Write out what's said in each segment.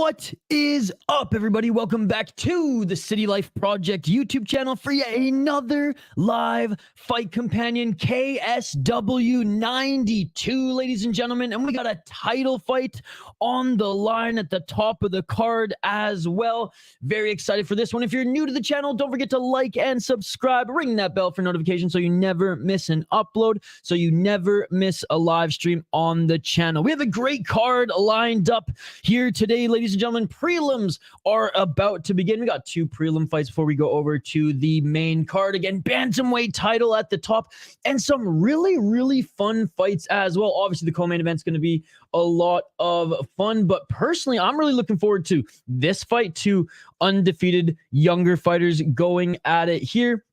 What is up, everybody? Welcome back to the City Life Project YouTube channel for yet another live fight companion, KSW 92, ladies and gentlemen. And we got a title fight on the line at the top of the card as well. Very excited for this one. If you're new to the channel, don't forget to like and subscribe. Ring that bell for notifications so you never miss an upload, so you never miss a live stream on the channel. We have a great card lined up here today, ladies and gentlemen. Prelims are about to begin. We got two prelim fights before we go over to the main card. Again, bantamweight title at the top and some really fun fights as well. Obviously, the co-main event's going to be a lot of fun, but personally, I'm really looking forward to this fight. Two undefeated younger fighters going at it here.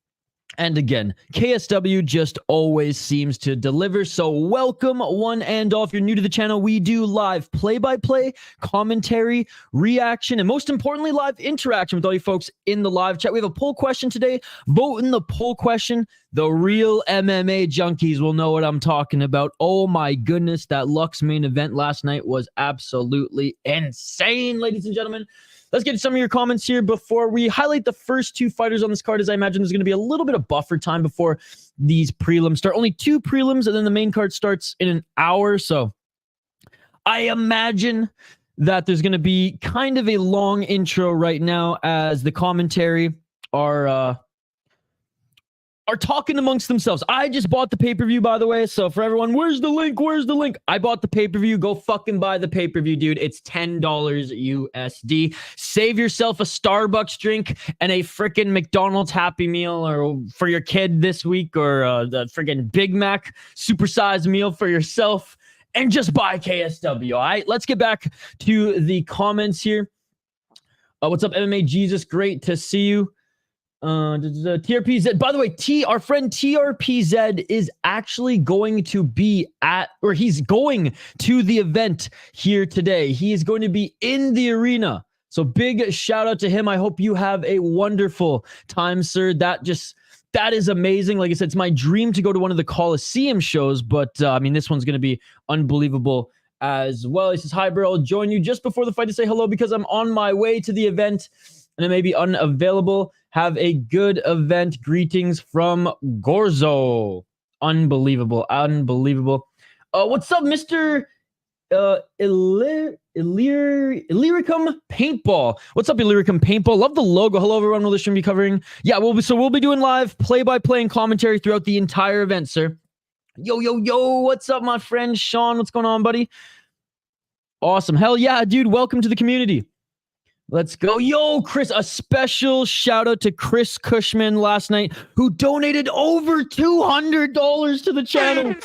And again, KSW just always seems to deliver. So welcome one and all. If you're new to the channel, we do live play-by-play, commentary, reaction, and most importantly, live interaction with all you folks in the live chat. We have a poll question today. Vote in the poll question. The real MMA junkies will know what I'm talking about. Oh my goodness, that Lux main event last night was absolutely insane, ladies and gentlemen. Let's get to some of your comments here before we highlight the first two fighters on this card, as I imagine there's going to be a little bit of buffer time before these prelims start. Only two prelims, and then the main card starts in an hour. So I imagine that there's going to be kind of a long intro right now as the commentary are talking amongst themselves. I just bought the pay-per-view, by the way. So for everyone, where's the link? Where's the link? I bought the pay-per-view. Go fucking buy the pay-per-view, dude. It's $10 USD. Save yourself a Starbucks drink and a freaking McDonald's Happy Meal or for your kid this week, or the freaking Big Mac supersized meal for yourself, and just buy KSW. All right, let's get back to the comments here. What's up, MMA Jesus? Great to see you. TRPZ, by the way, our friend TRPZ is actually going to be he's going to the event here today. He is going to be in the arena. So big shout out to him. I hope you have a wonderful time, sir. That is amazing. Like I said, it's my dream to go to one of the Coliseum shows, but I mean, this one's going to be unbelievable as well. He says, hi, bro. I'll join you just before the fight to say hello because I'm on my way to the event and I may be unavailable. Have a good event. Greetings from Gorzo. Unbelievable. What's up, Mr. Illyricum Paintball? What's up, Illyricum Paintball? Love the logo. Hello, everyone. Will this stream be covering? Yeah, we'll be doing live play-by-play and commentary throughout the entire event, sir. Yo. What's up, my friend Sean? What's going on, buddy? Awesome. Hell yeah, dude. Welcome to the community. Let's go. Yo, Chris, a special shout out to Chris Cushman last night, who donated over $200 to the channel.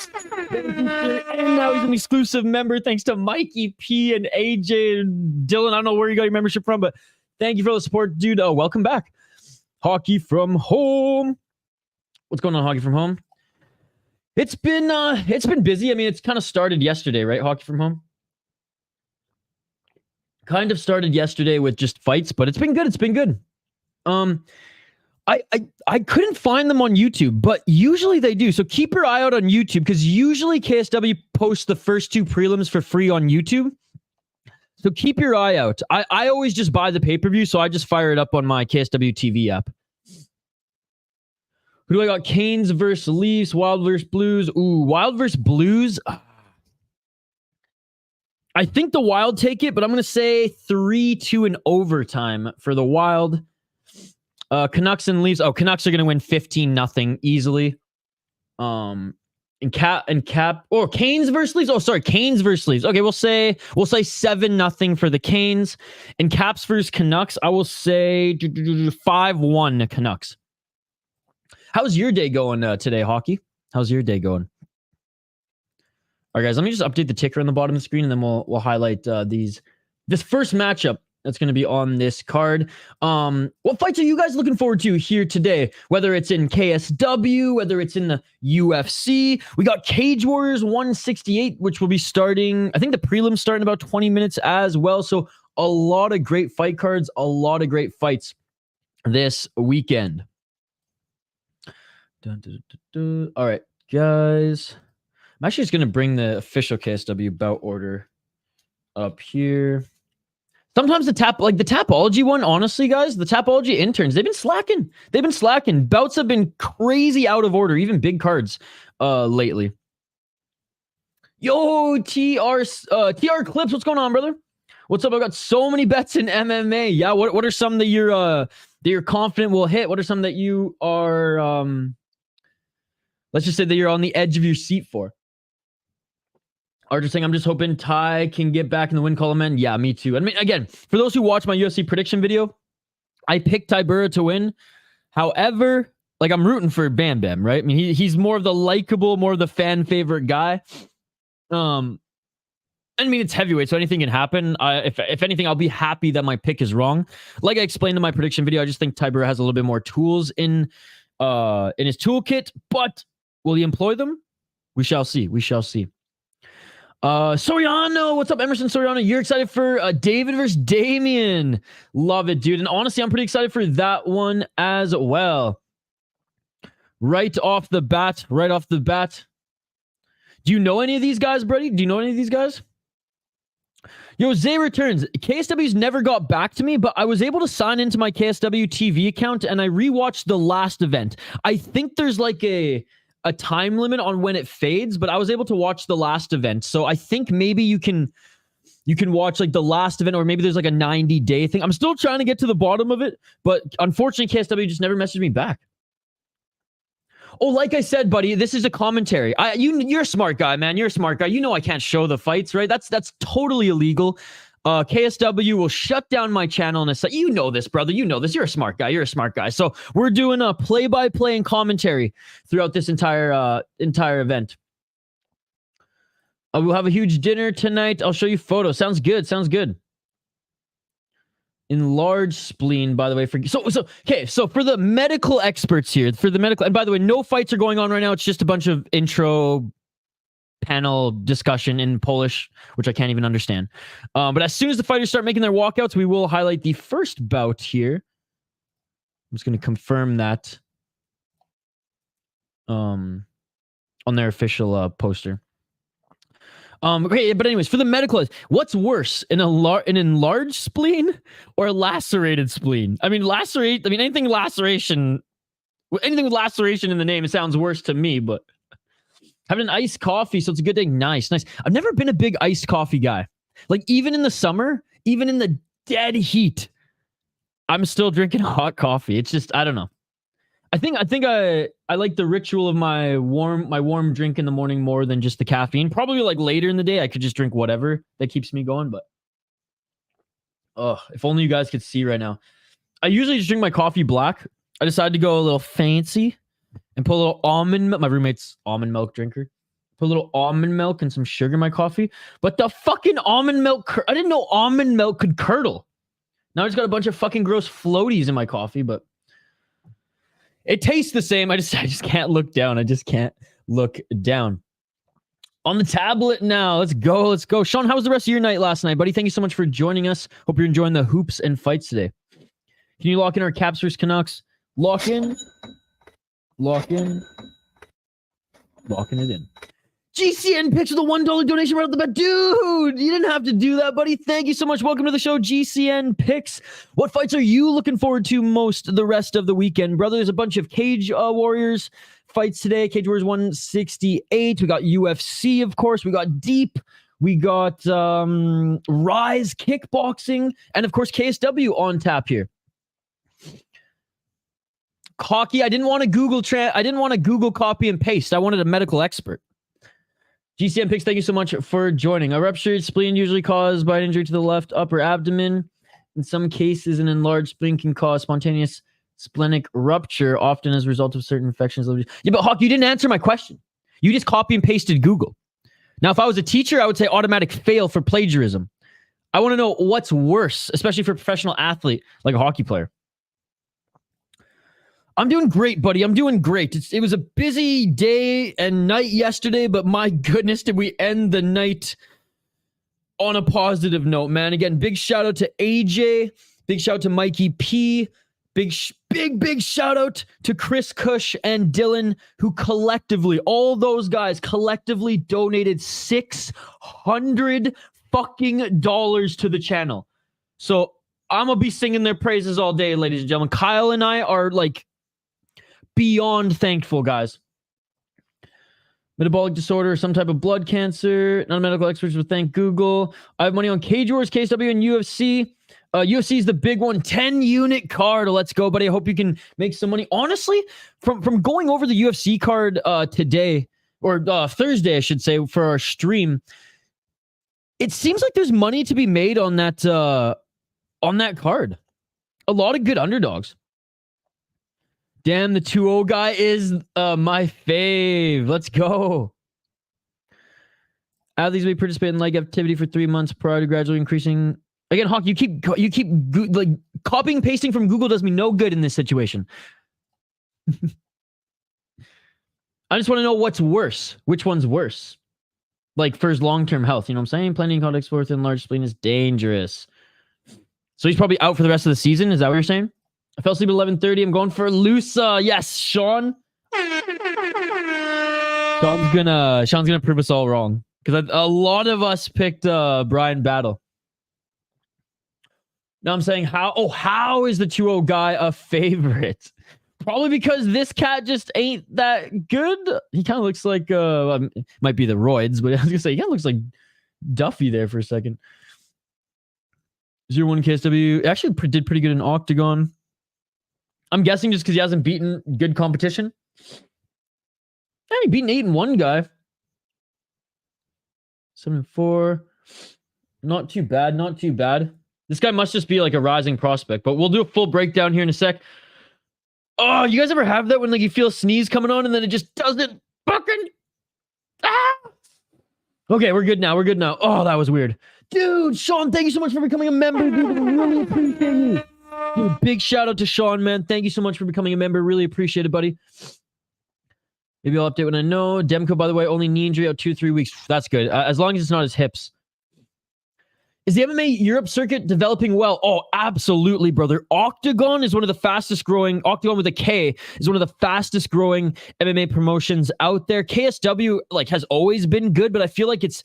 And now he's an exclusive member thanks to Mikey P and AJ and Dylan. I don't know where you got your membership from, but thank you for the support, dude. Welcome back. Hockey from home. What's going on, Hockey from home? It's been busy. I mean, it's kind of started yesterday, right? Hockey from home. Kind of started yesterday with just fights, but it's been good. I couldn't find them on YouTube, but usually they do. So keep your eye out on YouTube because usually KSW posts the first two prelims for free on YouTube. So keep your eye out. I always just buy the pay-per-view, so I just fire it up on my KSW TV app. Who do I got? Canes versus Leafs, Wild versus Blues. Ooh, Wild versus Blues. I think the Wild take it, but I'm going to say 3-2 in overtime for the Wild. Canucks and Leafs. Oh, Canucks are going to win 15-0 easily. And Canes versus Leafs. Oh, sorry, Canes versus Leafs. Okay, we'll say 7-0 for the Canes. And Caps versus Canucks, I will say 5-1 Canucks. How's your day going today, Hockey? How's your day going? All right, guys, let me just update the ticker on the bottom of the screen, and then we'll highlight this first matchup that's going to be on this card. What fights are you guys looking forward to here today? Whether it's in KSW, whether it's in the UFC. We got Cage Warriors 168, which will be starting, I think the prelims start in about 20 minutes as well. So a lot of great fight cards, a lot of great fights this weekend. All right, guys. I'm actually just going to bring the official KSW bout order up here. Sometimes the Tapology one, honestly, guys, the Tapology interns, they've been slacking. Bouts have been crazy out of order, even big cards lately. Yo, TR Clips, what's going on, brother? What's up? I've got so many bets in MMA. Yeah, what are some that you're confident will hit? What are some that you are let's just say that you're on the edge of your seat for? Archer saying, I'm just hoping Ty can get back in the win column, man. Yeah, me too. I mean, again, for those who watch my UFC prediction video, I picked Tybura to win. However, like, I'm rooting for Bam Bam, right? I mean, he's more of the likable, more of the fan favorite guy. I mean, it's heavyweight, so anything can happen. If anything, I'll be happy that my pick is wrong. Like I explained in my prediction video, I just think Tybura has a little bit more tools in his toolkit, but will he employ them? We shall see. Soriano, what's up, Emerson Soriano? You're excited for David versus Damian. Love it, dude. And honestly, I'm pretty excited for that one as well. Right off the bat. Do you know any of these guys, buddy? Do you know any of these guys? Yo, Zay returns. KSW's never got back to me, but I was able to sign into my KSW TV account and I rewatched the last event. I think there's like a time limit on when it fades, but I was able to watch the last event. So I think maybe you can watch like the last event, or maybe there's like a 90-day thing. I'm still trying to get to the bottom of it, but unfortunately KSW just never messaged me back. Oh, like I said, buddy, this is a commentary. You're a smart guy, man. You're a smart guy. You know I can't show the fights, right? That's totally illegal. KSW will shut down my channel in a second. You know this, brother. You know this. You're a smart guy. So we're doing a play-by-play and commentary throughout this entire event. We'll have a huge dinner tonight. I'll show you photos. Sounds good. Enlarged spleen, by the way. So for the medical experts here, and by the way, no fights are going on right now. It's just a bunch of intro panel discussion in Polish, which I can't even understand. But as soon as the fighters start making their walkouts, we will highlight the first bout here. I'm just going to confirm that on their official poster. Okay, but anyways, for the medical, what's worse, an enlarged spleen or a lacerated spleen? I mean, anything with laceration in the name, it sounds worse to me, but having an iced coffee, so it's a good thing. Nice. I've never been a big iced coffee guy. Like, even in the summer, even in the dead heat, I'm still drinking hot coffee. It's just, I don't know. I think I like the ritual of my warm drink in the morning more than just the caffeine. Probably like later in the day, I could just drink whatever that keeps me going. But if only you guys could see right now. I usually just drink my coffee black. I decided to go a little fancy and put a little almond milk. My roommate's almond milk drinker. Put a little almond milk and some sugar in my coffee. But the fucking almond milk, I didn't know almond milk could curdle. Now I just got a bunch of fucking gross floaties in my coffee, but it tastes the same. I just can't look down. On the tablet now. Let's go. Sean, how was the rest of your night last night, buddy? Thank you so much for joining us. Hope you're enjoying the hoops and fights today. Can you lock in our Caps vs Canucks? Locking it in. GCN picks with a $1 donation right off the bat. Dude, you didn't have to do that, buddy. Thank you so much. Welcome to the show, GCN Picks. What fights are you looking forward to most the rest of the weekend, brother? There's a bunch of Cage Warriors fights today. Cage Warriors 168. We got UFC, of course. We got Deep. We got Rise Kickboxing. And, of course, KSW on tap here. Cocky. I didn't want to Google copy and paste. I wanted a medical expert. GCM Picks, thank you so much for joining. A ruptured spleen usually caused by an injury to the left upper abdomen. In some cases, an enlarged spleen can cause spontaneous splenic rupture, often as a result of certain infections. Yeah, but Hawk, you didn't answer my question. You just copy and pasted Google. Now, if I was a teacher, I would say automatic fail for plagiarism. I want to know what's worse, especially for a professional athlete like a hockey player. I'm doing great, buddy. I'm doing great. It was a busy day and night yesterday, but my goodness, did we end the night on a positive note, man. Again, big shout out to AJ. Big shout out to Mikey P. Big shout out to Chris Cush and Dylan, who collectively, all those guys collectively donated $600 fucking to the channel. So I'm going to be singing their praises all day, ladies and gentlemen. Kyle and I are like beyond thankful, guys. Metabolic disorder, some type of blood cancer. Non-medical experts would thank Google. I have money on Cage Wars, KSW, and UFC. UFC is the big one. 10-unit card. Let's go, buddy. I hope you can make some money. Honestly, from going over the UFC card today, or Thursday, I should say, for our stream, it seems like there's money to be made on that card. A lot of good underdogs. Damn, the 2-0 guy is my fave. Let's go. Athletes may participate in leg activity for 3 months prior to gradually increasing. Again, Hawk, you keep like copying and pasting from Google does me no good in this situation. I just want to know what's worse. Which one's worse? Like for his long-term health, you know what I'm saying? Planning context for within large spleen is dangerous. So he's probably out for the rest of the season. Is that what you're saying? I fell asleep at 11:30. I'm going for Lusa. Yes, Sean. Sean's gonna prove us all wrong because a lot of us picked Brian Battle. Now I'm saying how is the 2-0 guy a favorite? Probably because this cat just ain't that good. He kind of looks like might be the roids, but I was gonna say he kind of looks like Duffy there for a second. 0-1 KSW actually did pretty good in Octagon. I'm guessing just because he hasn't beaten good competition. Yeah, he beat an 8-1 guy. 7-4. Not too bad. Not too bad. This guy must just be like a rising prospect, but we'll do a full breakdown here in a sec. Oh, you guys ever have that when like you feel a sneeze coming on and then it just doesn't fucking... Ah! Okay, we're good now. We're good now. Oh, that was weird. Dude, Sean, thank you so much for becoming a member. Dude, I really appreciate you. Dude, big shout out to Sean, man. Thank you so much for becoming a member. Really appreciate it, buddy. Maybe I'll update when I know. Demko, by the way, only knee injury out 2-3 weeks. That's good. As long as it's not his hips. Is the MMA Europe circuit developing well? Oh, absolutely, brother. Octagon is one of the fastest growing, Octagon with a K is one of the fastest growing MMA promotions out there. KSW like has always been good, but I feel like it's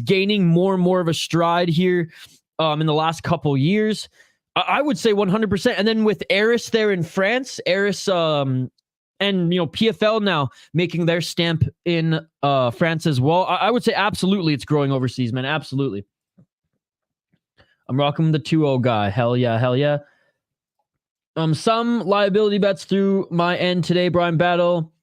gaining more and more of a stride here in the last couple years. I would say 100%. And then with Eris there in France, Eris and PFL now making their stamp in France as well. I would say absolutely it's growing overseas, man. Absolutely. I'm rocking the 2-0 guy. Hell yeah, hell yeah. Some liability bets through my end today. Brian Battle,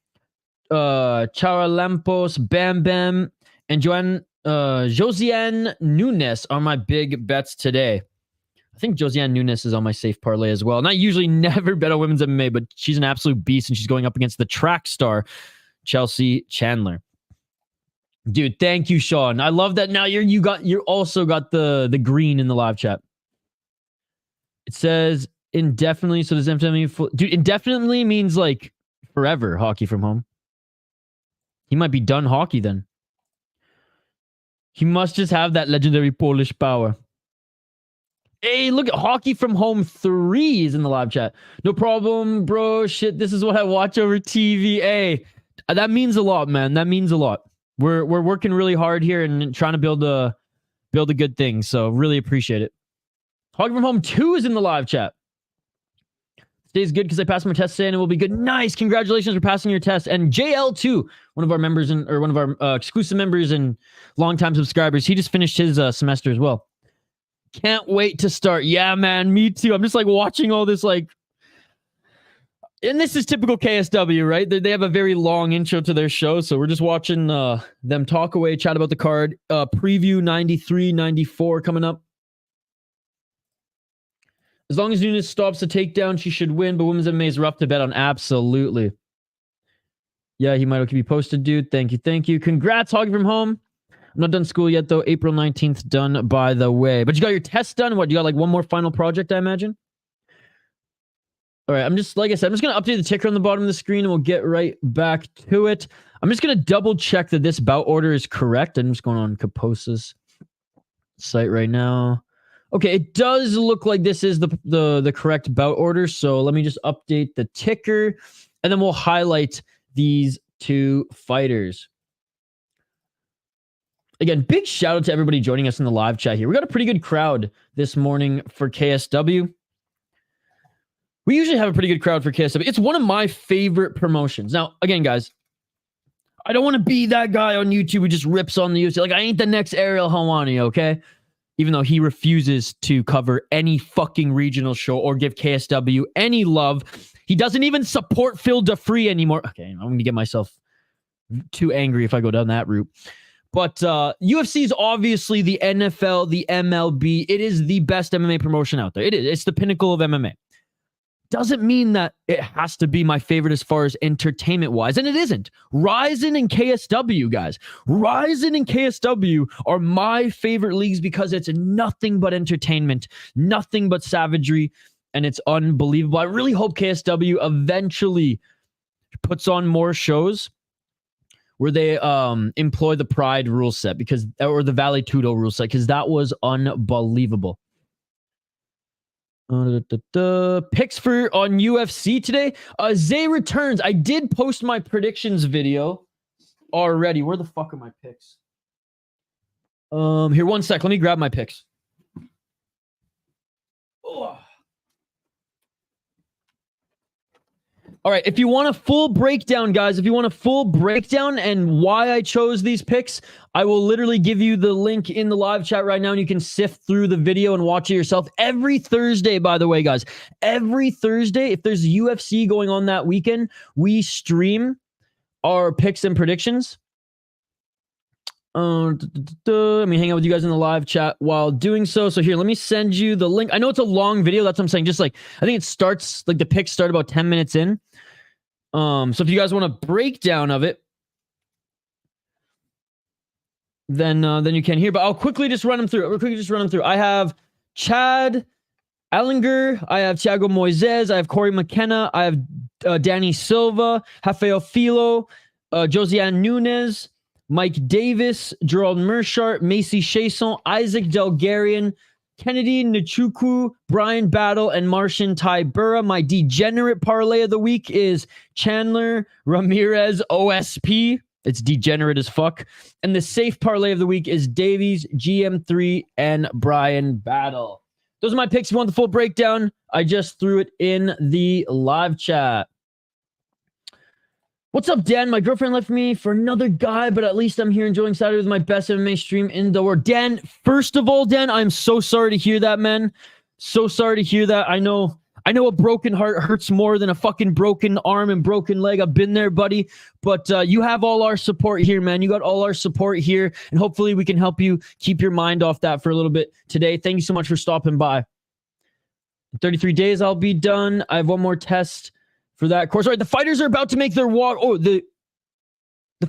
Chara Lampos, Bam Bam, and Josiane Nunes are my big bets today. I think Josiane Nunes is on my safe parlay as well. And I usually never bet on women's MMA, but she's an absolute beast, and she's going up against the track star, Chelsea Chandler. Dude, thank you, Sean. I love that. Now you also got the green in the live chat. It says indefinitely. So does indefinitely? Dude, indefinitely means like forever. Hockey from home. He might be done hockey then. He must just have that legendary Polish power. Hey, look at Hockey from Home 3 is in the live chat. No problem, bro. Shit, this is what I watch over TV. Hey, that means a lot, man. That means a lot. We're working really hard here and trying to build a good thing. So really appreciate it. Hockey from Home 2 is in the live chat. Today's good because I passed my test today and it will be good. Nice. Congratulations for passing your test. And JL2, one of our members or one of our exclusive members and longtime subscribers, he just finished his semester as well. Can't wait to start. Yeah, man, me too. I'm just like watching all this like, and this is typical KSW, right? They have a very long intro to their show, so we're just watching them talk away, chat about the card. Preview 93, 94 coming up. As long as Nunes stops the takedown, she should win, but women's MMA is rough to bet on. Absolutely. Yeah, he might keep you posted, dude. Thank you. Congrats, Hockey from Home. I'm not done school yet, though. April 19th done, by the way. But you got your test done? What, you got like one more final project, I imagine? All right, like I said, I'm just going to update the ticker on the bottom of the screen, and we'll get right back to it. I'm just going to double check that this bout order is correct. I'm just going on Kaposa's site right now. Okay, it does look like this is the correct bout order, so let me just update the ticker, and then we'll highlight these two fighters. Again, big shout out to everybody joining us in the live chat here. We got a pretty good crowd this morning for KSW. We usually have a pretty good crowd for KSW. It's one of my favorite promotions. Now, again, guys, I don't want to be that guy on YouTube who just rips on the UFC. Like, I ain't the next Ariel Helwani, okay? Even though he refuses to cover any fucking regional show or give KSW any love. He doesn't even support Phil DeFree anymore. Okay, I'm going to get myself too angry if I go down that route. But UFC is obviously the NFL, the MLB. It is the best MMA promotion out there. It is. It's the pinnacle of MMA. Doesn't mean that it has to be my favorite as far as entertainment-wise, and it isn't. Rizin and KSW, guys. Rizin and KSW are my favorite leagues because it's nothing but entertainment, nothing but savagery, and it's unbelievable. I really hope KSW eventually puts on more shows where they employ the Pride rule set or the Vale Tudo rule set, because that was unbelievable. Picks for on UFC today. Zay returns. I did post my predictions video already. Where the fuck are my picks? Here, one sec. Let me grab my picks. Oh. All right, if you want a full breakdown, guys, if you want a full breakdown and why I chose these picks, I will literally give you the link in the live chat right now, and you can sift through the video and watch it yourself. Every Thursday, by the way, guys, every Thursday, if there's UFC going on that weekend, we stream our picks and predictions. Let me hang out with you guys in the live chat while doing so. So here, let me send you the link. I know it's a long video. That's what I'm saying. Just like, I think it starts, like the picks start about 10 minutes in. So if you guys want a breakdown of it, then you can hear. But I'll quickly just run them through. I have Chad Ellinger. I have Thiago Moises. I have Corey McKenna. I have Danny Silva, Rafael Filo, Josiane Nunes, Mike Davis, Gerald Mershart, Macy Chasson, Isaac Delgarian, Kennedy Nchukwu, Brian Battle, and Martian Tybura. My degenerate parlay of the week is Chandler Ramirez OSP. It's degenerate as fuck. And the safe parlay of the week is Davies, GM3, and Brian Battle. Those are my picks. If you want the full breakdown, I just threw it in the live chat. What's up, Dan? My girlfriend left me for another guy, but at least I'm here enjoying Saturday with my best MMA stream in the world. Dan, first of all, Dan, I'm so sorry to hear that, man. So sorry to hear that. I know a broken heart hurts more than a fucking broken arm and broken leg. I've been there, buddy. But you have all our support here, man. You got all our support here, and hopefully we can help you keep your mind off that for a little bit today. Thank you so much for stopping by. In 33 days, I'll be done. I have one more test for that course. All right, the fighters are about to make their walk. Oh, the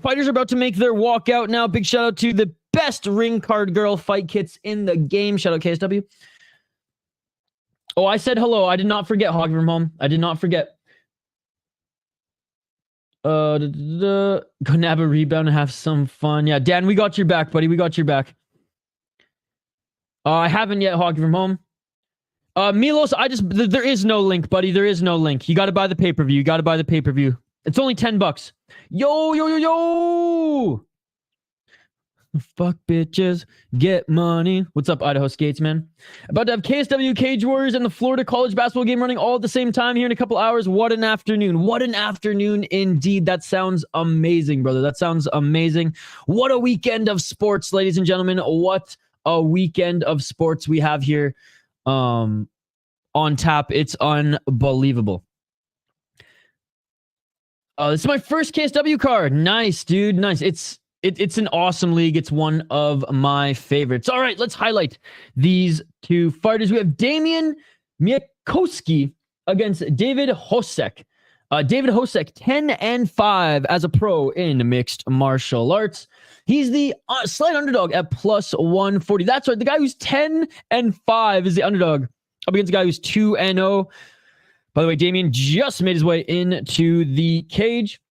fighters are about to make their walk out now. Big shout out to the best ring card girl fight kits in the game. Shout out KSW. Oh, I said hello. I did not forget, Hog from home. I did not forget. Gonna have a rebound and have some fun. Yeah, Dan, we got your back, buddy. We got your back. I haven't yet, Hog from home. Milos, there is no link, buddy. There is no link. You got to buy the pay-per-view. It's only $10. Yo. Fuck bitches, get money. What's up, Idaho Skates, man? About to have KSW Cage Warriors and the Florida College basketball game running all at the same time here in a couple hours. What an afternoon. What an afternoon indeed. That sounds amazing, brother. That sounds amazing. What a weekend of sports, ladies and gentlemen. What a weekend of sports we have here on tap. It's unbelievable. This is my first KSW card. Nice, dude. Nice. It's an awesome league. It's one of my favorites. All right, let's highlight these two fighters. We have Damian Miakowski against David Hosek. David Hosek, 10-5 as a pro in mixed martial arts. He's the slight underdog at plus 140. That's right. The guy who's 10-5 is the underdog up against the guy who's 2-0. By the way, Damian just made his way into the cage.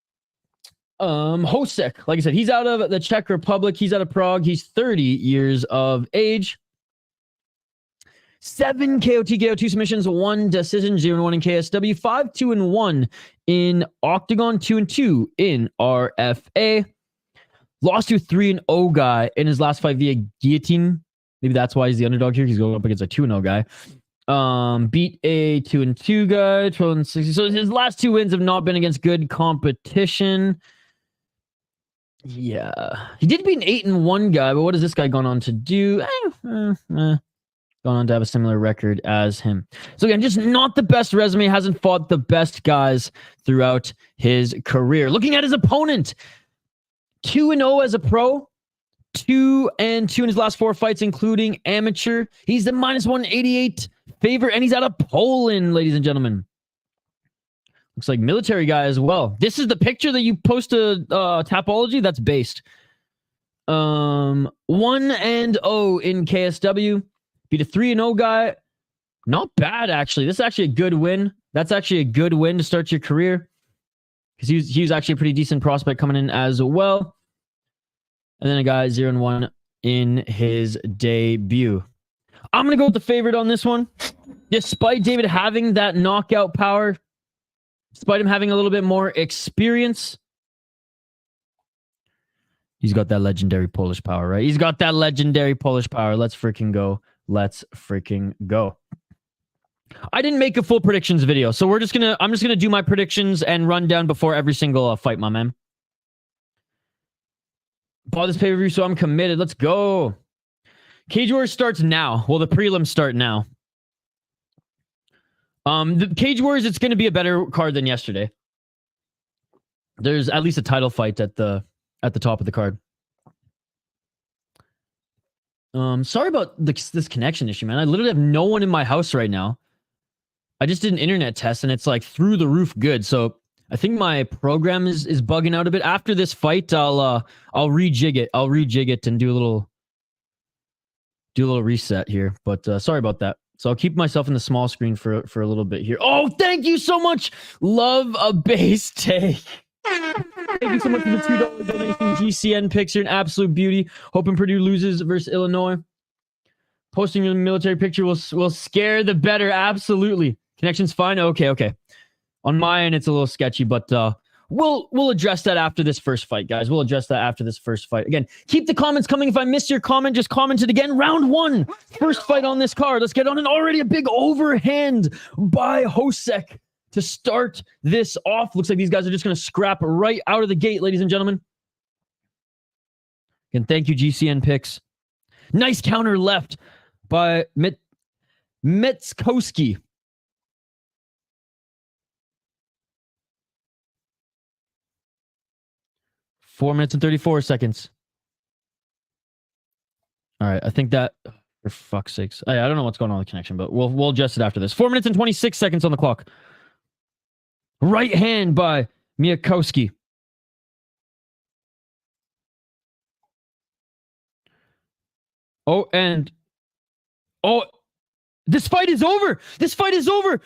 Hosek, like I said, he's out of the Czech Republic. He's out of Prague. He's 30 years of age. 7 KO TKO, 2 submissions, 1 decision, 0-1 in KSW, 5-2-1 in Octagon, 2-2 in RFA. Lost to a 3-0 guy in his last fight via guillotine. Maybe that's why he's the underdog here. He's going up against a 2-0 guy. Beat a 2-2 guy, 12-60. So his last 2 wins have not been against good competition. Yeah. He did beat an 8-1 guy, but what has this guy gone on to do? Gone on to have a similar record as him. So again, just not the best resume. Hasn't fought the best guys throughout his career. Looking at his opponent, 2-0 as a pro, 2-2 in his last 4 fights, including amateur. He's the -188 favorite, and he's out of Poland, ladies and gentlemen. Looks like military guy as well. This is the picture that you post to Tapology. That's based. 1-0 in KSW. Beat a 3-0 guy. Not bad, actually. This is actually a good win. That's actually a good win to start your career. Because he was actually a pretty decent prospect coming in as well. And then a guy 0-1 in his debut. I'm going to go with the favorite on this one. Despite David having that knockout power, despite him having a little bit more experience, he's got that legendary Polish power, right? He's got that legendary Polish power. Let's freaking go. Let's freaking go. I didn't make a full predictions video, so I'm just gonna do my predictions and run down before every single fight, my man. Bought this pay-per-view, so I'm committed. Let's go. Cage Warriors starts now. Well, the prelims start now. The Cage Warriors, it's going to be a better card than yesterday. There's at least a title fight at the top of the card. Sorry about this connection issue, man. I literally have no one in my house right now. I just did an internet test and it's like through the roof good. So I think my program is bugging out a bit. After this fight, I'll rejig it. I'll rejig it and do a little reset here. But sorry about that. So I'll keep myself in the small screen for a little bit here. Oh, thank you so much. Love a base take. Thank you so much for the $2 donation. GCN picks. You're an absolute beauty. Hoping Purdue loses versus Illinois. Posting your military picture will scare the better. Absolutely. Connection's fine. Okay. On my end, it's a little sketchy, but we'll address that after this first fight, guys. We'll address that after this first fight. Again, keep the comments coming. If I missed your comment, just comment it again. Round 1, first fight on this card. Let's get on. And already a big overhand by Hosek to start this off. Looks like these guys are just going to scrap right out of the gate, ladies and gentlemen. Again, thank you, GCN picks. Nice counter left by Metskowski. Four minutes and 34 seconds. All right, I think that, for fuck's sakes. I don't know what's going on with the connection, but we'll adjust it after this. 4 minutes and 26 seconds on the clock. Right hand by Miakowski. This fight is over. This fight is over.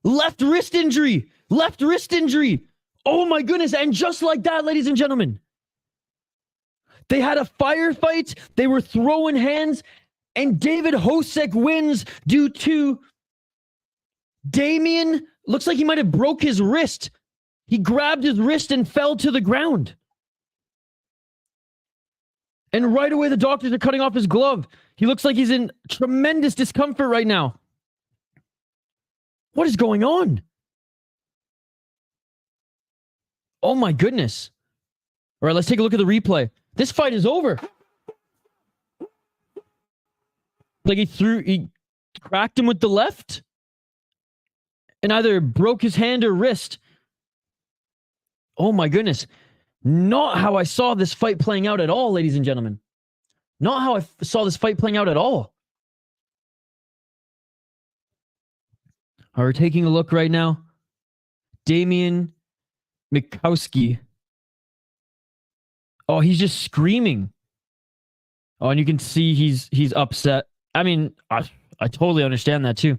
Left wrist injury. Left wrist injury. Oh my goodness. And just like that, ladies and gentlemen, they had a firefight. They were throwing hands, and David Hosek wins due to Damien. Looks like he might have broke his wrist. He grabbed his wrist and fell to the ground. And right away, the doctors are cutting off his glove. He looks like he's in tremendous discomfort right now. What is going on? Oh my goodness. All right, let's take a look at the replay. This fight is over. Like he cracked him with the left and either broke his hand or wrist. Oh my goodness. Not how I saw this fight playing out at all, ladies and gentlemen. Not how I saw this fight playing out at all. All right, we're taking a look right now. Damien Mikowski. Oh, he's just screaming. Oh, and you can see he's upset. I mean, I totally understand that too.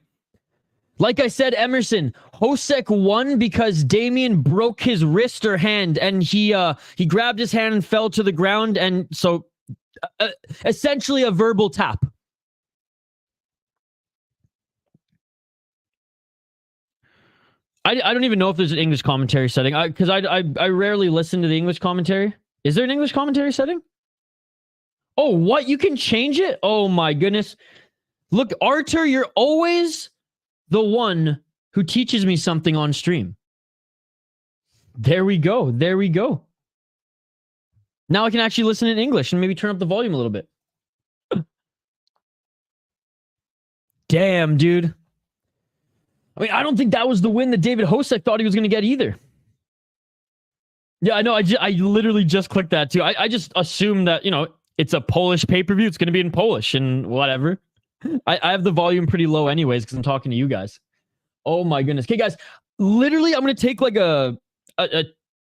Like I said, Emerson, Hosek won because Damien broke his wrist or hand, and he grabbed his hand and fell to the ground, and so essentially a verbal tap. I don't even know if there's an English commentary setting because I rarely listen to the English commentary. Is there an English commentary setting? Oh, what? You can change it? Oh my goodness. Look, Artur, you're always the one who teaches me something on stream. There we go. There we go. Now I can actually listen in English and maybe turn up the volume a little bit. Damn, dude. I mean, I don't think that was the win that David Hosek thought he was going to get either. Yeah, I know. I literally just clicked that too. I just assumed that, you know, it's a Polish pay-per-view. It's going to be in Polish and whatever. I have the volume pretty low anyways because I'm talking to you guys. Oh my goodness. Okay, guys. Literally, I'm going to take like a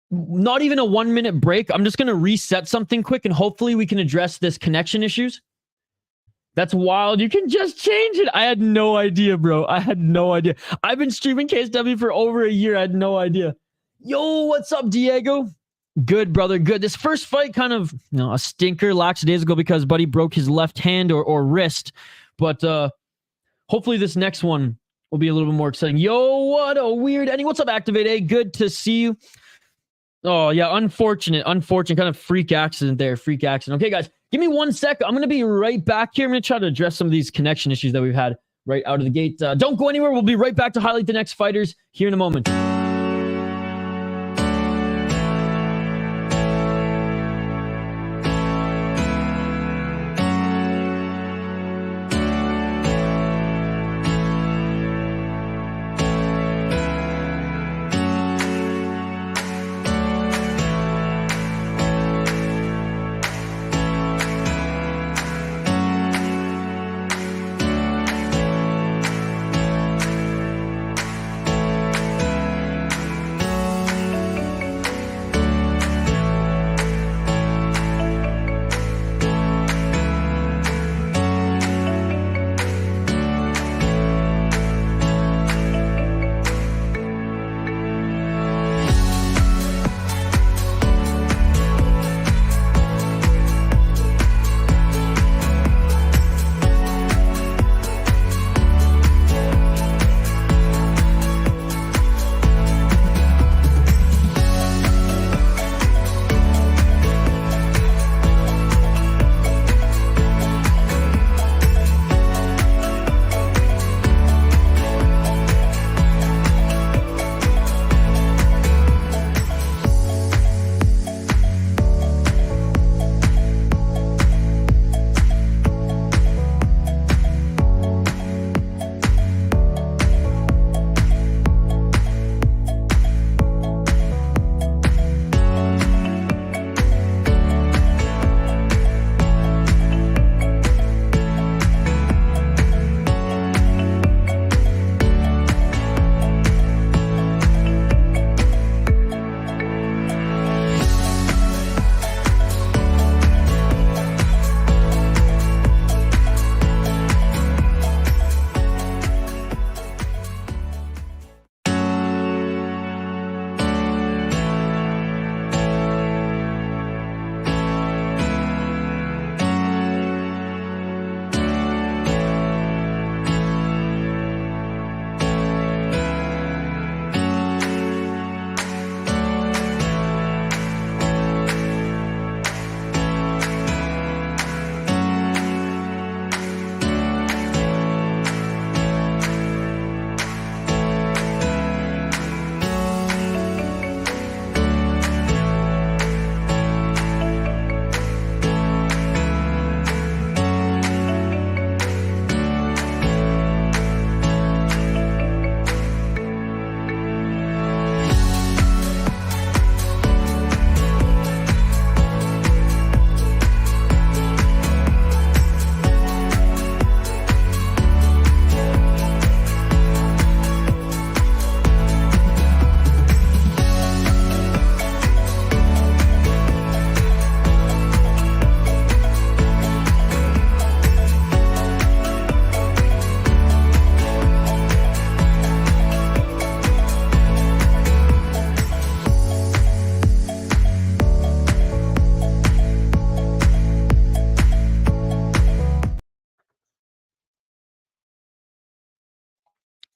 not even a 1 minute break. I'm just going to reset something quick and hopefully we can address this connection issues. That's wild. You can just change it. I had no idea, bro. I had no idea. I've been streaming KSW for over a year. I had no idea. Yo, what's up, Diego? Good, brother. Good. This first fight kind of, you know, a stinker lackadaisical because buddy broke his left hand or wrist. But hopefully this next one will be a little bit more exciting. Yo, what a weird ending. What's up, Activate A? Good to see you. Oh, yeah, unfortunate. Kind of freak accident there. Freak accident. Okay, guys, give me 1 sec. I'm going to be right back here. I'm going to try to address some of these connection issues that we've had right out of the gate. Don't go anywhere. We'll be right back to highlight the next fighters here in a moment.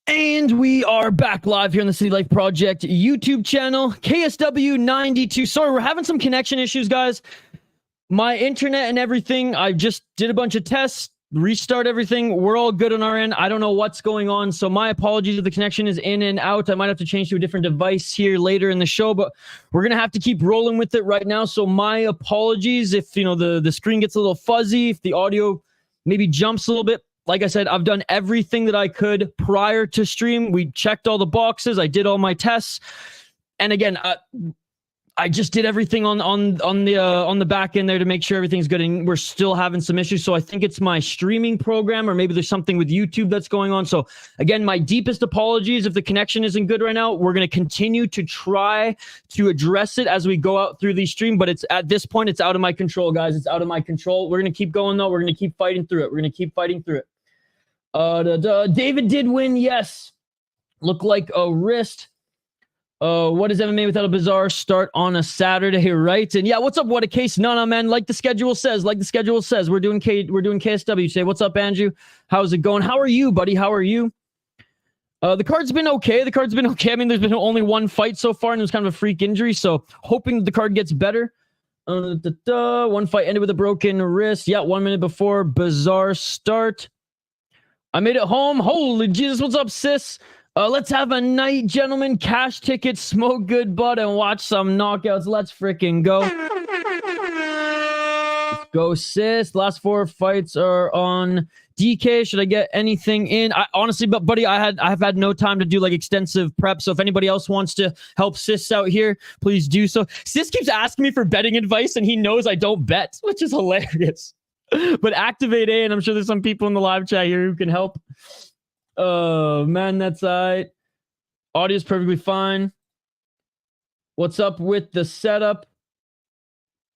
And we are back live here on the City Life Project YouTube channel, KSW 92. Sorry, we're having some connection issues, guys. My internet and everything, I just did a bunch of tests, restart everything. We're all good on our end. I don't know what's going on, so my apologies if the connection is in and out. I might have to change to a different device here later in the show, but we're going to have to keep rolling with it right now. So my apologies if, the screen gets a little fuzzy, if the audio maybe jumps a little bit. Like I said, I've done everything that I could prior to stream. We checked all the boxes. I did all my tests. And again, I just did everything on the back end there to make sure everything's good. And we're still having some issues. So I think it's my streaming program, or maybe there's something with YouTube that's going on. So again, my deepest apologies if the connection isn't good right now. We're going to continue to try to address it as we go out through the stream. But it's at this point, it's out of my control, guys. It's out of my control. We're going to keep going, though. We're going to keep fighting through it. We're going to keep fighting through it. David did win, yes. Looked like a wrist. What is MMA without a bizarre start on a Saturday, right? And yeah, what's up? What a case. No, man. Like the schedule says, we're doing KSW today. What's up, Andrew? How's it going? How are you, buddy? How are you? The card's been okay. I mean, there's been only one fight so far, and it was kind of a freak injury. So hoping the card gets better. One fight ended with a broken wrist. Yeah, 1 minute before bizarre start. I made it home. Holy Jesus, what's up, sis? Let's have a night, gentlemen. Cash tickets, smoke good bud, and watch some knockouts. Let's freaking go. Let's go, sis. Last 4 fights are on DK. Should I get anything in? Honestly, but buddy, I have had no time to do like extensive prep. So if anybody else wants to help sis out here, please do so. Sis keeps asking me for betting advice, and he knows I don't bet, which is hilarious. But activate A, and I'm sure there's some people in the live chat here who can help. Oh, man, that's right. Audio's perfectly fine. What's up with the setup?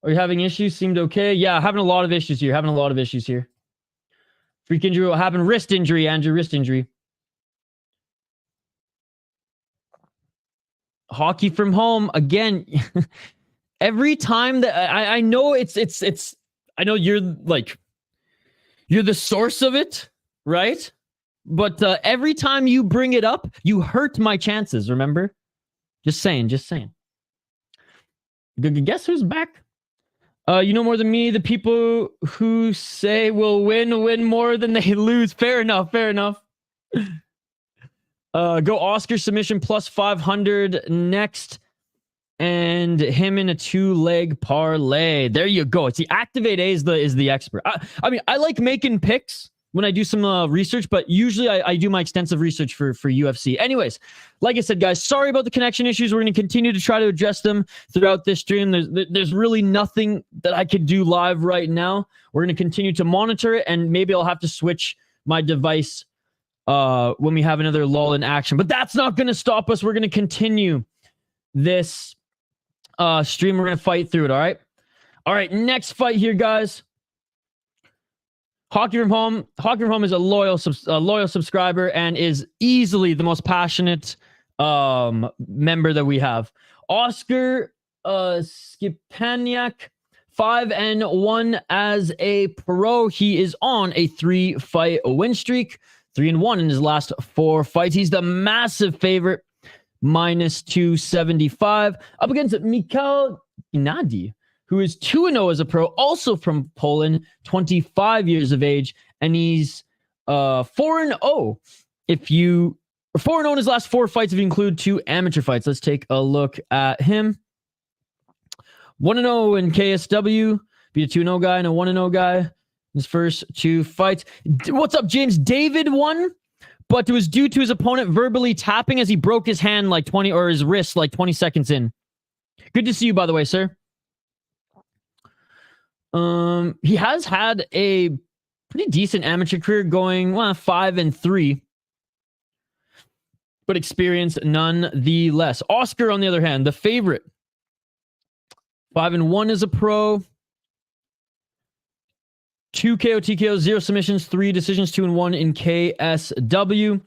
Are you having issues? Seemed okay. Yeah, having a lot of issues here. Freak injury. What happened? Wrist injury, Andrew. Wrist injury. Hockey from home. Again, every time that I know it's I know you're the source of it, right? But every time you bring it up, you hurt my chances, remember? Just saying. Guess who's back? You know more than me. The people who say will win more than they lose. Fair enough. Go Oscar submission plus 500 next. And him in a 2-leg parlay. There you go. It's the Activate A is the expert. I mean, I like making picks when I do some research, but usually I do my extensive research for UFC. Anyways, like I said, guys, sorry about the connection issues. We're going to continue to try to address them throughout this stream. There's really nothing that I could do live right now. We're going to continue to monitor it, and maybe I'll have to switch my device when we have another lull in action. But that's not going to stop us. We're going to continue this stream. We're going to fight through it, all right? Next fight here, guys. Hockey from Home is a loyal subscriber and is easily the most passionate member that we have. Oscar Skipaniak, 5-1 as a pro. He is on a 3-fight win streak, 3-1 in his last 4 fights. He's the massive favorite, minus 275, up against Michał Inadi, who is 2-0 as a pro, also from Poland, 25 years of age, and he's 4-0 4-0 in his last 4 fights if you include 2 amateur fights. Let's take a look at him. 1-0 in KSW, beat a 2-0 guy and a 1-0 guy in his first 2 fights. What's up, James? David won, but it was due to his opponent verbally tapping as he broke his hand his wrist 20 seconds in. Good to see you, by the way, sir. He has had a pretty decent amateur career, going 5-3, but experience nonetheless. Oscar, on the other hand, the favorite, 5-1 as a pro, 2 KO TKOs, 0 submissions, 3 decisions, 2-1 in KSW.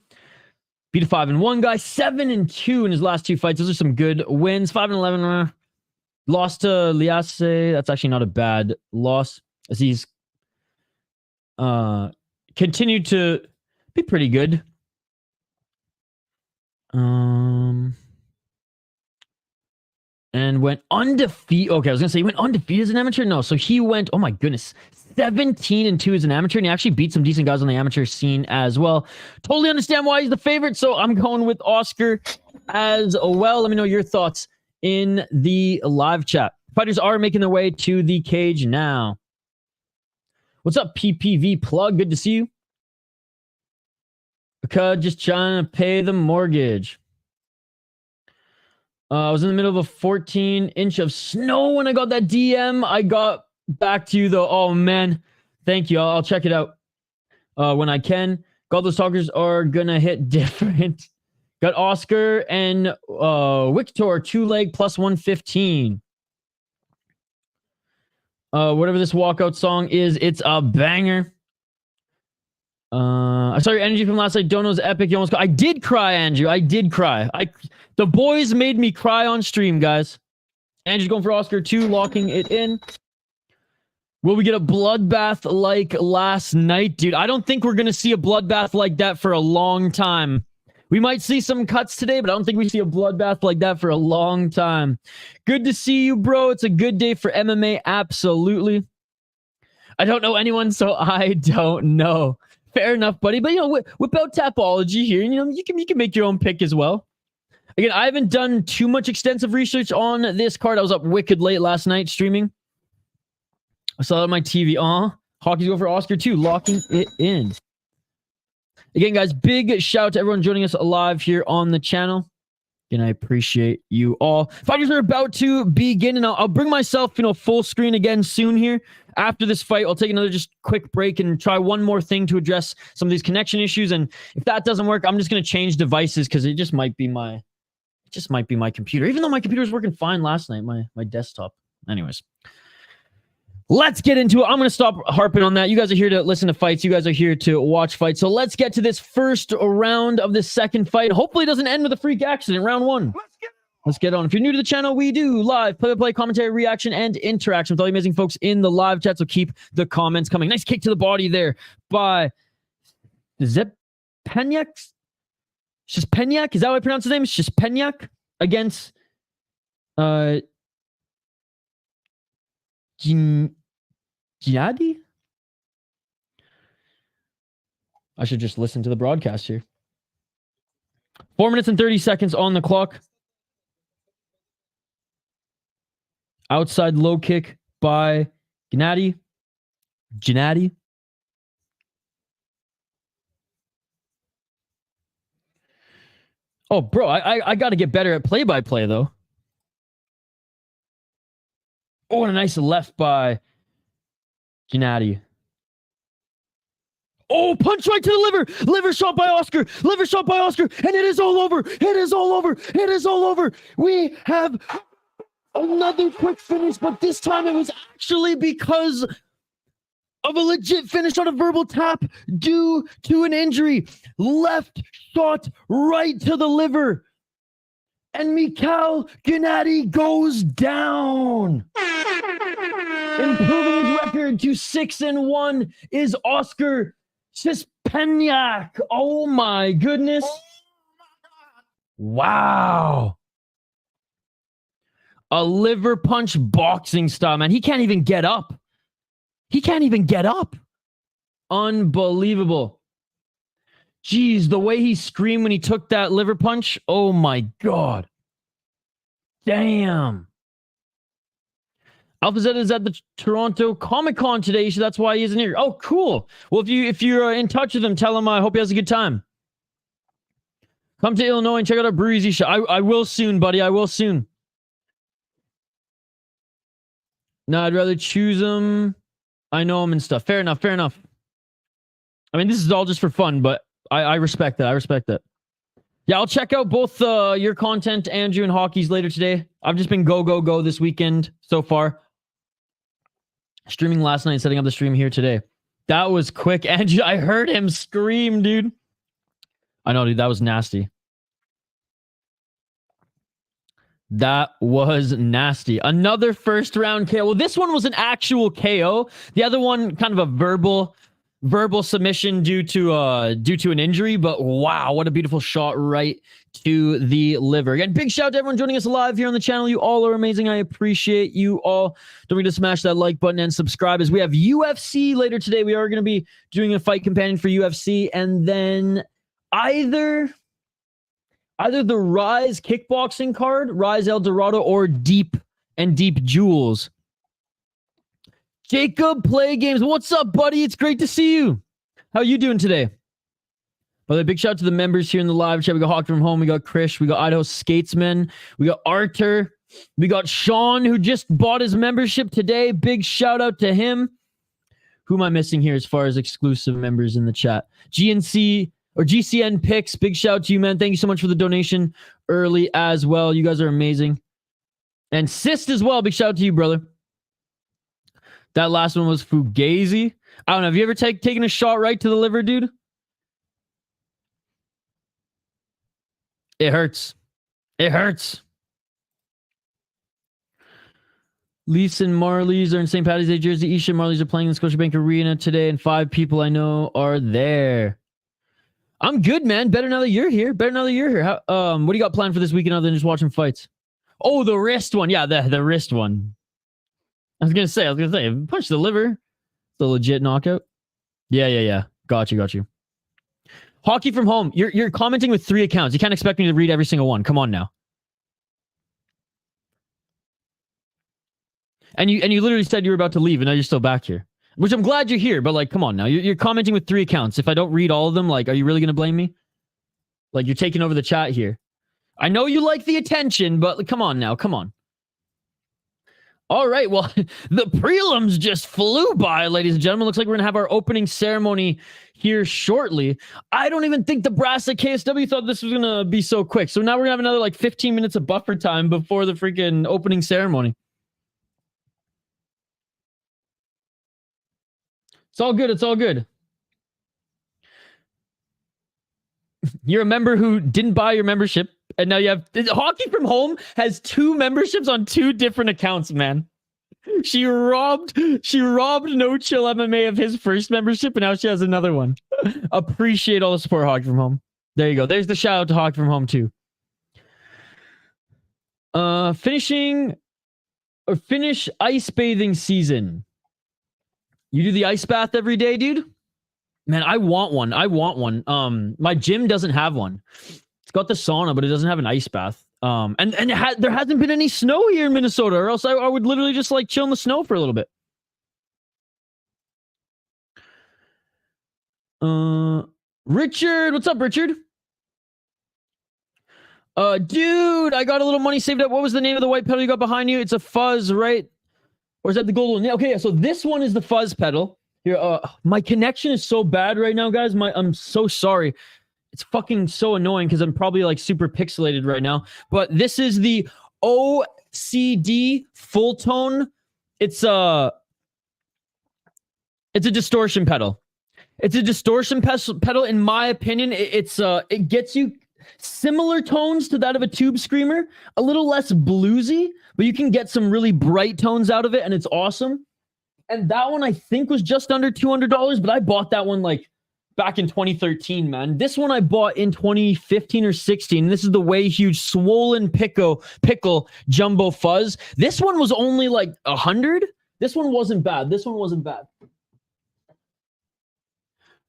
Beat a 5-1 guy, 7-2 in his last 2 fights. Those are some good wins. 5-11. Lost to Liase. That's actually not a bad loss, as he's continued to be pretty good. And went undefeated. Okay, I was gonna say he went undefeated as an amateur. No, so he went, oh my goodness, 17-2 as an amateur, and he actually beat some decent guys on the amateur scene as well. Totally understand why he's the favorite, so I'm going with Oscar as well. Let me know your thoughts in the live chat. Fighters are making their way to the cage now. What's up, PPV plug? Good to see you. Because just trying to pay the mortgage. I was in the middle of a 14-inch of snow when I got that DM. I got back to you, though. Oh, man. Thank you. I'll check it out when I can. God, those talkers are going to hit different. Got Oscar and Wiktor, 2-leg plus 115. Whatever this walkout song is, it's a banger. I saw your energy from last night. Don't know is epic. You almost I did cry, Andrew. I did cry. The boys made me cry on stream, guys. Andrew's going for Oscar 2, locking it in. Will we get a bloodbath like last night? Dude, I don't think we're going to see a bloodbath like that for a long time. We might see some cuts today, but I don't think we see a bloodbath like that for a long time. Good to see you, bro. It's a good day for MMA. Absolutely. I don't know anyone, so I don't know. Fair enough, buddy. But, you know, without Tapology here, you know, you can make your own pick as well. Again, I haven't done too much extensive research on this card. I was up wicked late last night streaming. I saw it on my TV. Hockey's go for Oscar 2, locking it in. Again, guys, big shout out to everyone joining us live here on the channel. And I appreciate you all. Fighters are about to begin, and I'll bring myself, you know, full screen again soon here. After this fight, I'll take another just quick break and try one more thing to address some of these connection issues. And if that doesn't work, I'm just going to change devices because it just might be my computer. Even though my computer was working fine last night, my desktop. Anyways. Let's get into it. I'm going to stop harping on that. You guys are here to listen to fights. You guys are here to watch fights. So let's get to this first round of this second fight. Hopefully it doesn't end with a freak accident. Round one. Let's get on. If you're new to the channel, we do live play-by-play commentary, reaction, and interaction with all you amazing folks in the live chat. So keep the comments coming. Nice kick to the body there by Zepeniak. Shishpenyak? Is that how I pronounce his name? Shishpenyak against Giadi? I should just listen to the broadcast here. 4 minutes and 30 seconds on the clock. Outside low kick by Gennady. Oh, bro, I got to get better at play-by-play, though. Oh, and a nice left by Gennady. Oh, punch right to the liver. Liver shot by Oscar. Liver shot by Oscar. And it is all over. It is all over. It is all over. We have another quick finish, but this time it was actually because of a legit finish on a verbal tap due to an injury. Left shot right to the liver. And Michał Gennady goes down. Improving his record to 6-1 is Oscar Shishpenyak. Oh my goodness. Wow. A liver punch boxing style, man. He can't even get up. He can't even get up. Unbelievable. Jeez, the way he screamed when he took that liver punch. Oh my God. Damn. Alpha Zeta is at the Toronto Comic Con today, so that's why he isn't here. Oh, cool. Well, if you're in touch with him, tell him I hope he has a good time. Come to Illinois and check out our Breezy show. I will soon, buddy. I will soon. No, I'd rather choose him. I know him and stuff. Fair enough. Fair enough. I mean, this is all just for fun, but I respect that. I respect that. Yeah, I'll check out both your content, Andrew, and Hockey's later today. I've just been go this weekend so far. Streaming last night, setting up the stream here today. That was quick. Andrew, I heard him scream, dude. I know, dude. That was nasty. That was nasty. Another first round KO. Well, this one was an actual KO. The other one, kind of a verbal verbal submission due to an injury, but wow, what a beautiful shot right to the liver. Again, big shout out to everyone joining us live here on the channel. You all are amazing. I appreciate you all. Don't forget to smash that like button and subscribe as we have UFC later today. We are going to be doing a fight companion for UFC, and then either the Rise kickboxing card, Rise El Dorado, or Deep Jewels. Jacob Play Games, what's up, buddy? It's great to see you. How are you doing today? By the way, big shout out to the members here in the live chat. We got Hawk from Home, we got Krish, we got Idaho Skatesman, we got Arthur, we got Sean, who just bought his membership today. Big shout out to him. Who am I missing here as far as exclusive members in the chat? GNC or GCN Picks, big shout out to you, man. Thank you so much for the donation early as well. You guys are amazing. And Sist as well, big shout out to you, brother. That last one was Fugazi. I don't know. Have you ever taken a shot right to the liver, dude? It hurts. It hurts. Lisa and Marlies are in St. Patty's Day, Jersey. Isha and Marlies are playing in the Scotiabank Arena today, and 5 people I know are there. I'm good, man. Better now that you're here. Better now that you're here. What do you got planned for this weekend other than just watching fights? Oh, the wrist one. Yeah, the wrist one. I was gonna say, punch the liver. It's a legit knockout. Yeah. Got you. Hockey from Home. You're commenting with 3 accounts. You can't expect me to read every single one. Come on now. And you literally said you were about to leave, and now you're still back here. Which I'm glad you're here, but like, come on now. You're commenting with 3 accounts. If I don't read all of them, like, are you really gonna blame me? Like, you're taking over the chat here. I know you like the attention, but come on now. Come on. All right, well, the prelims just flew by, ladies and gentlemen. Looks like we're going to have our opening ceremony here shortly. I don't even think the brass at KSW thought this was going to be so quick. So now we're going to have another like 15 minutes of buffer time before the freaking opening ceremony. It's all good. It's all good. You're a member who didn't buy your membership, and now you have Hockey from Home has 2 memberships on 2 different accounts, man. She robbed No Chill MMA of his first membership, and now she has another one. Appreciate all the support, Hockey from Home. There you go. There's the shout out to Hockey from Home too. Finish ice bathing season. You do the ice bath every day, dude? Man, I want one. My gym doesn't have one. It's got the sauna, but it doesn't have an ice bath. There hasn't been any snow here in Minnesota, or else I would literally just like chill in the snow for a little bit. Richard, what's up, Richard? Dude, I got a little money saved up. What was the name of the white pedal you got behind you? It's a fuzz, right? Or is that the gold one? Yeah, okay, yeah, so this one is the fuzz pedal. Here, my connection is so bad right now, guys. I'm so sorry. It's fucking so annoying because I'm probably like super pixelated right now. But this is the OCD full tone. It's a distortion pedal. It's a distortion pedal. In my opinion, it gets you similar tones to that of a tube screamer, a little less bluesy, but you can get some really bright tones out of it, and it's awesome. And that one I think was just under $200, but I bought that one like back in 2013, man. This one I bought in 2015 or 16. This is the Way Huge Swollen Pickle Jumbo Fuzz. This one was only like 100. This one wasn't bad.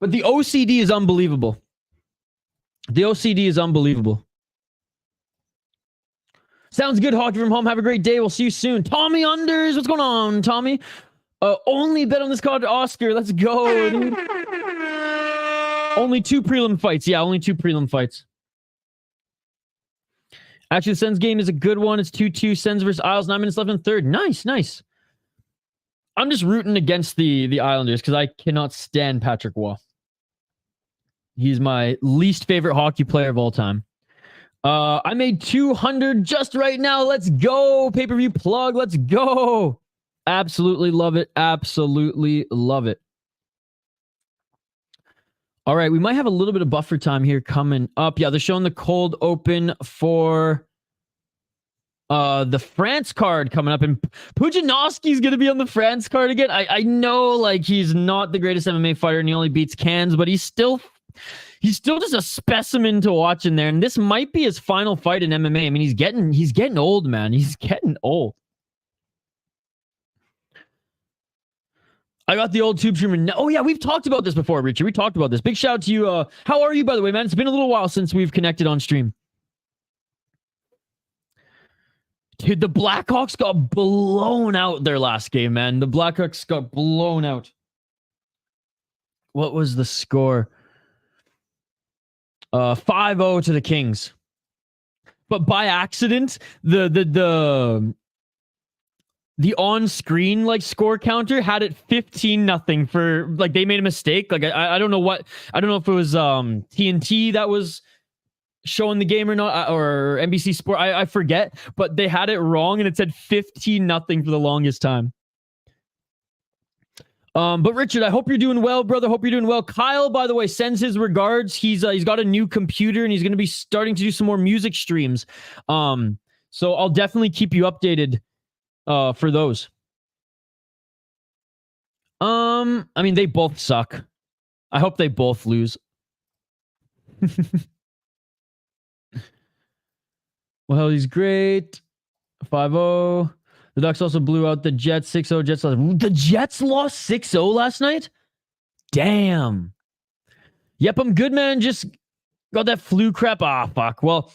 But the OCD is unbelievable. Sounds good, Hockey from Home. Have a great day. We'll see you soon. Tommy Unders. What's going on, Tommy? Only bet on this card, Oscar. Let's go, dude. Only 2 prelim fights. Yeah, only 2 prelim fights. Actually, the Sens game is a good one. It's 2-2. Sens versus Isles. 9 minutes left in third. Nice. I'm just rooting against the Islanders because I cannot stand Patrick Waugh. He's my least favorite hockey player of all time. I made 200 just right now. Let's go. Pay-per-view plug. Let's go. Absolutely love it. All right, we might have a little bit of buffer time here coming up. Yeah, they're showing the cold open for The France card coming up, and Pudzianowski's gonna be on the France card again. I know, like, he's not the greatest MMA fighter and he only beats cans, but he's still just a specimen to watch in there. And this might be his final fight in MMA. I mean, he's getting old, man. He's getting old. I got the old tube streamer. Oh yeah, we've talked about this before, Richard. We talked about this. Big shout out to you. How are you, by the way, man? It's been a little while since we've connected on stream. Dude, the Blackhawks got blown out their last game, man. The Blackhawks got blown out. What was the score? 5-0 to the Kings. But by accident, the on-screen like score counter had it 15-0 for, like, they made a mistake. Like, I don't know what, I don't know if it was TNT that was showing the game or not, or NBC Sport, I forget, but they had it wrong and it said 15-0 for the longest time. But Richard, I hope you're doing well, brother. Hope you're doing well. Kyle, by the way, sends his regards. He's got a new computer and he's going to be starting to do some more music streams. So I'll definitely keep you updated for those. I mean, they both suck. I hope they both lose. Well, he's great. 5-0. The Ducks also blew out the Jets 6-0. Jets lost. The Jets lost 6-0 last night? Damn. Yep, I'm good, man. Just got that flu crap. Ah, fuck. Well,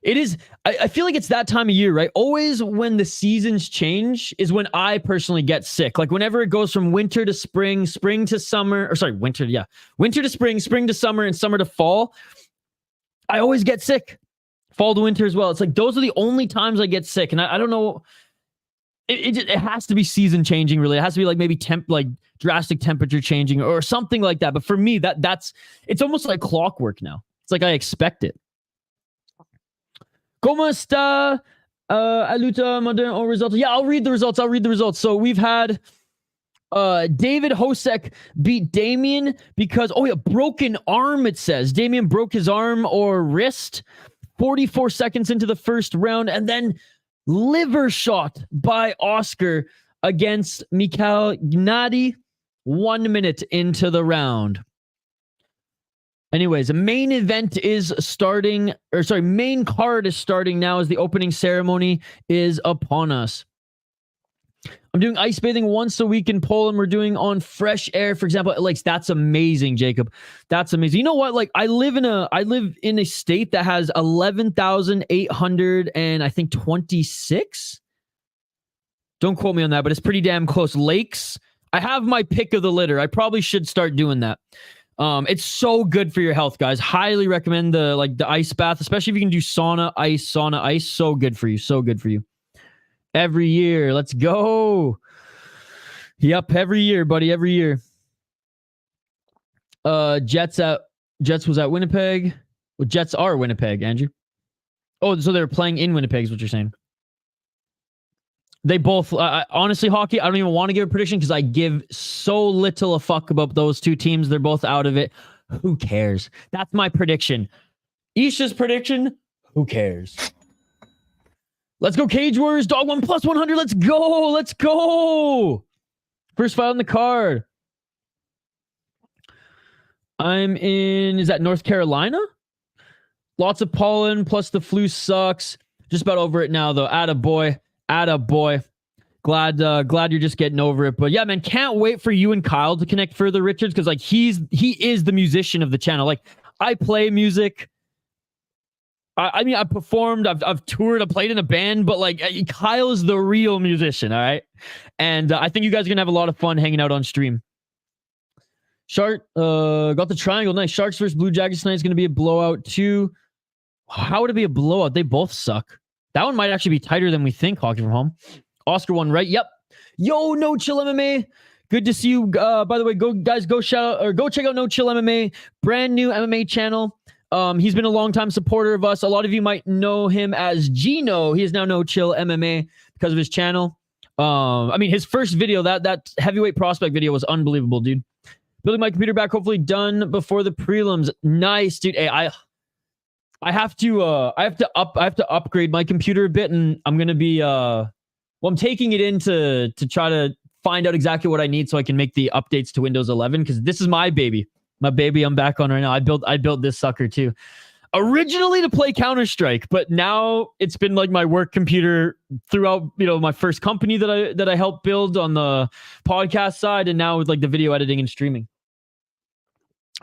it is. I feel like it's that time of year, right? Always when the seasons change is when I personally get sick. Like whenever it goes from winter to spring, spring to summer, or sorry, winter to spring, spring to summer, and summer to fall, I always get sick. Fall to winter as well. It's like those are the only times I get sick. And I don't know. It has to be season changing, really. It has to be like maybe drastic temperature changing or something like that. But for me, it's almost like clockwork now. It's like I expect it. ¿Cómo está? Aluta modern or results? Yeah, I'll read the results. So we've had David Hosek beat Damien because, broken arm, it says. Damien broke his arm or wrist 44 seconds into the first round, and then liver shot by Oscar against Mikhail Gnady 1 minute into the round. Anyways, the main event is starting, main card is starting now as the opening ceremony is upon us. I'm doing ice bathing once a week in Poland. We're doing on fresh air, for example. Like, that's amazing, Jacob. That's amazing. You know what? Like, I live in a state that has 11,800 and I think 26. Don't quote me on that, but it's pretty damn close. Lakes. I have my pick of the litter. I probably should start doing that. It's so good for your health, guys. Highly recommend the ice bath, especially if you can do sauna ice. So good for you. So good for you. Every year. Let's go. Yep. Every year, buddy. Every year. Jets was at Winnipeg. Well, Jets are Winnipeg, Andrew. Oh, so they're playing in Winnipeg is what you're saying. They both, honestly, hockey, I don't even want to give a prediction because I give so little a fuck about those two teams. They're both out of it. Who cares? That's my prediction. Isha's prediction. Who cares? Let's go, Cage Warriors. Dog 1 plus 100. Let's go. Let's go. First fight on the card. Is that North Carolina? Lots of pollen, plus the flu sucks. Just about over it now, though. Attaboy. Glad you're just getting over it. But yeah, man, can't wait for you and Kyle to connect further, Richards, because like he is the musician of the channel. Like, I play music. I mean, I've performed, I've toured, I've played in a band, but like Kyle is the real musician, all right? And I think you guys are gonna have a lot of fun hanging out on stream. Shark got the triangle. Nice. Sharks versus Blue Jackets tonight is gonna be a blowout too. How would it be a blowout? They both suck. That one might actually be tighter than we think. Hockey from home. Oscar won, right? Yep. Yo, No Chill MMA. Good to see you. By the way, go check out No Chill MMA, brand new MMA channel. He's been a long-time supporter of us. A lot of you might know him as Gino. He is now No Chill MMA because of his channel. I mean, his first video, that heavyweight prospect video was unbelievable, dude. Building my computer back, hopefully done before the prelims. Nice, dude. Hey, I have to upgrade my computer a bit, and I'm gonna be I'm taking it in to try to find out exactly what I need so I can make the updates to Windows 11, because this is my baby. My baby I'm back on right now. I built this sucker too. Originally to play Counter-Strike, but now it's been like my work computer throughout, my first company that I helped build on the podcast side, and now with like the video editing and streaming.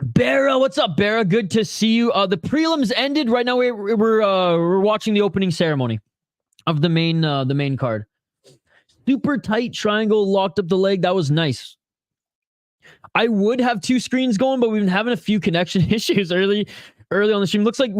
Barra, what's up, Barra? Good to see you. The prelims ended. Right now we're watching the opening ceremony of the main card. Super tight triangle, locked up the leg. That was nice. I would have 2 screens going, but we've been having a few connection issues early on the stream. Looks like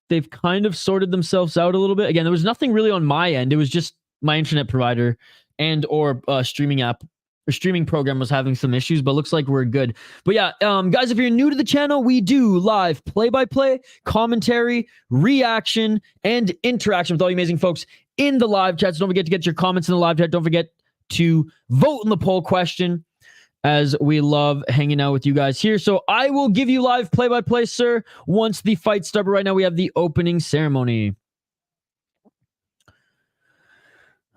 they've kind of sorted themselves out a little bit. Again, there was nothing really on my end. It was just my internet provider and or streaming app or streaming program was having some issues, but looks like we're good. But yeah, guys, if you're new to the channel, we do live play-by-play, commentary, reaction, and interaction with all you amazing folks in the live chat. So don't forget to get your comments in the live chat. Don't forget to vote in the poll question, as we love hanging out with you guys here. So I will give you live play-by-play, sir, once the fight starts. But right now we have the opening ceremony.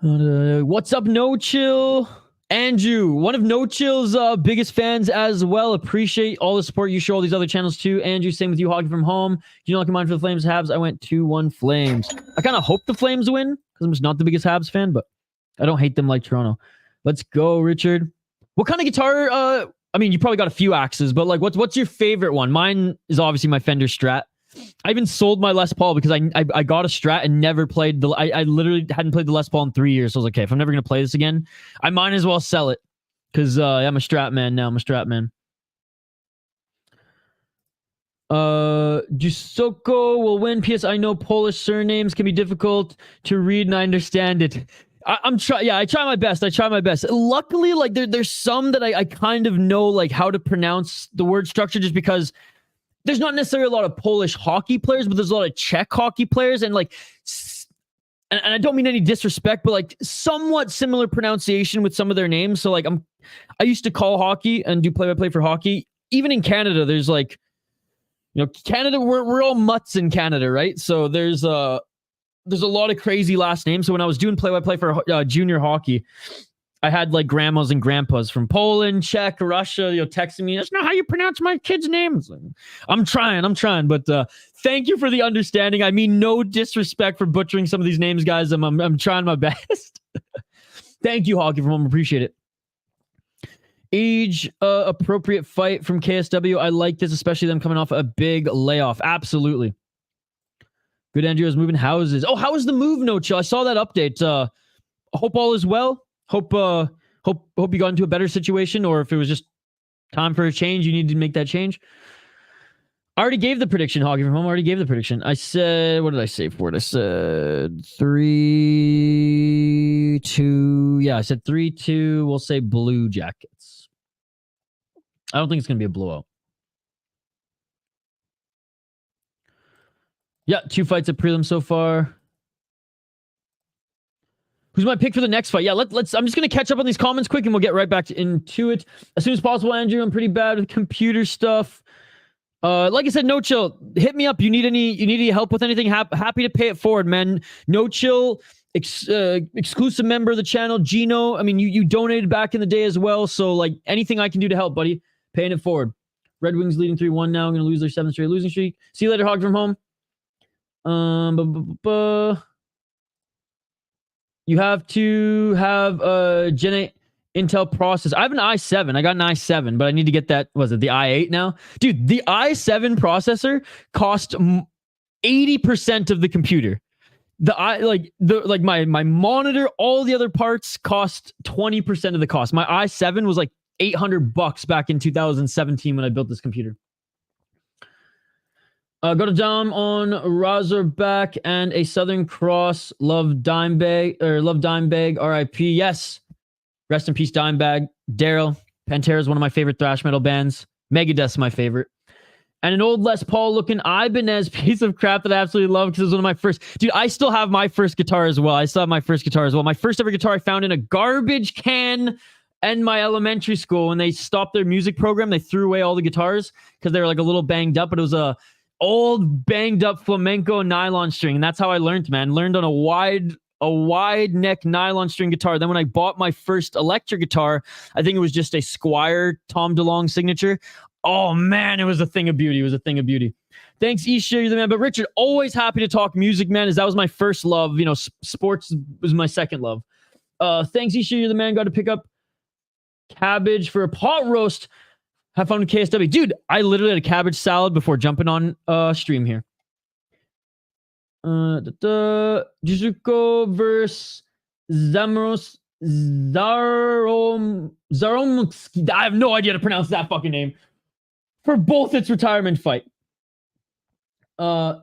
What's up, No Chill? Andrew, one of No Chill's biggest fans as well. Appreciate all the support you show all these other channels too. Andrew, same with you, Hockey from Home. You know, like mine for the Flames Habs. I went 2-1 Flames. I kind of hope the Flames win because I'm just not the biggest Habs fan, but I don't hate them like Toronto. Let's go, Richard. What kind of guitar? I mean, you probably got a few axes, but like, what's your favorite one? Mine is obviously my Fender Strat. I even sold my Les Paul because I got a Strat and never played the. I literally hadn't played the Les Paul in 3 years. So I was like, okay, if I'm never gonna play this again, I might as well sell it because I'm a Strat man now. I'm a Strat man. Jusoko will win. P.S. I know Polish surnames can be difficult to read, and I understand it. I'm trying. Yeah, I try my best. Luckily, like there's some that I kind of know like how to pronounce the word structure, just because there's not necessarily a lot of Polish hockey players, but there's a lot of Czech hockey players, and like, and I don't mean any disrespect, but like somewhat similar pronunciation with some of their names. So like I used to call hockey and do play-by-play for hockey. Even in Canada, there's like, Canada, we're all mutts in Canada, right? So there's a lot of crazy last names. So when I was doing play-by-play for junior hockey, I had like grandmas and grandpas from Poland, Czech, Russia, texting me, that's not how you pronounce my kid's names. I'm trying, but thank you for the understanding. I mean, no disrespect for butchering some of these names, guys. I'm trying my best. Thank you, Hockey from Home. Appreciate it. Age appropriate fight from KSW. I like this, especially them coming off a big layoff. Absolutely. Good, Andrew is moving houses. Oh, how was the move, No Chill? I saw that update. Hope all is well. Hope you got into a better situation, or if it was just time for a change, you needed to make that change. I already gave the prediction, Hockey from Home. I already gave the prediction. I said, what did I say for it? I said 3-2. Yeah, I said 3-2. We'll say Blue Jackets. I don't think it's going to be a blowout. Yeah, 2 fights at prelim so far. Who's my pick for the next fight? Yeah, let's. I'm just going to catch up on these comments quick, and we'll get right back into it as soon as possible, Andrew. I'm pretty bad with computer stuff. Like I said, No Chill, hit me up. You need any help with anything? Happy to pay it forward, man. No Chill, exclusive member of the channel. Gino, I mean, you donated back in the day as well, so like anything I can do to help, buddy, paying it forward. Red Wings leading 3-1 now. I'm going to lose their 7th straight losing streak. See you later, Hog from Home. You have to have Gen 8 Intel processor. I have an i7. I got an i7, but I need to get that. Was it the i8 now? Dude, the i7 processor cost 80% of the computer. My monitor, all the other parts cost 20% of the cost. My i7 was like $800 back in 2017 when I built this computer. Go to Dom on Razorback and a Southern Cross. Love Dimebag, RIP. Yes. Rest in peace, Dimebag. Daryl. Pantera is one of my favorite thrash metal bands. Megadeth's my favorite. And an old Les Paul looking Ibanez piece of crap that I absolutely love because it was one of my first. Dude, I still have my first guitar as well. My first ever guitar I found in a garbage can in my elementary school. When they stopped their music program, they threw away all the guitars because they were like a little banged up. But it was a old banged up flamenco nylon string. And that's how I learned, man. Learned on a wide neck nylon string guitar. Then when I bought my first electric guitar, I think it was just a Squire Tom DeLonge signature. Oh man, it was a thing of beauty. It was a thing of beauty. Thanks, Isha, you're the man. But Richard, always happy to talk music, man, as that was my first love. You know, sports was my second love. Thanks, Isha, you're the man. Got to pick up cabbage for a pot roast. Have fun with KSW. Dude, I literally had a cabbage salad before jumping on stream here. Jojua versus Zaromski. I have no idea how to pronounce that fucking name. For both its retirement fight. Zaromskis.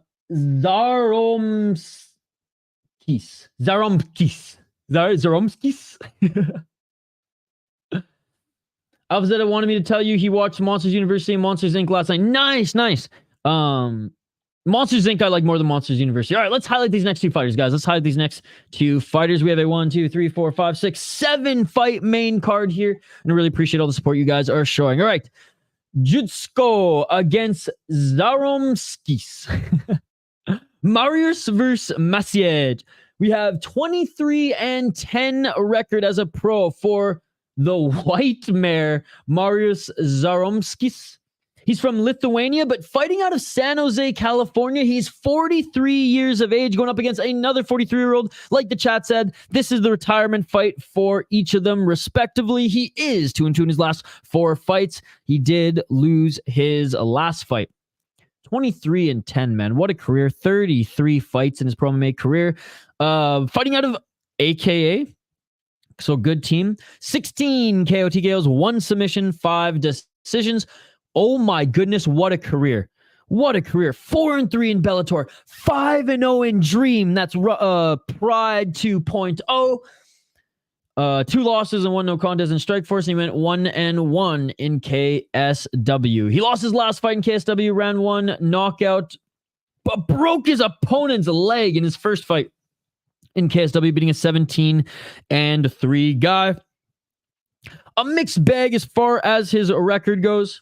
Alvazetta wanted me to tell you he watched Monsters University and Monsters Inc. last night. Nice. Monsters Inc. I like more than Monsters University. All right, let's highlight these next two fighters, guys. Let's highlight these next two fighters. We have a 1, 2, 3, 4, 5, 6, 7 fight main card here. And I really appreciate all the support you guys are showing. All right. Jutsko against Zaromskis. Marius versus Maciej. We have 23-10 record as a pro for the white mare, Marius Zaromskis. He's from Lithuania, but fighting out of San Jose, California. He's 43 years of age, going up against another 43-year-old. Like the chat said, this is the retirement fight for each of them, respectively. He is 2-2 in his last 4 fights. He did lose his last fight. 23-10, man. What a career. 33 fights in his pro MMA career. Fighting out of AKA. So good team. 16 KO TKOs, 1 submission, 5 decisions. Oh my goodness, what a career. What a career. 4-3 in Bellator, 5-0 in Dream. That's Pride 2.0. 2 losses and 1 no contest in Strikeforce. And he went 1-1 in KSW. He lost his last fight in KSW, round 1, knockout, but broke his opponent's leg in his first fight in KSW, beating a 17-3 guy. A mixed bag as far as his record goes.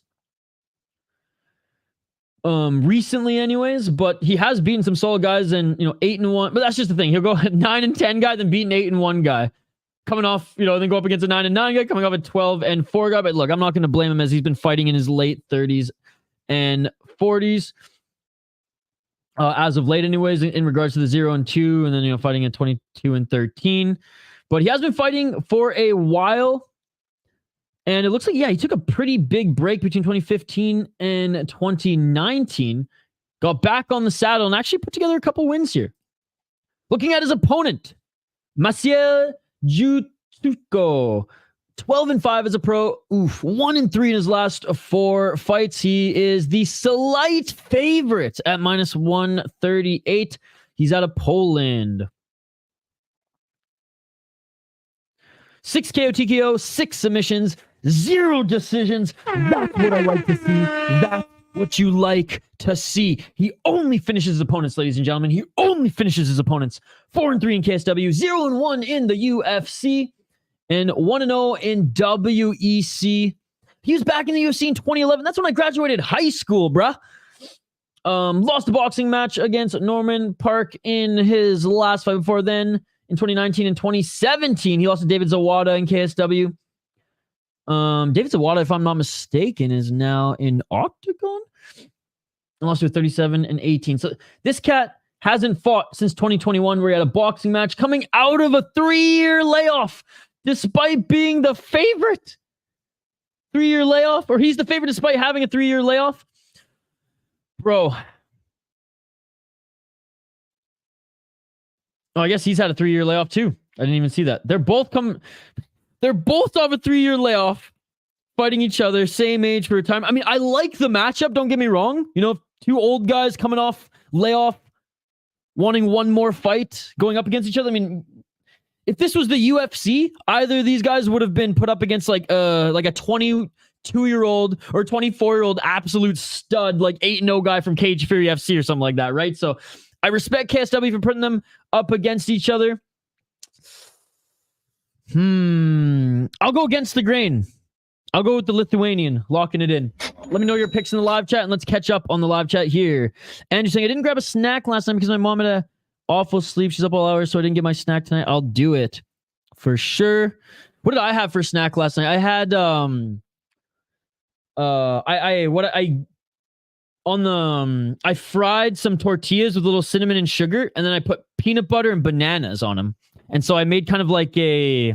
Recently anyways, but he has beaten some solid guys and, 8-1, but that's just the thing. He'll go 9-10 guy, then beat an 8-1 guy. Coming off, then go up against a 9-9 guy, coming off a 12-4 guy. But look, I'm not going to blame him as he's been fighting in his late 30s and 40s. As of late anyways, in regards to the 0-2, and then, fighting at 22-13. But he has been fighting for a while. And it looks like, he took a pretty big break between 2015 and 2019. Got back on the saddle and actually put together a couple wins here. Looking at his opponent, Maciej Jutsko. 12-5 as a pro. 1-3 in his last 4 fights. He is the slight favorite at -138. He's out of Poland. 6 KO TKO, 6 submissions, 0 decisions. That's what I like to see. That's what you like to see. He only finishes his opponents, ladies and gentlemen. He only finishes his opponents. 4-3 in KSW, 0-1 in the UFC, and 1-0 in WEC. He was back in the UFC in 2011. That's when I graduated high school, bruh. Lost a boxing match against Norman Park in his last fight before then. In 2019 and 2017, he lost to David Zawada in KSW. David Zawada, if I'm not mistaken, is now in Octagon. And lost to 37-18. So this cat hasn't fought since 2021, where he had a boxing match coming out of a 3-year layoff, despite being the favorite. 3-year layoff, or he's the favorite despite having a 3-year layoff. Bro. Oh, I guess he's had a 3-year layoff too. I didn't even see that. They're both off a 3-year layoff, fighting each other, same age for a time. I mean, I like the matchup, don't get me wrong. 2 old guys coming off layoff, wanting one more fight, going up against each other. I mean, if this was the UFC, either of these guys would have been put up against like a 22-year-old or 24-year-old absolute stud, like 8-0 guy from Cage Fury FC or something like that, right? So I respect KSW for putting them up against each other. I'll go against the grain. I'll go with the Lithuanian, locking it in. Let me know your picks in the live chat, and let's catch up on the live chat here. And you're saying, I didn't grab a snack last night because my mom had a awful sleep. She's up all hours, so I didn't get my snack tonight. I'll do it for sure. What did I have for snack last night? I had I fried some tortillas with a little cinnamon and sugar, and then I put peanut butter and bananas on them. And so I made kind of like a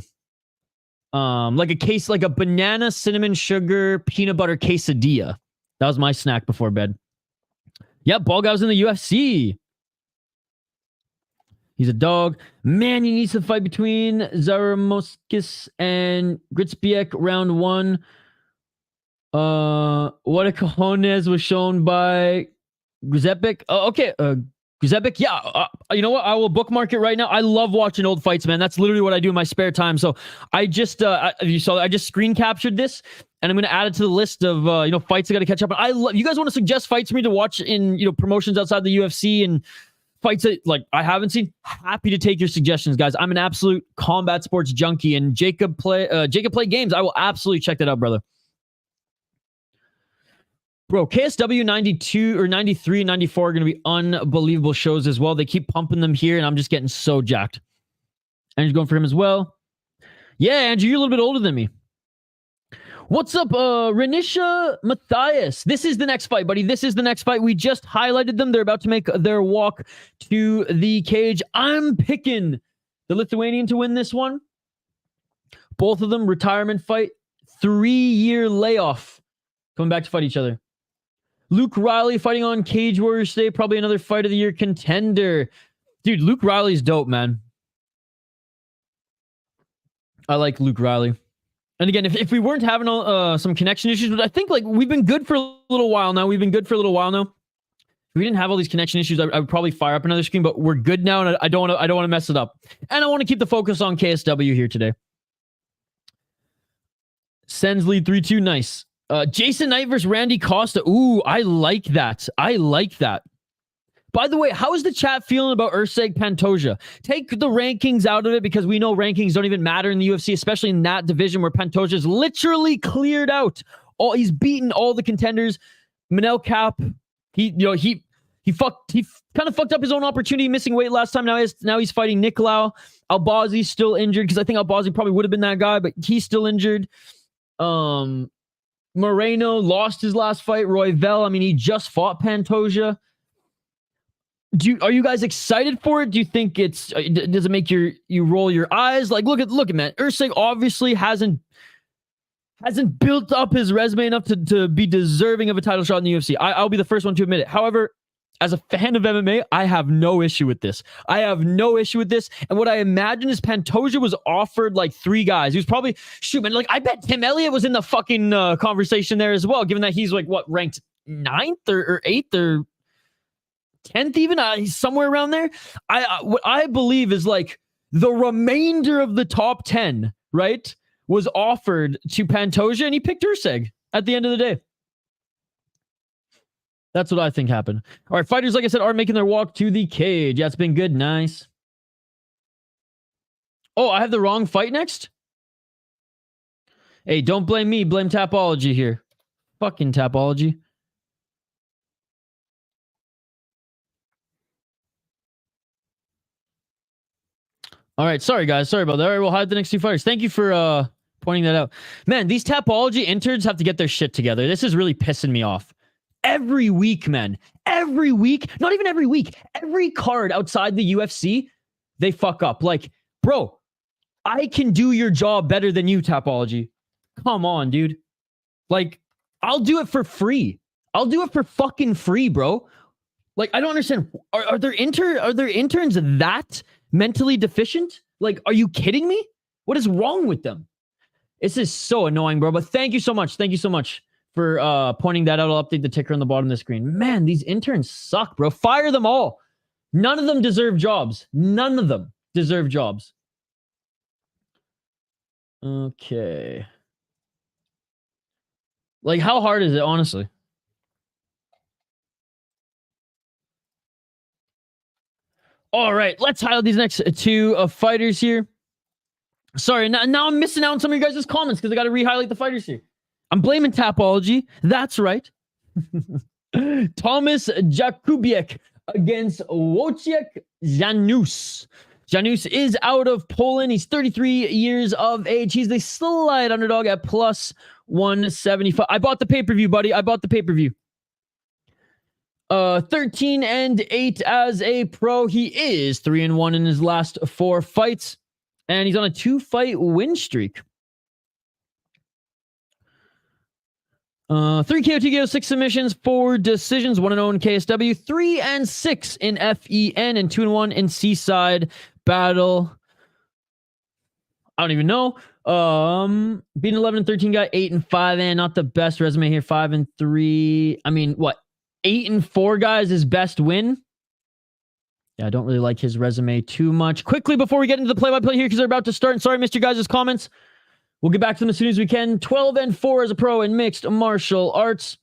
banana, cinnamon, sugar, peanut butter quesadilla. That was my snack before bed. Yep, Ball Guy was in the UFC. He's a dog. Man, he needs to fight between Zaramoskis and Gritzbiek round 1. What a cojones was shown by Grizepic. Okay, Grizepic. Yeah, you know what? I will bookmark it right now. I love watching old fights, man. That's literally what I do in my spare time. So I just, you saw, I just screen captured this, and I'm going to add it to the list of, fights I got to catch up on. I love, you guys want to suggest fights for me to watch in, promotions outside the UFC and fights that I haven't seen? Happy to take your suggestions, guys. I'm an absolute combat sports junkie, and Jacob play games. I will absolutely check that out, brother. Bro, KSW 92 or 93 and 94 are going to be unbelievable shows as well. They keep pumping them here, and I'm just getting so jacked. Andrew's going for him as well. Yeah, Andrew, you're a little bit older than me. What's up, Renisha Matthias? This is the next fight, buddy. This is the next fight. We just highlighted them. They're about to make their walk to the cage. I'm picking the Lithuanian to win this one. Both of them, retirement fight. 3-year layoff. Coming back to fight each other. Luke Riley fighting on Cage Warriors today. Probably another fight of the year contender. Dude, Luke Riley's dope, man. I like Luke Riley. And again, if we weren't having some connection issues, but I think we've been good for a little while now. If we didn't have all these connection issues, I would probably fire up another screen, but we're good now, and I don't want to mess it up. And I want to keep the focus on KSW here today. Sens lead 3-2. Nice. Jason Knight versus Randy Costa. Ooh, I like that. By the way, how is the chat feeling about Urseg Pantoja? Take the rankings out of it, because we know rankings don't even matter in the UFC, especially in that division where Pantoja's literally cleared out. He's beaten all the contenders. Manel Cap, he kind of fucked up his own opportunity, missing weight last time. Now he's fighting Nicolau. Albazi's still injured, because I think Albazi probably would have been that guy, but he's still injured. Moreno lost his last fight. Royval, I mean, he just fought Pantoja. Are you guys excited for it? Do you think does it make you roll your eyes? Look at man. Ursig obviously hasn't built up his resume enough to be deserving of a title shot in the UFC. I'll be the first one to admit it. However, as a fan of MMA, I have no issue with this. And what I imagine is Pantoja was offered 3 guys. He was probably, I bet Tim Elliott was in the fucking conversation there as well, given that he's ranked 9th or 8th or 10th even. He's somewhere around there. What I believe is the remainder of the top 10, right, was offered to Pantoja, and he picked Urseg at the end of the day. That's what I think happened. All right, fighters, like I said, are making their walk to the cage. Yeah, it's been good. Nice. Oh, I have the wrong fight next? Hey, don't blame me. Blame Tapology here. Fucking Tapology. All right, sorry, guys. Sorry about that. All right, we'll hide the next 2 fighters. Thank you for pointing that out. Man, these Tapology interns have to get their shit together. This is really pissing me off. Every week, man. Every week. Not even every week. Every card outside the UFC, they fuck up. Bro, I can do your job better than you, Tapology. Come on, dude. I'll do it for free. I'll do it for fucking free, bro. I don't understand. Are there interns that mentally deficient? Are you kidding me? What is wrong with them? This is so annoying, bro. But thank you so much. Thank you so much for pointing that out. I'll update the ticker on the bottom of the screen. Man, these interns suck, bro. Fire them all. None of them deserve jobs. None of them deserve jobs. Okay. How hard is it, honestly? All right, let's highlight these next 2 fighters here. Sorry, now I'm missing out on some of you guys' comments because I got to re-highlight the fighters here. I'm blaming Tapology. That's right. Tomasz Jakubiec against Wojciech Janus. Janus is out of Poland. He's 33 years of age. He's the slight underdog at plus 175. I bought the pay-per-view, buddy. I bought the pay-per-view. 13-8 as a pro. He is 3-1 in his last 4 fights. And he's on a 2-fight win streak. 3 KO, 2 KO, 6 submissions, 4 decisions, 1-0 in KSW, 3-6 in FEN, and 2-1 in Seaside Battle. I don't even know. Being 11-13 guy, 8-5, and not the best resume here. 5-3. I mean, what? 8-4 guys his best win. Yeah, I don't really like his resume too much. Quickly before we get into the play-by-play here, because they're about to start. And sorry, I missed you guys' comments. We'll get back to them as soon as we can. 12-4 as a pro in mixed martial arts.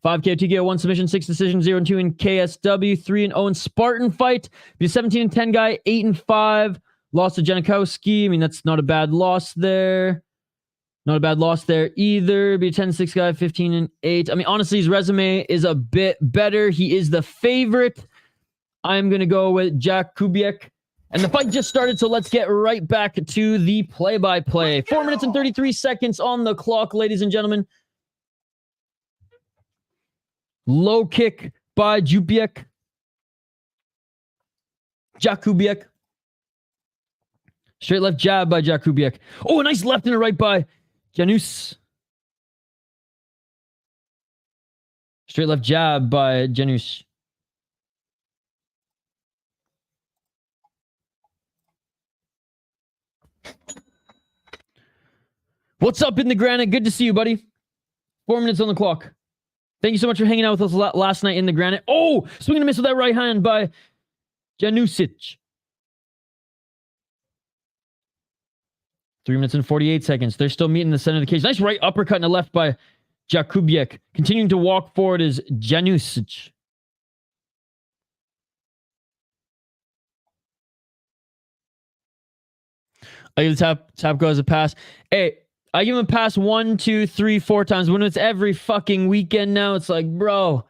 5 KO, 2 KO, 1 submission, 6 decisions, 0-2 in KSW, 3-0 in Spartan fight. Be a 17-10 guy, 8-5. Lost to Janikowski. I mean, that's not a bad loss there. Not a bad loss there either. Be a 10-6 guy, 15-8. I mean, honestly, his resume is a bit better. He is the favorite. I'm going to go with Jakubiec. And the fight just started, so let's get right back to the play-by-play. 4 minutes and 33 seconds on the clock, ladies and gentlemen. Low kick by Jakubiec. Straight left jab by Jakubiec. Oh, a nice left and a right by Janus. Straight left jab by Janus. What's up in the granite? Good to see you, buddy. 4 minutes on the clock. Thank you so much for hanging out with us last night in the granite. Oh, swing and a miss with that right hand by Janusic. 3 minutes and 48 seconds. They're still meeting in the center of the cage. Nice right uppercut and a left by Jakubiec. Continuing to walk forward is Janusic. I give the tap go as a pass. Hey, I give him a pass 1, 2, 3, 4 times. When it's every fucking weekend now, it's like, bro.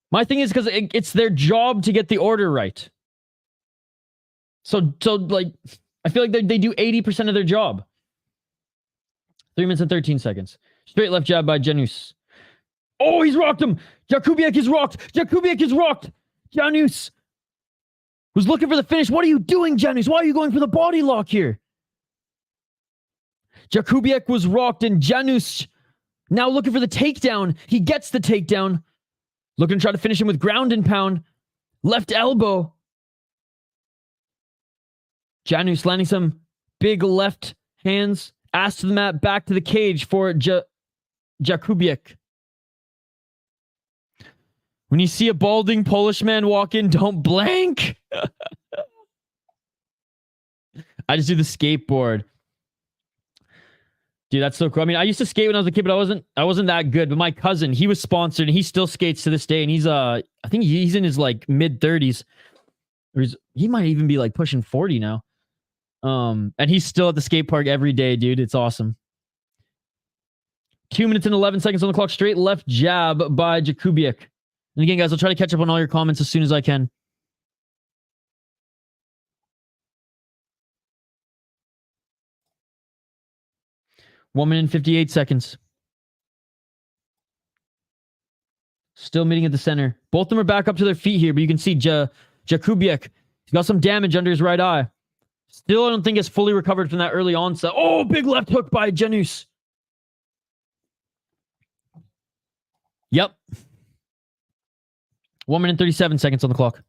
My thing is because it's their job to get the order right. So like, I feel like they do 80% of their job. 3 minutes and 13 seconds. Straight left jab by Janus. Oh, he's rocked him. Jakubiec is rocked. Jakubiec is rocked. Janus was looking for the finish. What are you doing, Janus? Why are you going for the body lock here? Jakubiec was rocked and Janus now looking for the takedown. He gets the takedown. Looking to try to finish him with ground and pound. Left elbow. Janus landing some big left hands. Ass to the mat, back to the cage for Jakubiec. When you see a balding Polish man walk in, don't blank. I just do the skateboard. Dude, that's so cool. I mean, I used to skate when I was a kid, but I wasn't that good. But my cousin, he was sponsored and he still skates to this day. And he's I think he's in his like mid-30s. Or he might even be like pushing 40 now. And he's still at the skate park every day, dude. It's awesome. 2 minutes and 11 seconds on the clock. Straight left jab by Jakubiec. And again, guys, I'll try to catch up on all your comments as soon as I can. One minute and 58 seconds. Still meeting at the center. Both of them are back up to their feet here, but you can see Jakubiec. He's got some damage under his right eye. Still, I don't think it's fully recovered from that early onset. Oh, big left hook by Janus. Yep. 1 minute and 37 seconds on the clock.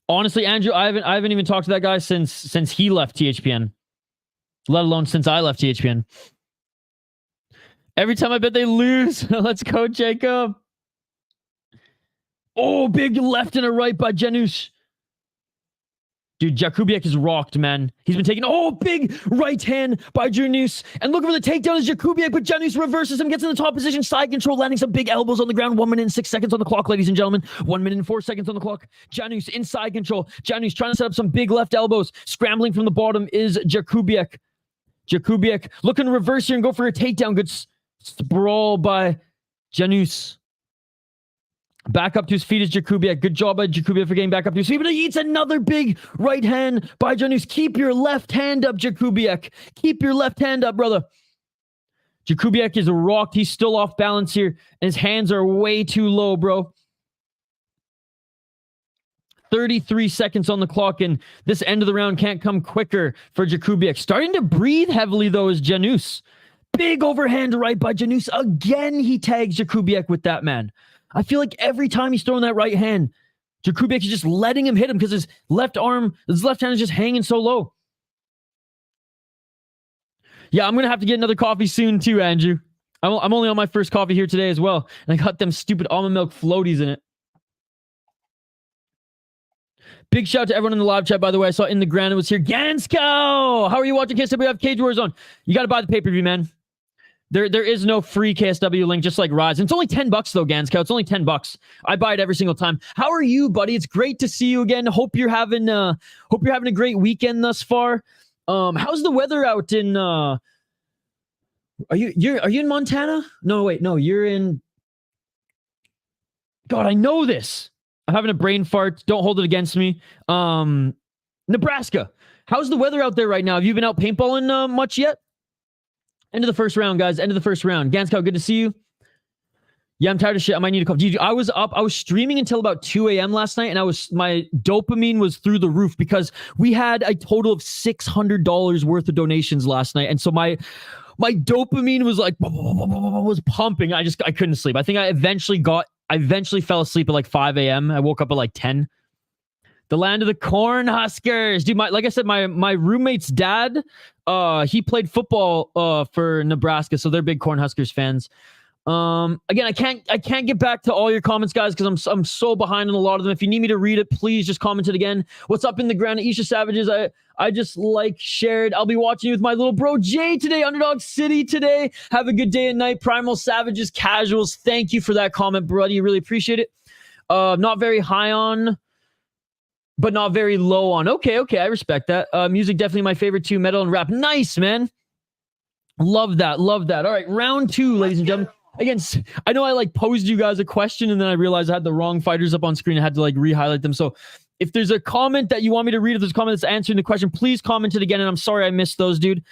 Honestly, Andrew, I haven't even talked to that guy since he left THPN. Let alone since I left THPN. Every time I bet they lose. Let's go, Jacob. Oh, big left and a right by Janus. Dude, Jakubiec is rocked, man. He's been taking, big right hand by Janus. And looking for the takedown is Jakubiec, but Janus reverses him, gets in the top position, side control, landing some big elbows on the ground. 1 minute and 6 seconds on the clock, ladies and gentlemen. 1 minute and 4 seconds on the clock. Janus in side control. Janus trying to set up some big left elbows. Scrambling from the bottom is Jakubiec. Jakubiec looking to reverse here and go for a takedown. Good sprawl by Janus. Back up to his feet is Jakubiec. Good job by Jakubiec for getting back up to his feet. But he eats another big right hand by Janus. Keep your left hand up, Jakubiec. Keep your left hand up, brother. Jakubiec is rocked. He's still off balance here. And his hands are way too low, bro. 33 seconds on the clock. And this end of the round can't come quicker for Jakubiec. Starting to breathe heavily, though, is Janus. Big overhand right by Janus. Again, he tags Jakubiec with that, man. I feel like every time he's throwing that right hand, Jakubiec is just letting him hit him because his left hand is just hanging so low. Yeah, I'm going to have to get another coffee soon too, Andrew. I'm only on my first coffee here today as well. And I got them stupid almond milk floaties in it. Big shout out to everyone in the live chat, by the way. I saw In the Ground it was here. Gansko! How are you watching KSW? Have Cage Wars on. You got to buy the pay-per-view, man. There is no free KSW link, just like Rise. And it's only $10 though, Gansko. It's only $10. I buy it every single time. How are you, buddy? It's great to see you again. Hope you're having a great weekend thus far. How's the weather out in are you in Montana? No, wait, no, you're in. God, I know this. I'm having a brain fart. Don't hold it against me. Nebraska. How's the weather out there right now? Have you been out paintballing much yet? End of the first round, guys. End of the first round. Gansko, good to see you. Yeah, I'm tired of shit. I might need a call. I was up. I was streaming until about 2 a.m. last night, and my dopamine was through the roof because we had a total of $600 worth of donations last night, and so my dopamine was like was pumping. I couldn't sleep. I think I eventually fell asleep at like 5 a.m. I woke up at like 10. The land of the Cornhuskers. Dude, like I said, my roommate's dad, he played football for Nebraska, so they're big Cornhuskers fans. Again, I can't get back to all your comments, guys, because I'm so behind on a lot of them. If you need me to read it, please just comment it again. What's up in the ground? Isha Savages, I just shared. I'll be watching you with my little bro Jay today, Underdog City today. Have a good day and night. Primal Savages, Casuals. Thank you for that comment, buddy. Really appreciate it. Not very high on, but not very low on. Okay, I respect that. Music definitely my favorite too. Metal and rap. Nice, man. Love that. All right, round 2, ladies and gentlemen. Again, I know I posed you guys a question and then I realized I had the wrong fighters up on screen. I had to re-highlight them. So if there's a comment that you want me to read, if there's a comment that's answering the question, please comment it again. And I'm sorry I missed those, dude.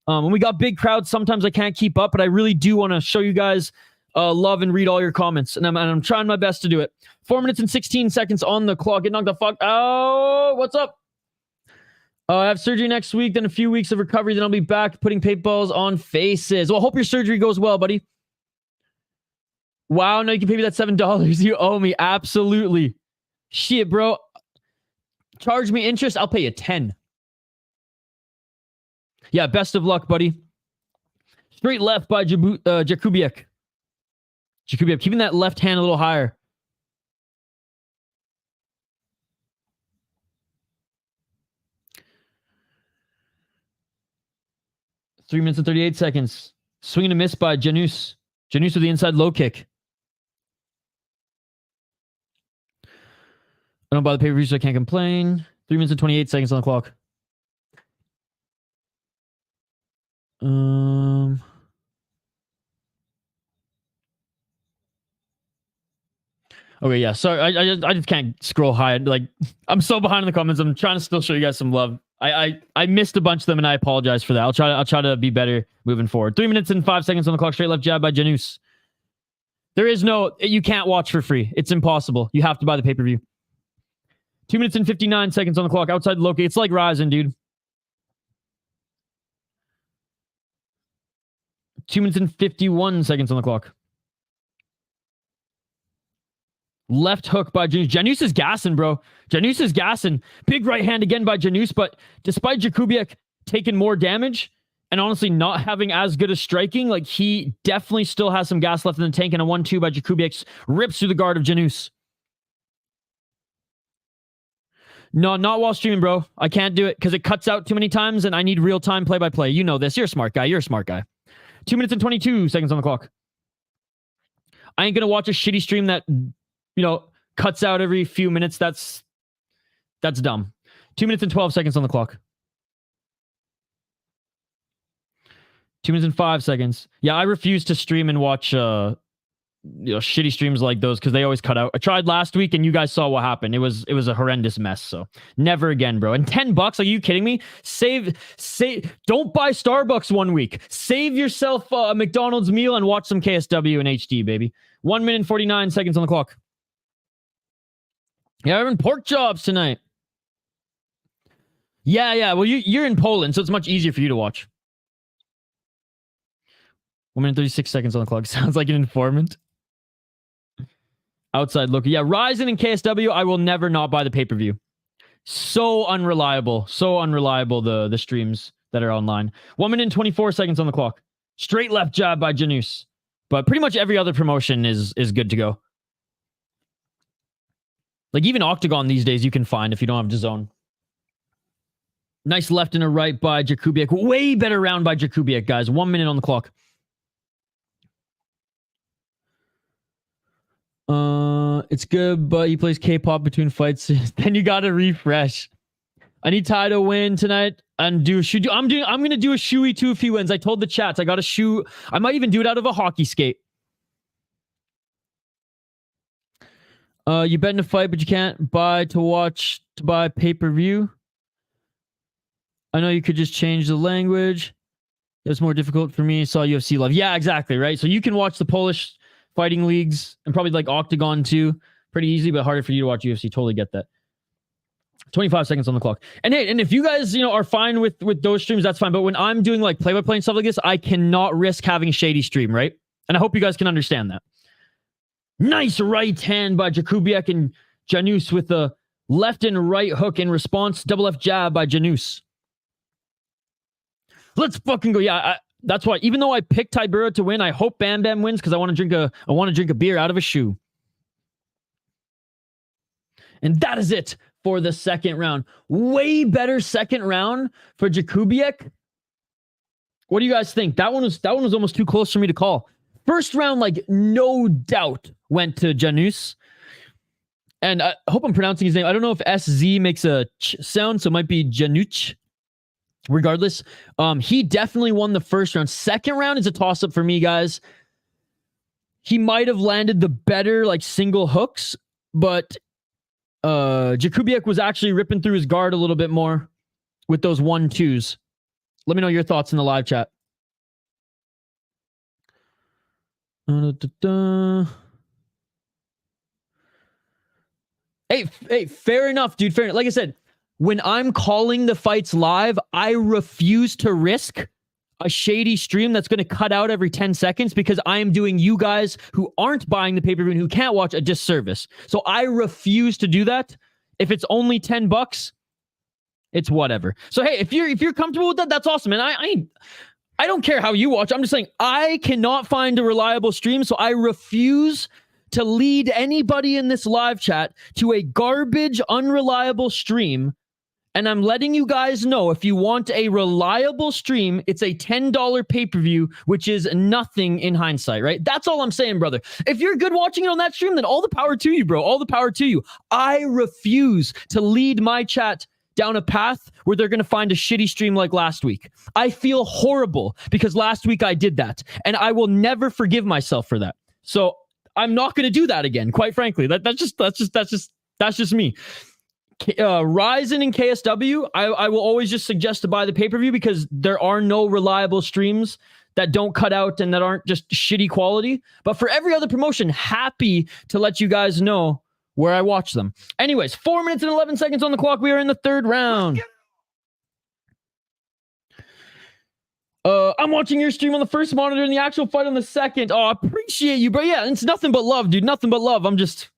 When we got big crowds, sometimes I can't keep up, but I really do want to show you guys love and read all your comments. And I'm trying my best to do it. 4 minutes and 16 seconds on the clock. Get knocked the fuck out. What's up? I have surgery next week, then a few weeks of recovery, then I'll be back putting paintballs on faces. Well, I hope your surgery goes well, buddy. Wow, no, you can pay me that $7. You owe me. Absolutely. Shit, bro. Charge me interest. I'll pay you 10. Yeah, best of luck, buddy. Straight left by Jakubiec. Jakubiec, keeping that left hand a little higher. Three minutes and 38 seconds. Swing and a miss by Janus. Janus with the inside low kick. I don't buy the pay-per-view, so I can't complain. 3 minutes and 28 seconds on the clock. Okay, yeah. Sorry, I just can't scroll high. I'm so behind in the comments. I'm trying to still show you guys some love. I missed a bunch of them, and I apologize for that. I'll try to be better moving forward. 3 minutes and 5 seconds on the clock. Straight left jab by Janus. There is no... You can't watch for free. It's impossible. You have to buy the pay-per-view. 2 minutes and 59 seconds on the clock. Outside Loki. It's like Ryzen, dude. 2 minutes and 51 seconds on the clock. Left hook by Janus. Janus is gassing, bro. Janus is gassing. Big right hand again by Janus, but despite Jakubiec taking more damage and honestly not having as good a striking, he definitely still has some gas left in the tank, and a 1-2 by Jakubiec rips through the guard of Janus. No, not while streaming, bro. I can't do it because it cuts out too many times and I need real-time play-by-play. You know this. You're a smart guy. You're a smart guy. 2 minutes and 22 seconds on the clock. I ain't going to watch a shitty stream that, cuts out every few minutes. That's dumb. 2 minutes and 12 seconds on the clock. 2 minutes and 5 seconds. Yeah, I refuse to stream and watch shitty streams like those because they always cut out. I tried last week and you guys saw what happened. It was a horrendous mess. So never again, bro. And $10, are you kidding me? Save. Don't buy Starbucks 1 week. Save yourself a McDonald's meal and watch some KSW in HD, baby. 1 minute and 49 seconds on the clock. Yeah, having pork chops tonight. Yeah. Well, you're in Poland, so it's much easier for you to watch. 1 minute 36 seconds on the clock. Sounds like an informant. Outside look. Yeah, Ryzen and KSW, I will never not buy the pay-per-view. So unreliable. The streams that are online. 1 minute and 24 seconds on the clock. Straight left jab by Janus. But pretty much every other promotion is good to go. Like even Octagon these days you can find if you don't have DAZN. Nice left and a right by Jakubiec. Way better round by Jakubiec, guys. 1 minute on the clock. It's good, but he plays K-pop between fights. Then you gotta refresh. I need Ty to win tonight and do a shoe. I'm gonna do a shoey too if he wins. I told the chats I got a shoe. I might even do it out of a hockey skate. You bet in a fight, but you can't buy to buy pay-per-view. I know you could just change the language. It's more difficult for me. Saw UFC live. Yeah, exactly, right? So you can watch the Polish fighting leagues and probably like Octagon too. Pretty easy, but harder for you to watch UFC. Totally get that. 25 seconds on the clock. And hey, and if you guys, are fine with those streams, that's fine. But when I'm doing like play-by-play and stuff like this, I cannot risk having a shady stream, right? And I hope you guys can understand that. Nice right hand by Jakubiec and Janus with the left and right hook in response. Double left jab by Janus. Let's fucking go. Yeah, that's why. Even though I picked Tybura to win, I hope Bam Bam wins because I want to drink a beer out of a shoe. And that is it for the second round. Way better second round for Jakubiec. What do you guys think? That one was almost too close for me to call. First round, like no doubt, went to Janus. And I hope I'm pronouncing his name. I don't know if SZ makes a ch sound, so it might be Januch. Regardless, he definitely won the first round. Second round is a toss-up for me, guys. He might have landed the better like single hooks, but Jakubiec was actually ripping through his guard a little bit more with those 1-2s. Let me know your thoughts in the live chat. Hey, fair enough, dude. Fair enough. Like I said, when I'm calling the fights live, I refuse to risk a shady stream that's going to cut out every 10 seconds because I am doing you guys who aren't buying the pay-per-view and who can't watch a disservice. So I refuse to do that. If it's only $10, it's whatever. So hey, if you're comfortable with that, that's awesome. And I don't care how you watch. I'm just saying I cannot find a reliable stream, so I refuse to lead anybody in this live chat to a garbage, unreliable stream. And I'm letting you guys know, if you want a reliable stream, it's a $10 pay-per-view, which is nothing in hindsight, right? That's all I'm saying, brother. If you're good watching it on that stream, then all the power to you, bro. All the power to you. I refuse to lead my chat down a path where they're going to find a shitty stream like last week. I feel horrible because last week I did that, and I will never forgive myself for that. So I'm not going to do that again, quite frankly. That's just me. Ryzen and KSW, I will always just suggest to buy the pay-per-view because there are no reliable streams that don't cut out and that aren't just shitty quality. But for every other promotion, happy to let you guys know where I watch them. Anyways, 4 minutes and 11 seconds on the clock. We are in the third round. I'm watching your stream on the first monitor and the actual fight on the second. Oh, I appreciate you, bro. Yeah, it's nothing but love, dude. Nothing but love. I'm just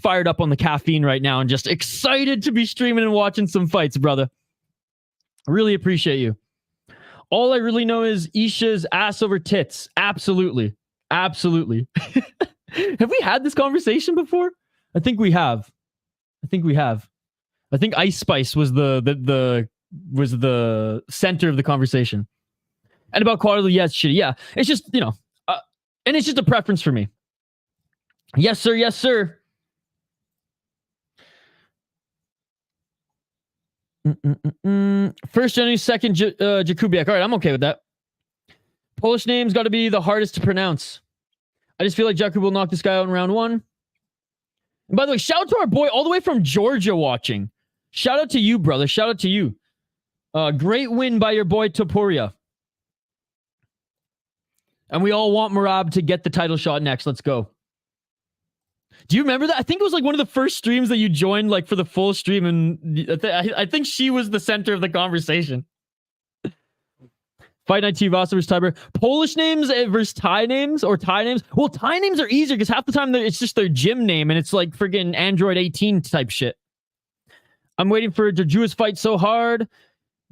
fired up on the caffeine right now and just excited to be streaming and watching some fights, brother. Really appreciate you. All I really know is Isha's ass over tits. Absolutely. Absolutely. Have we had this conversation before? I think we have. I think Ice Spice was the center of the conversation. And about quality, yes, shitty. Yeah, it's just, you know, and it's just a preference for me. Yes, sir. Yes, sir. First January, second Jakubiec. All right, I'm okay with that. Polish name's got to be the hardest to pronounce. I just feel like Jakub will knock this guy out in round 1. And by the way, shout out to our boy all the way from Georgia watching. Shout out to you, brother. Shout out to you. Great win by your boy Topuria. And we all want Merab to get the title shot next. Let's go. Do you remember that? I think it was like one of the first streams that you joined like for the full stream. And I think she was the center of the conversation. Fight Night TV versus Tiber. Polish names versus Thai names or Thai names. Well, Thai names are easier because half the time it's just their gym name and it's like friggin' Android 18 type shit. I'm waiting for Jojua's fight so hard.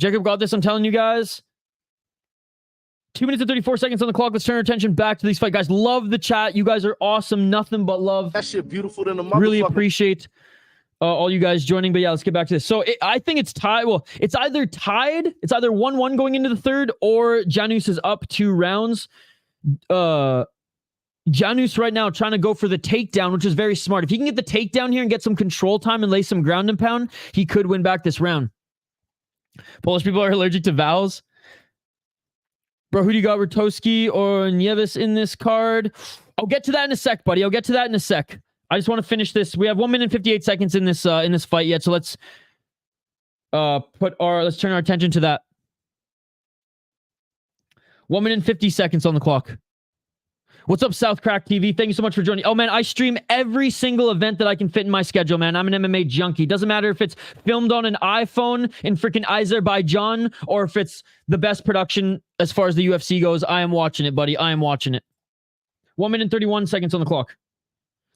Jacob got this, I'm telling you guys. 2 minutes and 34 seconds on the clock. Let's turn our attention back to these fight, guys. Love the chat. You guys are awesome. Nothing but love. That shit beautiful than a motherfucker. Really appreciate all you guys joining. But yeah, let's get back to this. So I think it's tied. Well, it's either tied. It's either 1-1 going into the third, or Janus is up 2 rounds. Janus right now trying to go for the takedown, which is very smart. If he can get the takedown here and get some control time and lay some ground and pound, he could win back this round. Polish people are allergic to vowels. Bro, who do you got, Rutkowski or Neves in this card? I'll get to that in a sec, buddy. I'll get to that in a sec. I just want to finish this. We have 1 minute and 58 seconds in this fight yet, so let's let's turn our attention to that. 1 minute and 50 seconds on the clock. What's up, South Crack TV? Thank you so much for joining. Oh, man, I stream every single event that I can fit in my schedule, man. I'm an MMA junkie. Doesn't matter if it's filmed on an iPhone in freaking Azerbaijan or if it's the best production as far as the UFC goes. I am watching it, buddy. I am watching it. 1 minute and 31 seconds on the clock.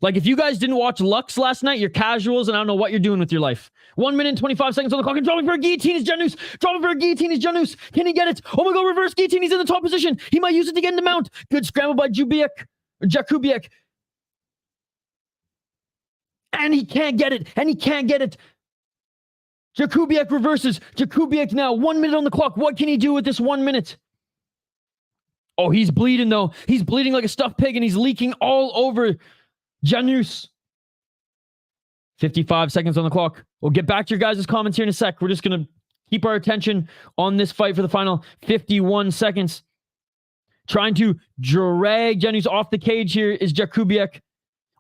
Like, if you guys didn't watch Lux last night, you're casuals, and I don't know what you're doing with your life. 1 minute and 25 seconds on the clock, and dropping for a guillotine is Janus. Dropping for a guillotine is Janus. Can he get it? Oh my god, reverse guillotine. He's in the top position. He might use it to get in the mount. Good scramble by Jakubiec. And he can't get it. And he can't get it. Jakubiec reverses. Jakubiec now. 1 minute on the clock. What can he do with this 1 minute? Oh, he's bleeding, though. He's bleeding like a stuffed pig, and he's leaking all over Janus. 55 seconds on the clock. We'll get back to your guys' comments here in a sec. We're just going to keep our attention on this fight for the final 51 seconds. Trying to drag Janus off the cage here is Jakubiec.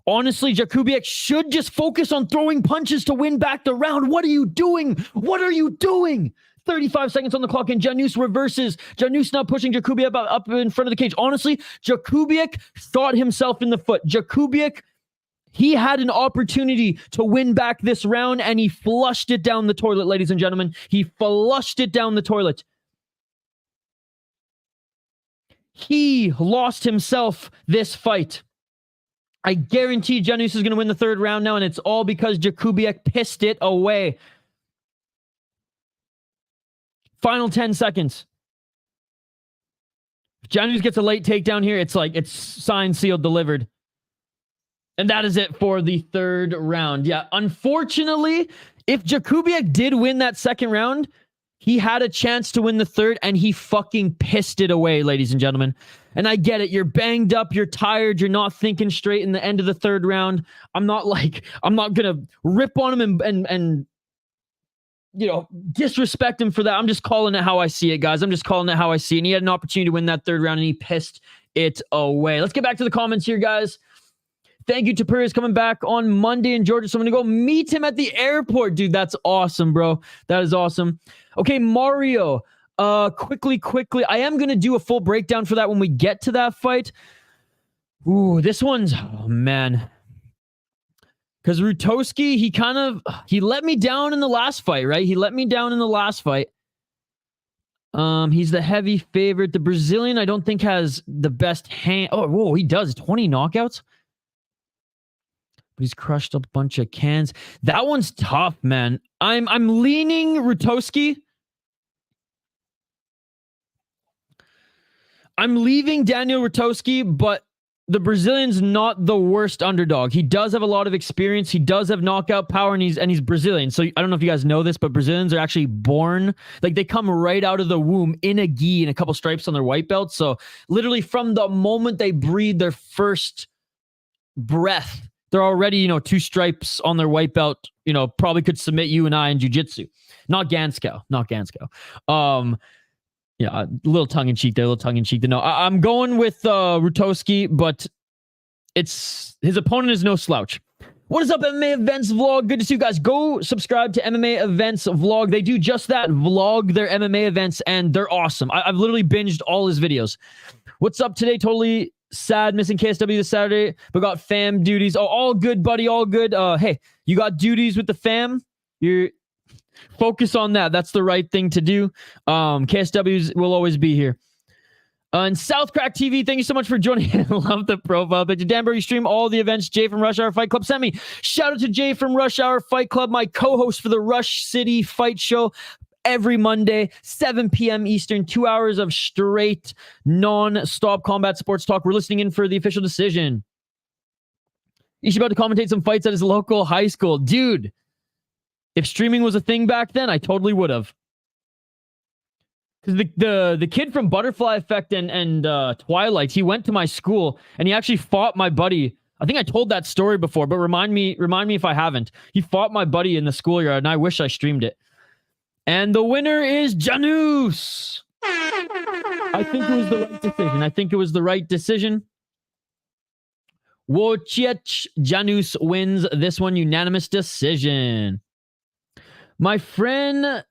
Honestly, Jakubiec should just focus on throwing punches to win back the round. What are you doing? What are you doing? 35 seconds on the clock, and Janus reverses. Janus now pushing Jakubiec up in front of the cage. Honestly, Jakubiec shot himself in the foot. Jakubiec, he had an opportunity to win back this round, and he flushed it down the toilet, ladies and gentlemen. He flushed it down the toilet. He lost himself this fight. I guarantee Janus is going to win the third round now, and it's all because Jakubiec pissed it away. Final 10 seconds. If Janus gets a late takedown here, it's like, it's signed, sealed, delivered. And that is it for the third round. Yeah, unfortunately, if Jakubiec did win that second round, he had a chance to win the third, and he fucking pissed it away, ladies and gentlemen. And I get it. You're banged up. You're tired. You're not thinking straight in the end of the third round. I'm not going to rip on him and you know, disrespect him for that. I'm just calling it how I see it, guys. I'm just calling it how I see it. And he had an opportunity to win that third round, and he pissed it away. Let's get back to the comments here, guys. Thank you to Perez coming back on Monday in Georgia. So I'm going to go meet him at the airport. Dude, that's awesome, bro. That is awesome. Okay, Mario. Quickly. I am going to do a full breakdown for that when we get to that fight. Ooh, this one's... Oh, man. Because Rutkowski, he let me down in the last fight, right? He let me down in the last fight. He's the heavy favorite. The Brazilian, I don't think, has the best hand. Oh, whoa, he does. 20 knockouts. But he's crushed a bunch of cans. That one's tough, man. I'm leaning Rutkowski. I'm leaving Daniel Rutkowski, but the Brazilian's not the worst underdog. He does have a lot of experience. He does have knockout power, and he's Brazilian. So I don't know if you guys know this, but Brazilians are actually born, like they come right out of the womb in a gi and a couple stripes on their white belt. So literally from the moment they breathe their first breath, they're already, 2 stripes on their white belt, probably could submit you and I in jiu-jitsu. Not Ganskow. Yeah, a little tongue-in-cheek there, No, I'm going with Rutkowski, but his opponent is no slouch. What is up, MMA Events Vlog? Good to see you guys. Go subscribe to MMA Events Vlog. They do just that, vlog their MMA events, and they're awesome. I've literally binged all his videos. What's up today? Totally sad missing KSW this Saturday, but got fam duties. Oh, all good, buddy, all good. Hey, you got duties with the fam? You're... Focus on that. That's the right thing to do. KSWs will always be here. And South Crack TV, thank you so much for joining. I love the profile picture. Dan Bro, you stream all the events Jay from Rush Hour Fight Club sent me. Shout out to Jay from Rush Hour Fight Club, my co-host for the Rush City Fight Show. Every Monday, 7 p.m. Eastern, 2 hours of straight, non-stop combat sports talk. We're listening in for the official decision. He's about to commentate some fights at his local high school. Dude, if streaming was a thing back then, I totally would have. Because the kid from Butterfly Effect and Twilight, he went to my school and he actually fought my buddy. I think I told that story before, but remind me if I haven't. He fought my buddy in the schoolyard, and I wish I streamed it. And the winner is Janus. I think it was the right decision. Wojciech Janus wins this one, unanimous decision. My friend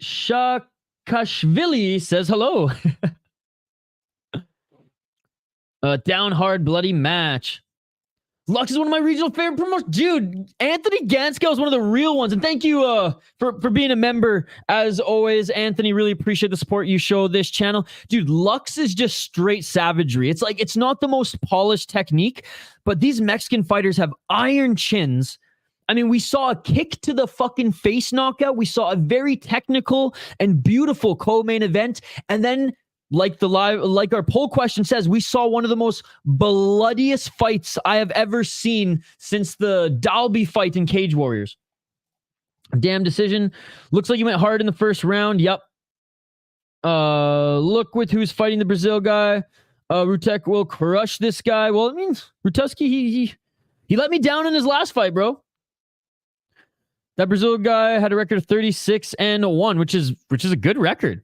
Shakashvili says hello. Down hard, bloody match. Lux is one of my regional favorite promotions. Dude, Anthony Ganskow is one of the real ones. And thank you for being a member. As always, Anthony, really appreciate the support you show this channel. Dude, Lux is just straight savagery. It's like, it's not the most polished technique, but these Mexican fighters have iron chins. I mean, we saw a kick to the fucking face knockout. We saw a very technical and beautiful co-main event. And then, like our poll question says, we saw one of the most bloodiest fights I have ever seen since the Dalby fight in Cage Warriors. Damn decision. Looks like he went hard in the first round. Yep. Look with who's fighting the Brazil guy. Rutek will crush this guy. Well, it means Rutkowski, he let me down in his last fight, bro. That Brazil guy had a record of 36-1, which is a good record.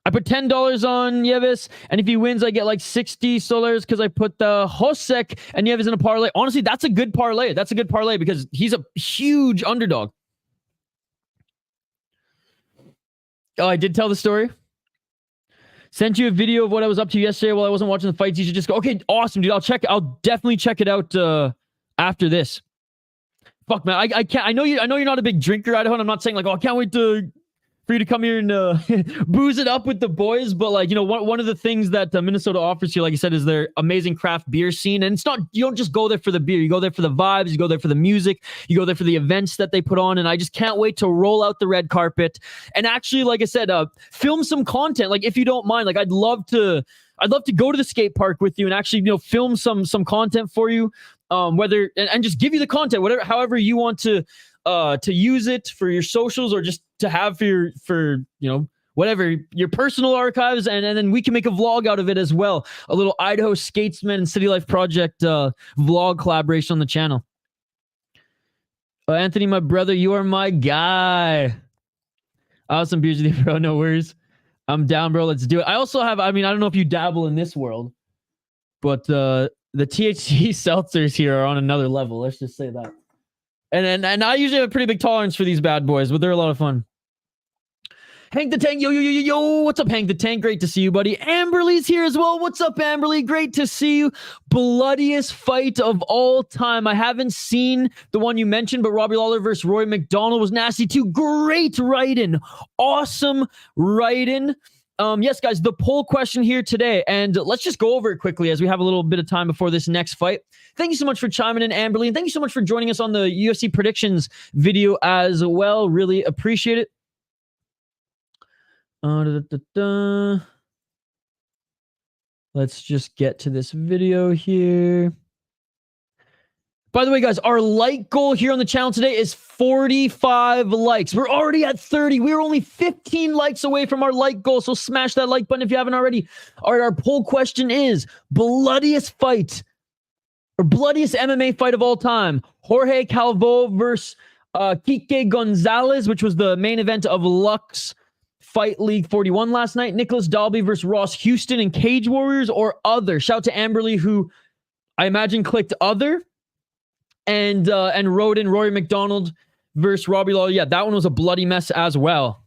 I put $10 on Neves, and if he wins, I get like 60 solars because I put the Hosek and Neves in a parlay. Honestly, that's a good parlay. That's a good parlay because he's a huge underdog. Oh, I did tell the story. Sent you a video of what I was up to yesterday while I wasn't watching the fights. You should just go, okay, awesome, dude. I'll definitely check it out after this. Fuck, man, I can't. I know you're not a big drinker, Idaho. And I'm not saying like, oh, I can't wait for you to come here and booze it up with the boys. But like, one of the things that Minnesota offers you, like you said, is their amazing craft beer scene. And it's not, you don't just go there for the beer. You go there for the vibes. You go there for the music. You go there for the events that they put on. And I just can't wait to roll out the red carpet and actually, like I said, film some content. Like if you don't mind, like I'd love to go to the skate park with you and actually, film some content for you. Whether and just give you the content, however you want to use it for your socials or just to have for whatever your personal archives, and then we can make a vlog out of it as well. A little Idaho Skatesman and City Life Project vlog collaboration on the channel. Anthony, my brother, you are my guy. Awesome beers with you, bro. No worries. I'm down, bro. Let's do it. I also have, I don't know if you dabble in this world, but the THC seltzers here are on another level. Let's just say that. And I usually have a pretty big tolerance for these bad boys, but they're a lot of fun. Hank the Tank, yo. What's up, Hank the Tank? Great to see you, buddy. Amberly's here as well. What's up, Amberly? Great to see you. Bloodiest fight of all time. I haven't seen the one you mentioned, but Robbie Lawler versus Roy McDonald was nasty too. Great write-in. Awesome write-in. Yes, guys, the poll question here today, and let's just go over it quickly as we have a little bit of time before this next fight. Thank you so much for chiming in, Amberly, and thank you so much for joining us on the UFC predictions video as well. Really appreciate it. Let's just get to this video here. By the way, guys, our like goal here on the channel today is 45 likes. We're already at 30. We're only 15 likes away from our like goal, so smash that like button if you haven't already. All right, our poll question is, bloodiest fight or bloodiest MMA fight of all time? Jorge Calvo versus Kike Gonzalez, which was the main event of Lux Fight League 41 last night. Nicholas Dalby versus Ross Houston in Cage Warriors, or other. Shout out to Amberly, who I imagine clicked other. And wrote in Rory McDonald versus Robbie Lawler. Yeah, that one was a bloody mess as well.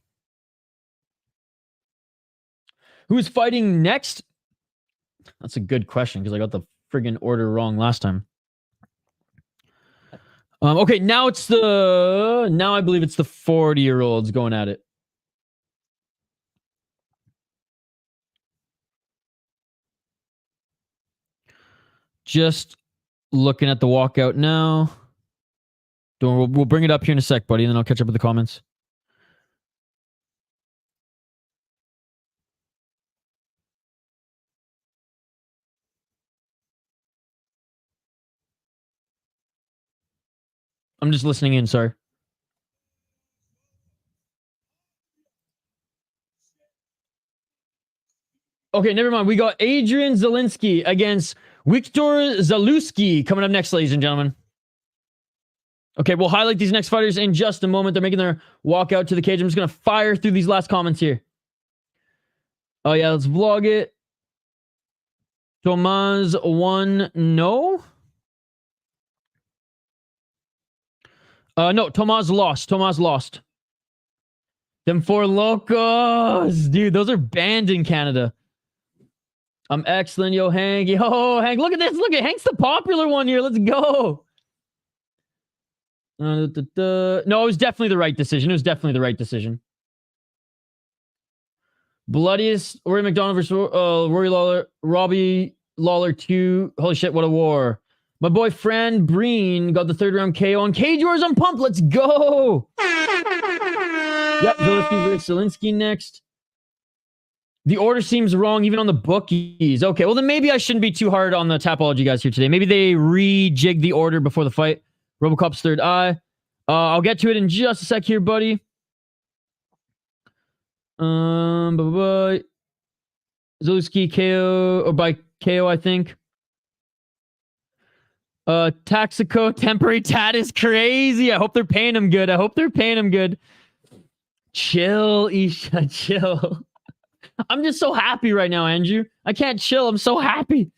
Who's fighting next? That's a good question because I got the friggin' order wrong last time. Okay, now I believe it's the 40-year-olds going at it. Just looking at the walkout now. We'll bring it up here in a sec, buddy, and then I'll catch up with the comments. I'm just listening in, sorry. Okay, never mind. We got Adrian Zieliński against Wiktor Zalewski coming up next, ladies and gentlemen. Okay, we'll highlight these next fighters in just a moment. They're making their walk out to the cage. I'm just going to fire through these last comments here. Oh, yeah, let's vlog it. Tomasz won. No? No, Tomasz lost. Tomasz lost. Them four locos. Dude, those are banned in Canada. I'm excellent, yo, Hank. Yo, Hank, look at this. Look at Hank's the popular one here. Let's go. No, it was definitely the right decision. It was definitely the right decision. Bloodiest Rory McDonald versus Rory Lawler. Robbie Lawler 2. Holy shit, what a war. My boy Fran Breen got the 3rd round KO on Cage Wars. I'm pumped. Let's go. Yep, Zalewski versus Zieliński next. The order seems wrong even on the bookies. Okay, well then maybe I shouldn't be too hard on the Tapology guys here today. Maybe they rejig the order before the fight. Robocop's third eye. I'll get to it in just a sec here, buddy. Bye-bye. Zalewski KO, or by KO, I think. Taxico temporary tat is crazy. I hope they're paying him good. I hope they're paying him good. Chill, Isha, chill. I'm just so happy right now, Andrew. I can't chill. I'm so happy.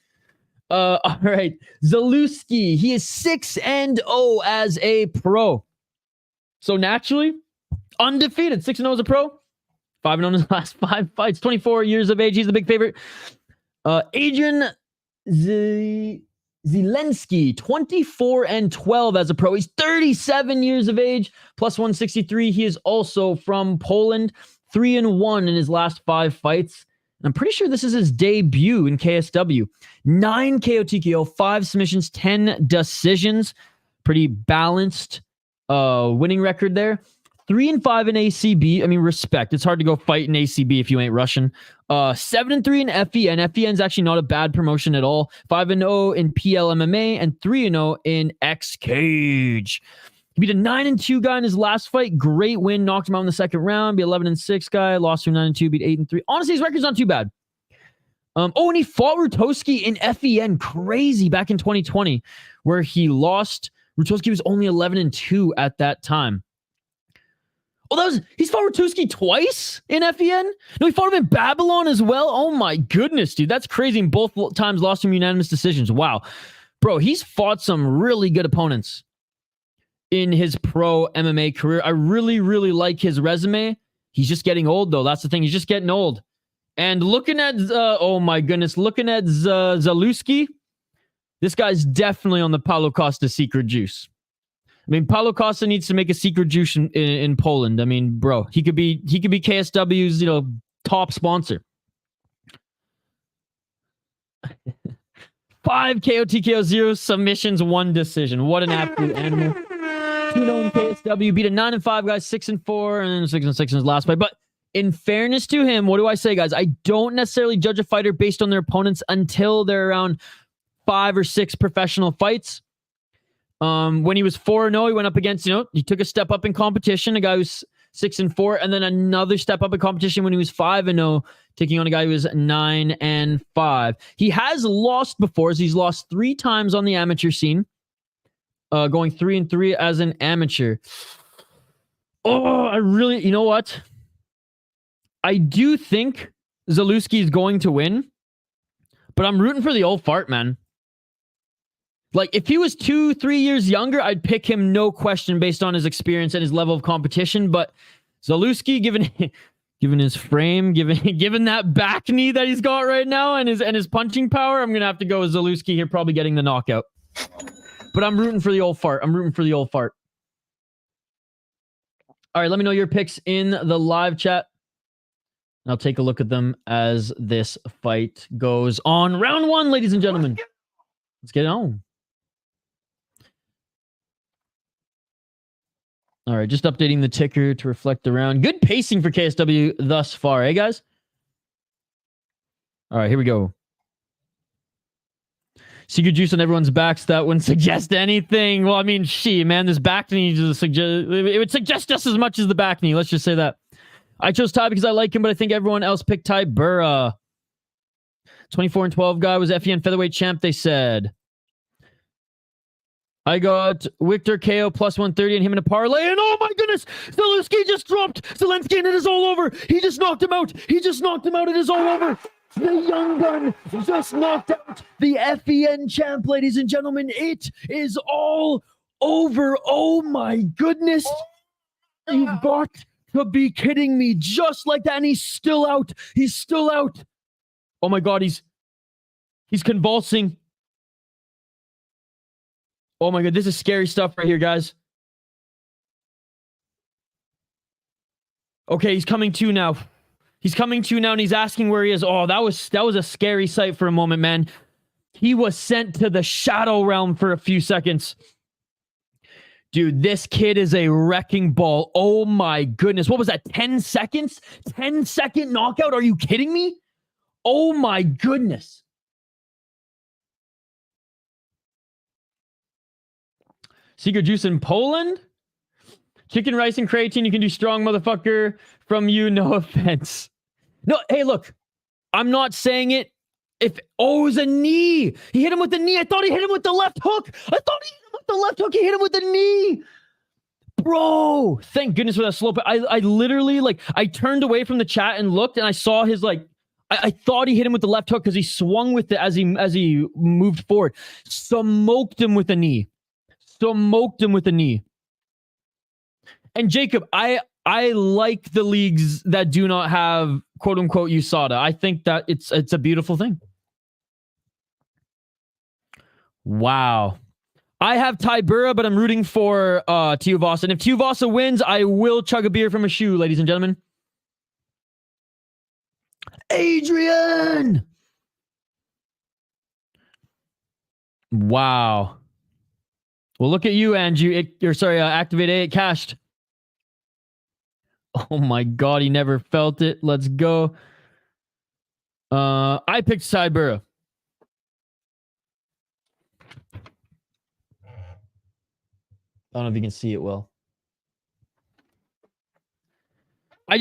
All right. Zalewski. He is 6-0 as a pro. So naturally, undefeated. 6-0 as a pro. 5-0 in his last 5 fights. 24 years of age. He's the big favorite. Adrian Zieliński. 24-12 as a pro. He's 37 years of age. Plus 163. He is also from Poland. 3-1 in his last 5 fights. I'm pretty sure this is his debut in KSW. 9 KO TKO, 5 submissions, 10 decisions. Pretty balanced winning record there. 3-5 in ACB. I mean, respect. It's hard to go fight in ACB if you ain't Russian. 7-3 in FEN. FEN's actually not a bad promotion at all. 5-0 in PLMMA and 3-0 in X Cage. He beat a 9-2 guy in his last fight. Great win. Knocked him out in the 2nd round. Beat 11-6 guy. Lost to 9-2. Beat 8-3. Honestly, his record's not too bad. And he fought Rutkowski in FEN. Crazy. Back in 2020, where he lost. Rutkowski was only 11-2 at that time. Oh, he's fought Rutkowski twice in FEN? No, he fought him in Babylon as well. Oh my goodness, dude. That's crazy. And both times lost him unanimous decisions. Wow. Bro, he's fought some really good opponents in his pro MMA career. I really, really like his resume. He's just getting old, though. That's the thing. He's just getting old. And looking at, oh my goodness, looking at Zalewski, this guy's definitely on the Paulo Costa secret juice. I mean, Paulo Costa needs to make a secret juice in Poland. I mean, bro, he could be KSW's, top sponsor. 5 KO TKO, 0 submissions, 1 decision. What an absolute animal. 2-0 in KSW, beat a 9-5 guy, 6-4, and then 6-6 in his last fight. But In fairness to him, what do I say, guys? I don't necessarily judge a fighter based on their opponents until they're around 5 or 6 professional fights. When he was 4-0, he went up against, he took a step up in competition, a guy who's 6-4, and then another step up in competition when he was 5-0, taking on a guy who was 9-5. He has lost before, so he's lost 3 times on the amateur scene, going 3-3 as an amateur. Oh, I really, you know what? I do think Zalewski is going to win, but I'm rooting for the old fart, man. Like, if he was 2-3 years younger, I'd pick him, no question, based on his experience and his level of competition. But Zalewski, given his frame, given that back knee that he's got right now and his punching power, I'm gonna have to go with Zalewski here, probably getting the knockout. But I'm rooting for the old fart. All right, let me know your picks in the live chat. I'll take a look at them as this fight goes on. Round 1, ladies and gentlemen. Let's get it on. All right, just updating the ticker to reflect the round. Good pacing for KSW thus far, eh, guys? All right, here we go. Secret juice on everyone's backs. That wouldn't suggest anything. Well, I mean, man, this back knee it would suggest just as much as the back knee. Let's just say that. I chose Ty because I like him, but I think everyone else picked Ty Burra. 24-12 guy was FEN featherweight champ, they said. I got Wiktor KO plus 130 and him in a parlay. And oh my goodness, Zalewski just dropped Zieliński and it is all over. He just knocked him out. It is all over. The young gun just knocked out the FEN champ, ladies and gentlemen. It is all over. Oh my goodness. You've got to be kidding me. Just like that. And he's still out. Oh my God, he's convulsing. Oh my God, this is scary stuff right here, guys. Okay, he's coming to now. And he's asking where he is. Oh, that was a scary sight for a moment, man. He was sent to the shadow realm for a few seconds. Dude, this kid is a wrecking ball. Oh my goodness. What was that? 10 seconds? 10-second knockout? Are you kidding me? Oh my goodness. Secret juice in Poland? Chicken, rice, and creatine. You can do strong, motherfucker. From you, no offense. No, hey, look. I'm not saying it. It was a knee. He hit him with the knee. I thought he hit him with the left hook. He hit him with the knee. Bro, thank goodness for that slope. I literally, I turned away from the chat and looked, and I saw his, I thought he hit him with the left hook because he swung with it as he moved forward. Smoked him with a knee. And Jacob, I like the leagues that do not have quote unquote USADA. I think that it's a beautiful thing. Wow. I have Ty Burra, but I'm rooting for Tuivasa. And if Tuivasa wins, I will chug a beer from a shoe, ladies and gentlemen. Adrian! Wow. Well, look at you, Andrew. Activate A. It cashed. Oh my God, he never felt it. Let's go. I picked Ty Burra. I don't know if you can see it well. I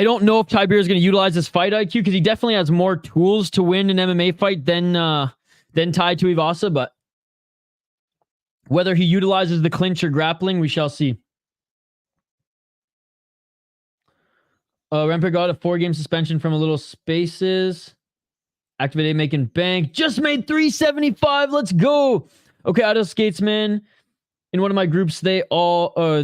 don't know if Ty Burra is going to utilize his fight IQ because he definitely has more tools to win an MMA fight than Tai Tuivasa, but whether he utilizes the clinch or grappling, we shall see. Remper got a 4-game suspension from a little spaces. Activate A making bank. Just made 375. Let's go. Okay, Idle Skatesman. In one of my groups, they all are.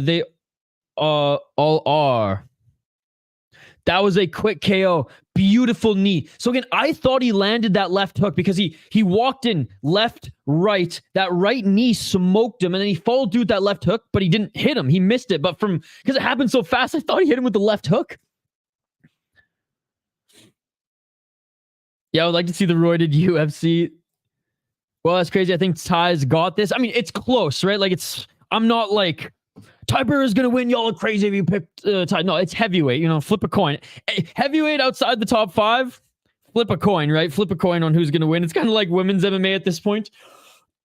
That was a quick KO. Beautiful knee. So again, I thought he landed that left hook because he walked in left, right. That right knee smoked him, and then he followed through with that left hook, but he didn't hit him. He missed it. But because it happened so fast, I thought he hit him with the left hook. Yeah, I would like to see the roided UFC. Well, that's crazy. I think Ty's got this. I mean, it's close, right? I'm not Tybura is going to win. Y'all are crazy if you picked Ty. No, it's heavyweight. You know, flip a coin. Heavyweight outside the top 5, flip a coin, right? Flip a coin on who's going to win. It's kind of like women's MMA at this point.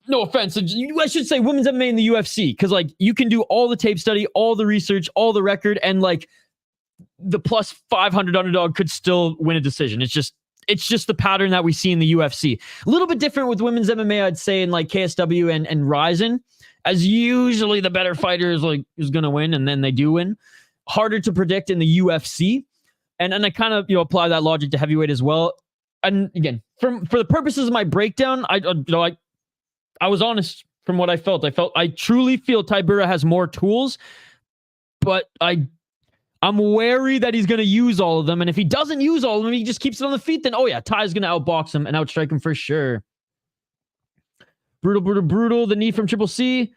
No offense. I should say women's MMA in the UFC, because like you can do all the tape study, all the research, all the record, and like the plus 500 underdog could still win a decision. It's just the pattern that we see in the UFC. A little bit different with women's MMA, I'd say, in like KSW and Ryzen, as usually the better fighter is going to win, and then they do win. Harder to predict in the UFC. And I kind of, apply that logic to heavyweight as well. And again, for the purposes of my breakdown, I was honest from what I felt. I truly feel Tybura has more tools, but I'm wary that he's going to use all of them. And if he doesn't use all of them, he just keeps it on the feet, then, oh yeah, Ty's going to outbox him and outstrike him for sure. Brutal. The knee from Triple C.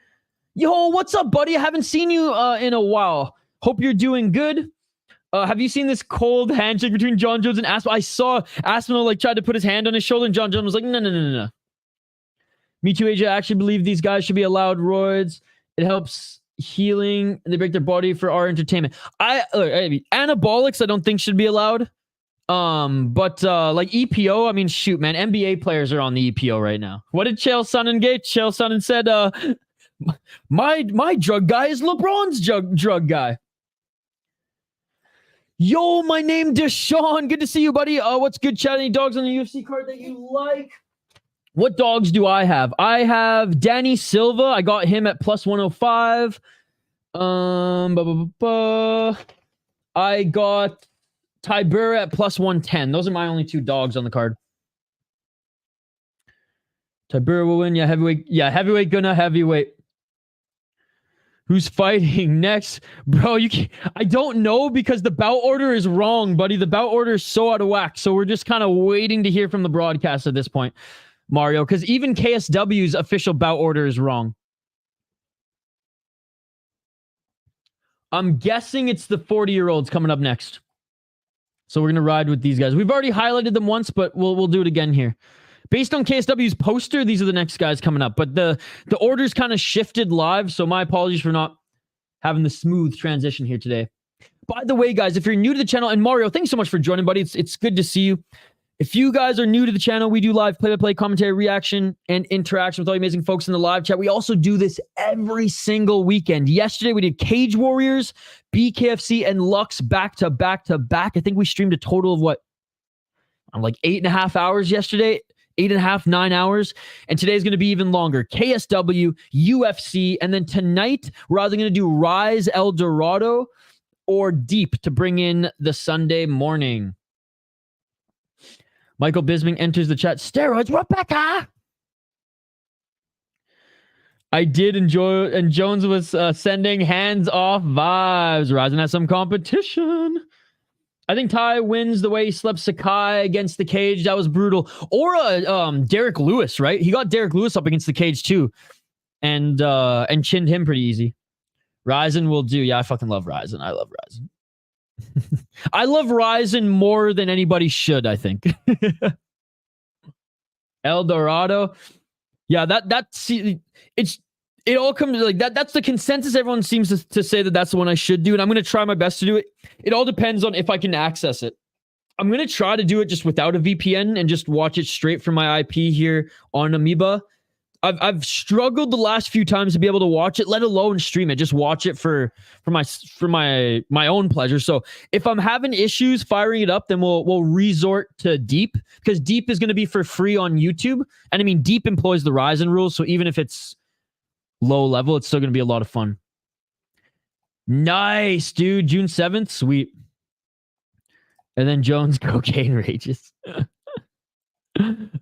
Yo, what's up, buddy? I haven't seen you in a while. Hope you're doing good. Have you seen this cold handshake between John Jones and Aspinall? I saw Aspinall tried to put his hand on his shoulder, and John Jones was like, no. Me too, AJ. I actually believe these guys should be allowed roids. It helps healing. They break their body for our entertainment. Anabolics, I don't think should be allowed. But like EPO, I mean, shoot, man, NBA players are on the EPO right now. What did Chael Sonnen get? Chael Sonnen said, my drug guy is LeBron's drug guy. Yo, my name Deshaun. Good to see you, buddy. What's good, chat? Any dogs on the UFC card that you like? What dogs do I have? I have Danny Silva. I got him at plus 105. I got Tybura at plus 110. Those are my only 2 dogs on the card. Tybura will win. Yeah, heavyweight. Yeah, heavyweight gonna heavyweight. Who's fighting next? Bro, I don't know, because the bout order is wrong, buddy. The bout order is so out of whack. So we're just kind of waiting to hear from the broadcast at this point, Mario, because even KSW's official bout order is wrong. I'm guessing it's the 40-year-olds coming up next. So we're going to ride with these guys. We've already highlighted them once, but we'll do it again here. Based on KSW's poster, these are the next guys coming up. But the order's kind of shifted live, so my apologies for not having the smooth transition here today. By the way, guys, if you're new to the channel, and Mario, thanks so much for joining, buddy. It's good to see you. If you guys are new to the channel, we do live play-by-play commentary, reaction, and interaction with all the amazing folks in the live chat. We also do this every single weekend. Yesterday, we did Cage Warriors, BKFC, and Lux back to back to back. I think we streamed a total of like 8.5 hours yesterday. 8.5, 9 hours. And today's going to be even longer. KSW, UFC, and then tonight, we're either going to do Rise El Dorado or Deep to bring in the Sunday morning. Michael Bisming enters the chat. Steroids, Rebecca! I did enjoy, and Jones was sending hands-off vibes. Ryzen has some competition. I think Ty wins the way he slept Sakai against the cage. That was brutal. Or Derek Lewis, right? He got Derek Lewis up against the cage too, and chinned him pretty easy. Ryzen will do. Yeah, I fucking love Ryzen. I love Ryzen. I love Ryzen more than anybody should, I think. El Dorado. Yeah, it all comes like that. That's the consensus. Everyone seems to say that that's the one I should do, and I'm going to try my best to do it. It all depends on if I can access it. I'm going to try to do it just without a VPN and just watch it straight from my IP here on Amoeba. I've struggled the last few times to be able to watch it, let alone stream it. Just watch it for my own pleasure. So if I'm having issues firing it up, then we'll resort to Deep, because Deep is going to be for free on YouTube. And I mean, Deep employs the Ryzen rules, so even if it's low level, it's still going to be a lot of fun. Nice, dude. June 7th, sweet. And then Jones cocaine rages.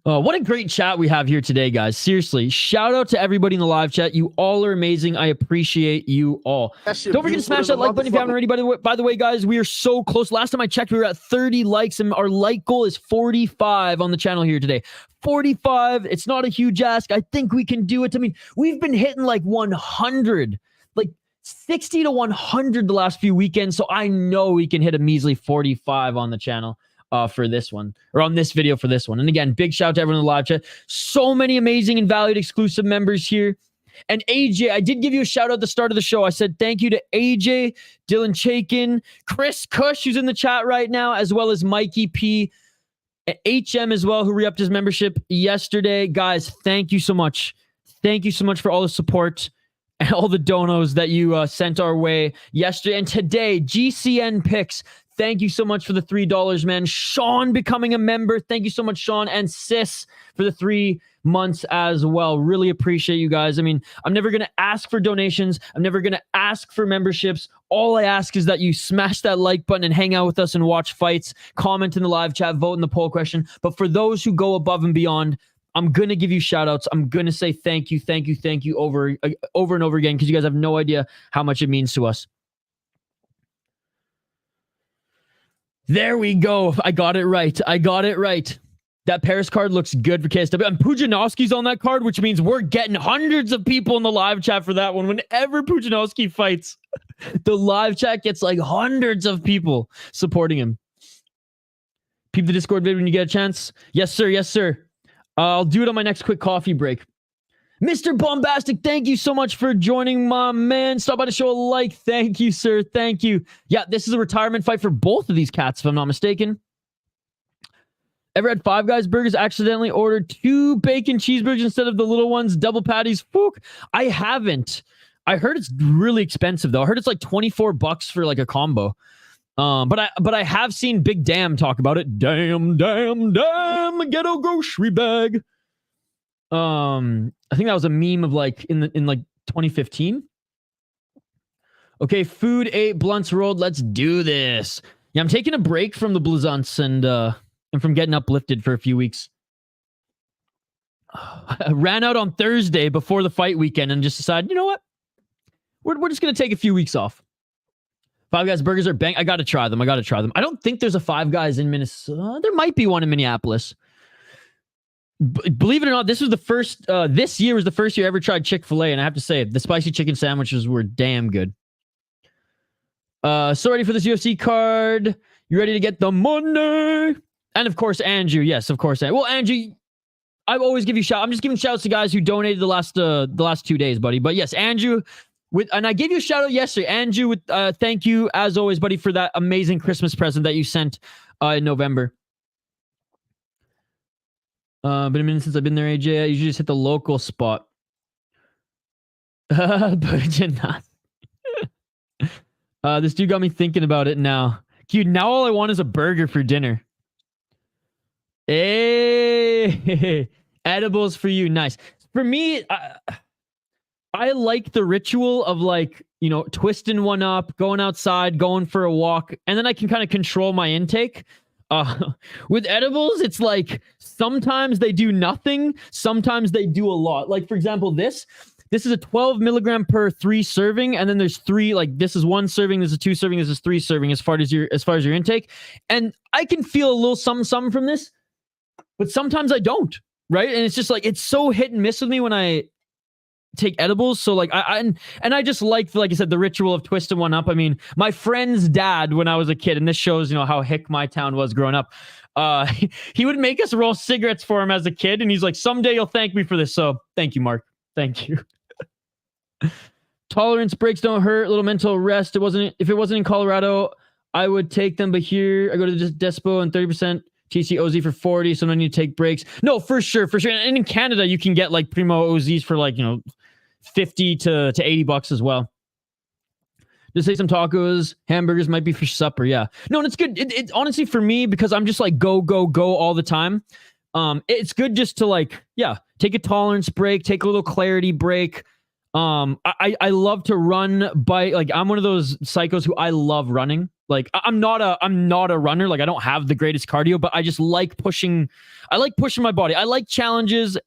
What a great chat we have here today, guys. Seriously, shout out to everybody in the live chat. You all are amazing. I appreciate you all. Don't forget to smash that like button if you haven't already. By the way, guys, we are so close. Last time I checked, we were at 30 likes, and our like goal is 45 on the channel here today. 45. It's not a huge ask. I think we can do it. I mean, we've been hitting like 100, like 60 to 100 the last few weekends, so I know we can hit a measly 45 on the channel. For this one, or on this video for this one. And again, big shout out to everyone in the live chat. So many amazing and valued exclusive members here. And AJ, I did give you a shout out at the start of the show. I said thank you to AJ, Dylan Chaikin, Chris Cush, who's in the chat right now, as well as Mikey P, HM as well, who re-upped his membership yesterday. Guys, thank you so much. Thank you so much for all the support and all the donos that you sent our way yesterday. And today, GCN Picks, thank you so much for the $3, man. Sean becoming a member. Thank you so much, Sean. And Sis for the 3 months as well. Really appreciate you guys. I mean, I'm never going to ask for donations. I'm never going to ask for memberships. All I ask is that you smash that like button and hang out with us and watch fights, comment in the live chat, vote in the poll question. But for those who go above and beyond, I'm going to give you shout outs. I'm going to say thank you over and over again, because you guys have no idea how much it means to us. There we go. I got it right. That Paris card looks good for KSW. And Pujanowski's on that card, which means we're getting hundreds of people in the live chat for that one. Whenever Pujanowski fights, the live chat gets like hundreds of people supporting him. Peep the Discord video when you get a chance. Yes, sir. Yes, sir. I'll do it on my next quick coffee break. Mr. Bombastic, thank you so much for joining, my man. Stop by to show a like. Thank you, sir. Thank you. Yeah, this is a retirement fight for both of these cats, if I'm not mistaken. Ever had Five Guys burgers? Accidentally ordered 2 bacon cheeseburgers instead of the little ones, double patties. Fook. I haven't. I heard it's really expensive, though. I heard it's like $24 for like a combo. But I have seen Big Damn talk about it. Damn, ghetto grocery bag. I think that was a meme of like in like 2015. Okay, food ate, blunts rolled. Let's do this. Yeah, I'm taking a break from the Blazunts and from getting uplifted for a few weeks. I ran out on Thursday before the fight weekend and just decided, you know what? We're just gonna take a few weeks off. Five Guys burgers are bang. I gotta try them. I don't think there's a Five Guys in Minnesota. There might be one in Minneapolis. Believe it or not, this year was the first year I ever tried Chick-fil-A, and I have to say, the spicy chicken sandwiches were damn good. So ready for this UFC card? You ready to get the money? And of course, Andrew. Yes, of course. Well, Andrew, I always give you shout. I'm just giving shouts to guys who donated the last 2 days, buddy. But yes, Andrew. And I gave you a shout out yesterday, Andrew. Thank you as always, buddy, for that amazing Christmas present that you sent in November. Been a minute since I've been there, AJ. I usually just hit the local spot. But you're not. This dude got me thinking about it now. Dude, now all I want is a burger for dinner. Hey, edibles for you. Nice. For me, I like the ritual of like, you know, twisting one up, going outside, going for a walk, and then I can kind of control my intake. With edibles, it's like sometimes they do nothing, sometimes they do a lot. Like, for example, this is a 12 milligram per 3 serving, and then there's 3, like this is 1 serving, this is 2 serving, this is 3 serving as far as your intake. And I can feel a little some from this, but sometimes I don't, right? And it's just like, it's so hit and miss with me when I take edibles. So like I just like I said, the ritual of twisting one up. I mean, my friend's dad, when I was a kid, and this shows, you know, how hick my town was growing up, he would make us roll cigarettes for him as a kid, and he's like, someday you'll thank me for this. So thank you, Mark. Thank you. Tolerance breaks don't hurt. A little mental rest. If it wasn't in Colorado, I would take them, but here I go to the Despo and 30% TC OZ for 40, so no need to take breaks. No, for sure. And in Canada, you can get like Primo OZs for like, you know, $50 to $80 as well. Just say some tacos, hamburgers might be for supper. Yeah. No, and it's good. It honestly, for me, because I'm just like go all the time. It's good just to like, yeah, take a tolerance break, take a little clarity break. I love to run like I'm one of those psychos who I love running. Like I'm not a runner. Like I don't have the greatest cardio, but I just like pushing. I like pushing my body. I like challenges.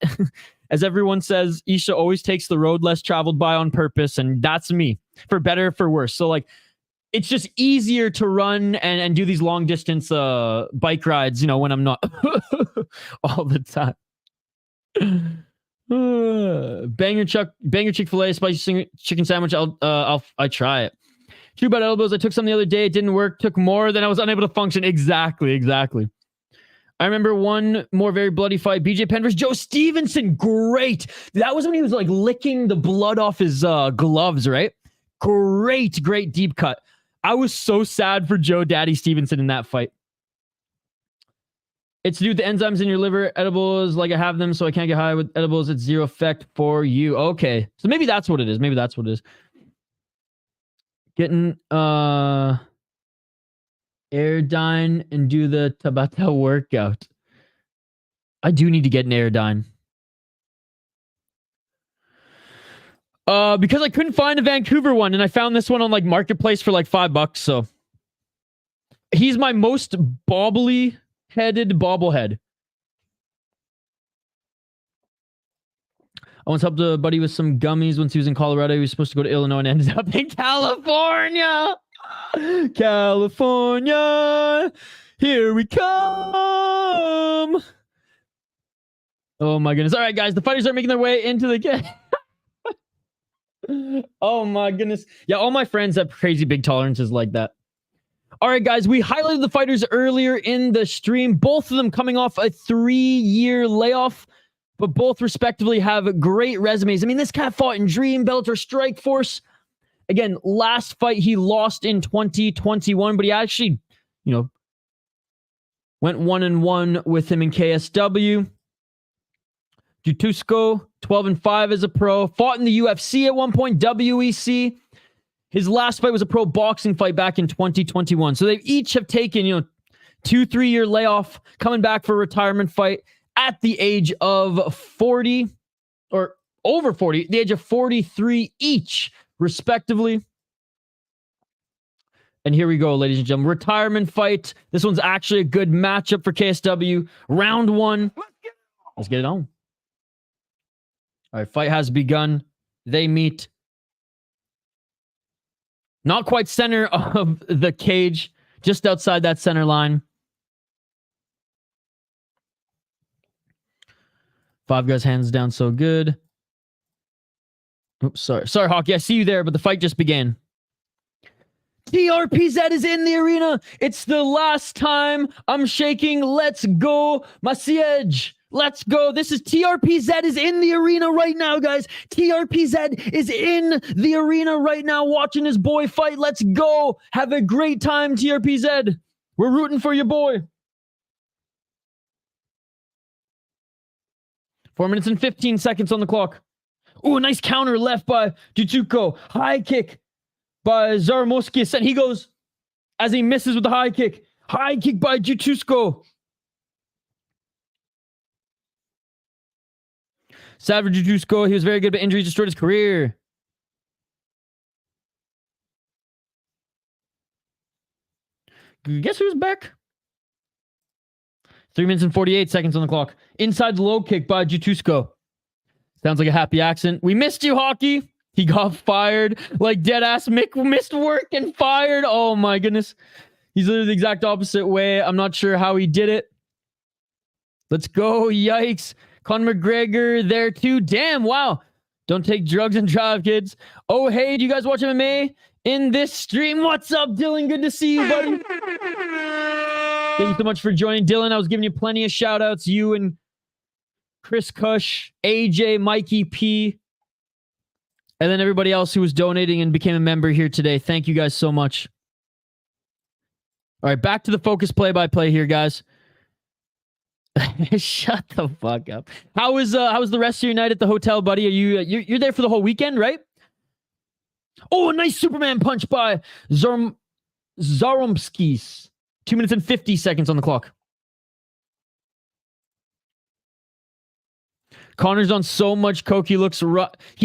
As everyone says, Isha always takes the road less traveled by on purpose. And that's me, for better or for worse. So like, it's just easier to run and do these long distance bike rides, you know, when I'm not all the time. Banger Chick-fil-A spicy chicken sandwich. I try it. True about elbows. I took some the other day. It didn't work. Took more than I was unable to function. Exactly. I remember one more very bloody fight. BJ Penn versus Joe Stevenson. Great. That was when he was like licking the blood off his gloves, right? Great deep cut. I was so sad for Joe Daddy Stevenson in that fight. It's to do with the enzymes in your liver. Edibles, like I have them, so I can't get high with edibles. It's zero effect for you. Okay. So maybe that's what it is. Maybe that's what it is. Getting Airdyne and do the Tabata workout. I do need to get an Airdyne. Because I couldn't find a Vancouver one, and I found this one on like Marketplace for like $5. So he's my most bobbly-headed bobblehead. I once helped a buddy with some gummies once he was in Colorado. He was supposed to go to Illinois and ended up in California. California, here we come. Oh my goodness. All right, guys, the fighters are making their way into the game. Oh my goodness. Yeah, all my friends have crazy big tolerances like that. All right, guys, we highlighted the fighters earlier in the stream. Both of them coming off a 3-year layoff, but both respectively have great resumes. I mean, this guy fought in Dream, Bellator, Strikeforce. Again, last fight he lost in 2021, but he actually, went 1-1 with him in KSW. Jutusko, 12-5 as a pro. Fought in the UFC at one point, WEC. His last fight was a pro boxing fight back in 2021. So they each have taken, 2-3 year layoff, coming back for a retirement fight at the age of 40 or over 40, the age of 43 each, respectively. And here we go, ladies and gentlemen. Retirement fight. This one's actually a good matchup for KSW. Round 1. Let's get it on. All right, fight has begun. They meet. Not quite center of the cage, just outside that center line. Five Guys hands down so good. Oops, sorry. Sorry, Hockey. I see you there, but the fight just began. TRPZ is in the arena. It's the last time I'm shaking. Let's go, Masiej. Let's go. This is TRPZ is in the arena right now, guys. TRPZ is in the arena right now watching his boy fight. Let's go. Have a great time, TRPZ. We're rooting for your boy. 4 minutes and 15 seconds on the clock. Ooh, a nice counter left by Jutusko. High kick by Zarmoskis. And he goes as he misses with the high kick. High kick by Jutusko. Savage Jutusko, he was very good, but injuries destroyed his career. Guess who's back? 3 minutes and 48 seconds on the clock. Inside low kick by Jutusko. Sounds like a happy accident. We missed you, Hockey. He got fired. Like deadass Mick missed work and fired. Oh my goodness. He's literally the exact opposite way. I'm not sure how he did it. Let's go. Yikes. Conor McGregor there too. Damn, wow. Don't take drugs and drive, kids. Oh, hey, do you guys watch MMA in this stream? What's up, Dylan? Good to see you, buddy. Thank you so much for joining, Dylan. I was giving you plenty of shout outs. You and Chris Cush, AJ, Mikey P, and then everybody else who was donating and became a member here today. Thank you guys so much. All right, back to the focus play-by-play here, guys. Shut the fuck up. How was the rest of your night at the hotel, buddy? Are you're there for the whole weekend, right? Oh, a nice Superman punch by Zaromskis. 2 minutes and 50 seconds on the clock. Connor's on so much coke, he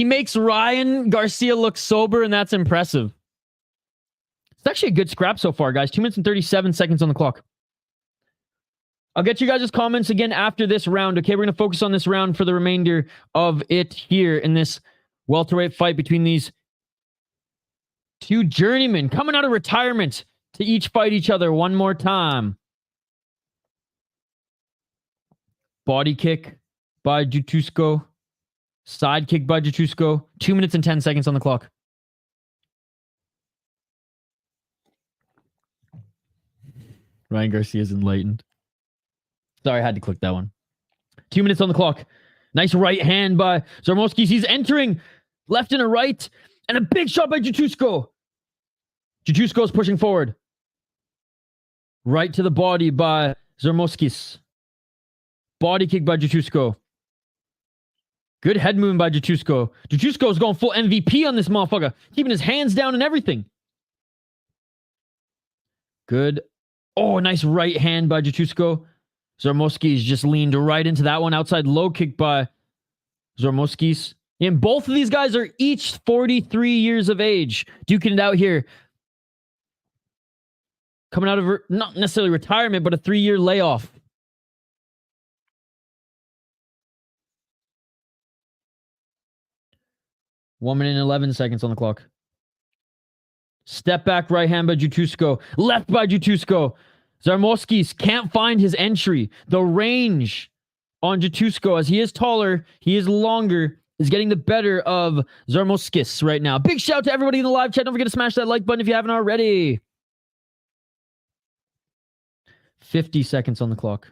makes Ryan Garcia look sober, and that's impressive. It's actually a good scrap so far, guys. 2 minutes and 37 seconds on the clock. I'll get you guys' comments again after this round, okay? We're going to focus on this round for the remainder of it here in this welterweight fight between these two journeymen coming out of retirement to each fight each other one more time. Body kick by Jutusko. Side kick by Jutusko. 2 minutes and 10 seconds on the clock. Ryan Garcia's enlightened. Sorry, I had to click that one. 2 minutes on the clock. Nice right hand by Zarmovskis. He's entering left and a right. And a big shot by Jojua. Jojua is pushing forward. Right to the body by Zarmovskis. Body kick by Jojua. Good head movement by Jojua. Jojua is going full MVP on this motherfucker. Keeping his hands down and everything. Good. Oh, nice right hand by Jojua. Zarmovskis just leaned right into that one. Outside low kick by Zarmovskis. And both of these guys are each 43 years of age. Duking it out here. Coming out of, not necessarily retirement, but a 3-year layoff. One minute and 11 seconds on the clock. Step back right hand by Jojua. Left by Jojua. Zarmovskis can't find his entry. The range on Jojua, as he is taller, he is longer, is getting the better of Zarmovskis right now. Big shout out to everybody in the live chat. Don't forget to smash that like button if you haven't already. 50 seconds on the clock.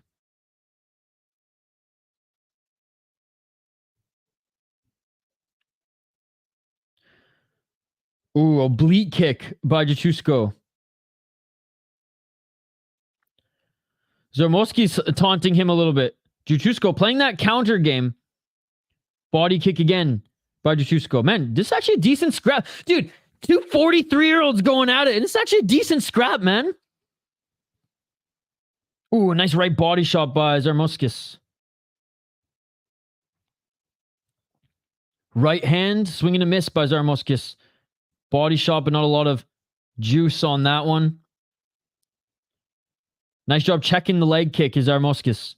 Ooh, oblique kick by Jojua. Zarmovski's taunting him a little bit. Jojua playing that counter game. Body kick again by Jojua. Man, this is actually a decent scrap. Dude, two 43-year-olds going at it, and it's actually a decent scrap, man. Ooh, a nice right body shot by Zarmovskis. Right hand, swing and a miss by Zarmovskis. Body shot, but not a lot of juice on that one. Nice job checking the leg kick is Zarmovskis.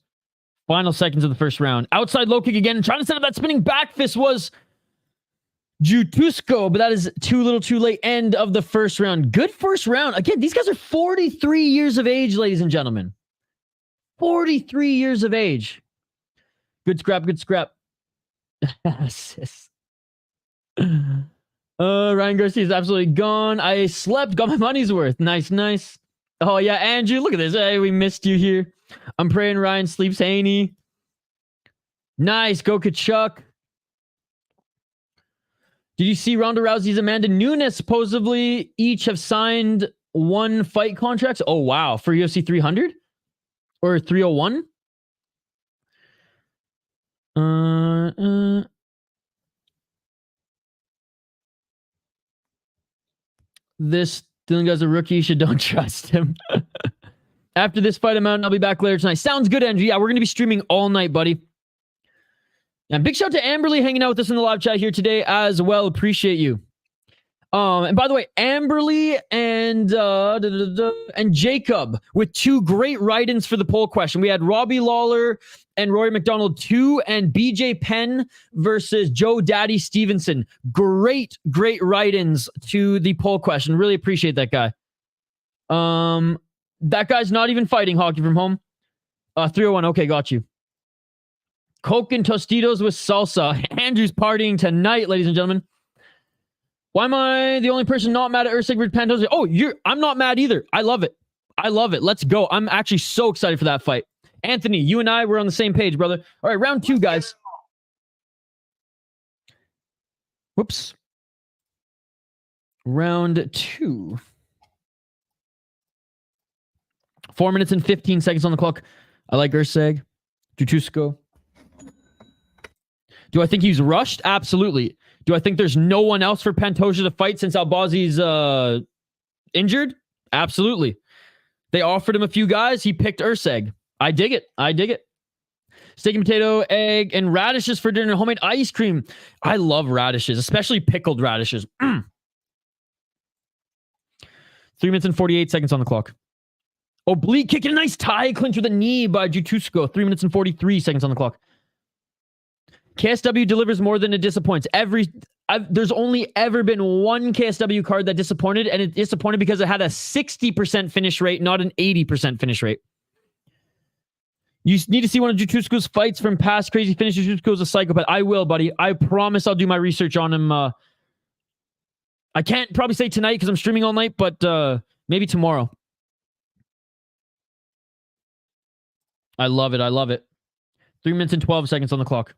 Final seconds of the first round. Outside low kick again. Trying to set up that spinning back fist was Jojua, but that is too little too late. End of the first round. Good first round. Again, these guys are 43 years of age, ladies and gentlemen. 43 years of age. Good scrap, good scrap. Ryan Garcia is absolutely gone. I slept, got my money's worth. Nice, nice. Oh, yeah, Andrew, look at this. Hey, we missed you here. I'm praying Ryan sleeps Haney. Nice, go Kachuk. Did you see Ronda Rousey's Amanda Nunes supposedly each have signed 1 fight contracts? Oh, wow. For UFC 300? Or 301? This Dylan guy's a rookie. You don't trust him. After this fight, I'm out and I'll be back later tonight. Sounds good, Andrew. Yeah, we're going to be streaming all night, buddy. And big shout out to Amberly hanging out with us in the live chat here today as well. Appreciate you. And by the way, Amberly and Jacob with 2 great write-ins for the poll question. We had Robbie Lawler and Rory McDonald 2 and BJ Penn versus Joe Daddy Stevenson. Great write-ins to the poll question. Really appreciate that guy. That guy's not even fighting hockey from home. 301. Okay, got you. Coke and Tostitos with salsa. Andrew's partying tonight, ladies and gentlemen. Why am I the only person not mad at Usyk versus Pantoja? Oh, I'm not mad either. I love it. Let's go. I'm actually so excited for that fight. Anthony, you and I, we're on the same page, brother. All right, round 2, guys. Whoops. Round 2. 4 minutes and 15 seconds on the clock. I like Usyk. Jojua. Do I think he's rushed? Absolutely. Do I think there's no one else for Pantoja to fight since Albazi's injured? Absolutely. They offered him a few guys. He picked Usyk. I dig it. Steak and potato, egg, and radishes for dinner. Homemade ice cream. I love radishes, especially pickled radishes. 3 minutes and 48 seconds on the clock. Oblique kick and a nice tie clinch with a knee by Jojua. 3 minutes and 43 seconds on the clock. KSW delivers more than it disappoints. There's only ever been one KSW card that disappointed, and it disappointed because it had a 60% finish rate, not an 80% finish rate. You need to see one of Jojua's fights from past crazy finishes. Jojua's a psychopath. I will, buddy. I promise I'll do my research on him. I can't probably say tonight because I'm streaming all night, but maybe tomorrow. I love it. I love it. 3 minutes and 12 seconds on the clock.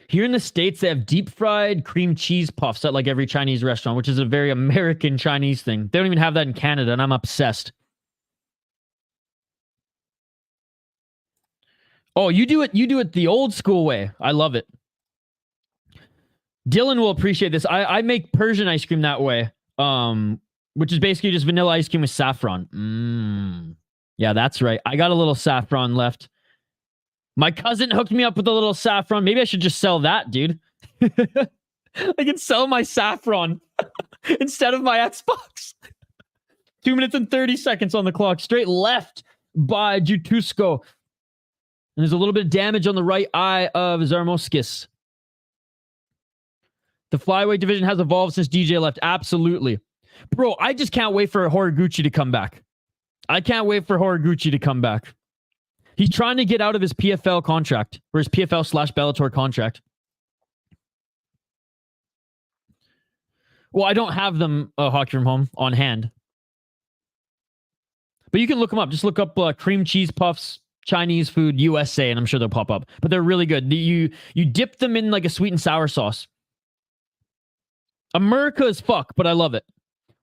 Here in the States, they have deep fried cream cheese puffs at like every Chinese restaurant, which is a very American Chinese thing. They don't even have that in Canada, and I'm obsessed. Oh, you do it the old school way. I love it. Dylan will appreciate this. I make Persian ice cream that way. Which is basically just vanilla ice cream with saffron. Yeah, that's right. I got a little saffron left. My cousin hooked me up with a little saffron. Maybe I should just sell that, dude. I can sell my saffron instead of my Xbox. 2 minutes and 30 seconds on the clock. Straight left by Jutusko. And there's a little bit of damage on the right eye of Zarmoskis. The flyweight division has evolved since DJ left. Absolutely. Bro, I just can't wait for Horiguchi to come back. I can't wait for Horiguchi to come back. He's trying to get out of his PFL contract, or his PFL/Bellator contract. Well, I don't have them, Hockey from Home, on hand. But you can look them up. Just look up cream cheese puffs, Chinese food, USA, and I'm sure they'll pop up. But they're really good. You dip them in like a sweet and sour sauce. America is fuck, but I love it.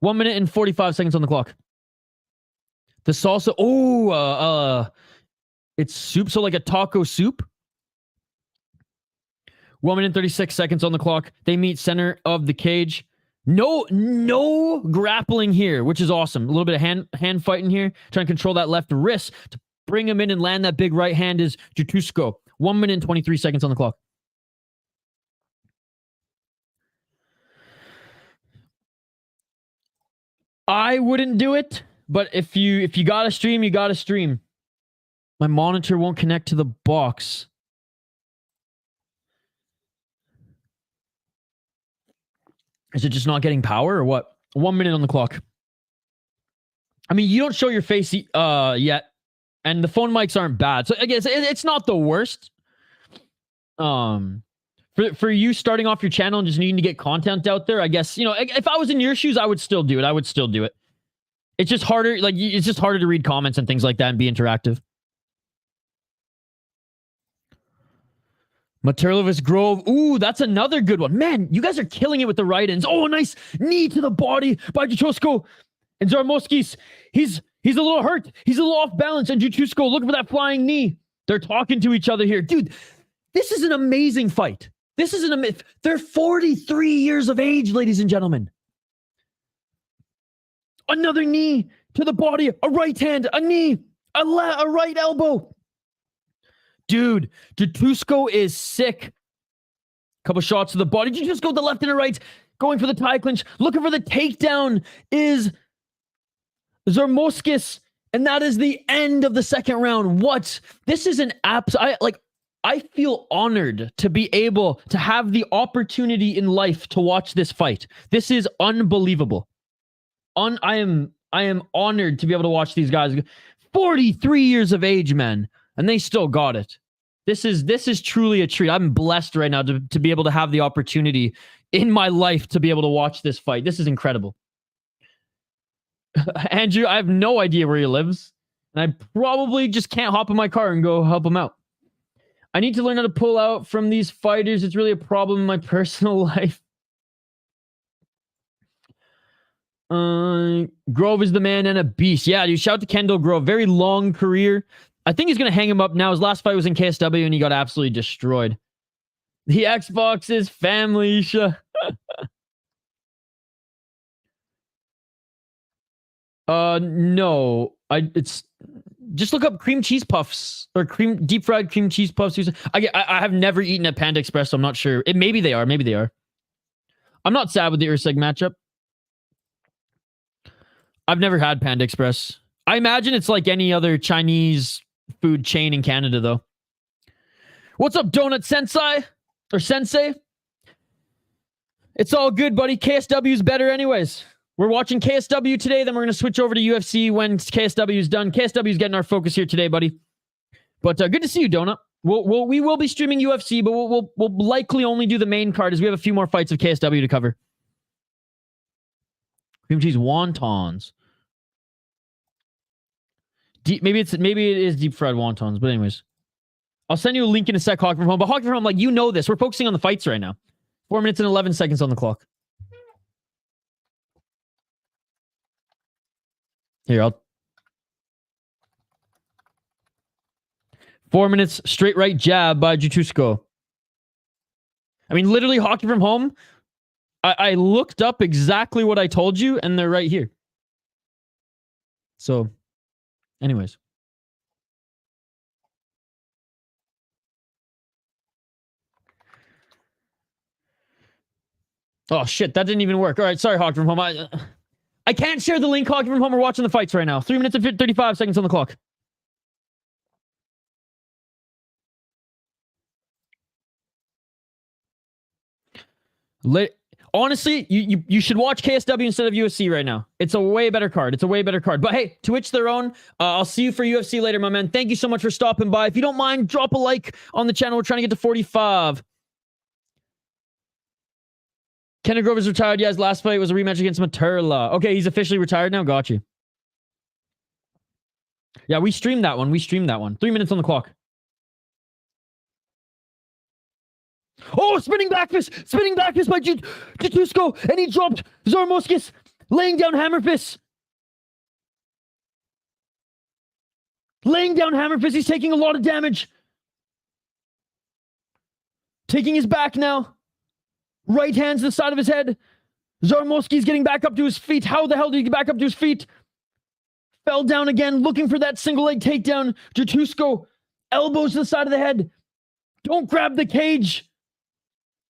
1 minute and 45 seconds on the clock. The salsa, it's soup, so like a taco soup. 1 minute and 36 seconds on the clock. They meet center of the cage. No grappling here, which is awesome. A little bit of hand fighting here. Trying to control that left wrist to bring him in and land that big right hand is Jutusko. 1 minute and 23 seconds on the clock. I wouldn't do it, but if you gotta stream, you gotta stream. My monitor won't connect to the box. Is it just not getting power or what? 1 minute on the clock. I mean, you don't show your face yet, and the phone mics aren't bad. So I guess it's not the worst. For you starting off your channel and just needing to get content out there, I guess, you know, if I was in your shoes, I would still do it. It's just harder. Like, it's just harder to read comments and things like that and be interactive. Materla Grove. Ooh, that's another good one. Man, you guys are killing it with the right ends. Oh, nice knee to the body by Jutusko. And Zarmoskis, he's a little hurt. He's a little off balance. And Jutusko, look for that flying knee. They're talking to each other here. Dude, this is an amazing fight. They're 43 years of age, ladies and gentlemen. Another knee to the body, a right hand, a knee, a right elbow. Dude, Jutusko is sick. Couple shots to the body. Jutusko the left and the right, going for the tie clinch. Looking for the takedown is Zarmoskis, and that is the end of the second round. What? This is an I feel honored to be able to have the opportunity in life to watch this fight. This is unbelievable. I am honored to be able to watch these guys. 43 years of age, man, and they still got it. This is truly a treat. I'm blessed right now to be able to have the opportunity in my life to be able to watch this fight. This is incredible. Andrew, I have no idea where he lives, and I probably just can't hop in my car and go help him out. I need to learn how to pull out from these fighters. It's really a problem in my personal life. Grove is the man and a beast. Yeah, dude, shout out to Kendall Grove. Very long career. I think he's going to hang him up now. His last fight was in KSW, and he got absolutely destroyed. The Xbox is family. No. It's... Just look up cream cheese puffs or deep fried cream cheese puffs. I have never eaten at Panda Express, so I'm not sure. Maybe they are. I'm not sad with the Urseg matchup. I've never had Panda Express. I imagine it's like any other Chinese food chain in Canada, though. What's up, Donut Sensei? Or Sensei? It's all good, buddy. KSW's better anyways. We're watching KSW today, then we're going to switch over to UFC when KSW is done. KSW is getting our focus here today, buddy. But good to see you, Donut. We will be streaming UFC, but we'll likely only do the main card as we have a few more fights of KSW to cover. Cream cheese wontons. maybe it is deep fried wontons, but anyways. I'll send you a link in a sec, Hockey from Home. But Hockey from Home, like, you know this. We're focusing on the fights right now. 4 minutes and 11 seconds on the clock. Here, 4 minutes, straight right jab by Jutusko. I mean, literally, Hockey from Home, I looked up exactly what I told you, and they're right here. So, anyways. Oh, shit, that didn't even work. All right, sorry, Hockey from Home. I can't share the link, Hockey from Home. We're watching the fights right now. 3 minutes and 35 seconds on the clock. Honestly, you should watch KSW instead of UFC right now. It's a way better card. It's a way better card. But hey, to each their own. I'll see you for UFC later, my man. Thank you so much for stopping by. If you don't mind, drop a like on the channel. We're trying to get to 45. Kenneth Grover's retired. Yeah, his last fight was a rematch against Materla. Okay, he's officially retired now. Got you. Yeah, we streamed that one. 3 minutes on the clock. Oh, spinning back fist by Jutusko, and he dropped Zarmoskis, laying down hammer fist. He's taking a lot of damage. Taking his back now. Right hand to the side of his head. Zarmoski's getting back up to his feet. How the hell did he get back up to his feet? Fell down again, looking for that single leg takedown. Jutusko, elbows to the side of the head. Don't grab the cage.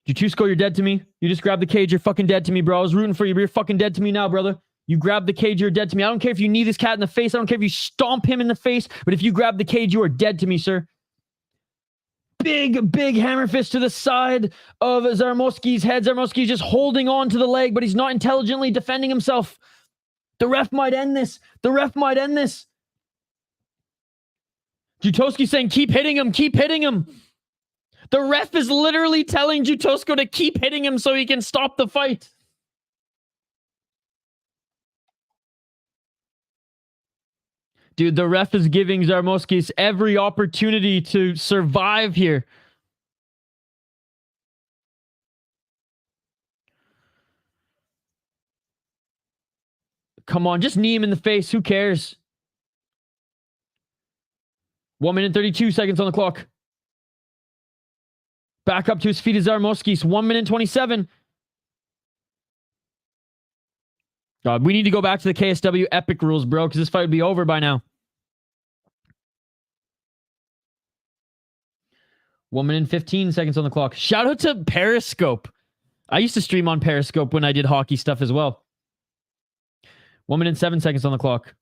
Jutusko, you're dead to me. You just grabbed the cage. You're fucking dead to me, bro. I was rooting for you, but you're fucking dead to me now, brother. You grab the cage, you're dead to me. I don't care if you knee this cat in the face. I don't care if you stomp him in the face. But if you grab the cage, you are dead to me, sir. Big hammer fist to the side of Zarmoski's head. Zarmoski's just holding on to the leg, but he's not intelligently defending himself. The ref might end this. Jutoski saying, keep hitting him. The ref is literally telling Jutosko to keep hitting him so he can stop the fight. Dude, the ref is giving Zarmoskis every opportunity to survive here. Come on, just knee him in the face. Who cares? 1 minute 32 seconds on the clock. Back up to his feet is Zarmoskis. 1 minute 27. God, we need to go back to the KSW epic rules, bro, because this fight would be over by now. 1 minute 15 seconds on the clock. Shout out to Periscope. I used to stream on Periscope when I did hockey stuff as well. 1 minute 7 seconds on the clock.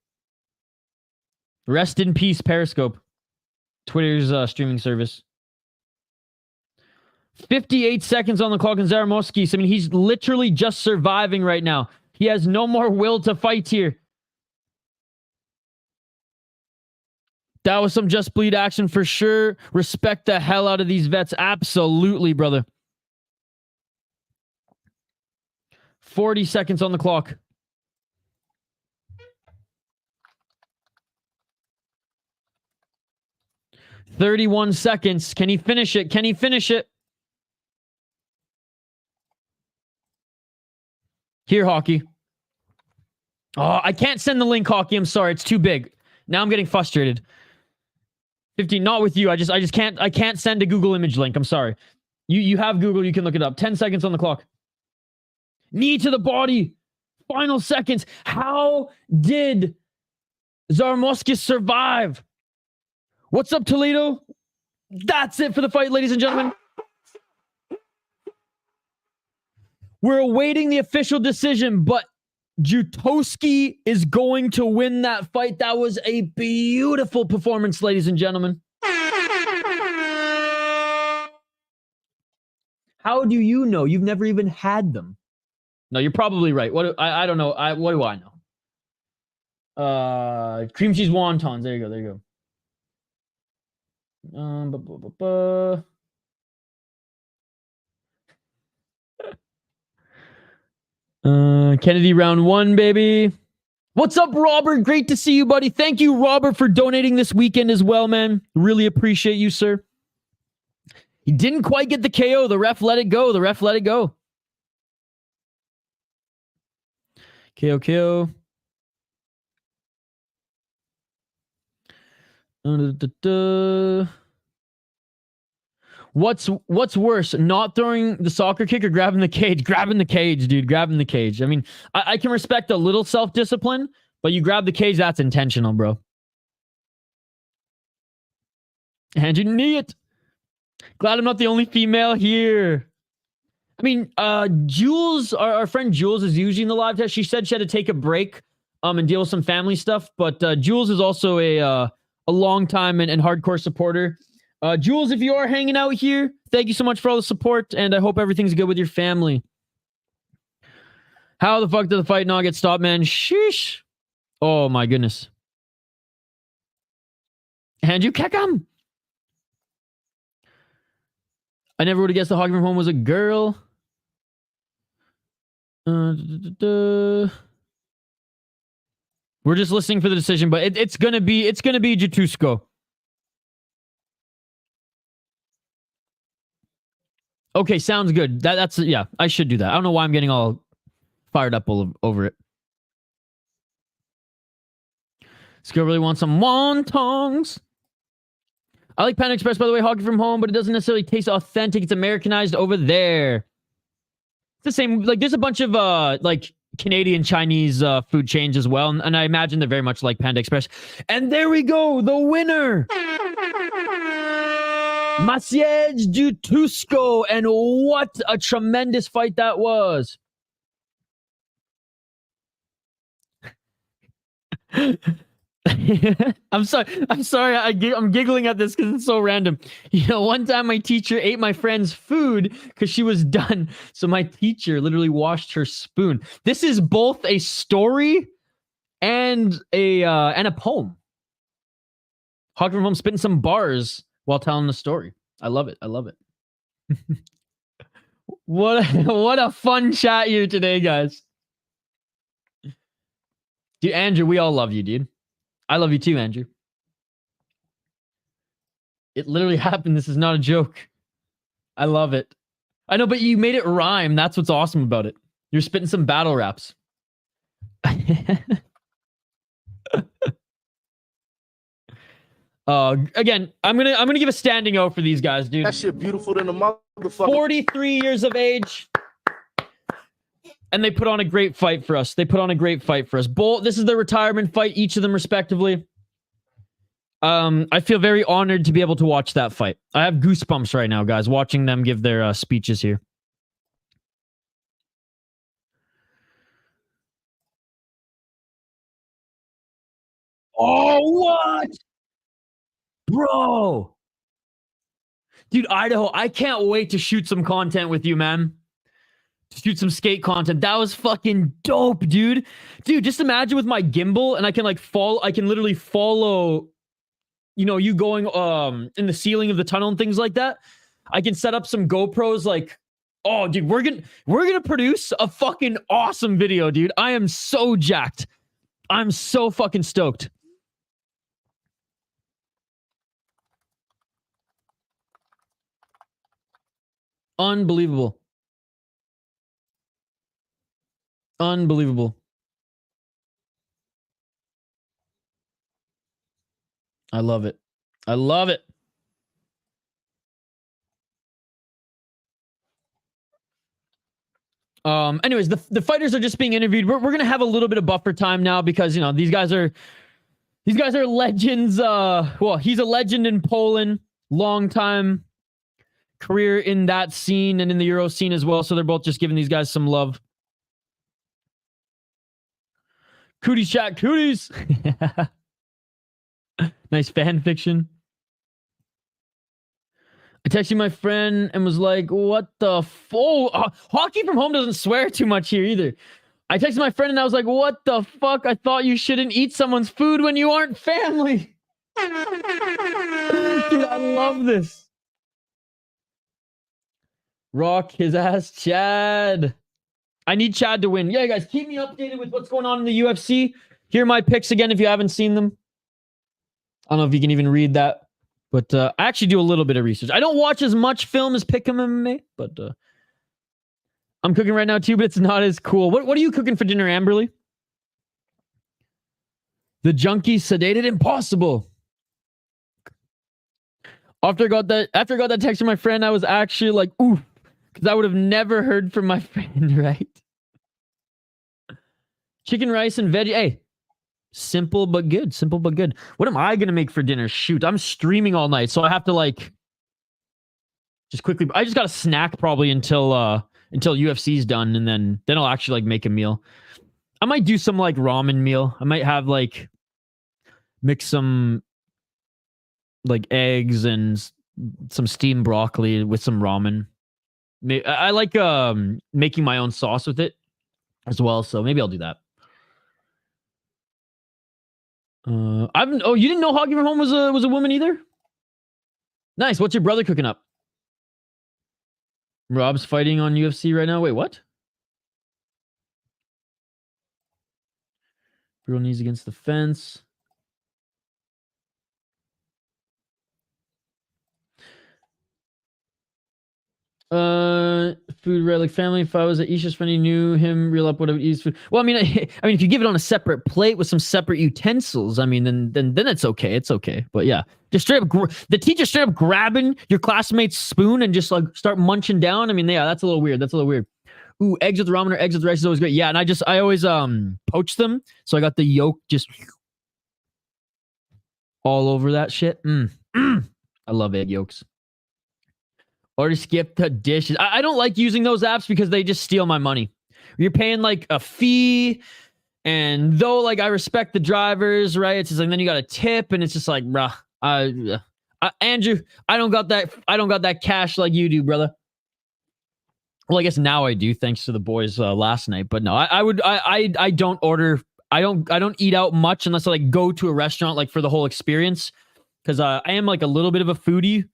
Rest in peace, Periscope. Twitter's streaming service. 58 seconds on the clock, and Zarmoskis. I mean, he's literally just surviving right now. He has no more will to fight here. That was some Just Bleed action for sure. Respect the hell out of these vets. Absolutely, brother. 40 seconds on the clock. $31 seconds. Can he finish it? Here, Hockey. Oh, I can't send the link, Hockey. I'm sorry. It's too big. Now I'm getting frustrated. 15, not with you. I can't send a Google image link. I'm sorry. You have Google. You can look it up. 10 seconds on the clock. Knee to the body. Final seconds. How did Zarmoskis survive? What's up, Toledo? That's it for the fight, ladies and gentlemen. We're awaiting the official decision, but Jutoski is going to win that fight. That was a beautiful performance, ladies and gentlemen. How do you know? You've never even had them. No, you're probably right. I don't know. What do I know? Cream cheese wontons. There you go. Kennedy round 1, baby. What's up, Robert? Great to see you, buddy. Thank you, Robert, for donating this weekend as well, man. Really appreciate you, sir. He didn't quite get the KO. The ref let it go. The ref let it go. KO. What's worse, not throwing the soccer kick or grabbing the cage? Grabbing the cage, dude. Grabbing the cage. I mean, I can respect a little self-discipline, but you grab the cage, that's intentional, bro. And you need it. Glad I'm not the only female here. I mean, Jules, our friend Jules is usually in the live test. She said she had to take a break and deal with some family stuff, but Jules is also a long time and hardcore supporter. Jules, if you are hanging out here, thank you so much for all the support, and I hope everything's good with your family. How the fuck did the fight not get stopped, man? Sheesh. Oh my goodness. Andrew Kekam. I never would have guessed the hockey from home was a girl. We're just listening for the decision, but it's gonna be Jatusko. Okay, sounds good. That's yeah, I should do that. I don't know why I'm getting all fired up over it. This girl really wants some wontons. I like Panda Express, by the way, hockey from home, but it doesn't necessarily taste authentic. It's Americanized over there. It's the same. Like, there's a bunch of like Canadian Chinese food chains as well, and I imagine they're very much like Panda Express. And there we go, the winner. Maciej Jatusko, and what a tremendous fight that was. I'm sorry. I'm giggling at this because it's so random. You know, one time my teacher ate my friend's food because she was done. So my teacher literally washed her spoon. This is both a story and a poem. Hockey from home spitting some bars while telling the story. I love it. I love it. What a fun chat here today, guys. Dude, Andrew, we all love you, dude. I love you too, Andrew. It literally happened. This is not a joke. I love it. I know, but you made it rhyme. That's what's awesome about it. You're spitting some battle raps. Again, I'm gonna give a standing O for these guys, dude. That shit beautiful than a motherfucker. 43 years of age. And they put on a great fight for us. Both, this is their retirement fight, each of them respectively. I feel very honored to be able to watch that fight. I have goosebumps right now, guys, watching them give their speeches here. Oh, what? Bro. Dude, Idaho, I can't wait to shoot some content with you, man. Shoot some skate content. That was fucking dope, dude. Dude, just imagine with my gimbal and I can literally follow, you know, you going in the ceiling of the tunnel and things like that. I can set up some GoPros like, oh, dude, we're gonna produce a fucking awesome video, dude. I am so jacked. I'm so fucking stoked. Unbelievable. Unbelievable. I love it. I love it. Anyways, the fighters are just being interviewed. We're gonna have a little bit of buffer time now because, you know, these guys are legends. Well, he's a legend in Poland, long time career in that scene and in the Euro scene as well. So they're both just giving these guys some love. Cooties chat, cooties. Nice fan fiction. I texted my friend and was like, what the fuck? Hockey from home doesn't swear too much here either. I texted my friend and I was like, what the fuck? I thought you shouldn't eat someone's food when you aren't family. Dude, I love this. Rock his ass, Chad. I need Chad to win. Yeah, guys, keep me updated with what's going on in the UFC. Here are my picks again if you haven't seen them. I don't know if you can even read that. But I actually do a little bit of research. I don't watch as much film as Pick'em MMA, but I'm cooking right now too, but it's not as cool. What are you cooking for dinner, Amberly? The junkie sedated? Impossible. After I got that text from my friend, I was actually like, ooh, because I would have never heard from my friend, right? Chicken, rice, and veggie. Hey, simple but good. Simple but good. What am I going to make for dinner? Shoot, I'm streaming all night, so I have to like just quickly. I just got a snack probably until UFC's done, and then I'll actually like make a meal. I might do some like ramen meal. I might have like mix some like eggs and some steamed broccoli with some ramen. I like making my own sauce with it as well, so maybe I'll do that. You didn't know Hoggy from Home was a woman either? Nice. What's your brother cooking up? Rob's fighting on UFC right now. Wait, what? Brutal knees against the fence. Food relic family. If I was at Isha's friend, he knew him real up, would have used food. Well, I mean, if you give it on a separate plate with some separate utensils, I mean, then it's okay. It's okay. But yeah, just straight up, the teacher straight up grabbing your classmate's spoon and just like start munching down. I mean, yeah, that's a little weird. Ooh, eggs with ramen or eggs with rice is always great. Yeah, and I always poach them, so I got the yolk just all over that shit. I love egg yolks. Or skip the dishes. I don't like using those apps because they just steal my money. You're paying like a fee, and though like I respect the drivers, right? It's just like then you got a tip, and it's just like, bruh, Andrew, I don't got that cash like you do, brother. Well, I guess now I do, thanks to the boys last night. But no, I don't order. I don't eat out much unless I like go to a restaurant like for the whole experience, because I am like a little bit of a foodie.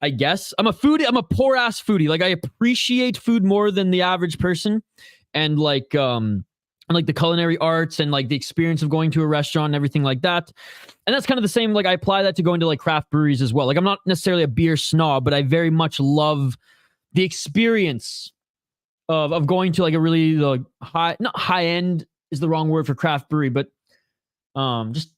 I guess I'm a poor ass foodie. Like I appreciate food more than the average person, and like the culinary arts and like the experience of going to a restaurant and everything like that. And that's kind of the same. Like I apply that to going to like craft breweries as well. Like I'm not necessarily a beer snob, but I very much love the experience of going to like a really like not high end is the wrong word for craft brewery, but just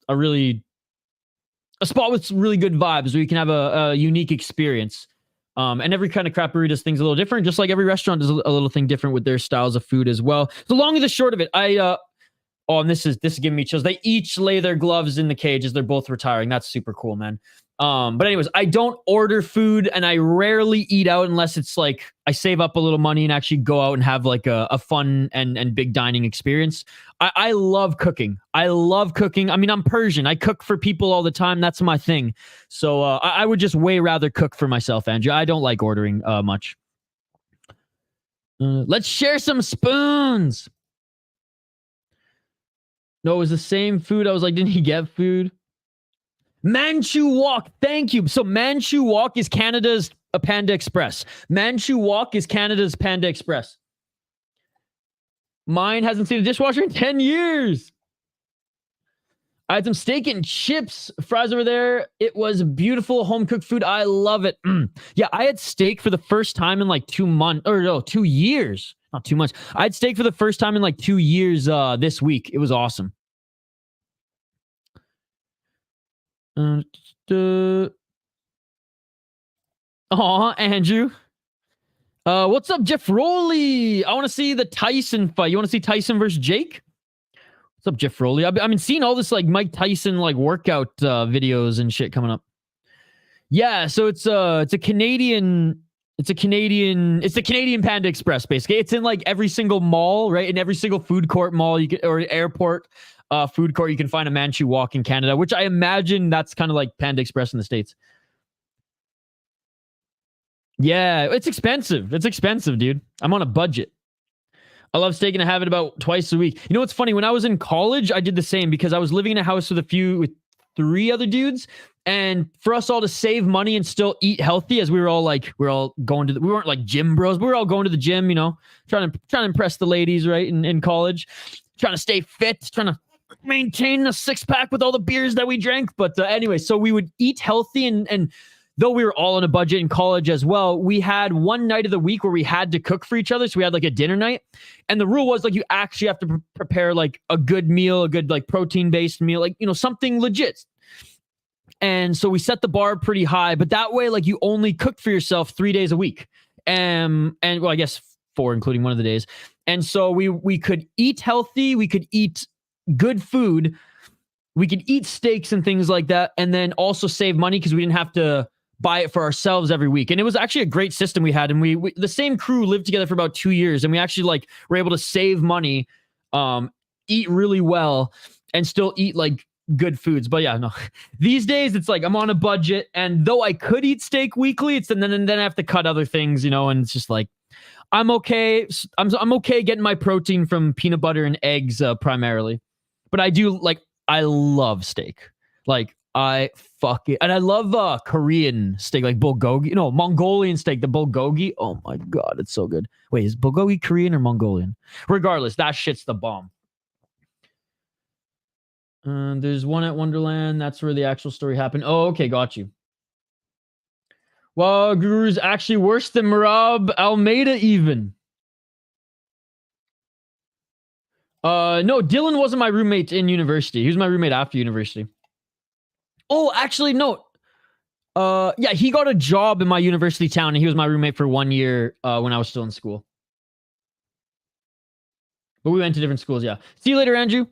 a spot with really good vibes where you can have a unique experience. And every kind of craft brewery does things a little different, just like every restaurant does a little thing different with their styles of food as well. The long and the short of it, and this is giving me chills. They each lay their gloves in the cage as they're both retiring. That's super cool, man. But anyways, I don't order food, and I rarely eat out unless it's like I save up a little money and actually go out and have like a fun and big dining experience. I love cooking. I mean, I'm Persian. I cook for people all the time. That's my thing. So I would just way rather cook for myself, Andrew. I don't like ordering much. Let's share some spoons. No, it was the same food. I was like, didn't he get food? Manchu Walk, thank you. So Manchu Walk is Canada's Panda Express. Manchu Walk is Canada's Panda Express. Mine hasn't seen a dishwasher in 10 years. I had some steak and chips, fries over there. It was beautiful home-cooked food. I love it. Yeah, I had steak for the first time in like 2 years. Not too much. I had steak for the first time in like 2 years this week. It was awesome. Andrew. What's up, Jeff Rowley? I want to see the Tyson fight. You want to see Tyson versus Jake? What's up, Jeff Rowley? I've been seeing all this like Mike Tyson like workout videos and shit coming up. Yeah, so it's a Canadian Panda Express, basically. It's in like every single mall, right? In every single food court mall or airport food court, you can find a Manchu Walk in Canada, which I imagine that's kind of like Panda Express in the States. Yeah, it's expensive. It's expensive, dude. I'm on a budget. I love steak and I have it about twice a week. You know what's funny? When I was in college, I did the same because I was living in a house with 3 other dudes. And for us all to save money and still eat healthy, as we were all going to we weren't like gym bros. We were all going to the gym, you know, trying to impress the ladies, right? In college, trying to stay fit, trying to maintain a six-pack with all the beers that we drank. But anyway, so we would eat healthy, and though we were all on a budget in college as well, we had one night of the week where we had to cook for each other. So we had like a dinner night. And the rule was like you actually have to prepare like a good meal, a good like protein-based meal, like, you know, something legit. And so we set the bar pretty high, but that way, like, you only cook for yourself 3 days a week. And well, I guess 4, including one of the days. And so we could eat healthy, we could eat good food, we could eat steaks and things like that, and then also save money because we didn't have to buy it for ourselves every week. And it was actually a great system we had. And we the same crew lived together for about 2 years, and we actually like were able to save money, eat really well, and still eat like good foods. But yeah, no, these days it's like I'm on a budget, and though I could eat steak weekly, it's and then I have to cut other things, you know, and it's just like I'm okay. I'm okay getting my protein from peanut butter and eggs primarily. But I do like, I love steak. Like, I fuck it. And I love Korean steak, like bulgogi. You know, Mongolian steak, the bulgogi. Oh my God, it's so good. Wait, is bulgogi Korean or Mongolian? Regardless, that shit's the bomb. There's one at Wonderland. That's where the actual story happened. Oh, okay, got you. Well, Guru's actually worse than Marab Almeida even. No, Dylan wasn't my roommate in university. He was my roommate after university. Oh, actually, no. Yeah, he got a job in my university town, and he was my roommate for 1 year when I was still in school. But we went to different schools, yeah. See you later, Andrew.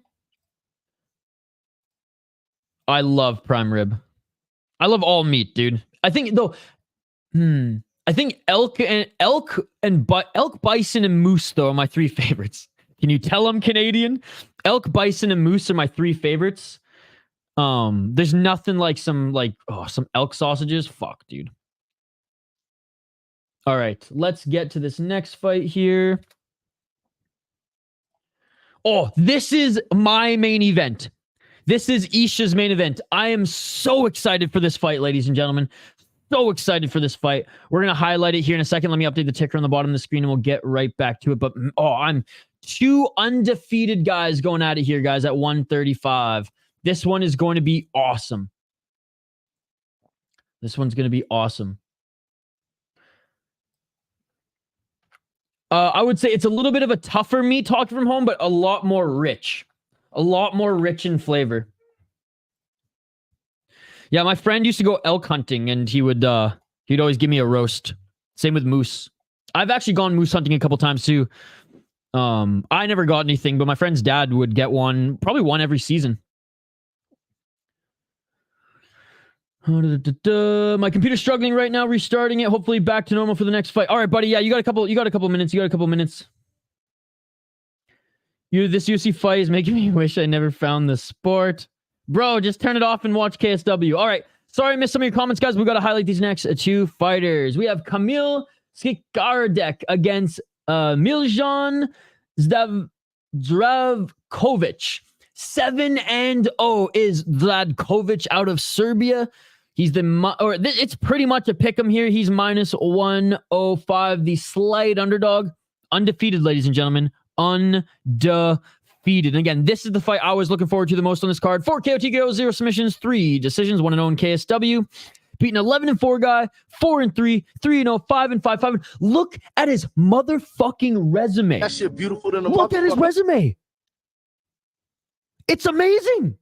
I love prime rib. I love all meat, dude. I think, though, I think elk, bison, and moose, though, are my 3 favorites. Can you tell I'm Canadian? Elk, bison, and moose are my 3 favorites. There's nothing like some elk sausages. Fuck, dude. All right, let's get to this next fight here. Oh, this is my main event. This is Isha's main event. I am so excited for this fight, ladies and gentlemen. So excited for this fight. We're going to highlight it here in a second. Let me update the ticker on the bottom of the screen, and we'll get right back to it. But, I'm 2 undefeated guys going at it here, guys, at 135. This one is going to be awesome. This one's going to be awesome. I would say it's a little bit of a tougher meat talking from home, but a lot more rich. A lot more rich in flavor. Yeah, my friend used to go elk hunting, and he'd always give me a roast. Same with moose. I've actually gone moose hunting a couple times too. I never got anything, but my friend's dad would get one, probably one every season. My computer's struggling right now, restarting it. Hopefully back to normal for the next fight. All right, buddy. Yeah, you got a couple minutes. This UFC fight is making me wish I never found the sport. Bro, just turn it off and watch KSW. All right. Sorry I missed some of your comments, guys. We got to highlight these next 2 fighters. We have Kamil Szkaradek against Miljan Zdravkovic. 7-0 is Zdravkovic out of Serbia. He's it's pretty much a pick 'em here. He's minus 105, the slight underdog. Undefeated, ladies and gentlemen. Undefeated. And again, this is the fight I was looking forward to the most on this card. 4 KO, TKO, 0 submissions, 3 decisions, 1-0 in KSW. Beating 11-4 guy, 4-3, 3-0, 5-5, 5. Look at his motherfucking resume. That shit beautiful than a Look at his resume. It's amazing.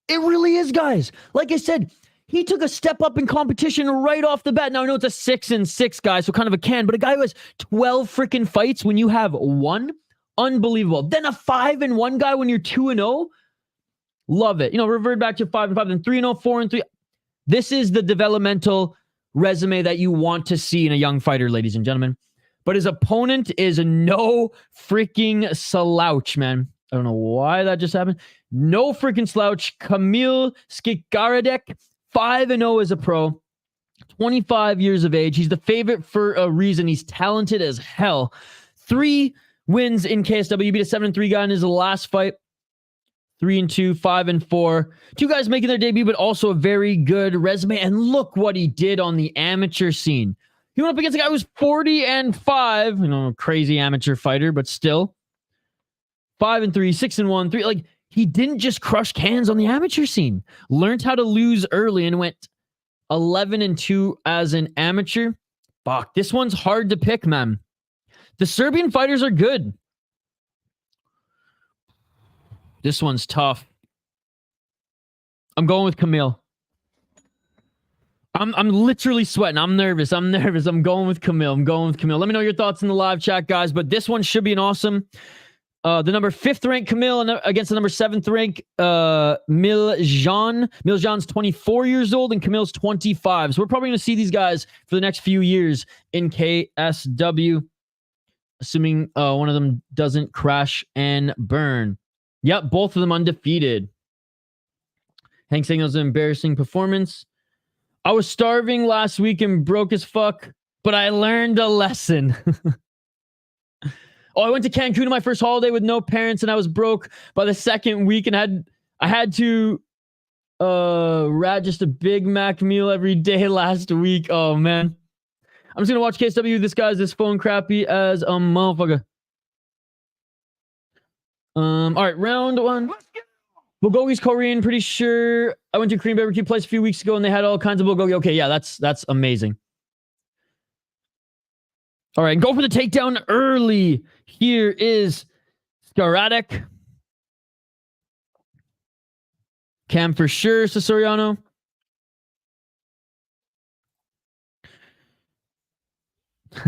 It really is, guys. Like I said, he took a step up in competition right off the bat. Now, I know it's a 6-6 guy, so kind of a can, but a guy who has 12 freaking fights when you have 1, unbelievable. Then a 5-1 guy when you're 2-0. Love it. You know, revert back to 5-5, then 3-0, 4-3. This is the developmental resume that you want to see in a young fighter, ladies and gentlemen. But his opponent is no freaking slouch, man. I don't know why that just happened. No freaking slouch. Kamil Szkaradek, 5-0 as a pro. 25 years of age. He's the favorite for a reason. He's talented as hell. 3 wins in KSW. He beat a 7-3 guy in his last fight. 3-2, 5-4. 2 guys making their debut, but also a very good resume. And look what he did on the amateur scene. He went up against a guy who was 40-5. You know, crazy amateur fighter, but still. 5-3, 6-1, 3. Like, he didn't just crush cans on the amateur scene. Learned how to lose early and went 11-2 as an amateur. Fuck, this one's hard to pick, man. The Serbian fighters are good. This one's tough. I'm going with Kamil. I'm literally sweating. I'm nervous. I'm going with Kamil. Let me know your thoughts in the live chat, guys. But this one should be an awesome. The number 5th ranked Kamil against the number 7th ranked Miljan. Miljan's 24 years old and Kamil's 25. So we're probably going to see these guys for the next few years in KSW, assuming one of them doesn't crash and burn. Yep, both of them undefeated. Hank saying it was an embarrassing performance. I was starving last week and broke as fuck, but I learned a lesson. I went to Cancun on my first holiday with no parents, and I was broke by the second week, and I had to rat just a Big Mac meal every day last week. Oh man, I'm just gonna watch KSW. This guy's this phone crappy as a motherfucker. All right, round 1. Bulgogi's Korean, pretty sure. I went to Korean barbecue place a few weeks ago and they had all kinds of bulgogi. Okay, yeah, that's amazing. All right, go for the takedown early. Here is Szkaradek. Cam for sure, Cesariano.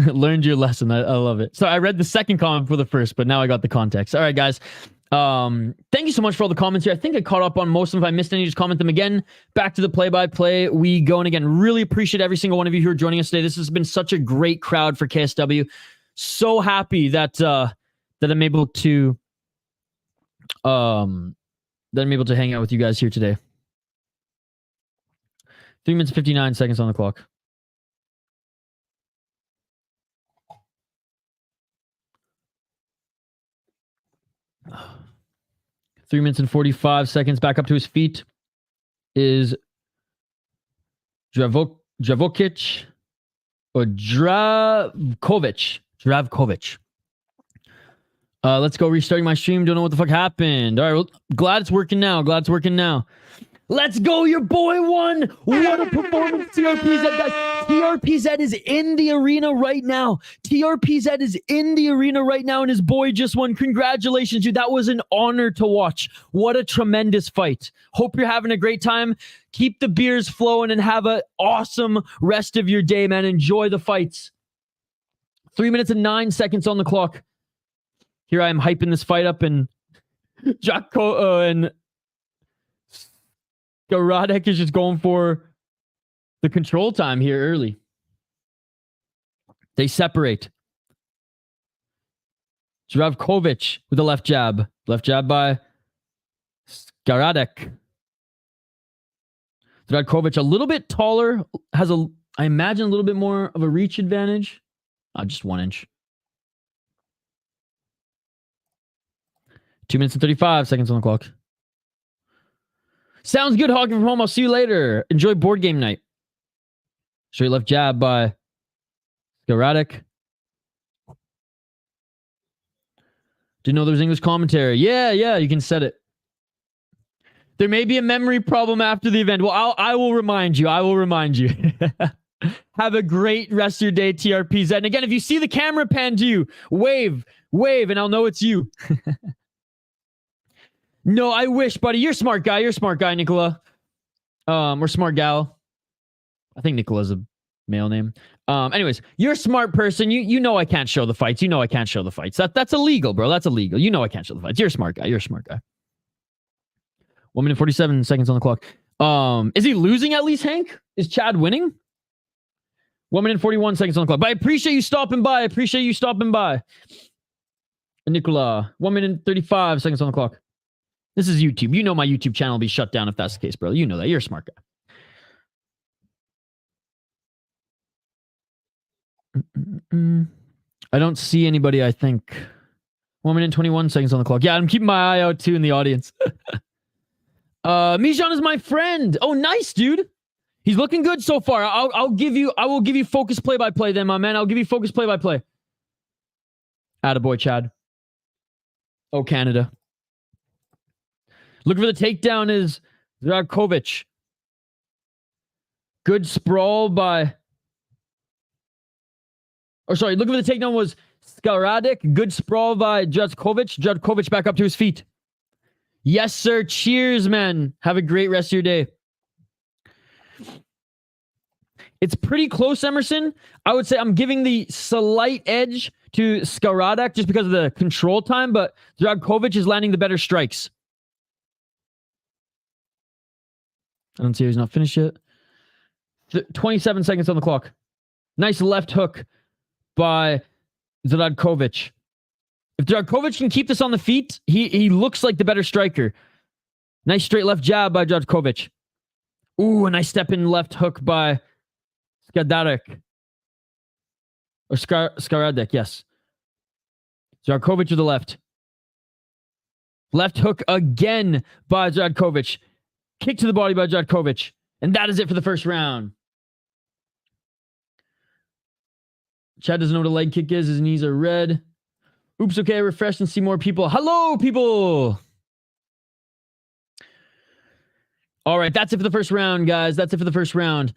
Learned your lesson. I love it. So I read the second comment for the first, but now I got the context. All right, guys. Thank you so much for all the comments here. I think I caught up on most of them. If I missed any, just comment them again. Back to the play-by-play. We go, and again, really appreciate every single one of you who are joining us today. This has been such a great crowd for KSW. So happy that I'm able to hang out with you guys here today. 3 minutes 59 seconds on the clock. Oh. 3 minutes and 45 seconds. Back up to his feet is Zdravkovic or Zdravkovic. Let's go. Restarting my stream. Don't know what the fuck happened. All right. Well, glad it's working now. Let's go. Your boy won. What a performance. TRPZ, guys. TRPZ is in the arena right now. And his boy just won. Congratulations, dude. That was an honor to watch. What a tremendous fight. Hope you're having a great time. Keep the beers flowing and have an awesome rest of your day, man. Enjoy the fights. 3 minutes and 9 seconds on the clock. Here I am hyping this fight up, and and Szkaradek is just going for the control time here early. They separate. Zdravkovic with the left jab. Left jab by Szkaradek. Zdravkovic a little bit taller. Has I imagine a little bit more of a reach advantage. Just 1 inch. 2 minutes and 35 seconds on the clock. Sounds good, Hogging from home. I'll see you later. Enjoy board game night. Straight left jab by Szkaradek. Didn't know there was English commentary. Yeah, you can set it. There may be a memory problem after the event. Well, I will remind you. Have a great rest of your day, TRPZ. And again, if you see the camera pan to you, wave, and I'll know it's you. No, I wish, buddy. You're a smart guy, Nicola. Or smart gal. I think Nicola's a male name. Anyways, you're a smart person. You know I can't show the fights. That's illegal, bro. That's illegal. You know I can't show the fights. You're a smart guy. 1 minute 47 seconds on the clock. Is he losing at least, Hank? Is Chad winning? 1 minute 41 seconds on the clock. But I appreciate you stopping by. Nicola, 1 minute 35 seconds on the clock. This is YouTube. You know my YouTube channel will be shut down if that's the case, bro. You know that. You're a smart guy. I don't see anybody, I think. 1 minute 21 seconds on the clock. Yeah, I'm keeping my eye out too in the audience. Miljan is my friend. Oh, nice, dude. He's looking good so far. I will give you focus play-by-play then, my man. I'll give you focus play-by-play. Attaboy, Chad. Oh, Canada. Looking for the takedown is Zdravkovic. Good sprawl by... Or sorry, looking for the takedown was Szkaradek. Good sprawl by Zdravkovic. Zdravkovic back up to his feet. Yes, sir. Cheers, man. Have a great rest of your day. It's pretty close, Emerson. I would say I'm giving the slight edge to Szkaradek just because of the control time, but Zdravkovic is landing the better strikes. I don't see how he's not finished yet. 27 seconds on the clock. Nice left hook by Zdravkovic. If Zdravkovic can keep this on the feet, he looks like the better striker. Nice straight left jab by Zdravkovic. Ooh, a nice step in left hook by Szkaradek. Or Szkaradek, yes. Zdravkovic to the left. Left hook again by Zdravkovic. Kick to the body by Zdravkovic. And that is it for the first round. Chad doesn't know what a leg kick is. His knees are red. Oops, okay, refresh and see more people. Hello, people! All right, that's it for the first round, guys. That's it for the first round.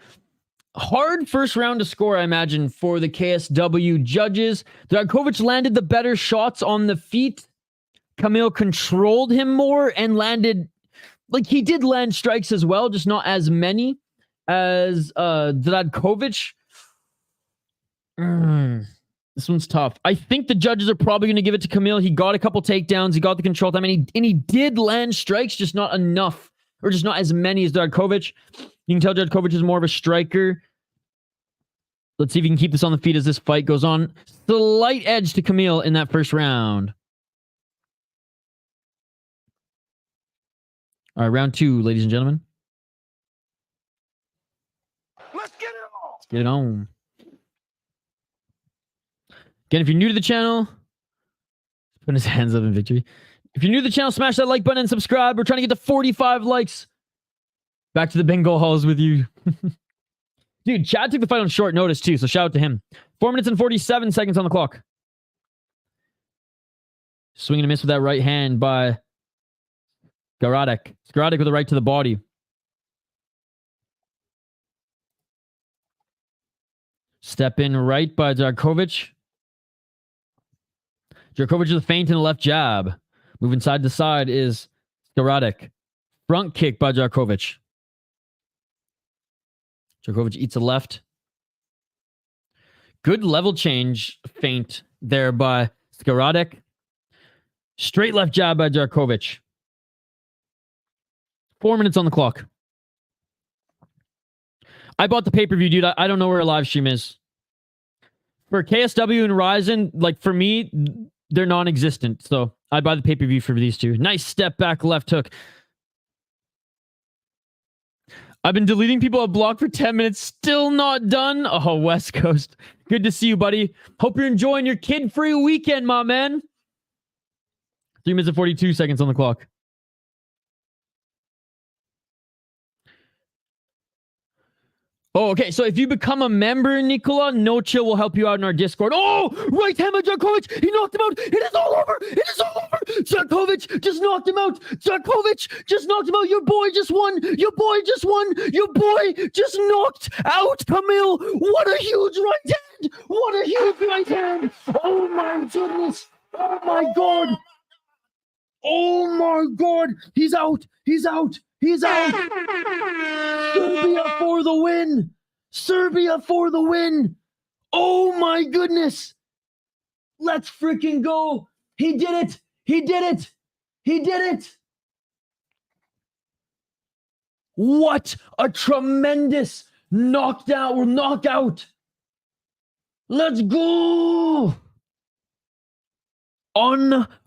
Hard first round to score, I imagine, for the KSW judges. Zdravkovic landed the better shots on the feet. Kamil controlled him more and landed... Like, he did land strikes as well, just not as many as Zdravkovic. This one's tough. I think the judges are probably going to give it to Kamil. He got a couple takedowns. He got the control time, and he did land strikes, just not enough, or just not as many as Zdravkovic. You can tell Zdravkovic is more of a striker. Let's see if he can keep this on the feet as this fight goes on. Slight edge to Kamil in that first round. All right, round two, ladies and gentlemen. Let's get it on. Let's get it on. Again, if you're new to the channel, putting his hands up in victory. If you're new to the channel, smash that like button and subscribe. We're trying to get to 45 likes. Back to the Bengal halls with you. Dude, Chad took the fight on short notice too, so shout out to him. 4 minutes and 47 seconds on the clock. Swing and a miss with that right hand by Szkaradek. Szkaradek with a right to the body. Step in right by Zdravkovic. Zdravkovic with a feint and a left jab. Moving side to side is Szkaradek. Front kick by Zdravkovic. Zdravkovic eats a left. Good level change feint there by Szkaradek. Straight left jab by Zdravkovic. 4 minutes on the clock. I bought the pay-per-view, dude. I don't know where a live stream is. For KSW and Ryzen, like for me, they're non-existent. So I buy the pay-per-view for these two. Nice step back left hook. I've been deleting people I've blocked for 10 minutes. Still not done. Oh, West Coast. Good to see you, buddy. Hope you're enjoying your kid-free weekend, my man. 3 minutes and 42 seconds on the clock. Oh, okay. So if you become a member, Nicola, No Chill will help you out in our Discord. Oh, right hand by Zdravkovic. He knocked him out. It is all over. It is all over. Zdravkovic just knocked him out. Zdravkovic just knocked him out. Your boy just won. Your boy just won. Your boy just knocked out Kamil. What a huge right hand. What a huge right hand. Oh, my goodness. Oh, my God. Oh, my God. He's out. He's out. He's out. Serbia for the win. Serbia for the win. Oh my goodness. Let's freaking go. He did it. He did it. He did it. What a tremendous knockout. Let's go.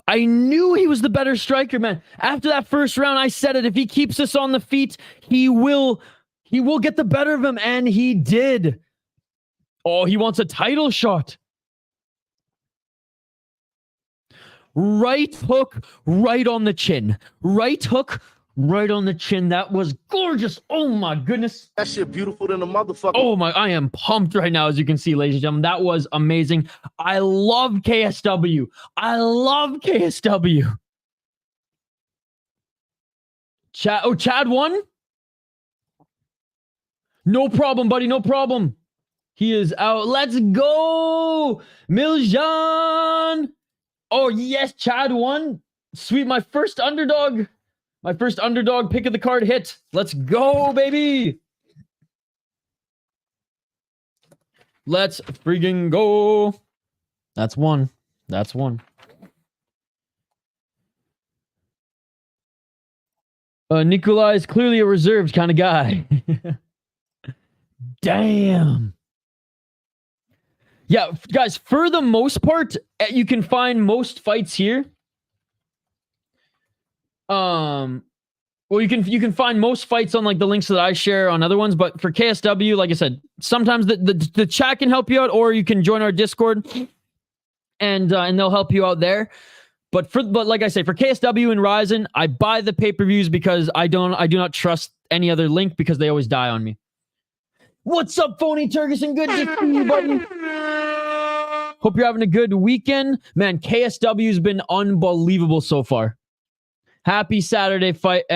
I knew he was the better striker, man. After that first round, I said it. If he keeps us on the feet, he will get the better of him, and he did. Oh, he wants a title shot. Right hook, right on the chin. Right hook, right on the chin. That was gorgeous. Oh my goodness. That shit beautiful than a motherfucker. Oh my, I am pumped right now, as you can see, ladies and gentlemen. That was amazing. I love KSW. I love KSW. Chad won? No problem, buddy. No problem. He is out. Let's go. Miljan. Oh, yes. Chad won. Sweet. My first underdog pick of the card hit. Let's go, baby. Let's freaking go. That's one. Nikolai is clearly a reserved kind of guy. Damn. Yeah, guys, for the most part, you can find most fights here. Well, you can find most fights on like the links that I share on other ones, but for KSW, like I said, sometimes the chat can help you out, or you can join our Discord and they'll help you out there. But like I say, for KSW and Ryzen, I buy the pay-per-views because I do not trust any other link because they always die on me. What's up, Phony Turgeson? Good to see you, buddy. Hope you're having a good weekend. Man, KSW's been unbelievable so far. Happy Saturday fight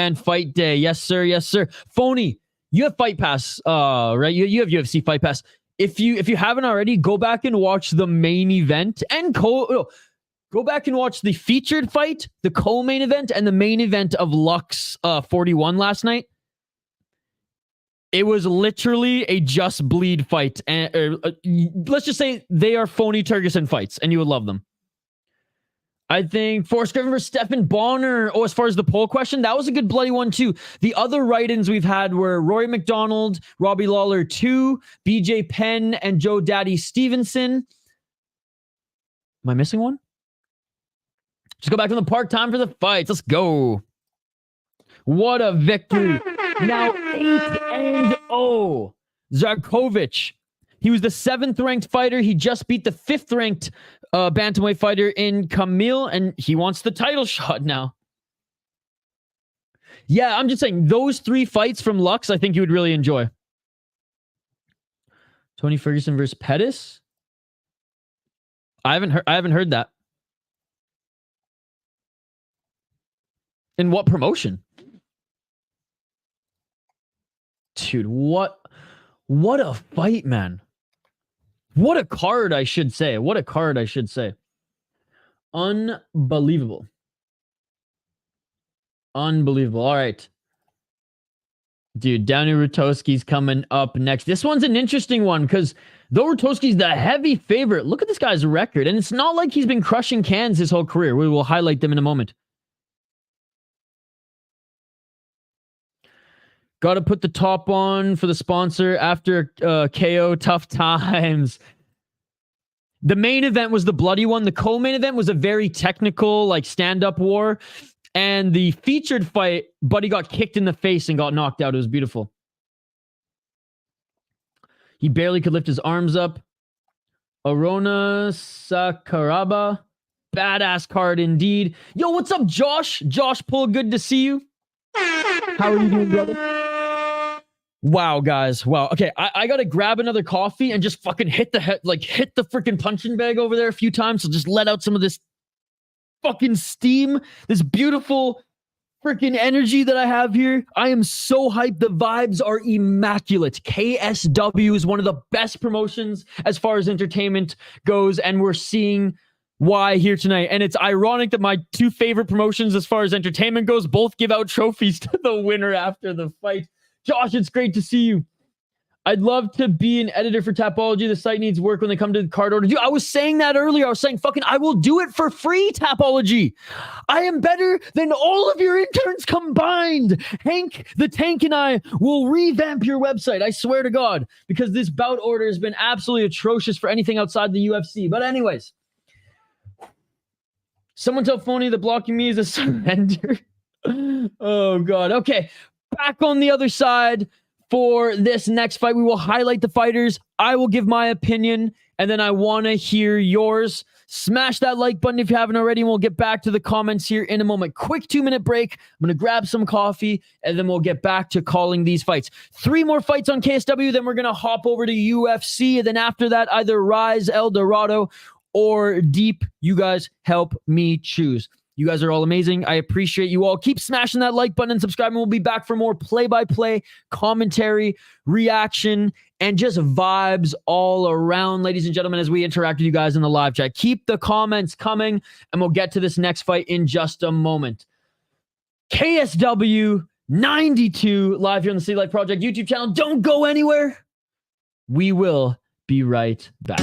day. Yes, sir. Yes, sir. Phony, you have Fight Pass, right? You have UFC Fight Pass. If you haven't already, go back and watch the main event and go back and watch the featured fight, the co-main event, and the main event of Lux 41 last night. It was literally a just bleed fight. And let's just say they are Phony Turgeson fights, and you would love them. I think Forrest Griffin versus Stephan Bonner. Oh, as far as the poll question, that was a good bloody one too. The other write-ins we've had were Rory McDonald, Robbie Lawler 2, BJ Penn, and Joe Daddy Stevenson. Am I missing one? Just go back to the park. Time for the fights. Let's go. What a victory. Now 8-0. Zdravkovic. He was the 7th ranked fighter. He just beat the 5th ranked bantamweight fighter in Kamil, and he wants the title shot now. Yeah, I'm just saying, those 3 fights from Lux, I think you would really enjoy. Tony Ferguson versus Pettis. I haven't heard that. In what promotion? Dude, what a fight, man. What a card, I should say. Unbelievable. All right. Dude, Downey Rutkowski's coming up next. This one's an interesting one because though Rutkowski's the heavy favorite, look at this guy's record. And it's not like he's been crushing cans his whole career. We will highlight them in a moment. Got to put the top on for the sponsor after KO. Tough times. The main event was the bloody one. The co-main event was a very technical, like, stand-up war. And the featured fight, Buddy got kicked in the face and got knocked out. It was beautiful. He barely could lift his arms up. Arona Sakuraba. Badass card indeed. Yo, what's up, Josh? Josh Pull, good to see you. How are you doing, brother? Wow, guys. Wow. Okay, I gotta grab another coffee and just fucking hit the freaking punching bag over there a few times. So just let out some of this fucking steam, this beautiful freaking energy that I have here. I am so hyped. The vibes are immaculate. KSW is one of the best promotions as far as entertainment goes, and we're seeing why here tonight. And it's ironic that my 2 favorite promotions as far as entertainment goes both give out trophies to the winner after the fight. Josh, it's great to see you. I'd love to be an editor for Tapology. The site needs work when they come to the card order. Dude, I was saying that earlier. I was saying, fucking, I will do it for free, Tapology. I am better than all of your interns combined. Hank the Tank and I will revamp your website. I swear to God, because this bout order has been absolutely atrocious for anything outside the UFC. But anyways, someone tell Phony that blocking me is a surrender. Oh, God. Okay. Back on the other side for this next fight. We will highlight the fighters. I will give my opinion, and then I want to hear yours. Smash that like button if you haven't already, and we'll get back to the comments here in a moment. Quick 2-minute break. I'm going to grab some coffee, and then we'll get back to calling these fights. 3 more fights on KSW, then we're going to hop over to UFC, and then after that, either Rise, El Dorado, or Deep. You guys help me choose. You guys are all amazing. I appreciate you all. Keep smashing that like button and subscribing. We'll be back for more play-by-play commentary, reaction, and just vibes all around, ladies and gentlemen, as we interact with you guys in the live chat. Keep the comments coming, and we'll get to this next fight in just a moment. KSW 92 live here on the City Life Project YouTube channel. Don't go anywhere. We will be right back.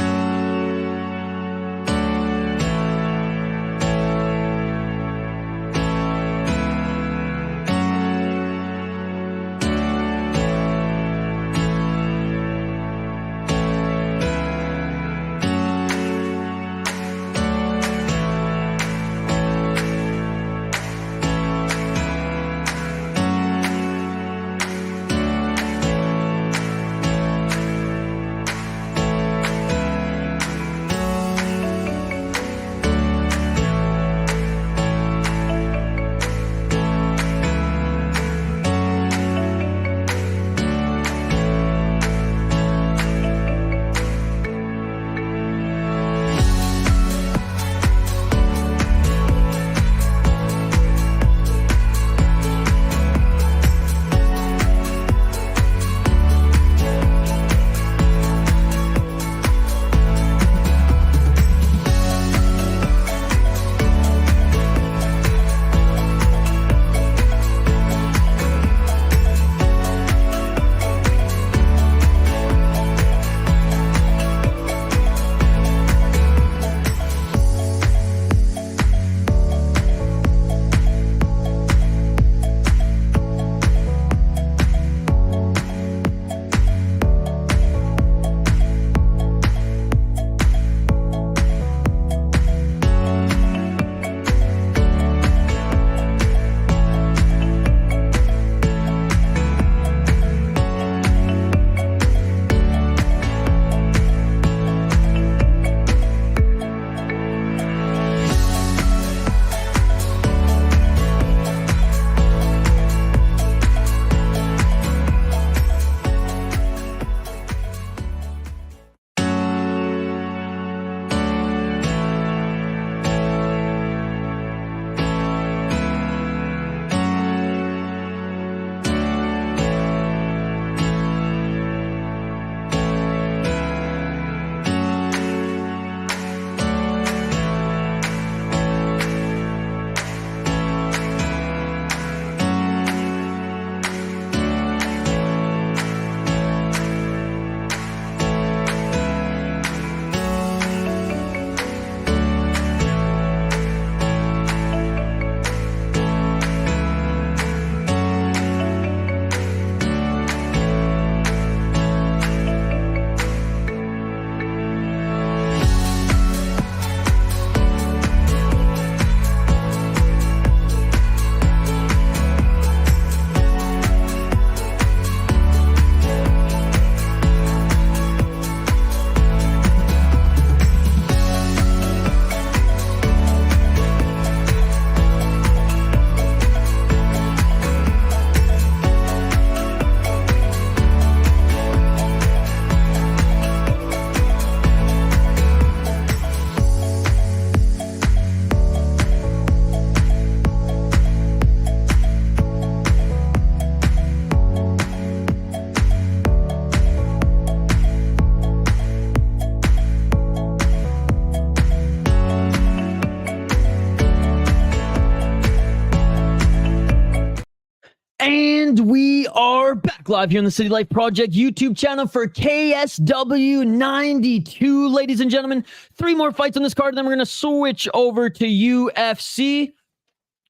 And we are back live here on the City Life Project YouTube channel for KSW 92. Ladies and gentlemen, 3 more fights on this card, and then we're going to switch over to UFC.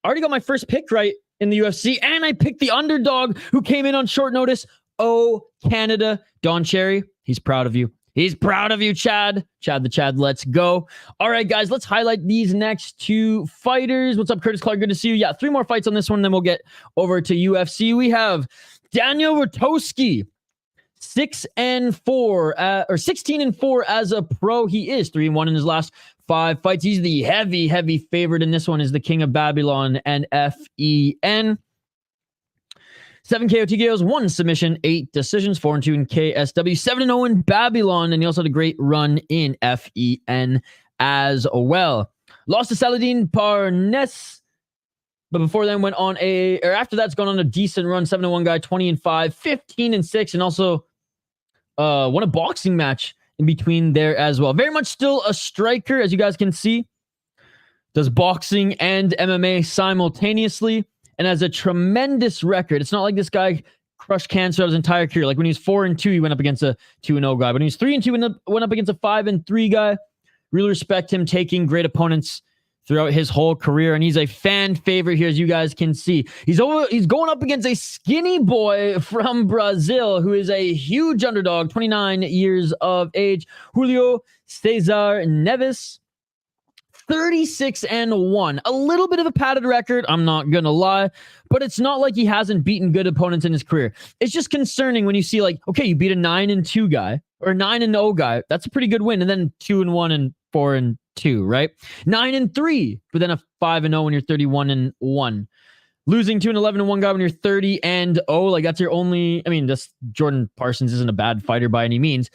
I already got my first pick right in the UFC, and I picked the underdog who came in on short notice. Oh, Canada. Don Cherry, he's proud of you. He's proud of you, Chad. Chad the Chad, let's go. All right, guys, let's highlight these next 2 fighters. What's up, Curtis Clark? Good to see you. Yeah, 3 more fights on this one, then we'll get over to UFC. We have Daniel Rutkowski, 16-4 as a pro. He is 3-1 in his last 5 fights. He's the heavy favorite in this one, is the King of Babylon and FEN. 7 KO TKOs, 1 submission, 8 decisions, 4-2 in KSW, 7-0 in Babylon, and he also had a great run in FEN as well. Lost to Saladin Parnes. But before then went on after that's gone on a decent run. 7-1 guy, 20-5, 15-6, and also won a boxing match in between there as well. Very much still a striker, as you guys can see. Does boxing and MMA simultaneously and has a tremendous record. It's not like this guy crushed cancer out his entire career. Like when he was 4-2, he went up against a 2-0 guy. But when he was 3-2, went up against a 5-3 guy. Really respect him taking great opponents throughout his whole career, and he's a fan favorite here, as you guys can see. He's going up against a skinny boy from Brazil who is a huge underdog, 29 years of age. Julio Cesar Neves, 36-1. A little bit of a padded record, I'm not gonna lie, but it's not like he hasn't beaten good opponents in his career. It's just concerning when you see, like, okay, you beat a 9-2 guy or a 9-0 guy. That's a pretty good win, and then 2-1 and 4-2, right? 9-3, but then a 5-0 when you're 31-1. Losing to an 11-1 guy when you're 30-0, like that's your only. I mean, this Jordan Parsons isn't a bad fighter by any means,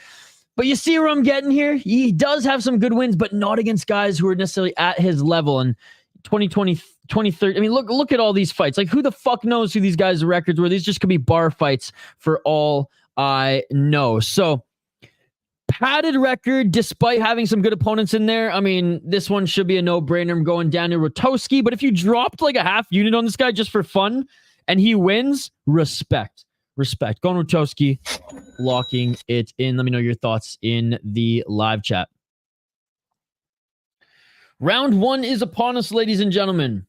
but you see where I'm getting here. He does have some good wins, but not against guys who are necessarily at his level. And 2020, 2030. I mean, look at all these fights. Like, who the fuck knows who these guys' records were? These just could be bar fights for all I know. So, padded record despite having some good opponents in there. I mean, this one should be a no-brainer. I'm going down to Rutkowski, but if you dropped like a half unit on this guy just for fun and he wins, respect. Going Rutkowski, locking it in. Let me know your thoughts in the live chat. Round 1 is upon us, ladies and gentlemen.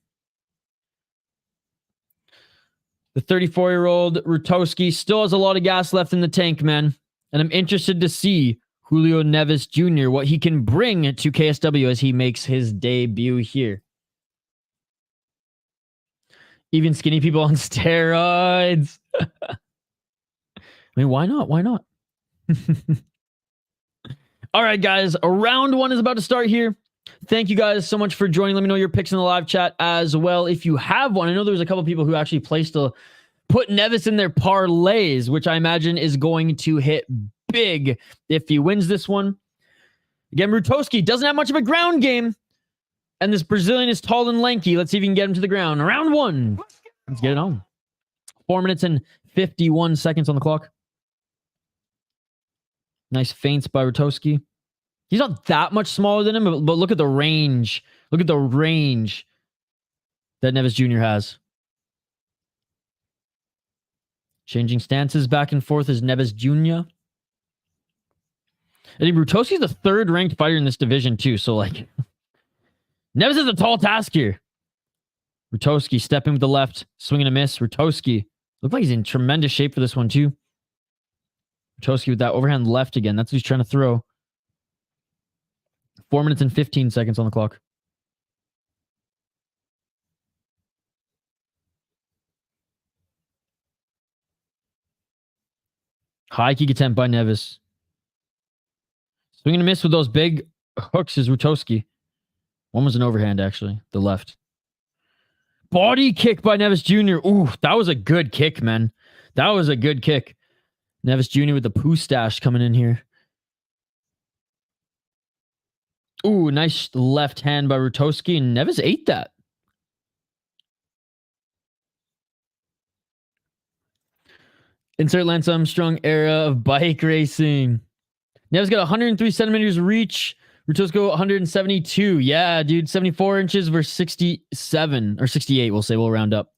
The 34-year-old Rutkowski still has a lot of gas left in the tank, man. And I'm interested to see Julio Neves Jr., what he can bring to KSW as he makes his debut here. Even skinny people on steroids. I mean, why not? All right, guys. Round 1 is about to start here. Thank you guys so much for joining. Let me know your picks in the live chat as well. If you have one, I know there was a couple people who actually put Neves in their parlays, which I imagine is going to hit big if he wins this one. Again, Rutkowski doesn't have much of a ground game, and this Brazilian is tall and lanky. Let's see if we can get him to the ground. Round 1. Let's get it on. 4 minutes and 51 seconds on the clock. Nice feints by Rutkowski. He's not that much smaller than him, but look at the range. Look at the range that Neves Jr. has. Changing stances back and forth as Neves Jr. I think Rutkowski's the 3rd ranked fighter in this division too. So like, Neves has a tall task here. Rutkowski stepping with the left, swing and a miss. Rutkowski looked like he's in tremendous shape for this one too. Rutkowski with that overhand left again. That's what he's trying to throw. 4 minutes and 15 seconds on the clock. High kick attempt by Neves. Swing and a miss with those big hooks is Rutkowski. One was an overhand, actually. The left. Body kick by Neves Jr. Ooh, that was a good kick, man. That was a good kick. Neves Jr. with the poo stash coming in here. Ooh, nice left hand by Rutkowski, and Neves ate that. Insert Lance Armstrong era of bike racing. Neves got 103 centimeters reach. Rutkowski 172. Yeah, dude. 74 inches versus 67 or 68, we'll say. We'll round up.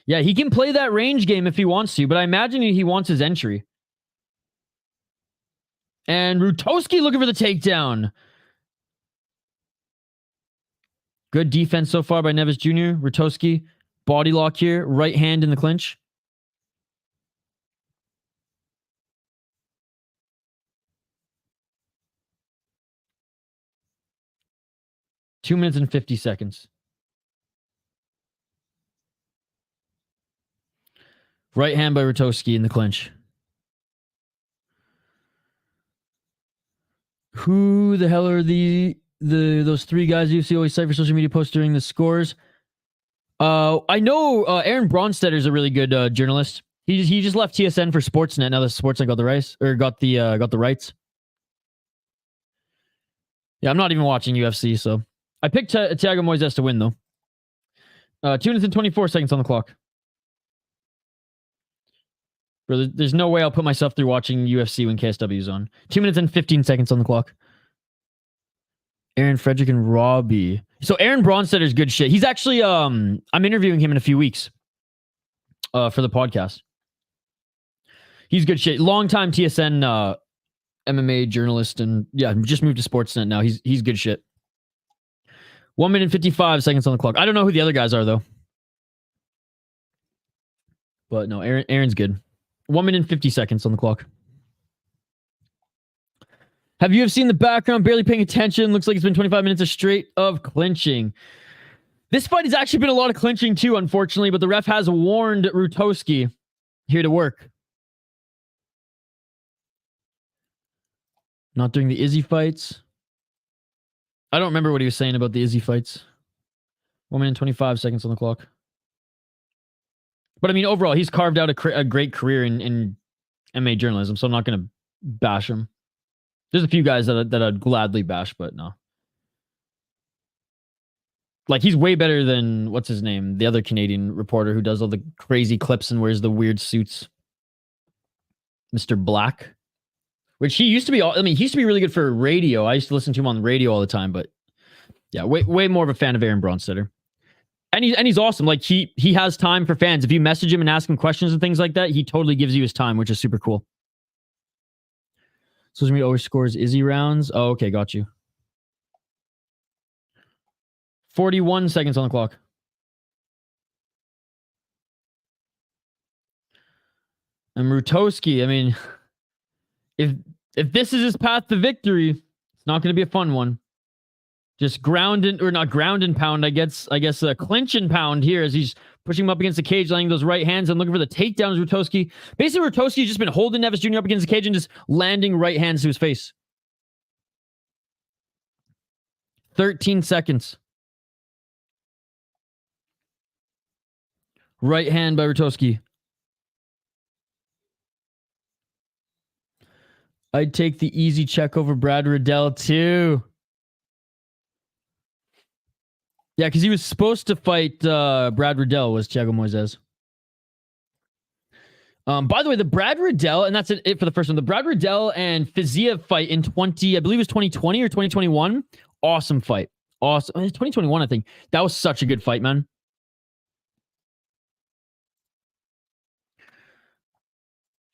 Yeah, he can play that range game if he wants to, but I imagine he wants his entry. And Rutkowski looking for the takedown. Good defense so far by Neves Jr. Rutkowski, body lock here. Right hand in the clinch. Two minutes and 50 seconds. Right hand by Rutkowski in the clinch. Who the hell are those 3 guys you see always cite for social media posts during the scores? I know Aaron Bronstetter is a really good journalist. He just left TSN for Sportsnet. Now the Sportsnet got the rights. Yeah, I'm not even watching UFC, so I picked Thiago Moises to win though. 2 minutes and 24 seconds on the clock. Bro, there's no way I'll put myself through watching UFC when KSW is on. 2 minutes and 15 seconds on the clock. Aaron Frederick and Robbie. So Aaron Bronstedter's good shit. He's actually I'm interviewing him in a few weeks for the podcast. He's good shit. Longtime TSN MMA journalist, and yeah, just moved to Sportsnet now. He's good shit. 1 minute 55 seconds on the clock. I don't know who the other guys are though. But no, Aaron's good. 1 minute 50 seconds on the clock. Have you seen the background? Barely paying attention. Looks like it's been 25 minutes of straight of clinching. This fight has actually been a lot of clinching too, unfortunately, but the ref has warned Rutkowski here to work. Not during the Izzy fights. I don't remember what he was saying about the Izzy fights. 1 minute 25 seconds on the clock. But I mean, overall, he's carved out a great career in MMA journalism, so I'm not going to bash him. There's a few guys that I'd gladly bash, but no. Like, he's way better than, what's his name? The other Canadian reporter who does all the crazy clips and wears the weird suits. Mr. Black. Which he used to be, I mean, he used to be really good for radio. I used to listen to him on the radio all the time, but yeah, way more of a fan of Aaron Bronstetter. And he's awesome. Like, he has time for fans. If you message him and ask him questions and things like that, he totally gives you his time, which is super cool. Social media always scores Izzy rounds. Oh, okay, got you. 41 seconds on the clock. And Rutkowski, I mean, if this is his path to victory, it's not going to be a fun one. Just ground and, or not ground and pound, I guess a clinch and pound here as he's pushing him up against the cage, laying those right hands and looking for the takedowns. Rutkowski. Basically, Rutkowski's just been holding Neves Jr. up against the cage and just landing right hands to his face. 13 seconds. Right hand by Rutkowski. I'd take the easy check over Brad Riddell too. Yeah, because he was supposed to fight Brad Riddell, was Thiago Moises. By the way, the Brad Riddell, and that's it for the first one. The Brad Riddell and Fiziev fight in I believe it was 2020 or 2021. Awesome fight. Awesome. It's 2021, I think. That was such a good fight, man.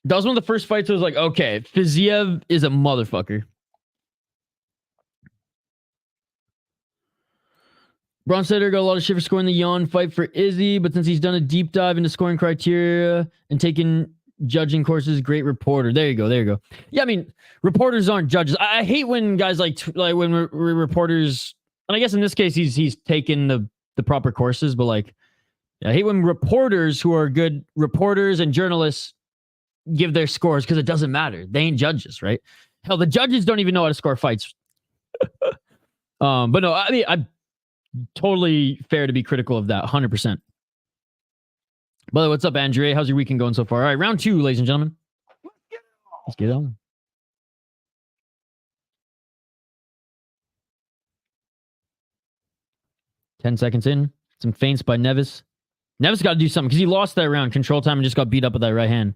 That was one of the first fights I was like, okay, Fiziev is a motherfucker. Bronstetter got a lot of shit for scoring the yawn fight for Izzy, but since he's done a deep dive into scoring criteria and taken judging courses, great reporter. There you go. Yeah, I mean, reporters aren't judges. I hate when guys like when reporters, and I guess in this case he's taken the proper courses, but like, yeah, I hate when reporters who are good reporters and journalists give their scores because it doesn't matter. They ain't judges, right? Hell, the judges don't even know how to score fights. But no, I mean, I'm totally fair to be critical of that, 100%. By the way, what's up, Andrea? How's your weekend going so far? All right, round 2, ladies and gentlemen. Let's get on. Ten seconds in. Some feints by Neves. Neves got to do something because he lost that round. Control time and just got beat up with that right hand.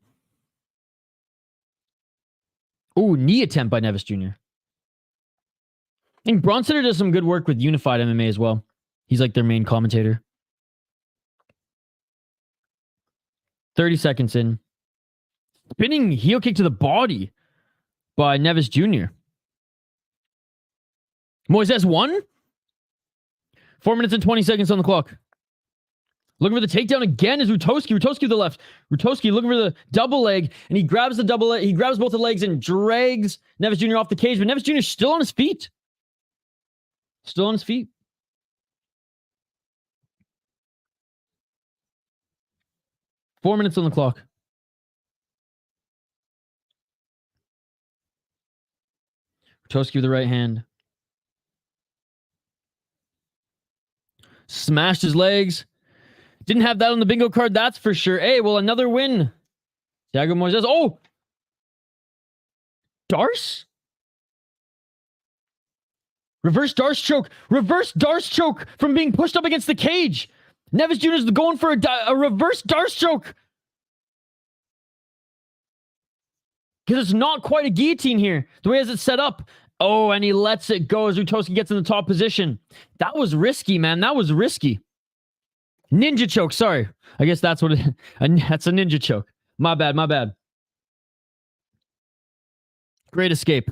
Ooh, knee attempt by Neves Jr. I think Bronstetter does some good work with Unified MMA as well. He's like their main commentator. 30 seconds in. Spinning heel kick to the body by Neves Jr. Moises won? 4 minutes and 20 seconds on the clock. Looking for the takedown again is Rutkowski. Rutkowski to the left. Rutkowski looking for the double leg, and he grabs the double leg. He grabs both the legs and drags Neves Jr. off the cage, but Neves Jr. is still on his feet. Still on his feet. Four minutes on the clock. Rutkowski with the right hand. Smashed his legs. Didn't have that on the bingo card, that's for sure. Hey, well, another win. Thiago Moises. Oh! Darce? Reverse Darce choke. Reverse Darce choke from being pushed up against the cage. Neves Jr. is going for a reverse Darce choke. Because it's not quite a guillotine here. The way as it's set up. Oh, and he lets it go as Rutkowski gets in the top position. That was risky, man. That was risky. Ninja choke. Sorry. I guess that's what it... That's a ninja choke. My bad. My bad. Great escape.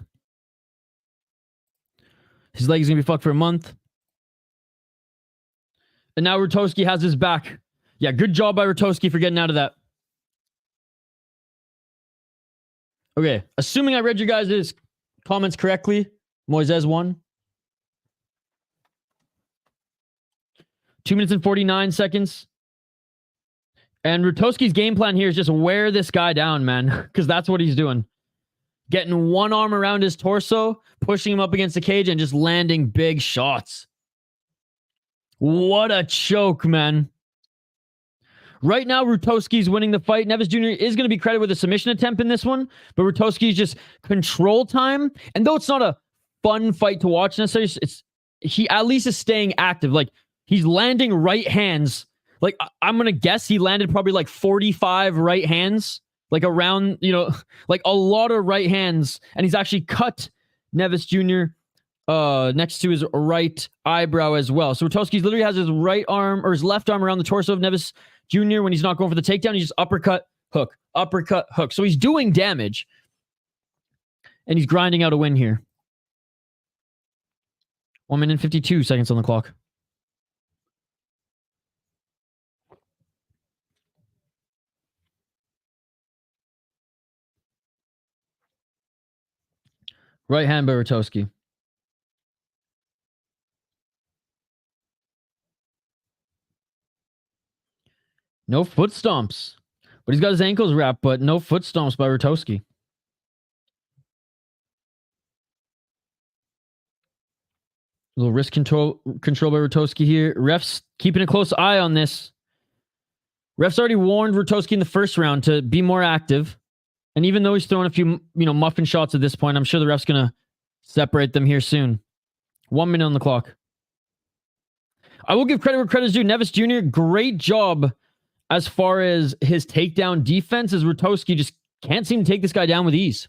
His leg is going to be fucked for a month. And now Rutkowski has his back. Yeah, good job by Rutkowski for getting out of that. Okay, assuming I read your guys' comments correctly, Moises won. 2 minutes and 49 seconds. And Rutkowski's game plan here is just wear this guy down, man. Because that's what he's doing. Getting one arm around his torso, pushing him up against the cage, and just landing big shots. What a choke, man. Right now, Rutkowski's winning the fight. Neves Jr. is going to be credited with a submission attempt in this one, but Rutkowski's just control time. And though it's not a fun fight to watch necessarily, he at least is staying active. Like, he's landing right hands. Like, I'm going to guess he landed probably like 45 right hands. Like around, like a lot of right hands. And he's actually cut Neves Jr. Next to his right eyebrow as well. So Rutkowski literally has his right arm or his left arm around the torso of Neves Jr. when he's not going for the takedown. He just uppercut, hook, uppercut, hook. So he's doing damage. And he's grinding out a win here. 1 minute and 52 seconds on the clock. Right hand by Rutkowski. No foot stomps. But he's got his ankles wrapped, but no foot stomps by Rutkowski. A little wrist control by Rutkowski here. Refs keeping a close eye on this. Refs already warned Rutkowski in the first round to be more active. And even though he's throwing a few, muffin shots at this point, I'm sure the ref's going to separate them here soon. 1 minute on the clock. I will give credit where credit's due. Neves Jr., great job as far as his takedown defense, as Rutkowski just can't seem to take this guy down with ease.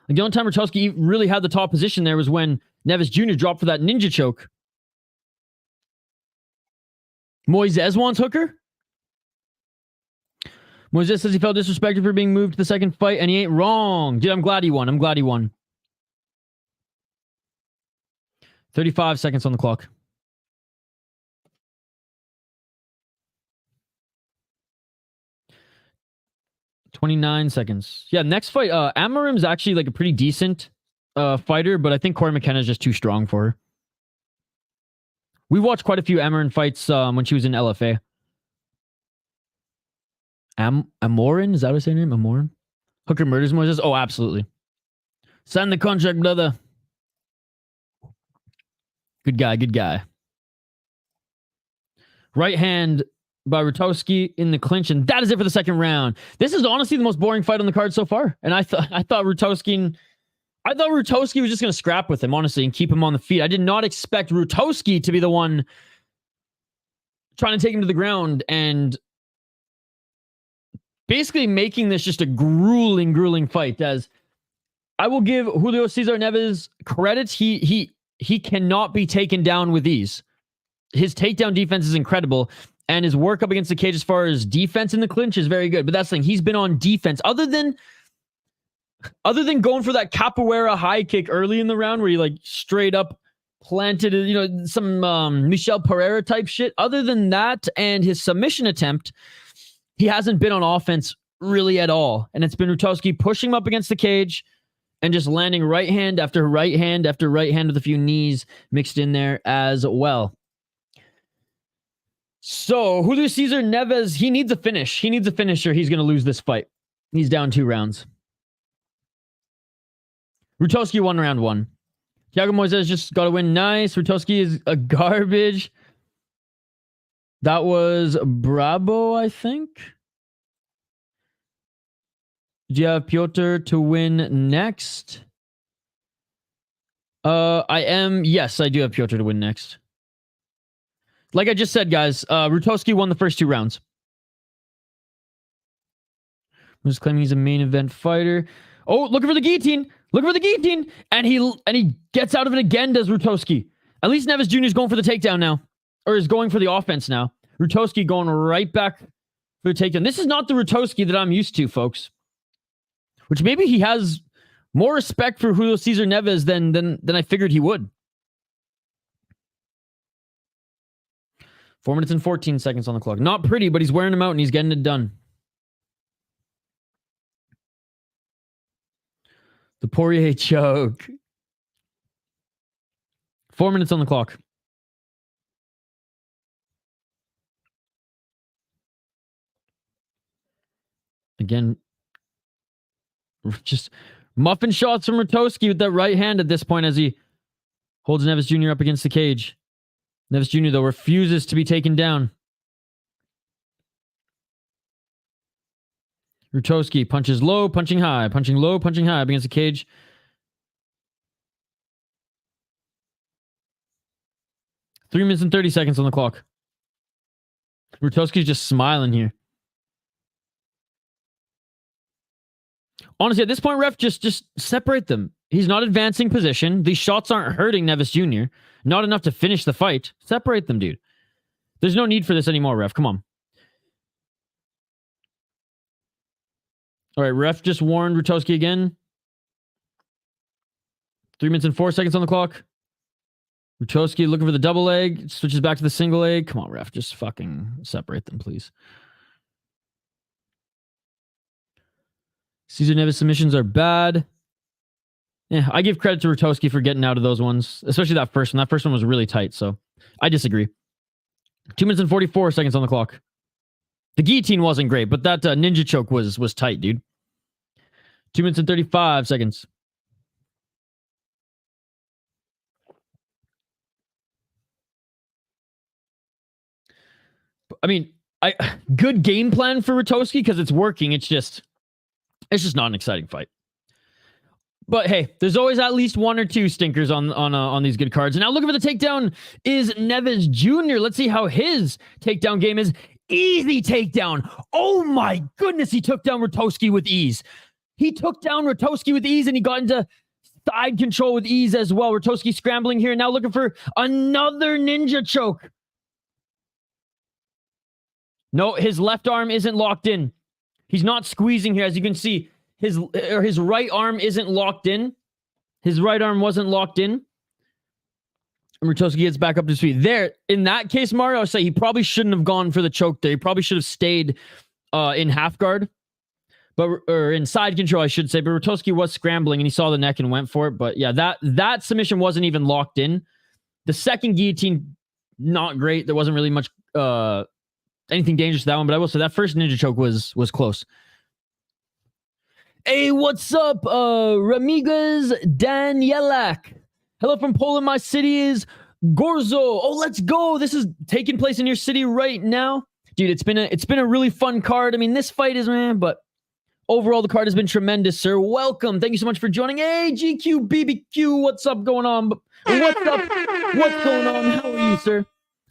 Like the only time Rutkowski really had the top position there was when Neves Jr. dropped for that ninja choke. Moises wants hooker. Moises says he felt disrespected for being moved to the second fight, and he ain't wrong. Dude, I'm glad he won. 35 seconds on the clock. $29 seconds. Yeah, next fight. Amarim's actually like a pretty decent fighter, but I think Corey McKenna is just too strong for her. We watched quite a few Amarim fights when she was in LFA. Amorin? Is that what I say her name? Amorin? Hooker murders Moises? Oh, absolutely. Sign the contract, brother. Good guy. Right hand by Rutkowski in the clinch, and that is it for the second round. This is honestly the most boring fight on the card so far. And I thought Rutkowski was just going to scrap with him, honestly, and keep him on the feet. I did not expect Rutkowski to be the one trying to take him to the ground and basically making this just a grueling fight. As I will give Julio Cesar Neves credits, he cannot be taken down with ease. His takedown defense is incredible, and his work up against the cage as far as defense in the clinch is very good. But that's the thing, he's been on defense. Other than going for that capoeira high kick early in the round where he like straight up planted, some Michel Pereira type shit. Other than that and his submission attempt, he hasn't been on offense really at all. And it's been Rutkowski pushing him up against the cage and just landing right hand after right hand after right hand with a few knees mixed in there as well. So, Julio Cesar Neves, he needs a finish. He needs a finish or he's going to lose this fight. He's down 2 rounds. Rutkowski won round 1. Thiago Moises just got a win. Nice. Rutkowski is a garbage. That was Brabo, I think. Do you have Piotr to win next? Yes, I do have Piotr to win next. Like I just said, guys, Rutkowski won the first 2 rounds. I'm just claiming he's a main event fighter. Oh, looking for the guillotine. Looking for the guillotine. And he gets out of it again, does Rutkowski. At least Neves Jr. is going for the takedown now. Or is going for the offense now. Rutkowski going right back for the takedown. This is not the Rutkowski that I'm used to, folks. Which maybe he has more respect for Julio Cesar Neves than I figured he would. 4 minutes and 14 seconds on the clock. Not pretty, but he's wearing them out and he's getting it done. The Poirier choke. 4 minutes on the clock. Again, just muffin shots from Rutkowski with that right hand at this point as he holds Neves Jr. up against the cage. Neves Jr., though, refuses to be taken down. Rutkowski punches low, punching high, punching low, punching high up against the cage. Three minutes and 30 seconds on the clock. Rutkowski's just smiling here. Honestly, at this point, ref, just separate them. He's not advancing position. These shots aren't hurting Neves Jr. Not enough to finish the fight. Separate them, dude. There's no need for this anymore, ref. Come on. All right, ref just warned Rutkowski again. 3 minutes and 4 seconds on the clock. Rutkowski looking for the double leg. Switches back to the single leg. Come on, ref. Just fucking separate them, please. Cesar Neves submissions are bad. Yeah, I give credit to Rutkowski for getting out of those ones, especially that first one. That first one was really tight, so I disagree. 2 minutes and 44 seconds on the clock. The guillotine wasn't great, but that ninja choke was tight, dude. 2 minutes and 35 seconds. I mean, good game plan for Rutkowski because it's working. It's just not an exciting fight. But hey, there's always at least one or two stinkers on these good cards. And now looking for the takedown is Neves Jr. Let's see how his takedown game is. Easy takedown. Oh my goodness, he took down Rutkowski with ease. He took down Rutkowski with ease and he got into side control with ease as well. Rutkowski scrambling here, now looking for another ninja choke. No, his left arm isn't locked in. He's not squeezing here, as you can see. His right arm isn't locked in. His right arm wasn't locked in. And Rutkowski gets back up to his feet. There, in that case, Mario, I say he probably shouldn't have gone for the choke there. He probably should have stayed in half guard. Or in side control, I should say. But Rutkowski was scrambling and he saw the neck and went for it. But yeah, that submission wasn't even locked in. The second guillotine, not great. There wasn't really much anything dangerous to that one. But I will say that first ninja choke was close. Hey, what's up, Ramiguez Danielak? Hello from Poland. My city is Gorzów. Oh, let's go. This is taking place in your city right now. Dude, it's been a really fun card. I mean, this fight is, man, but overall, the card has been tremendous, sir. Welcome. Thank you so much for joining. Hey, GQ, BBQ, what's up going on? What's up? What's going on? How are you, sir?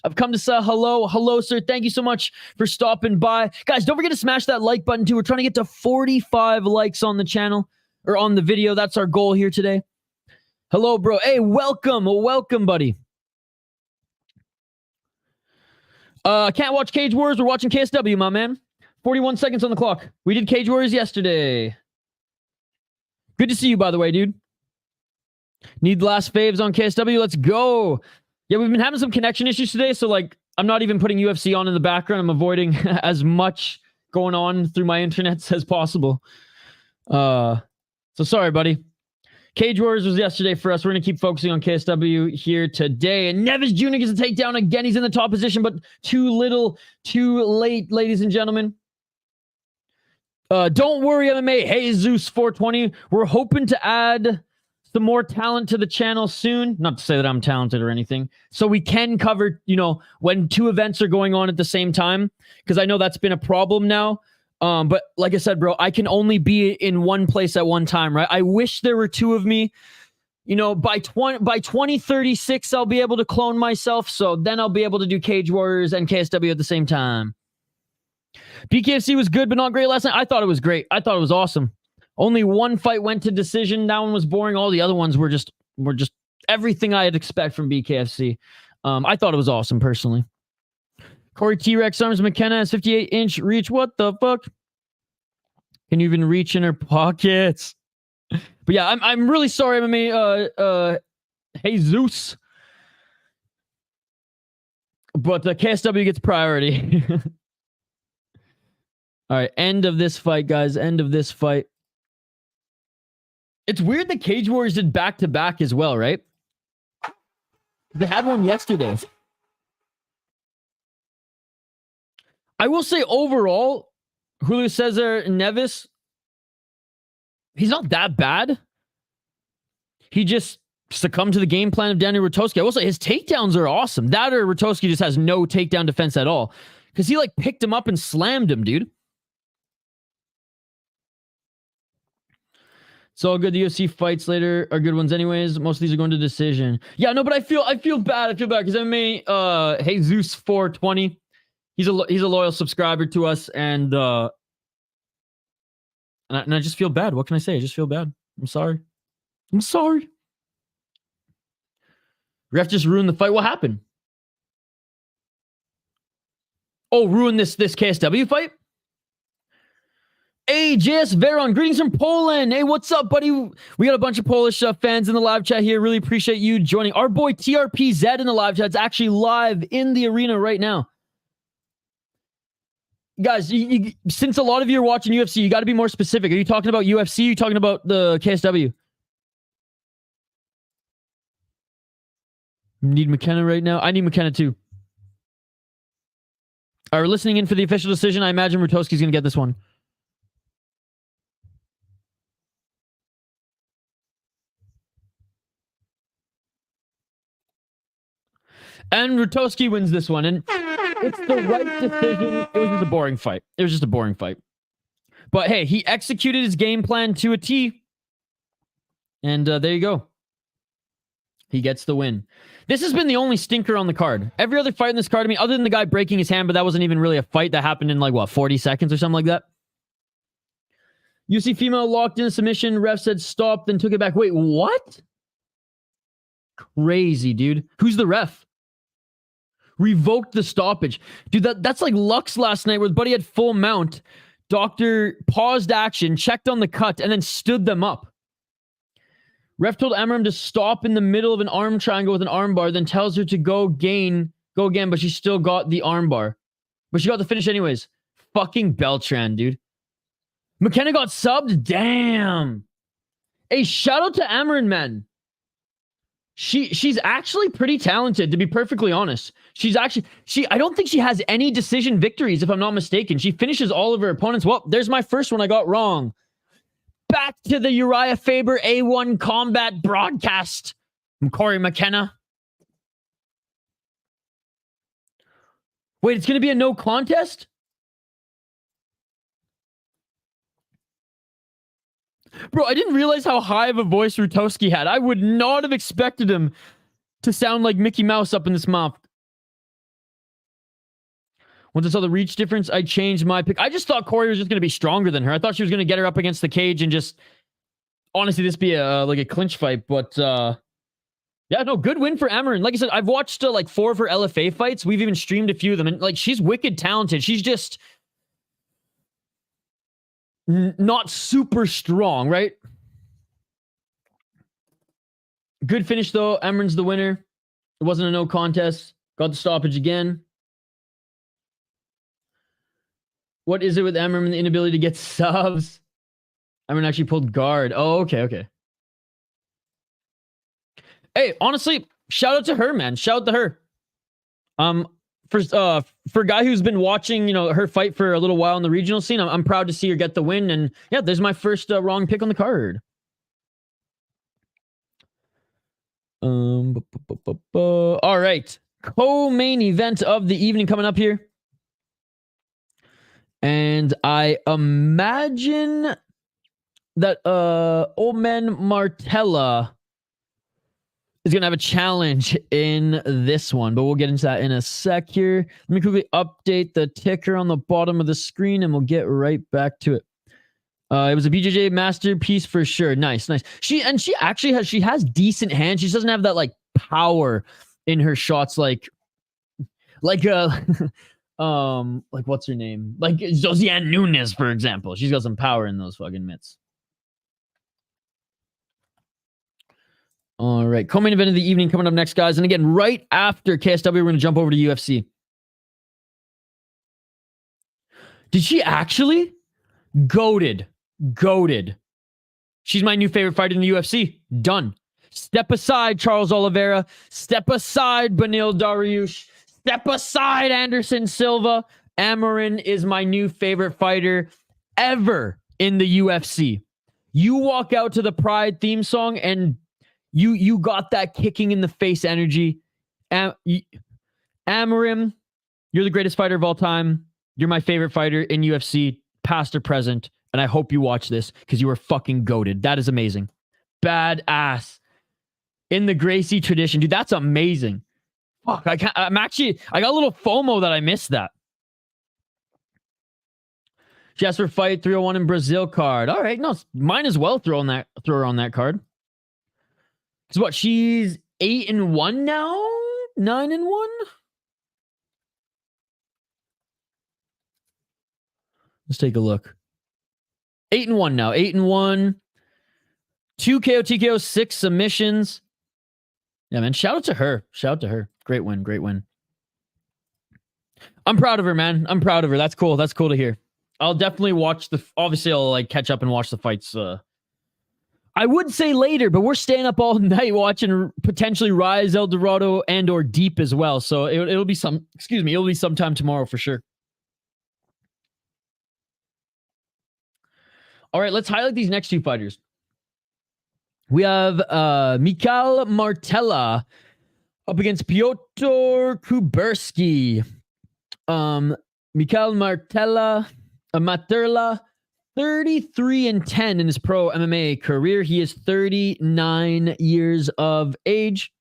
I've come to say hello. Hello, sir. Thank you so much for stopping by. Guys, don't forget to smash that like button, too. We're trying to get to 45 likes on the channel, or on the video. That's our goal here today. Hello, bro. Hey, welcome. Welcome, buddy. Can't watch Cage Wars. We're watching KSW, my man. 41 seconds on the clock. We did Cage Wars yesterday. Good to see you, by the way, dude. Need the last faves on KSW. Let's go. Yeah, we've been having some connection issues today, so like I'm not even putting UFC on in the background. I'm avoiding as much going on through my internets as possible. So sorry, buddy. Cage Wars was yesterday for us. We're going to keep focusing on KSW here today. And Neves Jr. gets a takedown again. He's in the top position, but too little, too late, ladies and gentlemen. Don't worry, MMA. Hey, Zeus 420. We're hoping to add some more talent to the channel soon. Not to say that I'm talented or anything. So we can cover, when two events are going on at the same time. Because I know that's been a problem now. But like I said, bro, I can only be in one place at one time, right? I wish there were two of me. You know, by 2036, I'll be able to clone myself. So then I'll be able to do Cage Warriors and KSW at the same time. BKFC was good, but not great last night. I thought it was great. I thought it was awesome. Only one fight went to decision. That one was boring. All the other ones were just everything I'd expect from BKFC. I thought it was awesome, personally. Corey T-Rex Arms McKenna has 58-inch reach. What the fuck? Can you even reach in her pockets? But yeah, I'm really sorry, MMA. Jesus. But KSW gets priority. All right, end of this fight, guys. End of this fight. It's weird that Cage Warriors did back-to-back as well, right? They had one yesterday. I will say overall, Julio Cesar Neves, he's not that bad. He just succumbed to the game plan of Daniel Rutkowski. I will say his takedowns are awesome. That or Rutkowski just has no takedown defense at all. Because he like picked him up and slammed him, dude. It's all good. The UFC fights later are good ones anyways. Most of these are going to decision. Yeah, no, but I feel bad. I feel bad because MMA Jesus 420. He's a loyal subscriber to us, and I just feel bad. What can I say? I just feel bad. I'm sorry. I'm sorry. Ref just ruined the fight. What happened? Oh, ruined this KSW fight? Hey, JS Veron, greetings from Poland. Hey, what's up, buddy? We got a bunch of Polish fans in the live chat here. Really appreciate you joining. Our boy TRPZ in the live chat is actually live in the arena right now. Guys, since a lot of you are watching UFC, you got to be more specific. Are you talking about UFC? Are you talking about the KSW? Need McKenna right now? I need McKenna too. All right, we're listening in for the official decision. I imagine Rutkowski's going to get this one. And Rutkowski wins this one. And it's the right decision. It was just a boring fight. But hey, he executed his game plan to a T. And there you go. He gets the win. This has been the only stinker on the card. Every other fight in this card, I mean, other than the guy breaking his hand, but that wasn't even really a fight. That happened in like, what, 40 seconds or something like that? UC female locked in a submission. Ref said stop, then took it back. Wait, what? Crazy, dude. Who's the ref? Revoked the stoppage. Dude, that's like Lux last night where the buddy had full mount. Doctor paused action, checked on the cut, and then stood them up. Ref told Amarim to stop in the middle of an arm triangle with an arm bar, then tells her to go again, but she still got the arm bar. But she got the finish anyways. Fucking Beltran, dude. McKenna got subbed? Damn. Hey, shout out to Amarim, man. She's actually pretty talented, to be perfectly honest. I don't think she has any decision victories, if I'm not mistaken. She finishes all of her opponents. Well, there's my first one I got wrong. Back to the Uriah Faber A1 Combat broadcast. I'm Corey McKenna. Wait, it's going to be a no contest? Bro, I didn't realize how high of a voice Rutkowski had. I would not have expected him to sound like Mickey Mouse up in this mouth. Once I saw the reach difference, I changed my pick. I just thought Corey was just going to be stronger than her. I thought she was going to get her up against the cage and just... Honestly, this be like a clinch fight, but... Yeah, no, good win for Amarim. Like I said, I've watched like 4 of her LFA fights. We've even streamed a few of them. And like, she's wicked talented. She's just... not super strong, right? Good finish, though. Amarim's the winner. It wasn't a no contest. Got the stoppage again. What is it with Amarim and the inability to get subs? Amarim actually pulled guard. Oh, okay. Hey, honestly, shout out to her, man. Shout out to her. For a guy who's been watching, her fight for a little while in the regional scene, I'm proud to see her get the win. And yeah, there's my first wrong pick on the card. All right. Co-main event of the evening coming up here. And I imagine that Omen Martella is going to have a challenge in this one, but we'll get into that in a sec here. Let me quickly update the ticker on the bottom of the screen and we'll get right back to it. It was a BJJ masterpiece for sure. Nice. She has decent hands. She doesn't have that like power in her shots like what's her name? Like Josiane Nunes, for example. She's got some power in those fucking mitts. All right, co-main event of the evening coming up next, guys. And again, right after KSW, we're going to jump over to UFC. Did she actually? Goated. She's my new favorite fighter in the UFC. Done. Step aside, Charles Oliveira. Step aside, Beneil Dariush. Step aside, Anderson Silva. Amarin is my new favorite fighter ever in the UFC. You walk out to the Pride theme song and you got that kicking in the face energy. Amarim, you're the greatest fighter of all time. You're my favorite fighter in UFC, past or present. And I hope you watch this because you were fucking goated. That is amazing. Badass. In the Gracie tradition. Dude, that's amazing. Fuck, I got a little FOMO that I missed that. She asked for fight 301 in Brazil card. All right, no, mine as well. Throw her on that card. Because what, she's 8-1 now? 9-1? Let's take a look. 8-1 now. 8-1. 2 KO TKO, 6 submissions. Yeah, man. Shout out to her. Great win. I'm proud of her, man. I'm proud of her. That's cool. That's cool to hear. I'll definitely watch obviously I'll like catch up and watch the fights. I would say later, but we're staying up all night watching potentially Rise, El Dorado, and or Deep as well. So it'll be sometime tomorrow for sure. All right, let's highlight these next two fighters. We have Michał Materla up against Piotr Kuberski. Michał Materla, 33-10 in his pro MMA career. He is 39 years of age.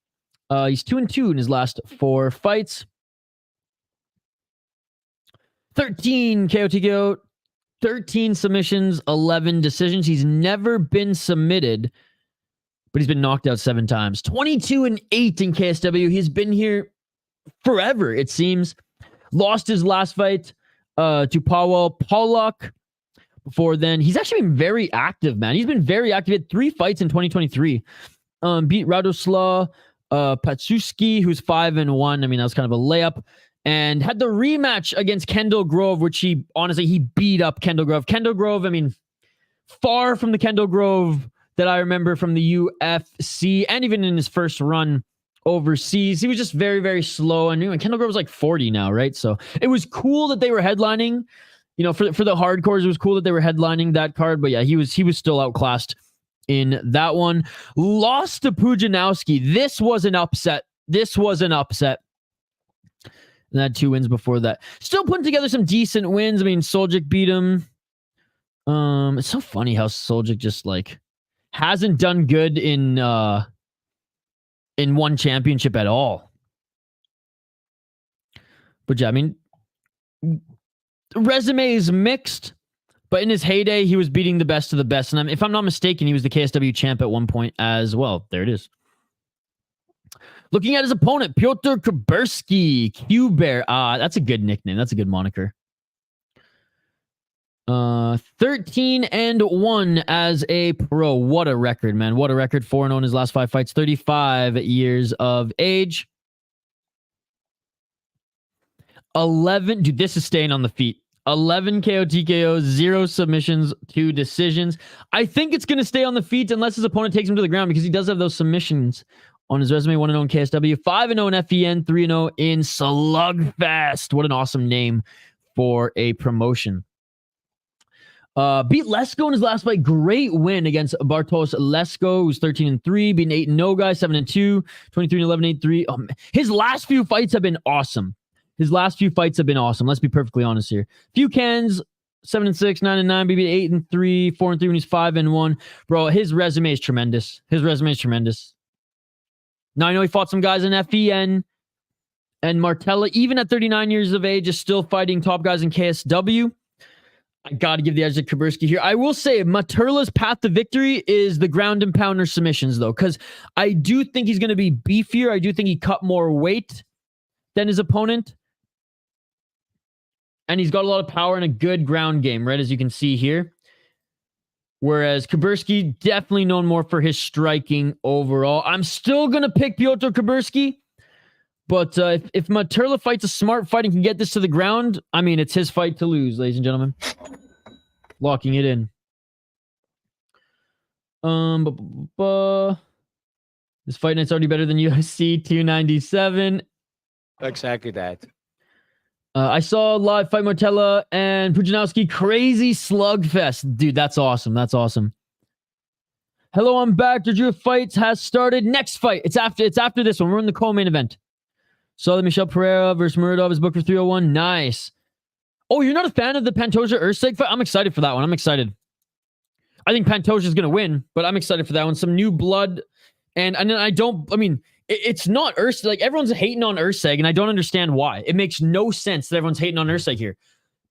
He's 2-2 in his last 4 fights. 13 KO TKO, 13 submissions, 11 decisions. He's never been submitted, but he's been knocked out 7 times. 22-8 in KSW. He's been here forever, it seems. Lost his last fight to Paweł Polak. Before then, he's actually been very active, man. He's been very active. He had 3 fights in 2023. Beat Radoslaw Patsuski, who's 5-1. I mean, that was kind of a layup. And had the rematch against Kendall Grove, which he beat up Kendall Grove. Kendall Grove, I mean, far from the Kendall Grove that I remember from the UFC and even in his first run overseas. He was just very, very slow. And Kendall Grove was like 40 now, right? So it was cool that they were headlining. You know, for the hardcores, it was cool that they were headlining that card. But yeah, he was still outclassed in that one. Lost to Pujanowski. This was an upset. And had 2 wins before that. Still putting together some decent wins. I mean, Soljic beat him. It's so funny how Soljic just like hasn't done good in one championship at all. But yeah, I mean, resume is mixed, but in his heyday, he was beating the best of the best. And if I'm not mistaken, he was the KSW champ at one point as well. There it is. Looking at his opponent, Piotr Kuberski, Q-Bear. That's a good nickname. That's a good moniker. 13-1 as a pro. What a record, man. What a record. 4-0 in his last 5 fights. 35 years of age. 11. Dude, this is staying on the feet. 11 KO TKOs, 0 submissions, 2 decisions. I think it's going to stay on the feet unless his opponent takes him to the ground because he does have those submissions on his resume. 1-0 in KSW, 5-0 in FEN, 3-0 in Slugfest. What an awesome name for a promotion. Beat Lesko in his last fight. Great win against Bartosz Lesko, who's 13-3, beating 8-0 guy, 7-2, 23-11, 8-3. His last few fights have been awesome. Let's be perfectly honest here. Few cans, 7-6, 9-9, BB 8-3, 4-3 when he's 5-1. Bro, his resume is tremendous. Now, I know he fought some guys in FEN, and Materla, even at 39 years of age, is still fighting top guys in KSW. I got to give the edge to Kuberski here. I will say Materla's path to victory is the ground and pounder submissions, though, because I do think he's going to be beefier. I do think he cut more weight than his opponent. And he's got a lot of power and a good ground game, right, as you can see here. Whereas Kuberski, definitely known more for his striking overall. I'm still going to pick Piotr Kuberski. But if Materla fights a smart fight and can get this to the ground, I mean, it's his fight to lose, ladies and gentlemen. Locking it in. This fight night's already better than UFC 297. Exactly that. I saw live fight Materla and Pujanowski. Crazy slugfest. Dude, that's awesome. That's awesome. Hello, I'm back. Jojua fights has started. Next fight. It's after this one. We're in the co-main event. So the Michel Pereira versus Muradov is booked for 301. Nice. Oh, you're not a fan of the Pantoja Urseg fight? I'm excited for that one. I'm excited. I think Pantoja is going to win, but I'm excited for that one. Some new blood. And then it's not Urseg. Like, everyone's hating on Urseg, and I don't understand why. It makes no sense that everyone's hating on Urseg here.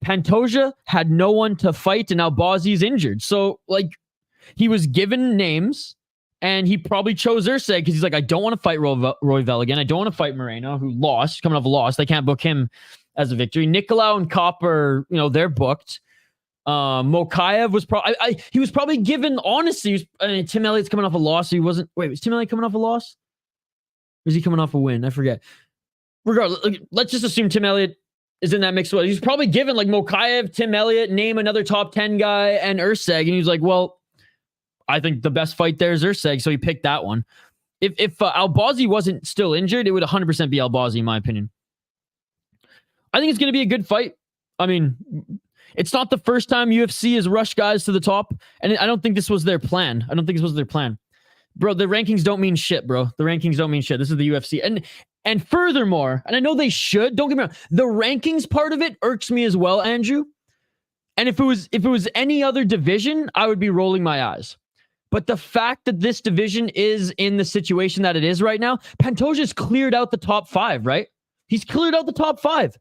Pantoja had no one to fight, and now Bozzy's injured. So, like, he was given names, and he probably chose Urseg because he's like, I don't want to fight Royval again. I don't want to fight Moreno, who lost, coming off a loss. They can't book him as a victory. Nicolau and Copper, they're booked. Mokaev was probably... he was probably given... Honestly, Tim Elliott's coming off a loss. So he wasn't... Wait, was Tim Elliott coming off a loss? Or is he coming off a win? I forget. Regardless, let's just assume Tim Elliott is in that mix. He's probably given, like, Mokaev, Tim Elliott, name another top 10 guy, and Urseg. And he was like, well... I think the best fight there is Urseg, so he picked that one. If Albazi wasn't still injured, it would 100% be Albazi, in my opinion. I think it's going to be a good fight. I mean, it's not the first time UFC has rushed guys to the top, and I don't think this was their plan. Bro, the rankings don't mean shit, bro. The rankings don't mean shit. This is the UFC. And furthermore, and I know they should, don't get me wrong, the rankings part of it irks me as well, Andrew. And if it was any other division, I would be rolling my eyes. But the fact that this division is in the situation that it is right now, Pantoja's cleared out the top 5, right? He's cleared out the top 5.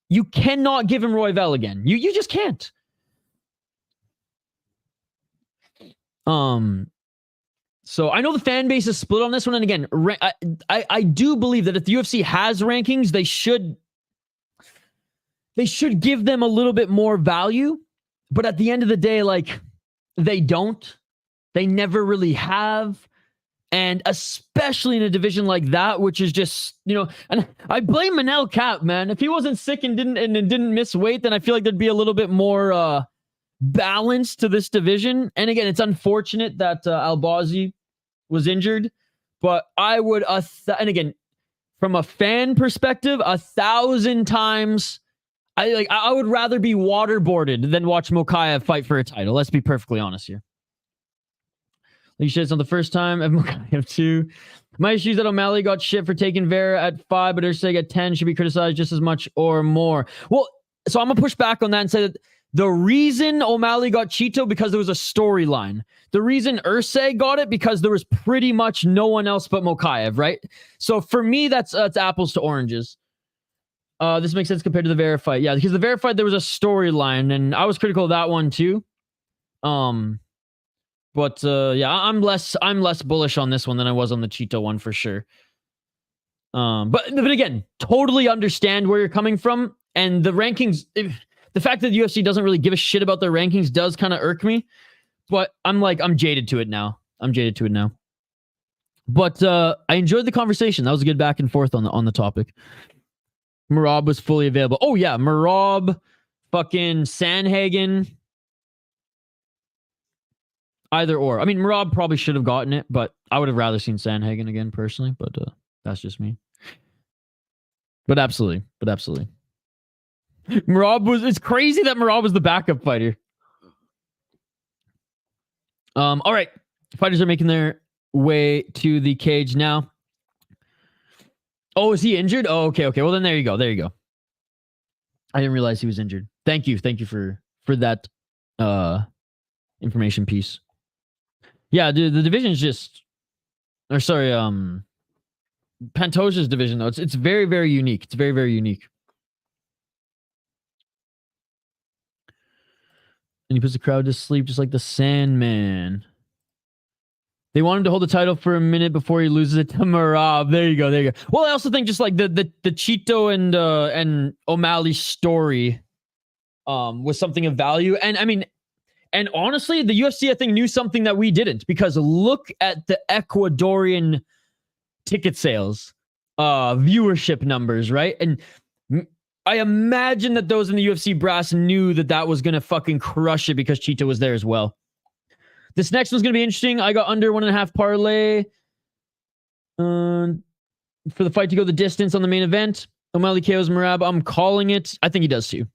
You cannot give him Royval again. You just can't. So I know the fan base is split on this one. And again, I do believe that if the UFC has rankings, they should give them a little bit more value. But at the end of the day, like, they don't. They never really have. And especially in a division like that, which is just, and I blame Manel Cap, man. If he wasn't sick and didn't miss weight, then I feel like there'd be a little bit more balance to this division. And again, it's unfortunate that Albazi was injured, but I would, and again, from a fan perspective, 1,000 times, I would rather be waterboarded than watch Mokaev fight for a title. Let's be perfectly honest here. Like, shit, it's not the first time. I've Mokaev too. My issue is that O'Malley got shit for taking Vera at 5, but Urseg at 10 should be criticized just as much or more. Well, so I'm going to push back on that and say that the reason O'Malley got Cheeto because there was a storyline. The reason Urseg got it because there was pretty much no one else but Mokaev, right? So for me, that's apples to oranges. This makes sense compared to the Vera fight. Yeah, because the Vera fight, there was a storyline, and I was critical of that one too. But yeah, I'm less bullish on this one than I was on the Cheeto one for sure. But again, totally understand where you're coming from, and the rankings. The fact that the UFC doesn't really give a shit about their rankings does kind of irk me. But I'm jaded to it now. But I enjoyed the conversation. That was a good back and forth on the topic. Merab was fully available. Oh yeah, Merab, fucking Sanhagen. Either or. I mean, Merab probably should have gotten it, but I would have rather seen Sanhagen again personally, but that's just me. But absolutely. It's crazy that Merab was the backup fighter. All right. Fighters are making their way to the cage now. Oh, is he injured? Oh, okay. Well, then there you go. I didn't realize he was injured. Thank you for that information piece. Yeah, dude, the division's just... Or sorry, Pantoja's division, though. It's very, very unique. It's very, very unique. And he puts the crowd to sleep just like the Sandman. They want him to hold the title for a minute before he loses it to Merab. There you go. There you go. Well, I also think just like the Cheeto and O'Malley story was something of value. And I mean, and honestly, the UFC, I think, knew something that we didn't, because look at the Ecuadorian ticket sales, viewership numbers, right? And I imagine that those in the UFC brass knew that that was going to fucking crush it because Cheeto was there as well. This next one's going to be interesting. I got under 1.5 parlay for the fight to go the distance on the main event. O'Malley KOs Merab. I'm calling it. I think he does too.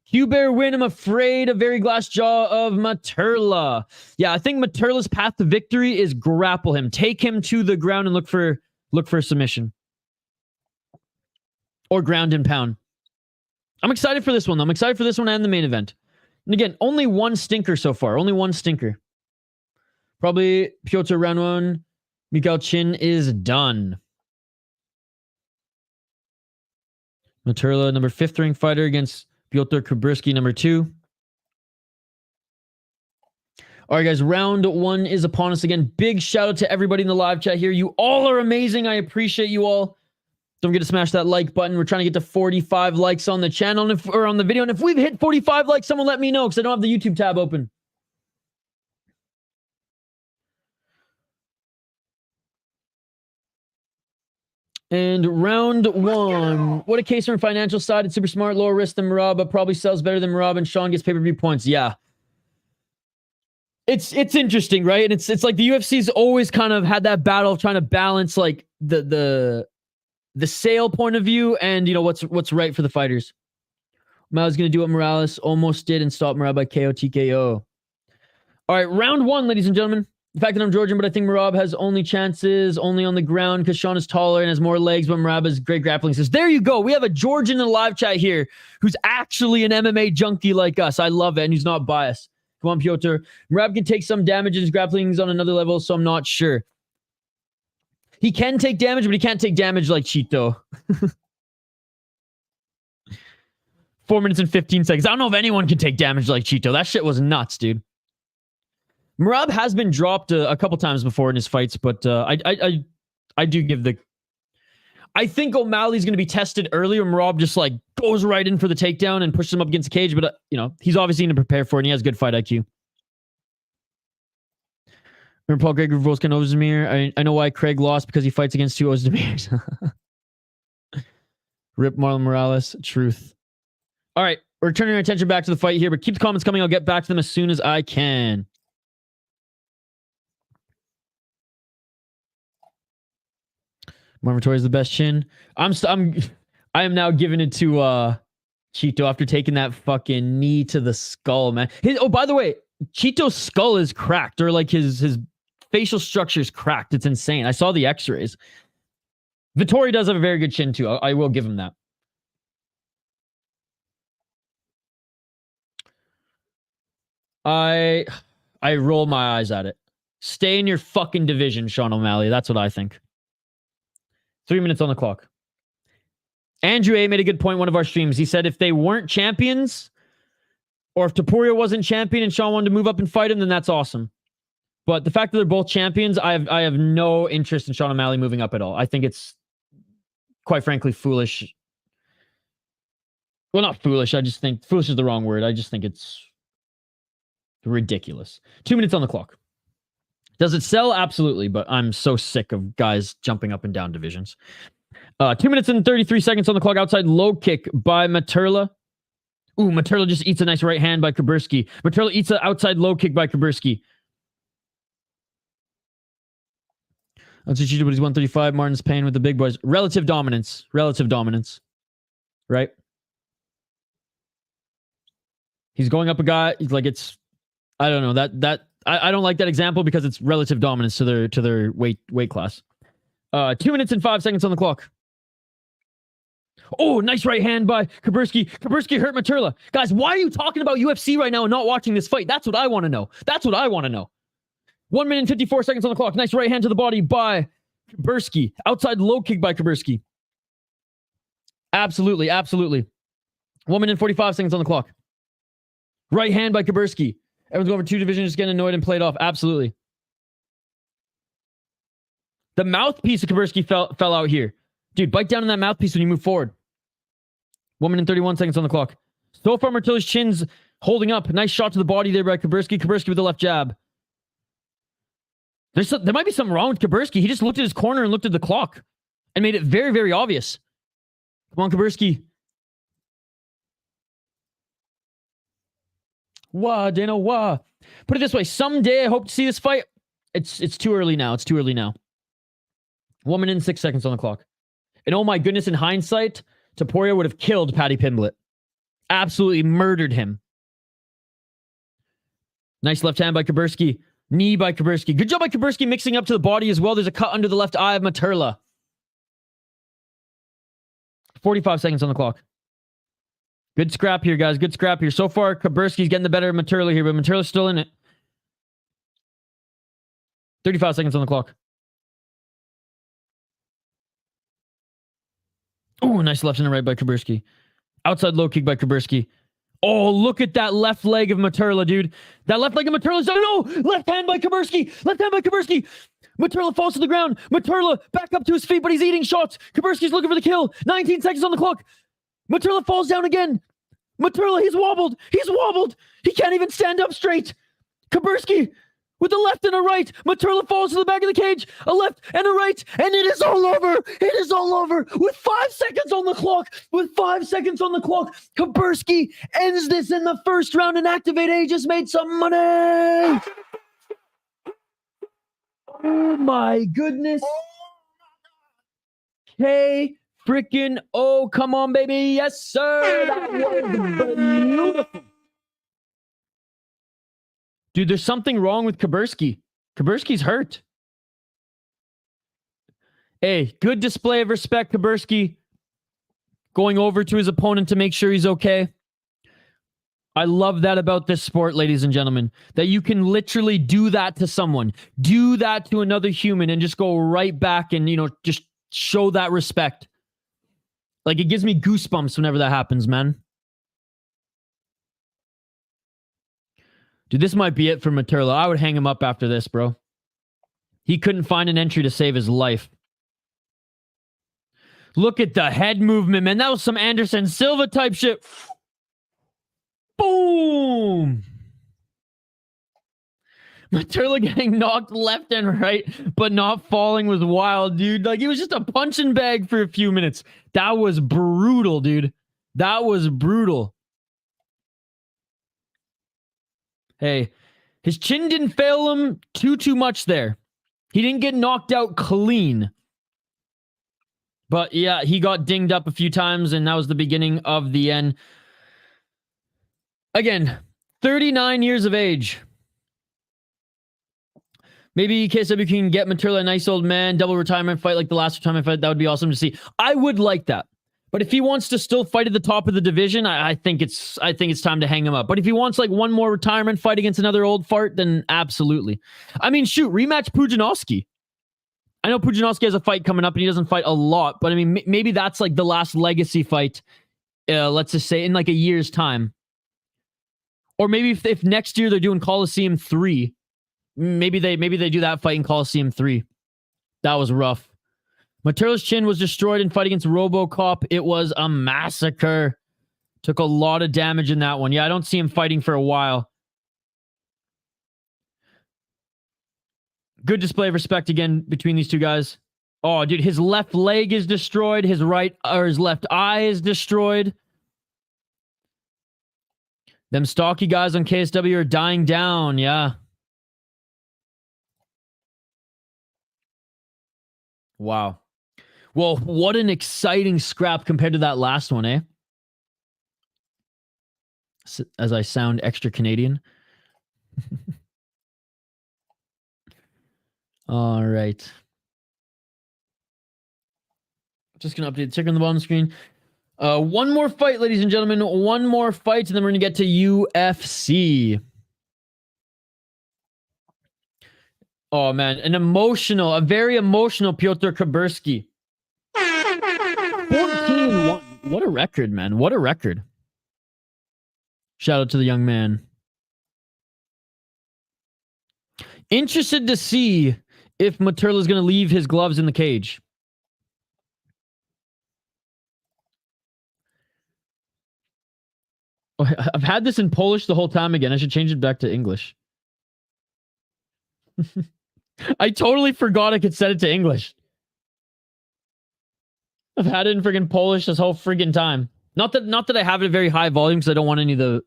Q-Bear win. I'm afraid. A very glass jaw of Materla. Yeah, I think Materla's path to victory is grapple him. Take him to the ground and look for a submission. Or ground and pound. I'm excited for this one, though. I'm excited for this one and the main event. And again, only one stinker so far. Only one stinker. Probably Piotr round 1. Michał Chin is done. Materla, number 5th ranked fighter against Piotr Kuberski, number 2. All right, guys. Round 1 is upon us again. Big shout out to everybody in the live chat here. You all are amazing. I appreciate you all. Don't forget to smash that like button. We're trying to get to 45 likes on the channel or on the video. And if we've hit 45 likes, someone let me know because I don't have the YouTube tab open. And round 1. What a case from a financial side. It's super smart, lower risk than Merab, but probably sells better than Merab, and Sean gets pay-per-view points. Yeah. It's interesting, right? And it's like the UFC's always kind of had that battle of trying to balance like the sale point of view and, you know, what's right for the fighters. Miles going to do what Morales almost did and stop Merab by KO TKO. All right, round 1, ladies and gentlemen. The fact that I'm Georgian, but I think Merab has only chances only on the ground because Sean is taller and has more legs, but Merab has great grappling. Says, there you go. We have a Georgian in the live chat here who's actually an MMA junkie like us. I love it, and he's not biased. Come on, Piotr. Merab can take some damage and his grappling is on another level, so I'm not sure. He can take damage, but he can't take damage like Cheeto. 4 minutes and 15 seconds. I don't know if anyone can take damage like Cheeto. That shit was nuts, dude. Merab has been dropped a couple times before in his fights, but I do give the... I think O'Malley's going to be tested earlier. Merab just like goes right in for the takedown and pushes him up against the cage, but you know, he's obviously going to prepare for it, and he has good fight IQ. Remember Paul Gregor Volkan Ozdemir? I know why Craig lost, because he fights against 2 Ozdemirs. Rip Marlon Morales. Truth. All right, we're turning our attention back to the fight here, but keep the comments coming. I'll get back to them as soon as I can. Marvin Torres is the best chin. I am now giving it to Cheeto after taking that fucking knee to the skull, man. By the way, Cheeto's skull is cracked, or like his facial structure is cracked. It's insane. I saw the x-rays. Vittori does have a very good chin too. I will give him that. I roll my eyes at it. Stay in your fucking division, Sean O'Malley. That's what I think. 3 minutes on the clock. Andrew A made a good point one of our streams. He said if they weren't champions, or if Topuria wasn't champion and Sean wanted to move up and fight him, then that's awesome. But the fact that they're both champions, I have no interest in Sean O'Malley moving up at all. I think it's, quite frankly, foolish. Well, not foolish. I just think foolish is the wrong word. I just think it's ridiculous. 2 minutes on the clock. Does it sell? Absolutely, but I'm so sick of guys jumping up and down divisions. 2 minutes and 33 seconds on the clock. Outside low kick by Materla. Ooh, Materla just eats a nice right hand by Kuberski. Materla eats an outside low kick by Kuberski. That's what you do, but he's 135. Martin's paying with the big boys. Relative dominance. Relative dominance. Right? He's going up a guy. Like it's... I don't know. I don't like that example because it's relative dominance to their weight class. 2 minutes and 5 seconds on the clock. Oh, nice right hand by Kuberski. Kuberski hurt Materla. Guys, why are you talking about UFC right now and not watching this fight? That's what I want to know. That's what I want to know. 1 minute and 54 seconds on the clock. Nice right hand to the body by Kuberski. Outside low kick by Kuberski. Absolutely, absolutely. 1 minute and 45 seconds on the clock. Right hand by Kuberski. Everyone's going for 2 divisions, just getting annoyed and played off. Absolutely. The mouthpiece of Kuberski fell out here. Dude, bite down on that mouthpiece when you move forward. 1 minute and 31 seconds on the clock. So far, Materla's chin's holding up. Nice shot to the body there by Kuberski. Kuberski with the left jab. There might be something wrong with Kuberski. He just looked at his corner and looked at the clock and made it very, very obvious. Come on, Kuberski. Wah, Dana, wah. Put it this way. Someday I hope to see this fight. It's too early now. It's too early now. 1 minute and 6 seconds on the clock. And oh my goodness, in hindsight, Topuria would have killed Paddy Pimblett. Absolutely murdered him. Nice left hand by Kuberski. Knee by Kuberski. Good job by Kuberski mixing up to the body as well. There's a cut under the left eye of Materla. 45 seconds on the clock. Good scrap here, guys. Good scrap here. So far, Kuberski's getting the better of Materla here, but Materla's still in it. 35 seconds on the clock. Oh, nice left and right by Kuberski. Outside low kick by Kuberski. Oh, look at that left leg of Materla, dude. That left leg of Materla's... Oh, no! Left hand by Kuberski! Left hand by Kuberski! Materla falls to the ground. Materla back up to his feet, but he's eating shots. Kuberski's looking for the kill. 19 seconds on the clock. Materla falls down again. Materla, he's wobbled. He's wobbled. He can't even stand up straight. Kuberski with a left and a right. Materla falls to the back of the cage. A left and a right. And it is all over. It is all over. With 5 seconds on the clock. With 5 seconds on the clock. Kuberski ends this in the first round. And Activate A just made some money. Oh my goodness. K freaking oh, come on, baby. Yes, sir. That was beautiful. Dude, there's something wrong with Kuberski. Kuberski's hurt. Hey, good display of respect, Kuberski. Going over to his opponent to make sure he's okay. I love that about this sport, ladies and gentlemen. That you can literally do that to someone. Do that to another human and just go right back and, just show that respect. Like, it gives me goosebumps whenever that happens, man. Dude, this might be it for Materla. I would hang him up after this, bro. He couldn't find an entry to save his life. Look at the head movement, man. That was some Anderson Silva type shit. Boom! Materla getting knocked left and right, but not falling was wild, dude. Like, it was just a punching bag for a few minutes. That was brutal, dude. That was brutal. Hey, his chin didn't fail him too much there. He didn't get knocked out clean. But yeah, he got dinged up a few times, and that was the beginning of the end. Again, 39 years of age. Maybe KSW can get Materla a nice old man, double retirement fight like the last retirement fight. That would be awesome to see. I would like that. But if he wants to still fight at the top of the division, I think it's time to hang him up. But if he wants like one more retirement fight against another old fart, then absolutely. I mean, shoot, rematch Pudzianowski. I know Pudzianowski has a fight coming up and he doesn't fight a lot, but I mean, maybe that's like the last legacy fight, let's just say, in like a year's time. Or maybe if next year they're doing Coliseum 3, maybe they do that fight in Coliseum 3. That was rough. Materla's chin was destroyed in fight against RoboCop. It was a massacre. Took a lot of damage in that one. Yeah, I don't see him fighting for a while. Good display of respect again between these two guys. Oh, dude, his left leg is destroyed. His left eye is destroyed. Them stocky guys on KSW are dying down. Yeah. Wow. Well, what an exciting scrap compared to that last one, eh? As I sound extra Canadian. All right. Just going to update the ticker on the bottom screen. One more fight, ladies and gentlemen. One more fight, and then we're going to get to UFC. Oh, man. A very emotional Piotr Kuberski. 14-1. What a record, man. What a record. Shout out to the young man. Interested to see if Materla is going to leave his gloves in the cage. Oh, I've had this in Polish the whole time again. I should change it back to English. I totally forgot I could set it to English. I've had it in friggin' Polish this whole friggin' time. Not that I have it at very high volume because I don't want any of the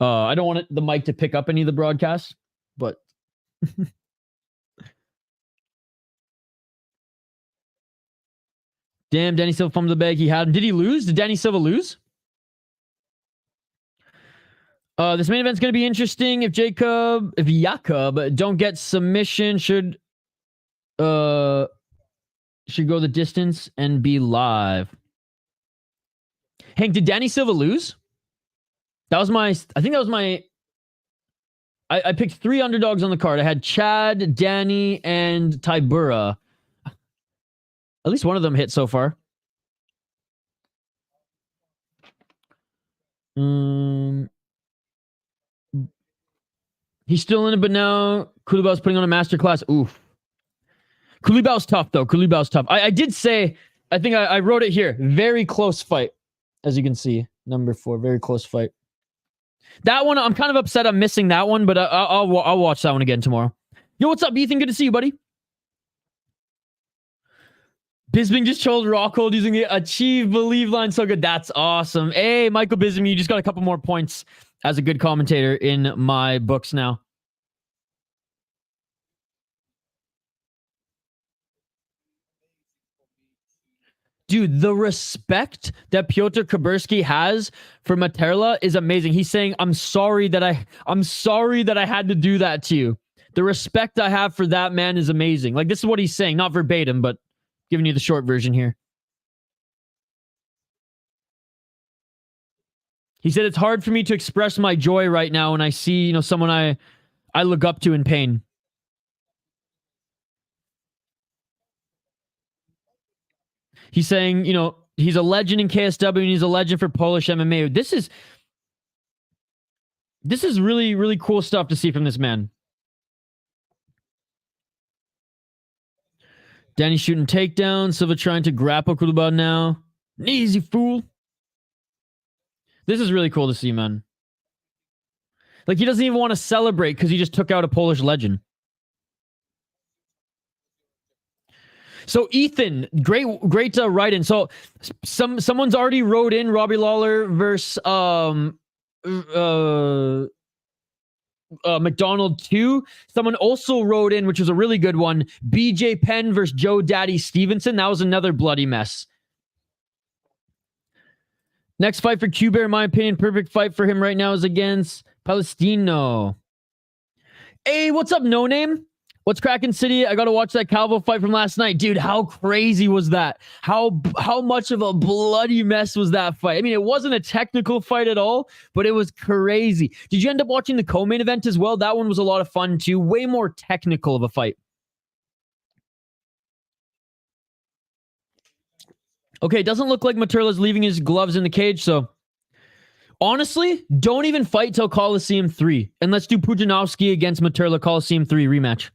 I don't want the mic to pick up any of the broadcasts, but damn, Danny Silva fumbled the bag. He had him. Did he lose? Did Danny Silva lose? This main event's going to be interesting. If Jakub don't get submission, should go the distance and be live. Hank, did Danny Silva lose? I picked 3 underdogs on the card. I had Chad, Danny, and Tybura. At least one of them hit so far. He's still in it, but now Kulibao's putting on a masterclass. Oof. Kulibao's tough, though. Kulibao's tough. I did say, I think I wrote it here. Very close fight, as you can see. Number 4, very close fight. That one, I'm kind of upset I'm missing that one, but I'll watch that one again tomorrow. Yo, what's up, Ethan? Good to see you, buddy. Bisbing just chose Rockhold using the Achieve Believe line. So good. That's awesome. Hey, Michael Bisbing, you just got a couple more points as a good commentator in my books now. Dude, the respect that Piotr Kuberski has for Materla is amazing. He's saying, I'm sorry that I had to do that to you. The respect I have for that man is amazing. Like, this is what he's saying, not verbatim, but giving you the short version here. He said, it's hard for me to express my joy right now when I see, someone I look up to in pain. He's saying, he's a legend in KSW and he's a legend for Polish MMA. This is really, really cool stuff to see from this man. Danny shooting takedown. Silva trying to grapple Kulibao now. Easy, fool. This is really cool to see, man. Like, he doesn't even want to celebrate because he just took out a Polish legend. So, Ethan, great write-in. So, someone's already wrote in Robbie Lawler versus McDonald 2. Someone also wrote in, which was a really good one, BJ Penn versus Joe Daddy Stevenson. That was another bloody mess. Next fight for Cuber, in my opinion, perfect fight for him right now is against Palestino. Hey, what's up, No Name? What's cracking, City? I got to watch that Calvo fight from last night. Dude, how crazy was that? How much of a bloody mess was that fight? I mean, it wasn't a technical fight at all, but it was crazy. Did you end up watching the co-main event as well? That one was a lot of fun too. Way more technical of a fight. Okay, it doesn't look like Materla's leaving his gloves in the cage, so honestly, don't even fight till Coliseum 3. And let's do Pujanovsky against Materla Coliseum 3 rematch.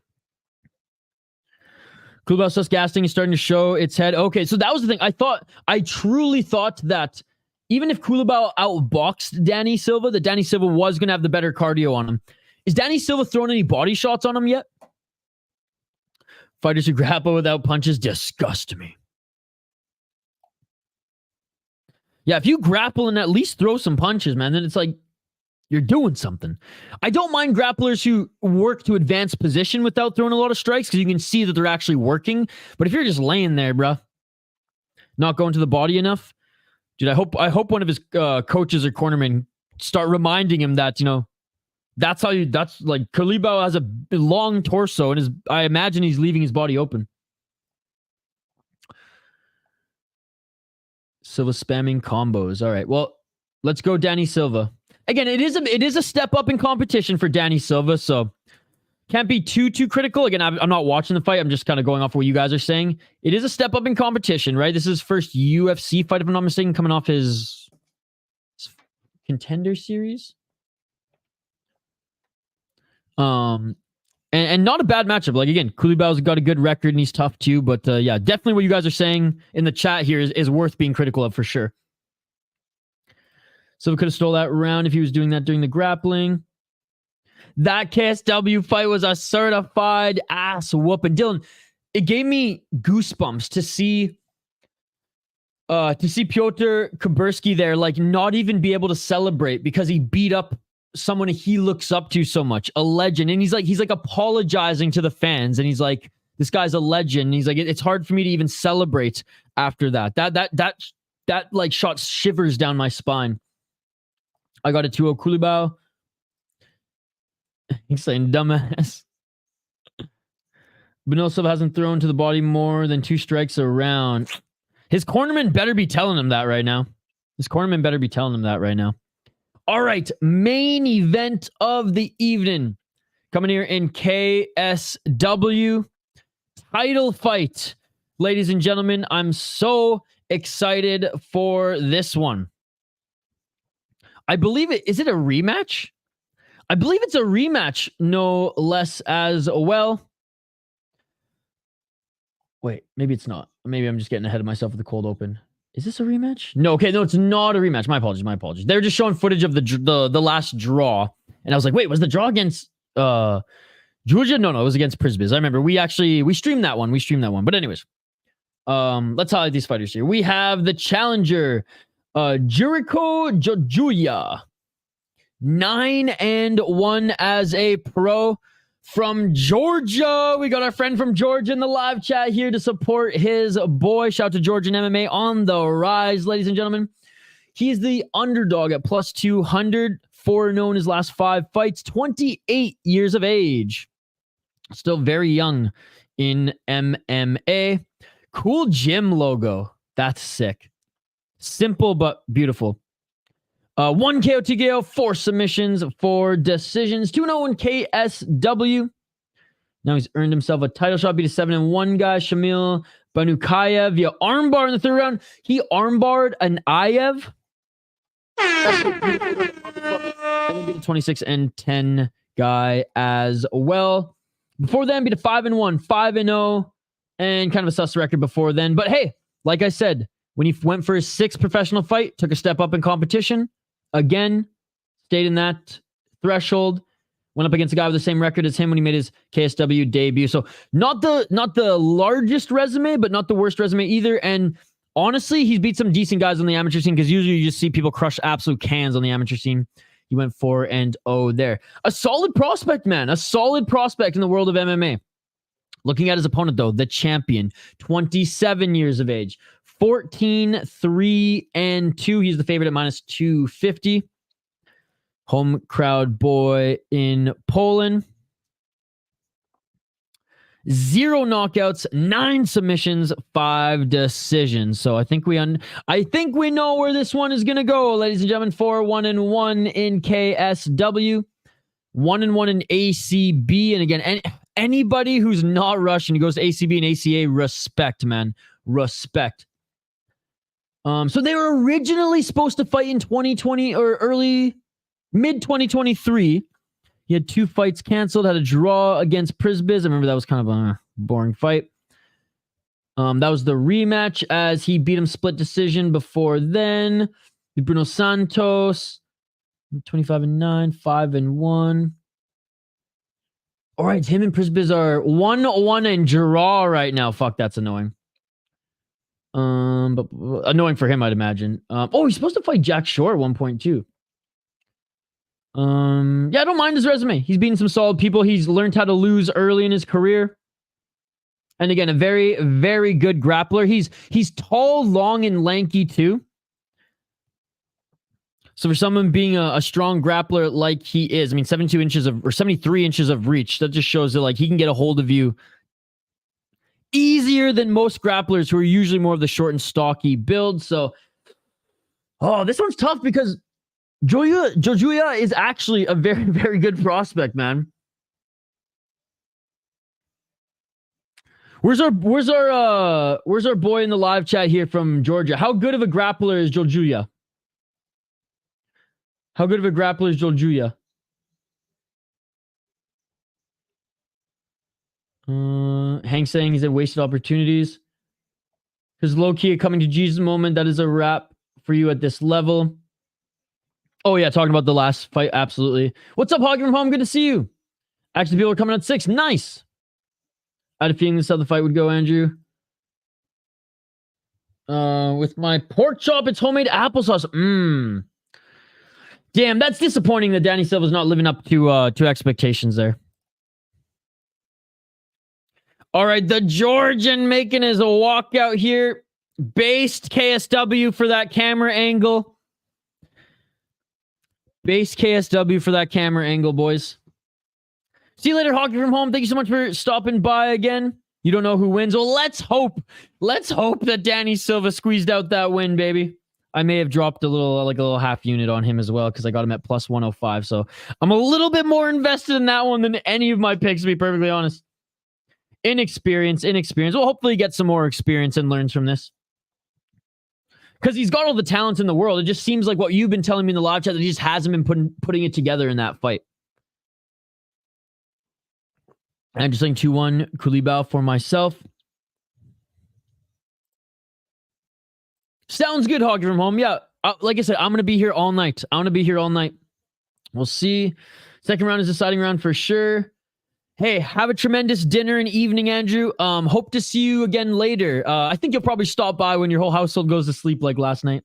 Kulibao Susgasting is starting to show its head. Okay, so that was the thing. I truly thought that even if Kulibao outboxed Danny Silva, that Danny Silva was going to have the better cardio on him. Is Danny Silva throwing any body shots on him yet? Fighters who grapple without punches disgust me. Yeah, if you grapple and at least throw some punches, man, then it's like you're doing something. I don't mind grapplers who work to advance position without throwing a lot of strikes because you can see that they're actually working. But if you're just laying there, bruh, not going to the body enough, dude, I hope one of his coaches or cornermen start reminding him that, that's like Kulibao has a long torso and I imagine he's leaving his body open. Silva spamming combos. All right. Well, let's go Danny Silva. Again, it is a step up in competition for Danny Silva, so Can't be too critical. Again, I'm not watching the fight. I'm just kind of going off what you guys are saying. It is a step up in competition, right? This is his first UFC fight, if I'm not mistaken, coming off his Contender Series. And not a bad matchup. Like, again, Kulibao's got a good record and he's tough too. But yeah, definitely what you guys are saying in the chat here is worth being critical of for sure. So we could have stole that round if he was doing that during the grappling. That KSW fight was a certified ass whooping. Dylan, it gave me goosebumps to see Piotr Kuberski there, like, not even be able to celebrate because he beat up someone he looks up to so much, a legend. And he's like apologizing to the fans, and he's like, this guy's a legend. And he's like, it's hard for me to even celebrate after that. That like shot shivers down my spine. I got a 2-0 Kulibao. He's saying dumbass. Benosov hasn't thrown to the body more than 2 strikes a round. His cornerman better be telling him that right now. All right, main event of the evening. Coming here in KSW. Title fight. Ladies and gentlemen, I'm so excited for this one. I believe it. Is it a rematch? I believe it's a rematch, no less as well. Wait, maybe it's not. Maybe I'm just getting ahead of myself with the cold open. Is this a rematch? No, okay, no, it's not a rematch. My apologies. They're just showing footage of the last draw. And I was like, wait, was the draw against Jojua? No, it was against Prisbiz. I remember we streamed that one. But anyways, let's highlight these fighters here. We have the challenger, Zuriko Jojua. 9-1 as a pro from Georgia. We got our friend from Georgia in the live chat here to support his boy. Shout out to Georgian MMA on the rise, ladies and gentlemen. He's the underdog at plus 200, 4-0 in his last 5 fights, 28 years of age. Still very young in MMA. Cool gym logo. That's sick. Simple but beautiful. 1 KO, TKO, 4 submissions, 4 decisions, 2-0 in KSW. Now he's earned himself a title shot, beat a 7-1 guy, Shamil Banukayev via armbar in the 3rd round. He armbarred an Ayev. And then beat a 26-10 guy as well. Before then, beat a 5-1, 5-0, and kind of a sus record before then. But hey, like I said, when he went for his 6th professional fight, took a step up in competition. Again, stayed in that threshold. Went up against a guy with the same record as him when he made his KSW debut. So not the largest resume, but not the worst resume either. And honestly, he's beat some decent guys on the amateur scene, because usually you just see people crush absolute cans on the amateur scene. He went 4-0 there. A solid prospect, man. A solid prospect in the world of MMA. Looking at his opponent, though, the champion, 27 years of age. 14-3-2. He's the favorite at minus 250. Home crowd boy in Poland. 0 knockouts, 9 submissions, 5 decisions. So I think we know where this one is gonna go, ladies and gentlemen. 4-1-1 in KSW, 1-1 in ACB, and again, anybody who's not Russian who goes to ACB and ACA, respect, man, respect. So they were originally supposed to fight in 2020 or mid-2023. He had 2 fights canceled, had a draw against Prisbiz. I remember that was kind of a boring fight. That was the rematch as he beat him split decision before then. Bruno Santos, 25-9, 5-1. All right, him and Prisbiz are 1-1 and draw right now. Fuck, that's annoying. But annoying for him, I'd imagine. He's supposed to fight Jack Shore at 1.2. Yeah, I don't mind his resume. He's beaten some solid people. He's learned how to lose early in his career. And again, a very, very good grappler. He's tall, long, and lanky too. So for someone being a strong grappler like he is, I mean, 73 inches of reach, that just shows that like he can get a hold of you easier than most grapplers who are usually more of the short and stocky build. So, this one's tough because Jojua is actually a very, very good prospect, man. Where's our boy in the live chat here from Georgia? How good of a grappler is Jojua? How good of a grappler is Jojua? Hank saying he's at wasted opportunities. Because low-key a coming to Jesus moment, that is a wrap for you at this level. Oh yeah, talking about the last fight, absolutely. What's up, Hoggy from home? Good to see you. Actually, people are coming at 6. Nice. I had a feeling this is how the fight would go, Andrew. With my pork chop, it's homemade applesauce. Damn, that's disappointing that Danny Silva's not living up to expectations there. All right, the Georgian making his walkout here. Based KSW for that camera angle. Based KSW for that camera angle, boys. See you later, Hockey from home. Thank you so much for stopping by again. You don't know who wins. Well, let's hope. Let's hope that Danny Silva squeezed out that win, baby. I may have dropped a little half unit on him as well because I got him at plus 105. So I'm a little bit more invested in that one than any of my picks, to be perfectly honest. Inexperience. Well, hopefully he gets some more experience and learns from this. Because he's got all the talents in the world. It just seems like what you've been telling me in the live chat that he just hasn't been putting it together in that fight. I'm just saying 2-1 Kulibao for myself. Sounds good, Hoggy from home. Yeah, like I said, I'm going to be here all night. We'll see. Second round is deciding round for sure. Hey, have a tremendous dinner and evening, Andrew. Hope to see you again later. I think you'll probably stop by when your whole household goes to sleep like last night.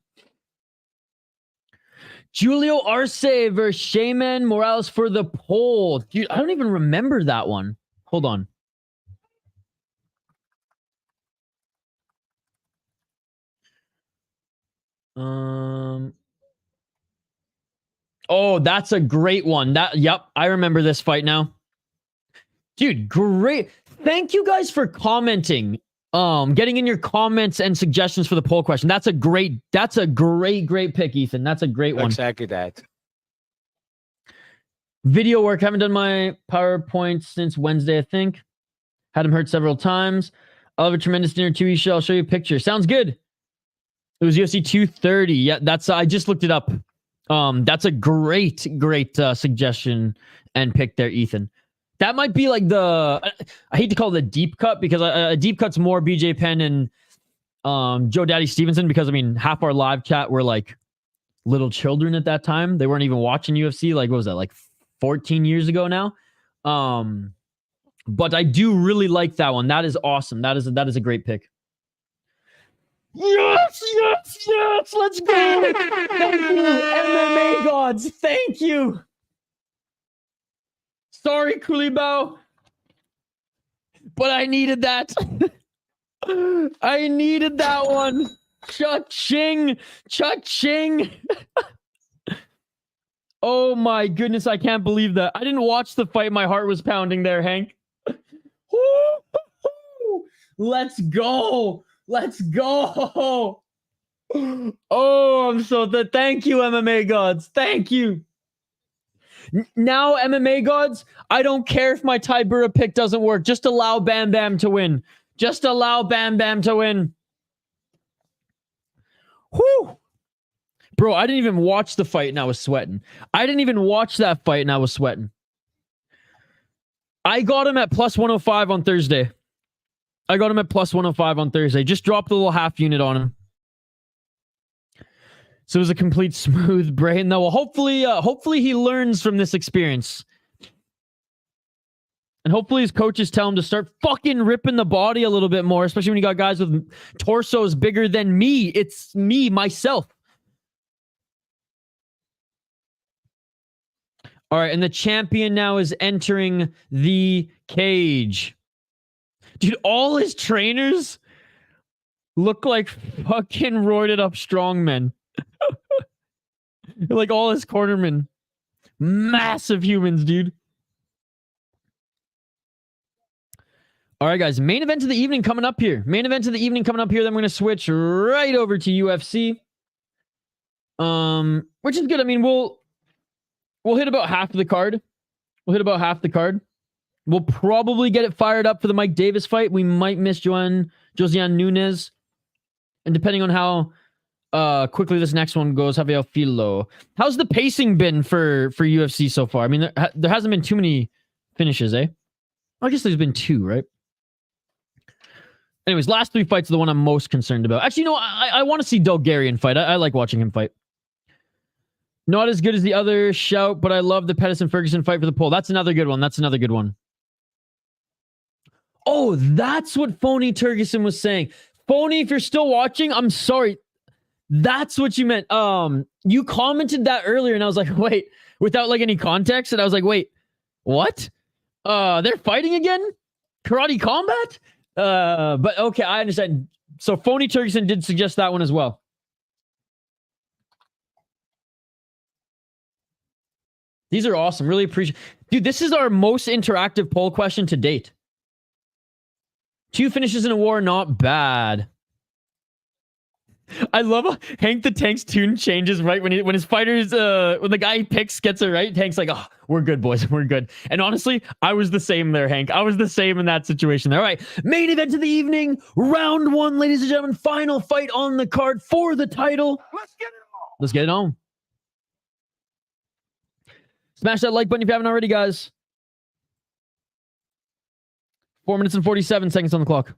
Julio Arce versus Shaman Morales for the poll. Dude, I don't even remember that one. Hold on. Oh, that's a great one. Yep, I remember this fight now. Dude, great. Thank you guys for commenting. Getting in your comments and suggestions for the poll question. That's a great pick, Ethan. That's a great one. Exactly that. Video work. Haven't done my PowerPoint since Wednesday, I think. Had him hurt several times. I'll have a tremendous dinner too, Isha. I'll show you a picture. Sounds good. It was UFC 230. Yeah, that's I just looked it up. That's a great suggestion and pick there, Ethan. That might be like I hate to call it a deep cut because a deep cut's more BJ Penn and Joe Daddy Stevenson because, I mean, half our live chat were like little children at that time. They weren't even watching UFC. Like, what was that, like 14 years ago now? But I do really like that one. That is awesome. That is a great pick. Yes! Let's go! Thank you, MMA gods. Thank you. Sorry, Kulibao. But I needed that. I needed that one. Cha-ching. Oh my goodness, I can't believe that. I didn't watch the fight. My heart was pounding there, Hank. Let's go. Oh, I'm so thank you, MMA gods. Thank you. Now, MMA gods, I don't care if my Tybura pick doesn't work. Just allow Bam Bam to win. Whew. Bro, I didn't even watch the fight and I was sweating. I didn't even watch that fight and I was sweating. I got him at plus 105 on Thursday. Just dropped a little half unit on him. So it was a complete smooth brain. Though, well, hopefully he learns from this experience. And hopefully his coaches tell him to start fucking ripping the body a little bit more, especially when you got guys with torsos bigger than me. It's me, myself. All right, and the champion now is entering the cage. Dude, all his trainers look like fucking roided up strongmen. Like all his cornermen. Massive humans, dude. All right, guys. Main event of the evening coming up here. Then we're going to switch right over to UFC. Which is good. I mean, we'll hit about half the card. We'll probably get it fired up for the Mike Davis fight. We might miss Josiane Nunes. And depending on how quickly this next one goes, Javier Filo. How's the pacing been for UFC so far? I mean, there hasn't been too many finishes, eh? I guess there's been 2, right? Anyways, last 3 fights are the one I'm most concerned about. Actually, no, I want to see Dulgarian fight. I like watching him fight. Not as good as the other shout, but I love the Pedersen-Ferguson fight for the poll. That's another good one. That's another good one. Oh, that's what Phony Turgeson was saying. Phony, if you're still watching, I'm sorry. That's what you meant. You commented that earlier, and I was like, wait, without like any context, and I was like, wait, what? They're fighting again? Karate combat? But okay, I understand. So Phony Turgeson did suggest that one as well. These are awesome. Really appreciate. Dude, this is our most interactive poll question to date. 2 finishes in a war, not bad. I love how Hank the Tank's tune changes right when his fighters when the guy he picks gets it right. Hank's like, oh, we're good, boys, we're good. And honestly, I was the same there, Hank. I was the same in that situation there. All right, main event of the evening, round 1, ladies and gentlemen. Final fight on the card for the title. Let's get it on. Let's get it on. Smash that like button if you haven't already, guys. 4 minutes and 47 seconds on the clock.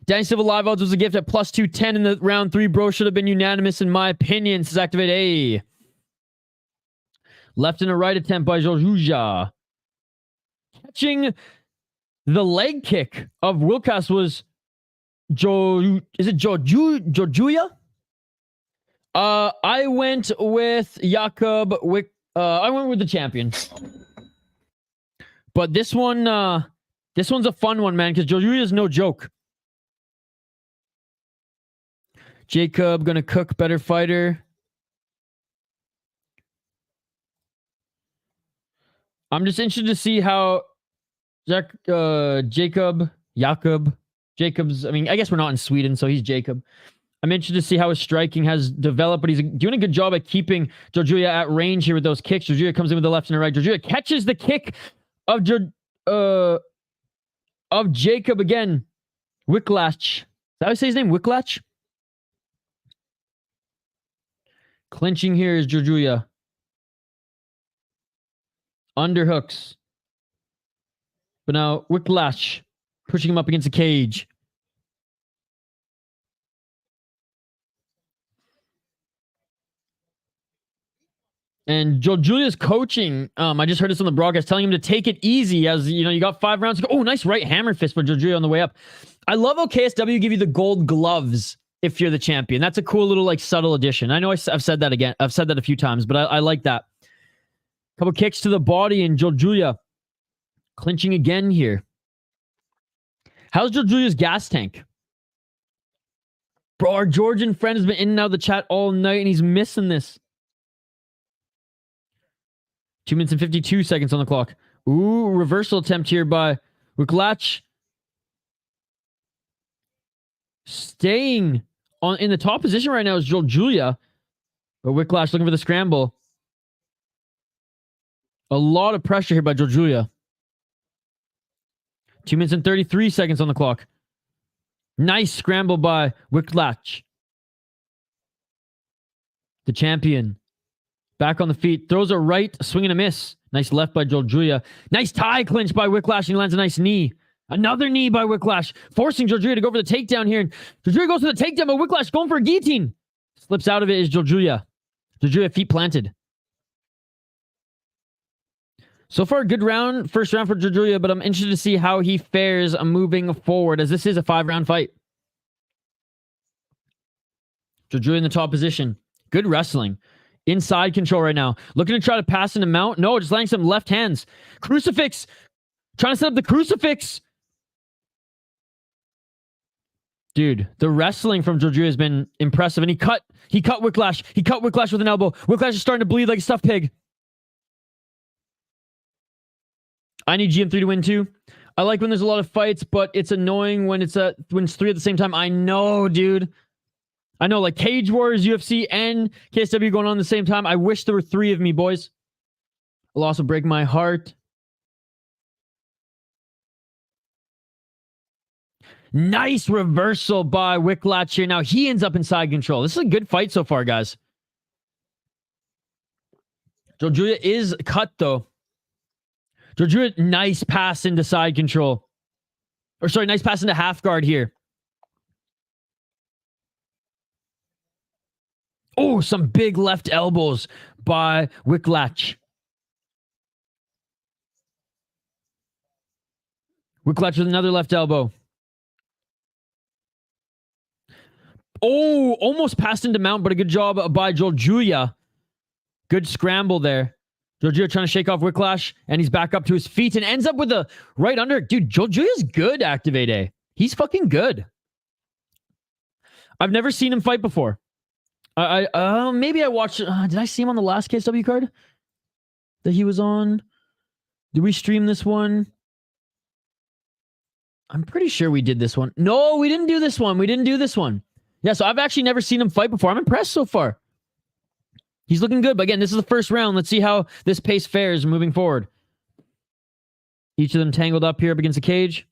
Danny Silva live odds was a gift at plus 210 in the round 3. Bro should have been unanimous in my opinion. Says activate A. Left and a right attempt by Jojua. Catching the leg kick of Wilkas was Jojua? I went with Jakub. I went with the champion. But this one's a fun one, man, because Jojua is no joke. Jakub gonna cook, better fighter. I'm just interested to see how Jakub's, I mean, I guess we're not in Sweden, so he's Jakub. I'm interested to see how his striking has developed, but he's doing a good job at keeping Jojua at range here with those kicks. Jojua comes in with the left and the right. Jojua catches the kick of Jakub again. Wikłacz. Is that how you say his name? Wikłacz? Clinching here is Jojua. Underhooks. But now Wikłacz pushing him up against the cage. And Jojulia's coaching, I just heard this on the broadcast, telling him to take it easy as, you know, you got 5 rounds to go. Oh, nice right hammer fist for Jojulia on the way up. I love how KSW give you the gold gloves if you're the champion. That's a cool little, like, subtle addition. I know I've said that again. I've said that a few times, but I like that. Couple kicks to the body and Jojulia clinching again here. How's Jojulia's gas tank? Bro, our Georgian friend has been in and out of the chat all night and he's missing this. 2 minutes and 52 seconds on the clock. Ooh, reversal attempt here by Wikłacz. Staying in the top position right now is Jojua. But Wikłacz looking for the scramble. A lot of pressure here by Jojua. 2 minutes and 33 seconds on the clock. Nice scramble by Wikłacz. The champion. Back on the feet. Throws a right. Swing and a miss. Nice left by Jojua. Nice tie clinch by Wikłacz. And he lands a nice knee. Another knee by Wikłacz. Forcing Jojua to go for the takedown here. And Jojua goes for the takedown, but Wikłacz going for a guillotine. Slips out of it is Jojua. Jojua feet planted. So far, good round. First round for Jojua, but I'm interested to see how he fares moving forward, as this is a 5-round fight. Jojua in the top position. Good wrestling. Inside control right now. Looking to try to pass in the mount. No, just landing some left hands. Crucifix. Trying to set up the crucifix. Dude, the wrestling from Jojua has been impressive. And he cut Wikłacz. He cut Wikłacz with an elbow. Wikłacz is starting to bleed like a stuffed pig. I need GM3 to win too. I like when there's a lot of fights, but it's annoying when it's 3 at the same time. I know, dude. I know, like Cage Wars, UFC, and KSW going on at the same time. I wish there were 3 of me, boys. A loss will break my heart. Nice reversal by Wikłacz here. Now he ends up in side control. This is a good fight so far, guys. Jojua is cut, though. Jojua, nice pass into side control. Or sorry, nice pass into half guard here. Oh, some big left elbows by Wikłacz. Wikłacz with another left elbow. Oh, almost passed into mount, but a good job by Jojua. Good scramble there. Jojua trying to shake off Wikłacz, and he's back up to his feet and ends up with a right under. Dude, Jojua's good, Activate A. He's fucking good. I've never seen him fight before. Maybe I watched. Did I see him on the last KSW card that he was on? Did we stream this one? I'm pretty sure we did this one. No, we didn't do this one. We didn't do this one. Yeah, so I've actually never seen him fight before. I'm impressed so far. He's looking good, but again, this is the first round. Let's see how this pace fares moving forward. Each of them tangled up here up against the cage.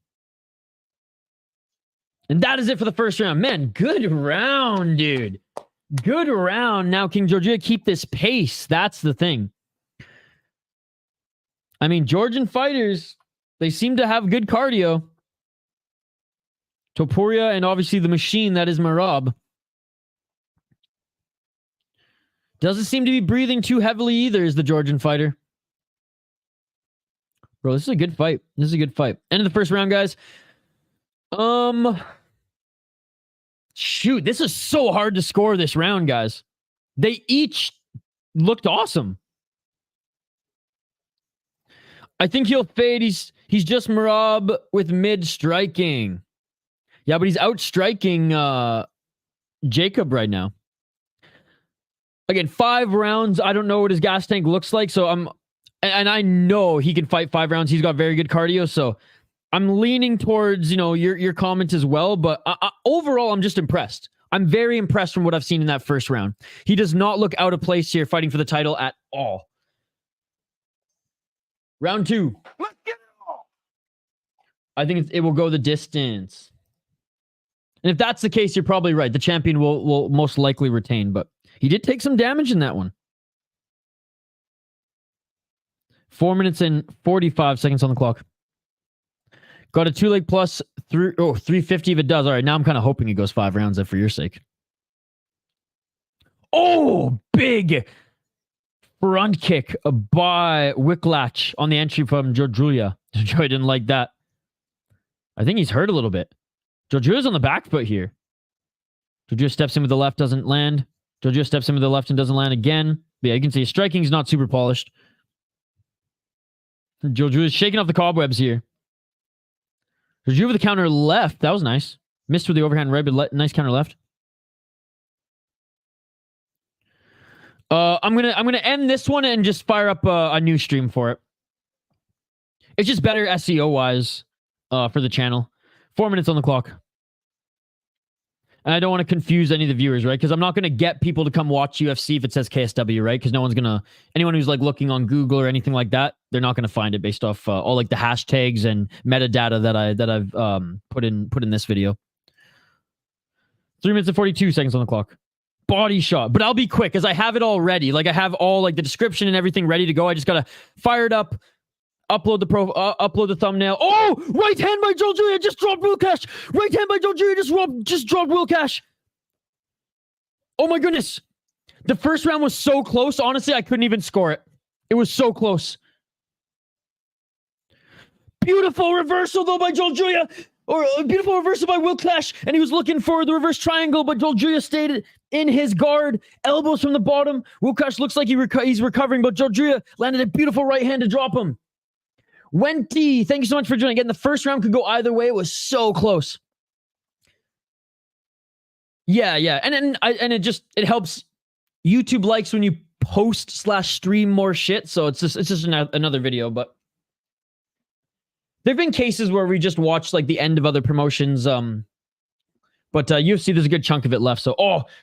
And that is it for the first round. Man, good round, dude. Good round. Now, can Jojua keep this pace? That's the thing. I mean, Georgian fighters, they seem to have good cardio. Topuria and obviously the machine that is Merab. Doesn't seem to be breathing too heavily either, is the Georgian fighter. Bro, this is a good fight. This is a good fight. End of the first round, guys. Shoot, this is so hard to score this round, guys. They each looked awesome. I think he'll fade. He's just Merab with mid striking. Yeah, but he's out striking Jacob right now. Again, 5 rounds. I don't know what his gas tank looks like, so and I know he can fight 5 rounds. He's got very good cardio, so I'm leaning towards, your comments as well, but overall, I'm just impressed. I'm very impressed from what I've seen in that first round. He does not look out of place here fighting for the title at all. Round 2. Let's get it all. I think it will go the distance. And if that's the case, you're probably right. The champion will most likely retain, but he did take some damage in that one. 4 minutes and 45 seconds on the clock. Got a 2-leg plus 350 if it does. All right, now I'm kind of hoping it goes 5 rounds for your sake. Oh, big front kick by Wikłacz on the entry from Jojua. Jojua didn't like that. I think he's hurt a little bit. Jojua's on the back foot here. Jojua steps in with the left, doesn't land. Jojua steps in with the left and doesn't land again. But yeah, you can see his striking is not super polished. Jojua is shaking off the cobwebs here. Jojua with the counter left. That was nice. Missed with the overhand right, but nice counter left. I'm gonna end this one and just fire up a new stream for it. It's just better SEO wise for the channel. 4 minutes on the clock. And I don't want to confuse any of the viewers, right? Because I'm not going to get people to come watch UFC if it says KSW, right? Because no one's going to... Anyone who's like looking on Google or anything like that, they're not going to find it based off all like the hashtags and metadata that I've put in this video. 3 minutes and 42 seconds on the clock. Body shot. But I'll be quick because I have it all ready. Like I have all like the description and everything ready to go. I just got to fire it up. Upload the thumbnail. Oh, right hand by Jojua just dropped Wikłacz. Right hand by Jojua just dropped Wikłacz. Oh my goodness. The first round was so close. Honestly, I couldn't even score it. It was so close. Beautiful reversal though by Jojua. Or a beautiful reversal by Wikłacz. And he was looking for the reverse triangle, but Jojua stayed in his guard. Elbows from the bottom. Wikłacz looks like he's recovering, but Jojua landed a beautiful right hand to drop him. Wenty, thank you so much for joining. Again, the first round could go either way. It was so close. Yeah. And it helps. YouTube likes when you post/stream more shit. So it's just another video. But there've been cases where we just watched like the end of other promotions. But UFC, there's a good chunk of it left. So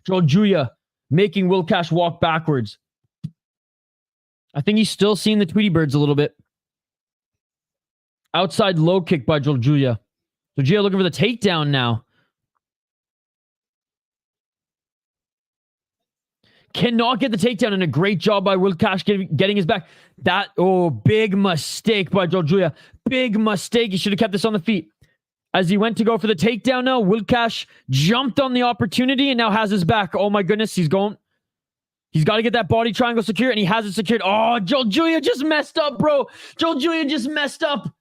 Jojua making Wikłacz walk backwards. I think he's still seeing the Tweety Birds a little bit. Outside low kick by Jojua. Jojua looking for the takedown now. Cannot get the takedown, and a great job by Wikłacz getting his back. Big mistake by Jojua. Big mistake. He should have kept this on the feet. As he went to go for the takedown now, Wikłacz jumped on the opportunity and now has his back. Oh my goodness, he's got to get that body triangle secure, and he has it secured. Oh, Jojua just messed up, bro. Jojua just messed up.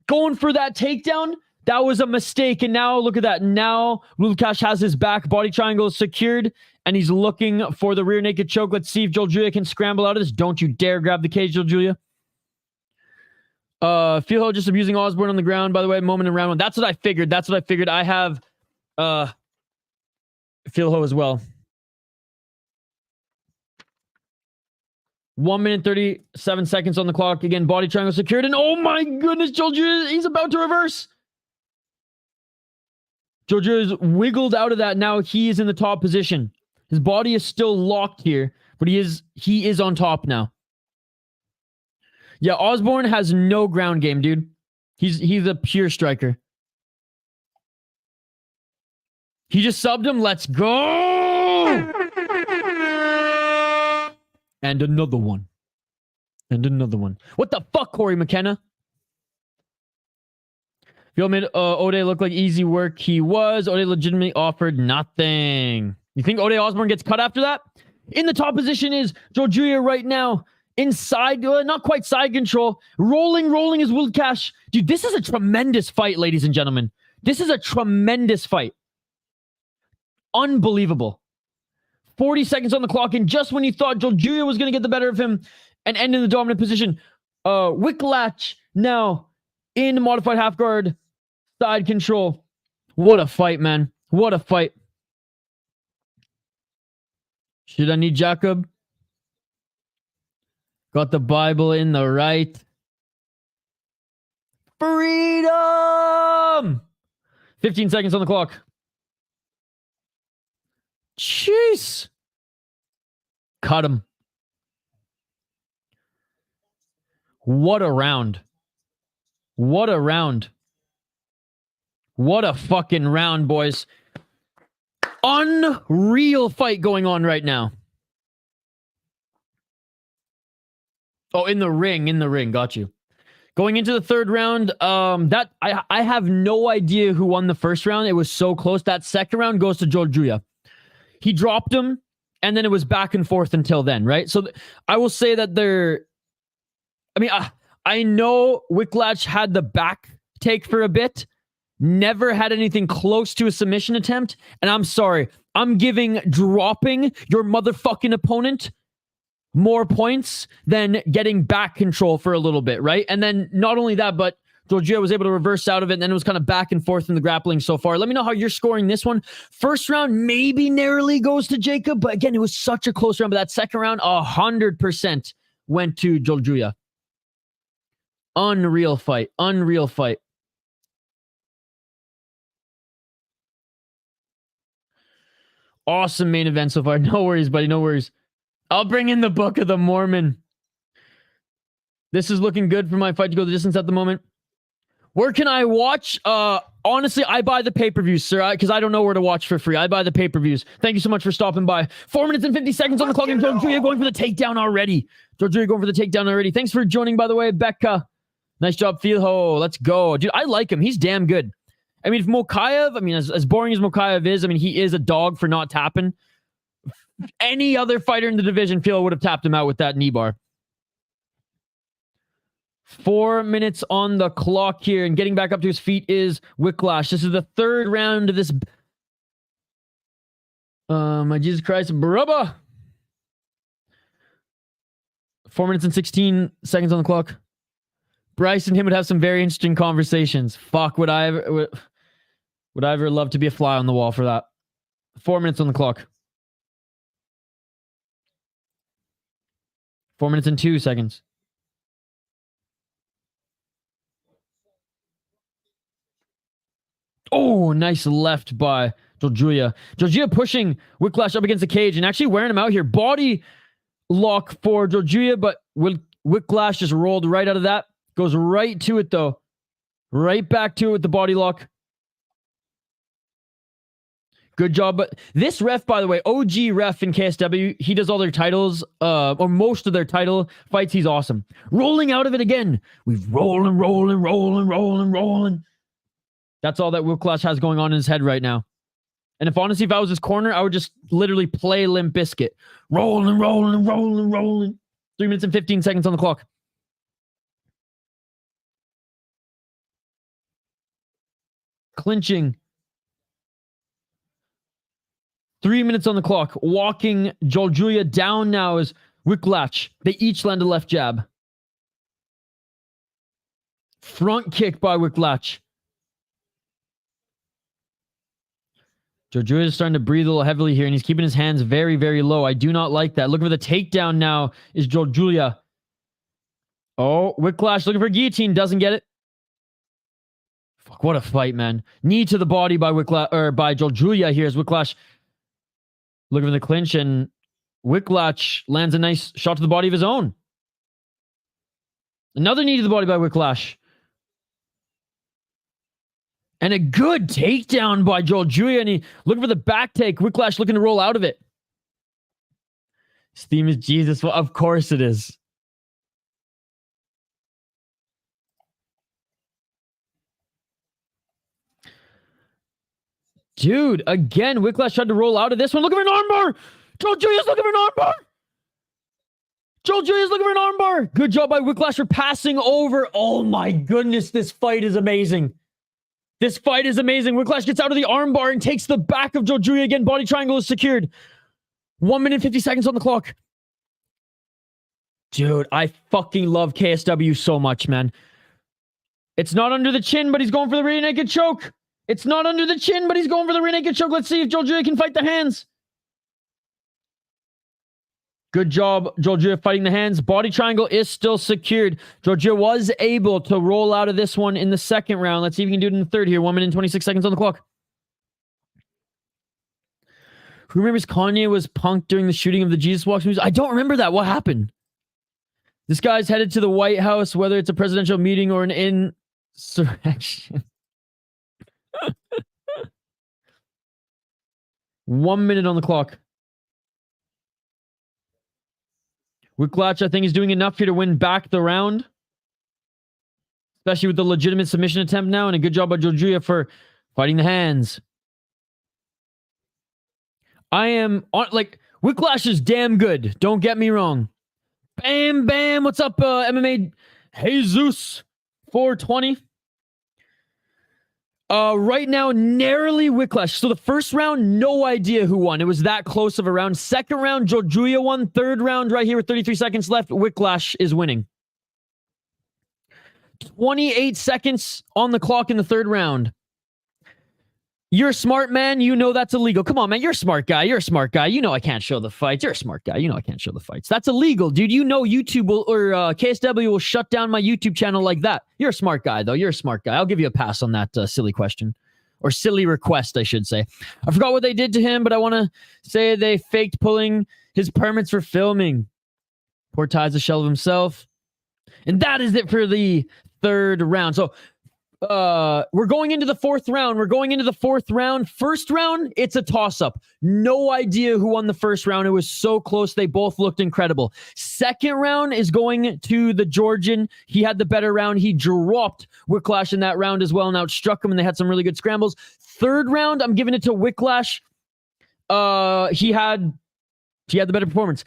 Going for that takedown, that was a mistake, and now look at that. Now Wikłacz has his back, body triangle secured, and he's looking for the rear naked choke. Let's see if Jojua can scramble out of this. Don't you dare grab the cage, Jojua. Feelho just abusing Osborne on the ground, by the way, moment in round one. That's what I figured. I have Feelho as well. 1 minute 37 seconds on the clock. Again, body triangle secured, and oh my goodness, Jojua, he's about to reverse. Jojua is wiggled out of that. Now he is in the top position. His body is still locked here, but he is on top now. Yeah, Osborne has no ground game, dude. He's a pure striker. He just subbed him. Let's go! And another one. What the fuck, Corey McKenna? Phil made Ode look like easy work. He was. Ode legitimately offered nothing. You think Ode Osborne gets cut after that? In the top position is Jojua right now. Inside, not quite side control. Rolling is Wikłacz. Dude, this is a tremendous fight, ladies and gentlemen. This is a tremendous fight. Unbelievable. 40 seconds on the clock, and just when you thought Jojua was going to get the better of him and end in the dominant position, Wikłacz now in modified half guard, side control. What a fight, man. What a fight. Should I need Jakub? Got the Bible in the right. Freedom! 15 seconds on the clock. Jeez. Cut him. What a round. What a round. What a fucking round, boys. Unreal fight going on right now. Oh, in the ring. Got you. Going into the third round, I have no idea who won the first round. It was so close. That second round goes to Jojua. He dropped him, and then it was back and forth until then, right? So I will say that I know Wikłacz had the back take for a bit, never had anything close to a submission attempt, and I'm sorry. I'm giving dropping your motherfucking opponent more points than getting back control for a little bit, right? And then not only that, but Jojua was able to reverse out of it, and then it was kind of back and forth in the grappling so far. Let me know how you're scoring this one. First round maybe narrowly goes to Jacob, but again, it was such a close round. But that second round, 100% went to Jojua. Unreal fight. Awesome main event so far. No worries, buddy. No worries. I'll bring in the Book of the Mormon. This is looking good for my fight to go the distance at the moment. Where can I watch? Honestly, I buy the pay-per-views, sir, because I don't know where to watch for free. I buy the pay-per-views. Thank you so much for stopping by. 4 minutes and 50 seconds on the clock, and Jojua going for the takedown already. Thanks for joining, by the way, Becca. Nice job, Feelho. Let's go. Dude, I like him. He's damn good. I mean, if Mokaev, as boring as Mokaev is, he is a dog for not tapping. Any other fighter in the division, Feelho would have tapped him out with that knee bar. 4 minutes on the clock here, and getting back up to his feet is Wikłacz. This is the third round of this. My Jesus Christ, brubba. 4 minutes and 16 seconds on the clock. Bryce and him would have some very interesting conversations. Fuck, would I ever love to be a fly on the wall for that? 4 minutes on the clock. 4 minutes and 2 seconds. Oh, nice left by Jojua. Jojua pushing Wikłacz up against the cage and actually wearing him out here. Body lock for Jojua, but Wikłacz just rolled right out of that. Goes right to it, though. Right back to it with the body lock. Good job. But this ref, by the way, OG ref in KSW, he does all their titles, or most of their title fights. He's awesome. Rolling out of it again. We've rolling. That's all that Wikłacz has going on in his head right now. And if honestly, if I was his corner, I would just literally play Limp Bizkit. Rolling. 3 minutes and 15 seconds on the clock. Clinching. 3 minutes on the clock. Walking Jojua down now is Wikłacz. They each land a left jab. Front kick by Wikłacz. Jojua is starting to breathe a little heavily here, and he's keeping his hands very, very low. I do not like that. Looking for the takedown now is Jojua. Oh, Wikłacz looking for guillotine. Doesn't get it. Fuck, what a fight, man. Knee to the body by by Jojua here as Wikłacz looking for the clinch, and Wikłacz lands a nice shot to the body of his own. Another knee to the body by Wikłacz. And a good takedown by Jojua, and he looking for the back take. Wikłacz looking to roll out of it. His theme is Jesus. Well, of course it is. Dude, again, Wikłacz tried to roll out of this one. Looking for an armbar. Jojua's looking for an armbar. Jojua's looking for an armbar. Good job by Wikłacz for passing over. Oh my goodness, this fight is amazing. This fight is amazing. Wikłacz gets out of the armbar and takes the back of Jojua again. Body triangle is secured. 1 minute 50 seconds on the clock. Dude, I fucking love KSW so much, man. It's not under the chin, but he's going for the rear naked choke. It's not under the chin, but he's going for the rear naked choke. Let's see if Jojua can fight the hands. Good job, Jojua fighting the hands. Body triangle is still secured. Jojua was able to roll out of this one in the second round. Let's see if he can do it in the third here. 1 minute and 26 seconds on the clock. Who remembers Kanye was punked during the shooting of the Jesus Walks movies? I don't remember that. What happened? This guy's headed to the White House, whether it's a presidential meeting or an insurrection. 1 minute on the clock. Wikłacz, I think, is doing enough here to win back the round. Especially with the legitimate submission attempt now. And a good job by Jojua for fighting the hands. I am on, like, Wikłacz is damn good. Don't get me wrong. Bam, bam. What's up, MMA Jesus 420? Right now, narrowly Wikłacz. So the first round, no idea who won. It was that close of a round. Second round, Jojua won. Third round, right here with 33 seconds left, Wikłacz is winning. 28 seconds on the clock in the third round. You're a smart man. You know that's illegal. Come on, man. You're a smart guy. You're a smart guy. You know I can't show the fights. You're a smart guy. You know I can't show the fights. That's illegal, dude. You know YouTube will, or KSW will shut down my YouTube channel like that. You're a smart guy, though. You're a smart guy. I'll give you a pass on that silly question. Or silly request, I should say. I forgot what they did to him, but I want to say they faked pulling his permits for filming. Poor Ty's a shell of himself. And that is it for the third round. So, we're going into the fourth round. First round, it's a toss-up. No idea who won the first round. It was so close. They both looked incredible. Second round is going to the Georgian. He had the better round. He dropped Wikłacz in that round as well and outstruck him, and they had some really good scrambles. Third round, I'm giving it to Wikłacz. He had the better performance.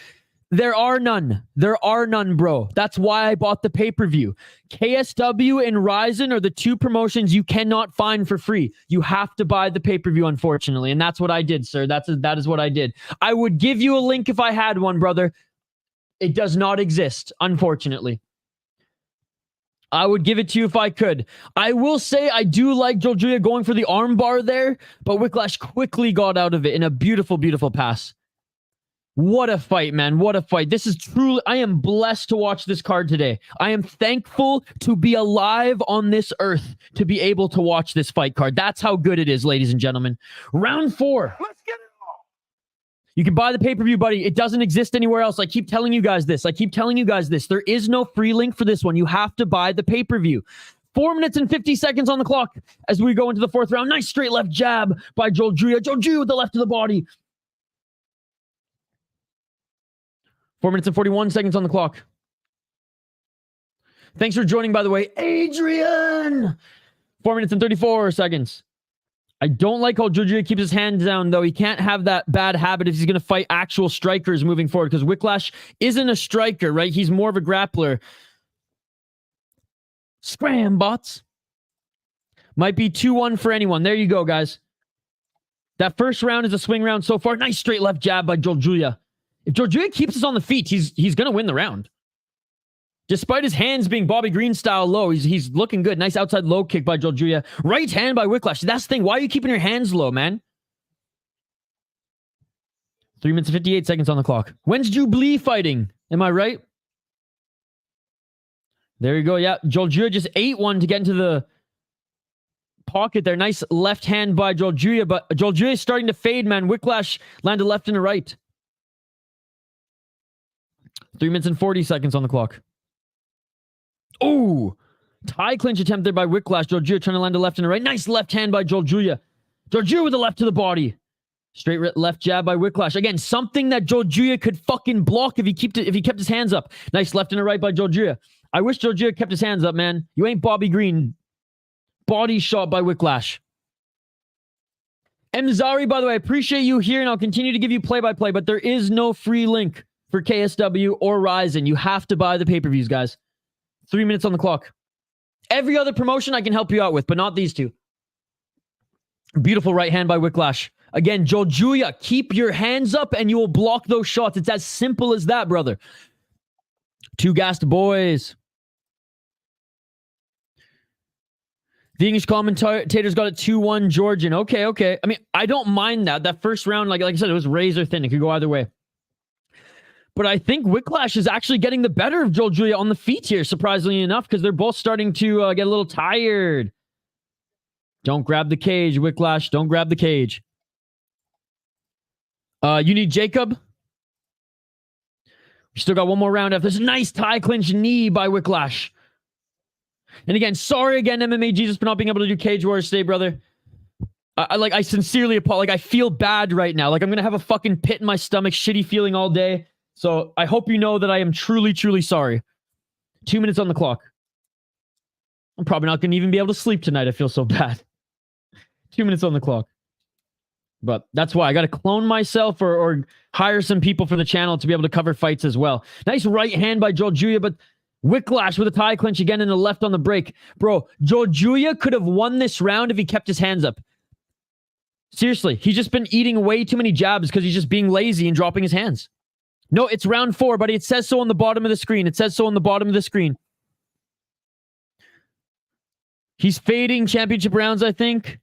There are none, bro. That's why I bought the pay-per-view. KSW and Ryzen are the two promotions you cannot find for free. You have to buy the pay-per-view, unfortunately. And that's what I did, sir. That is what I did. I would give you a link if I had one, brother. It does not exist, unfortunately. I would give it to you if I could. I will say I do like Jojua going for the arm bar there, but Wikłacz quickly got out of it in a beautiful, beautiful pass. What a fight, man. What a fight. This is truly, I am blessed to watch this card today. I am thankful to be alive on this earth to be able to watch this fight card. That's how good it is, ladies and gentlemen. Round 4. Let's get it on. You can buy the pay-per-view, buddy. It doesn't exist anywhere else. I keep telling you guys this. There is no free link for this one. You have to buy the pay-per-view. 4 minutes and 50 seconds on the clock as we go into the fourth round. Nice straight left jab by Jojua. Jojua with the left of the body. 4 minutes and 41 seconds on the clock. Thanks for joining, by the way, Adrian. 4 minutes and 34 seconds. I don't like how Jojua keeps his hands down, though. He can't have that bad habit if he's going to fight actual strikers moving forward, because Wikłacz isn't a striker, right? He's more of a grappler. Scram, bots. Might be 2-1 for anyone. There you go, guys. That first round is a swing round so far. Nice straight left jab by Jojua. If Jojua keeps us on the feet, he's going to win the round. Despite his hands being Bobby Green style low, he's looking good. Nice outside low kick by Jojua. Right hand by Wikłacz. That's the thing. Why are you keeping your hands low, man? 3 minutes and 58 seconds on the clock. When's Jubilee fighting? Am I right? There you go. Yeah, Jojua just ate one to get into the pocket there. Nice left hand by Jojua, but Jojua is starting to fade, man. Wikłacz landed left and a right. 3 minutes and 40 seconds on the clock. Oh, tie clinch attempt there by Wikłacz. Jojua trying to land a left and a right. Nice left hand by Jojua. Jojua with the left to the body. Straight left jab by Wikłacz. Again, something that Jojua could fucking block if he kept his hands up. Nice left and a right by Jojua. I wish Jojua kept his hands up, man. You ain't Bobby Green. Body shot by Wikłacz. Mzari, by the way, I appreciate you here, and I'll continue to give you play-by-play, but there is no free link for KSW or Ryzen. You have to buy the pay-per-views, guys. 3 minutes on the clock. Every other promotion I can help you out with, but not these two. Beautiful right hand by Wikłacz. Again, Jojua, keep your hands up and you will block those shots. It's as simple as that, brother. Two gassed boys. The English commentators got it 2-1 Georgian. Okay. I mean, I don't mind that. That first round, like I said, it was razor thin. It could go either way. But I think Wikłacz is actually getting the better of Jojua on the feet here, surprisingly enough, because they're both starting to get a little tired. Don't grab the cage, Wikłacz. Don't grab the cage. You need Jakub. We still got one more round after this. Nice tie clinch knee by Wikłacz. And again, sorry again, MMA Jesus, for not being able to do Cage Warriors today, brother. I sincerely apologize. Like, I feel bad right now. Like, I'm going to have a fucking pit in my stomach, shitty feeling all day. So I hope you know that I am truly, truly sorry. 2 minutes on the clock. I'm probably not going to even be able to sleep tonight. I feel so bad. 2 minutes on the clock. But that's why I got to clone myself or hire some people for the channel to be able to cover fights as well. Nice right hand by Jojua, but Wikłacz with a tie clinch again and the left on the break. Bro, Jojua could have won this round if he kept his hands up. Seriously, he's just been eating way too many jabs because he's just being lazy and dropping his hands. No, it's round 4, buddy. It says so on the bottom of the screen. It says so on the bottom of the screen. He's fading championship rounds, I think.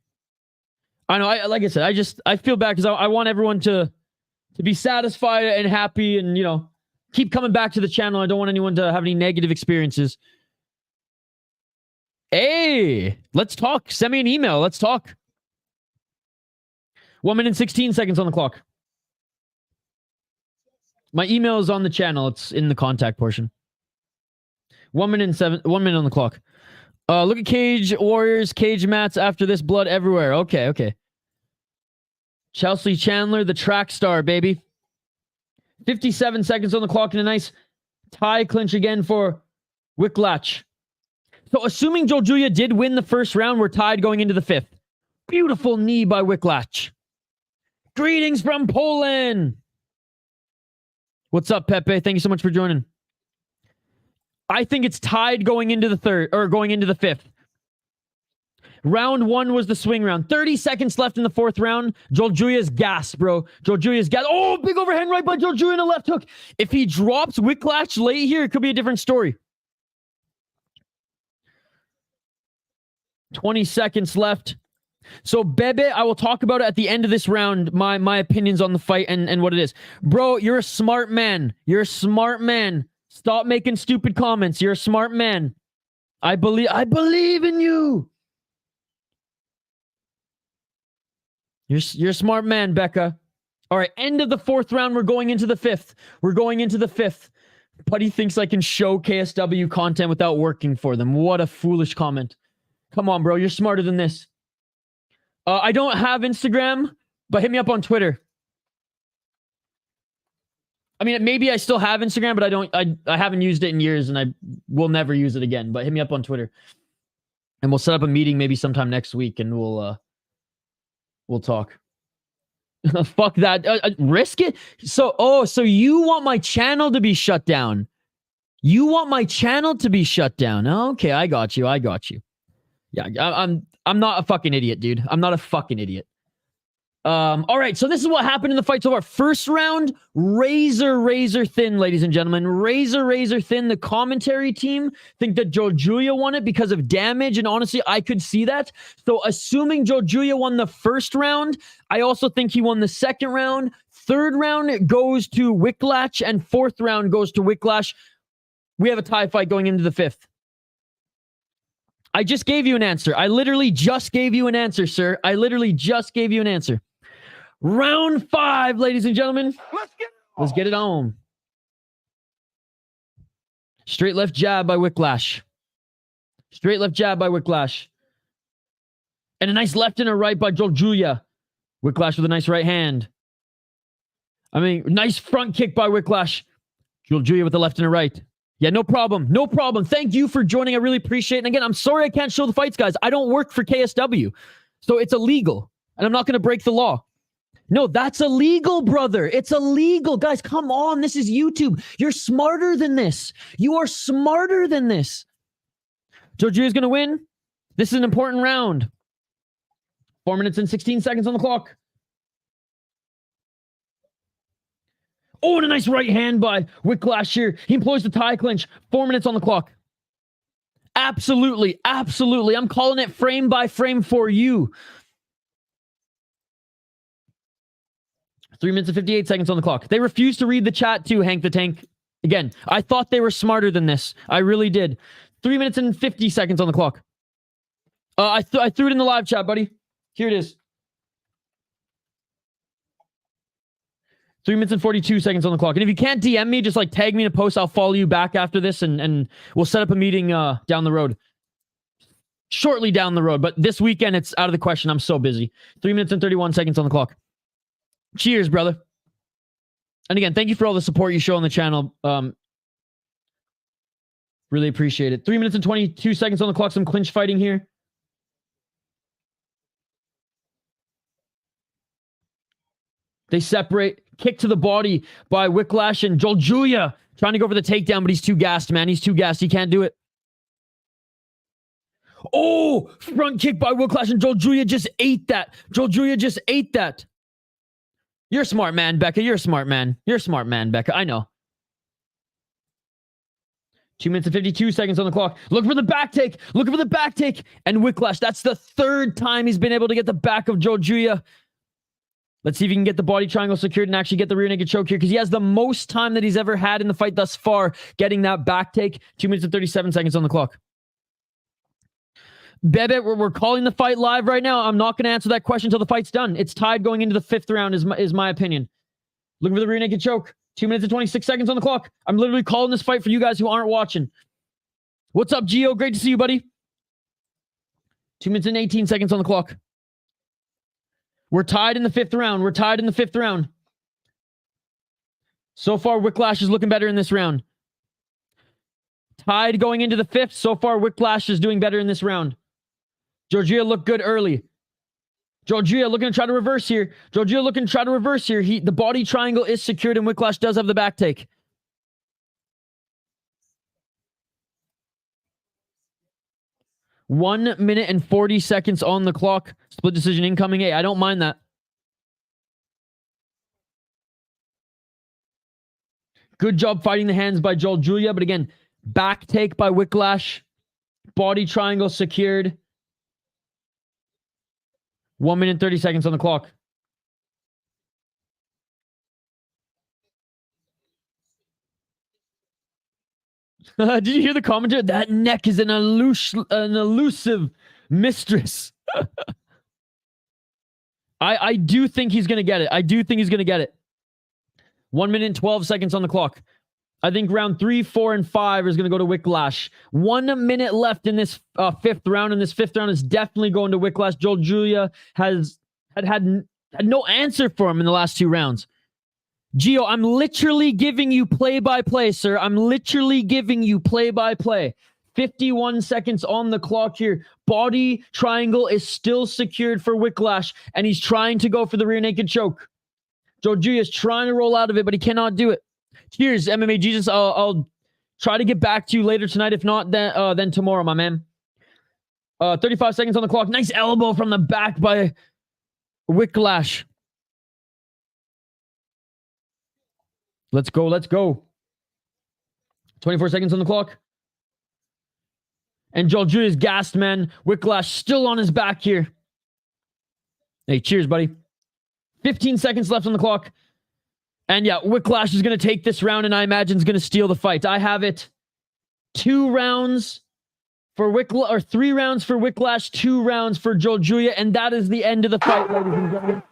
I know, like I said, I feel bad because I want everyone to be satisfied and happy and, you know, keep coming back to the channel. I don't want anyone to have any negative experiences. Hey, let's talk. Send me an email. Let's talk. 1 minute and 16 seconds on the clock. My email is on the channel. It's in the contact portion. 1 minute and 1 minute on the clock. Look at Cage Warriors, cage mats after this, blood everywhere. Okay. Chelsea Chandler, the track star, baby. 57 seconds on the clock and a nice tie clinch again for Wikłacz. So assuming Jojua did win the first round, we're tied going into the 5th. Beautiful knee by Wikłacz. Greetings from Poland. What's up, Pepe? Thank you so much for joining. I think it's tied going into the 3rd, or going into the 5th. Round 1 was the swing round. 30 seconds left in the 4th round. Jojua's gas, bro. Jojua's gas. Oh, big overhand right by Jojua and a left hook. If he drops Wikłacz late here, it could be a different story. 20 seconds left. So, Bebe, I will talk about it at the end of this round, my opinions on the fight and what it is. Bro, you're a smart man. You're a smart man. Stop making stupid comments. You're a smart man. I believe in you. You're a smart man, Becca. All right, end of the 4th round. We're going into the 5th. We're going into the 5th. Putty thinks I can show KSW content without working for them. What a foolish comment. Come on, bro. You're smarter than this. I don't have Instagram, but hit me up on Twitter. I mean, maybe I still have Instagram, but I haven't used it in years, and I will never use it again. But hit me up on Twitter, and we'll set up a meeting maybe sometime next week, and we'll talk. Fuck that. Risk it. So you want my channel to be shut down? You want my channel to be shut down? Okay, I got you. Yeah, I'm not a fucking idiot, dude. I'm not a fucking idiot. All right, so this is what happened in the fight so far. First round, razor thin, ladies and gentlemen. Razor thin. The commentary team think that Jojua won it because of damage, and honestly, I could see that. So assuming Jojua won the first round, I also think he won the second round. Third round goes to Wikłacz, and fourth round goes to Wikłacz. We have a tie fight going into the fifth. I just gave you an answer. I literally just gave you an answer, sir. I literally just gave you an answer. Round 5, ladies and gentlemen. Let's get it on. Straight left jab by Wikłacz. Straight left jab by Wikłacz. And a nice left and a right by Jojua. Wikłacz with a nice right hand. I mean, nice front kick by Wikłacz. Jojua with the left and a right. Yeah, no problem. No problem. Thank you for joining. I really appreciate it. And again, I'm sorry I can't show the fights, guys. I don't work for KSW. So it's illegal. And I'm not going to break the law. No, that's illegal, brother. It's illegal. Guys, come on. This is YouTube. You're smarter than this. You are smarter than this. Jojua is going to win. This is an important round. 4 minutes and 16 seconds on the clock. Oh, and a nice right hand by Wikłacz here. He employs the tie clinch. 4 minutes on the clock. Absolutely. I'm calling it frame by frame for you. 3 minutes and 58 seconds on the clock. They refuse to read the chat too, Hank the Tank. Again, I thought they were smarter than this. I really did. 3 minutes and 50 seconds on the clock. I threw it in the live chat, buddy. Here it is. 3 minutes and 42 seconds on the clock. And if you can't DM me, just like tag me in a post. I'll follow you back after this, and we'll set up a meeting down the road. Shortly down the road. But this weekend, it's out of the question. I'm so busy. 3 minutes and 31 seconds on the clock. Cheers, brother. And again, thank you for all the support you show on the channel. Really appreciate it. 3 minutes and 22 seconds on the clock. Some clinch fighting here. They separate. Kick to the body by Wikłacz, and Jojua trying to go for the takedown, but he's too gassed, man. He's too gassed. He can't do it. Oh, front kick by Wikłacz, and Jojua just ate that. Jojua just ate that. You're a smart man, Becca. You're a smart man. You're a smart man, Becca. I know. 2 minutes and 52 seconds on the clock. Look for the back take. Looking for the back take. And Wikłacz, that's the third time he's been able to get the back of Jojua. Let's see if he can get the body triangle secured and actually get the rear naked choke here, because he has the most time that he's ever had in the fight thus far getting that back take. 2 minutes and 37 seconds on the clock. Bebe, we're calling the fight live right now. I'm not going to answer that question until the fight's done. It's tied going into the fifth round is my opinion. Looking for the rear naked choke. 2 minutes and 26 seconds on the clock. I'm literally calling this fight for you guys who aren't watching. What's up, Gio? Great to see you, buddy. 2 minutes and 18 seconds on the clock. We're tied in the fifth round. We're tied in the fifth round. So far, Wikłacz is looking better in this round. Tied going into the fifth. So far, Wikłacz is doing better in this round. Jojua looked good early. Jojua looking to try to reverse here. Jojua looking to try to reverse here. The body triangle is secured, and Wikłacz does have the back take. One minute and 40 seconds on the clock. Split decision incoming. Hey, I don't mind that. Good job fighting the hands by Jojua, but again, back take by Wikłacz. Body triangle secured. 1 minute 30 seconds on the clock. Did you hear the commentary? That neck is an elusive mistress. I do think he's going to get it. I do think he's going to get it. 1 minute and 12 seconds on the clock. I think round 3, 4, and 5 is going to go to Wikłacz. 1 minute left in this fifth round, and this fifth round is definitely going to Wikłacz. Jojua had no answer for him in the last 2 rounds. Gio, I'm literally giving you play-by-play, sir. I'm literally giving you play-by-play. 51 seconds on the clock here. Body triangle is still secured for Wikłacz, and he's trying to go for the rear naked choke. Jojua is trying to roll out of it, but he cannot do it. Cheers, MMA Jesus. I'll try to get back to you later tonight. If not, then tomorrow, my man. 35 seconds on the clock. Nice elbow from the back by Wikłacz. Let's go. Let's go. 24 seconds on the clock. And Jojua is gassed, man. Wikłacz still on his back here. Hey, cheers, buddy. 15 seconds left on the clock. And yeah, Wikłacz is going to take this round, and I imagine is going to steal the fight. I have it 2 rounds for Wikłacz, or 3 rounds for Wikłacz, 2 rounds for Jojua, and that is the end of the fight, ladies and gentlemen.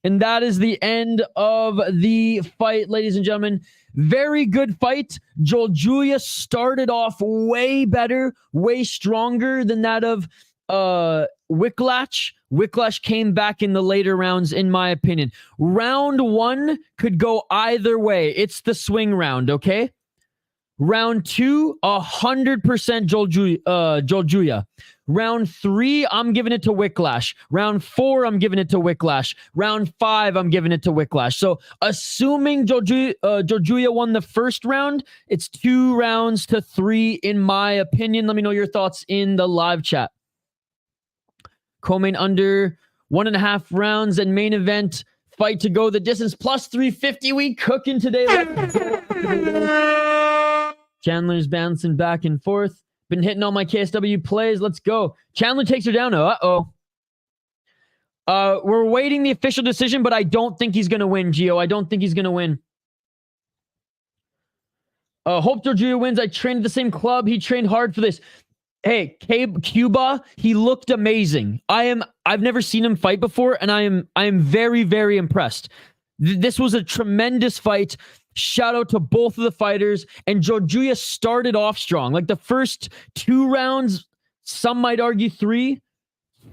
And that is the end of the fight, ladies and gentlemen. Very good fight. Jojua started off way better, way stronger than that of Wikłacz. Wikłacz came back in the later rounds, in my opinion. Round 1 could go either way. It's the swing round, okay? Round 2, 100% Jojua. Round 3, I'm giving it to Wikłacz. Round 4, I'm giving it to Wikłacz. Round 5, I'm giving it to Wikłacz. So, assuming Jojua won the first round, it's 2 rounds to 3, in my opinion. Let me know your thoughts in the live chat. Co-main under 1.5 rounds, and main event fight to go the distance plus 350. We cooking today. Chandler's bouncing back and forth. Been hitting all my KSW plays. Let's go. Chandler takes her down. Uh-oh. We're waiting the official decision, but I don't think he's going to win, Gio. I don't think he's going to win. Hope Jojua wins. I trained at the same club. He trained hard for this. Hey, Cuba, he looked amazing. I've never seen him fight before, and I am very, very impressed. This was a tremendous fight. Shout out to both of the fighters. And Jojua started off strong. Like the first 2 rounds, some might argue 3.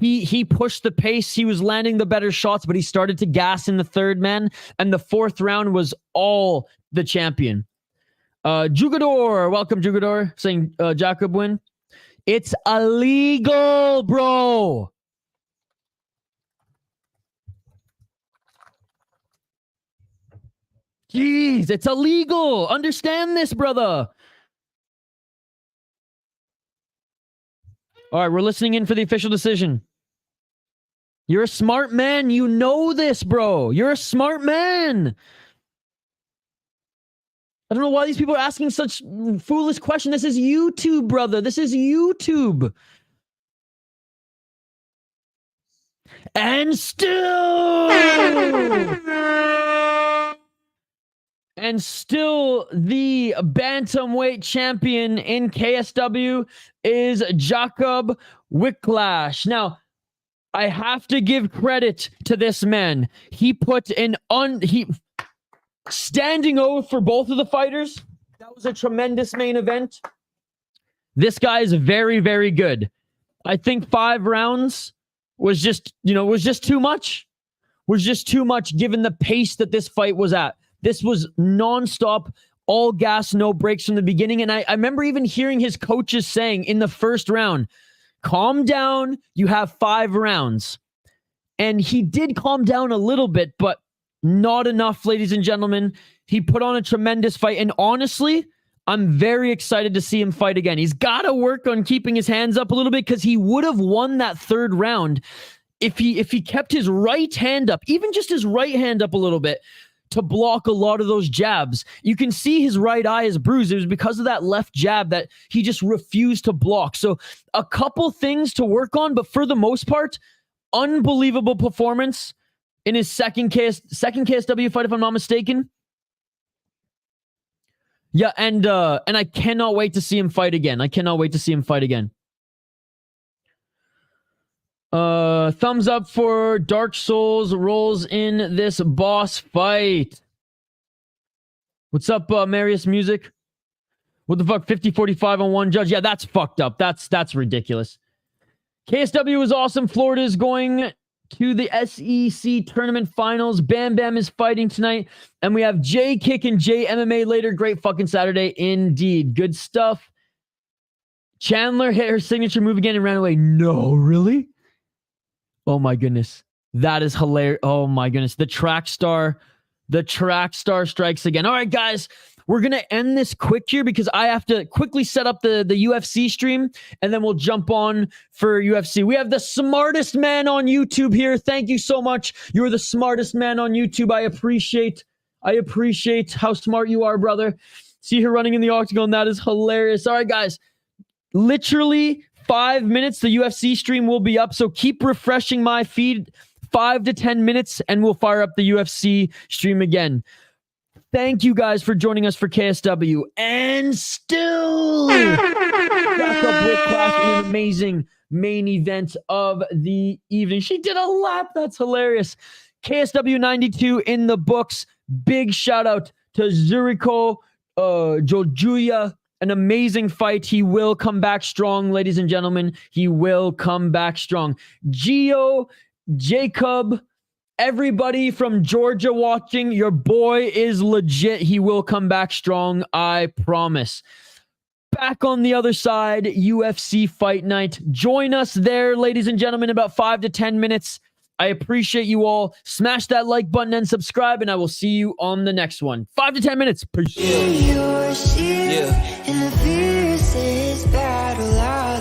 He pushed the pace. He was landing the better shots, but he started to gas in the third, man. And the 4th round was all the champion. Jugador, welcome, Jugador, saying Jakub win. It's illegal, bro. Jeez, it's illegal. Understand this, brother. All right, we're listening in for the official decision. You're a smart man. You know this, bro. You're a smart man. I don't know why these people are asking such foolish questions. This is YouTube, brother. This is YouTube. And still the bantamweight champion in KSW is Jakub Wikłacz. Now, I have to give credit to this man. He put standing over for both of the fighters. That was a tremendous main event. This guy is very, very good. I think 5 rounds was just too much. Was just too much given the pace that this fight was at. This was nonstop, all gas, no breaks from the beginning. And I remember even hearing his coaches saying in the first round, calm down, you have 5 rounds. And he did calm down a little bit, but not enough, ladies and gentlemen. He put on a tremendous fight. And honestly, I'm very excited to see him fight again. He's got to work on keeping his hands up a little bit because he would have won that 3rd round if he kept his right hand up, even just his right hand up a little bit to block a lot of those jabs. You can see his right eye is bruised. It was because of that left jab that he just refused to block. So a couple things to work on, but for the most part, unbelievable performance in his second KSW fight, if I'm not mistaken. Yeah, and I cannot wait to see him fight again. Thumbs up for Dark Souls rolls in this boss fight. What's up, Marius Music? What the fuck? 50-45 on one judge. Yeah, that's fucked up. That's ridiculous. KSW is awesome. Florida is going to the SEC tournament finals. Bam Bam is fighting tonight. And we have J Kick and J MMA later. Great fucking Saturday indeed. Good stuff. Chandler hit her signature move again and ran away. No, really? Oh my goodness. That is hilarious. Oh my goodness. The track star strikes again. All right, guys. We're going to end this quick here because I have to quickly set up the UFC stream and then we'll jump on for UFC. We have the smartest man on YouTube here. Thank you so much. You're the smartest man on YouTube. I appreciate how smart you are, brother. See her running in the octagon. That is hilarious. All right, guys. Literally 5 minutes. The UFC stream will be up. So keep refreshing my feed 5 to 10 minutes and we'll fire up the UFC stream again. Thank you guys for joining us for KSW. And still back up with Clash in an amazing main event of the evening. She did a lap. That's hilarious. KSW 92 in the books. Big shout out to Zuriko, Jojua. An amazing fight. He will come back strong, ladies and gentlemen. He will come back strong. Gio, Jacob, everybody from Georgia watching, your boy is legit. He will come back strong, I promise. Back on the other side, UFC Fight Night. Join us there, ladies and gentlemen, in about 5 to 10 minutes. I appreciate you all. Smash that like button and subscribe, and I will see you on the next one. 5 to 10 minutes. Peace. Yeah. In the fiercest battle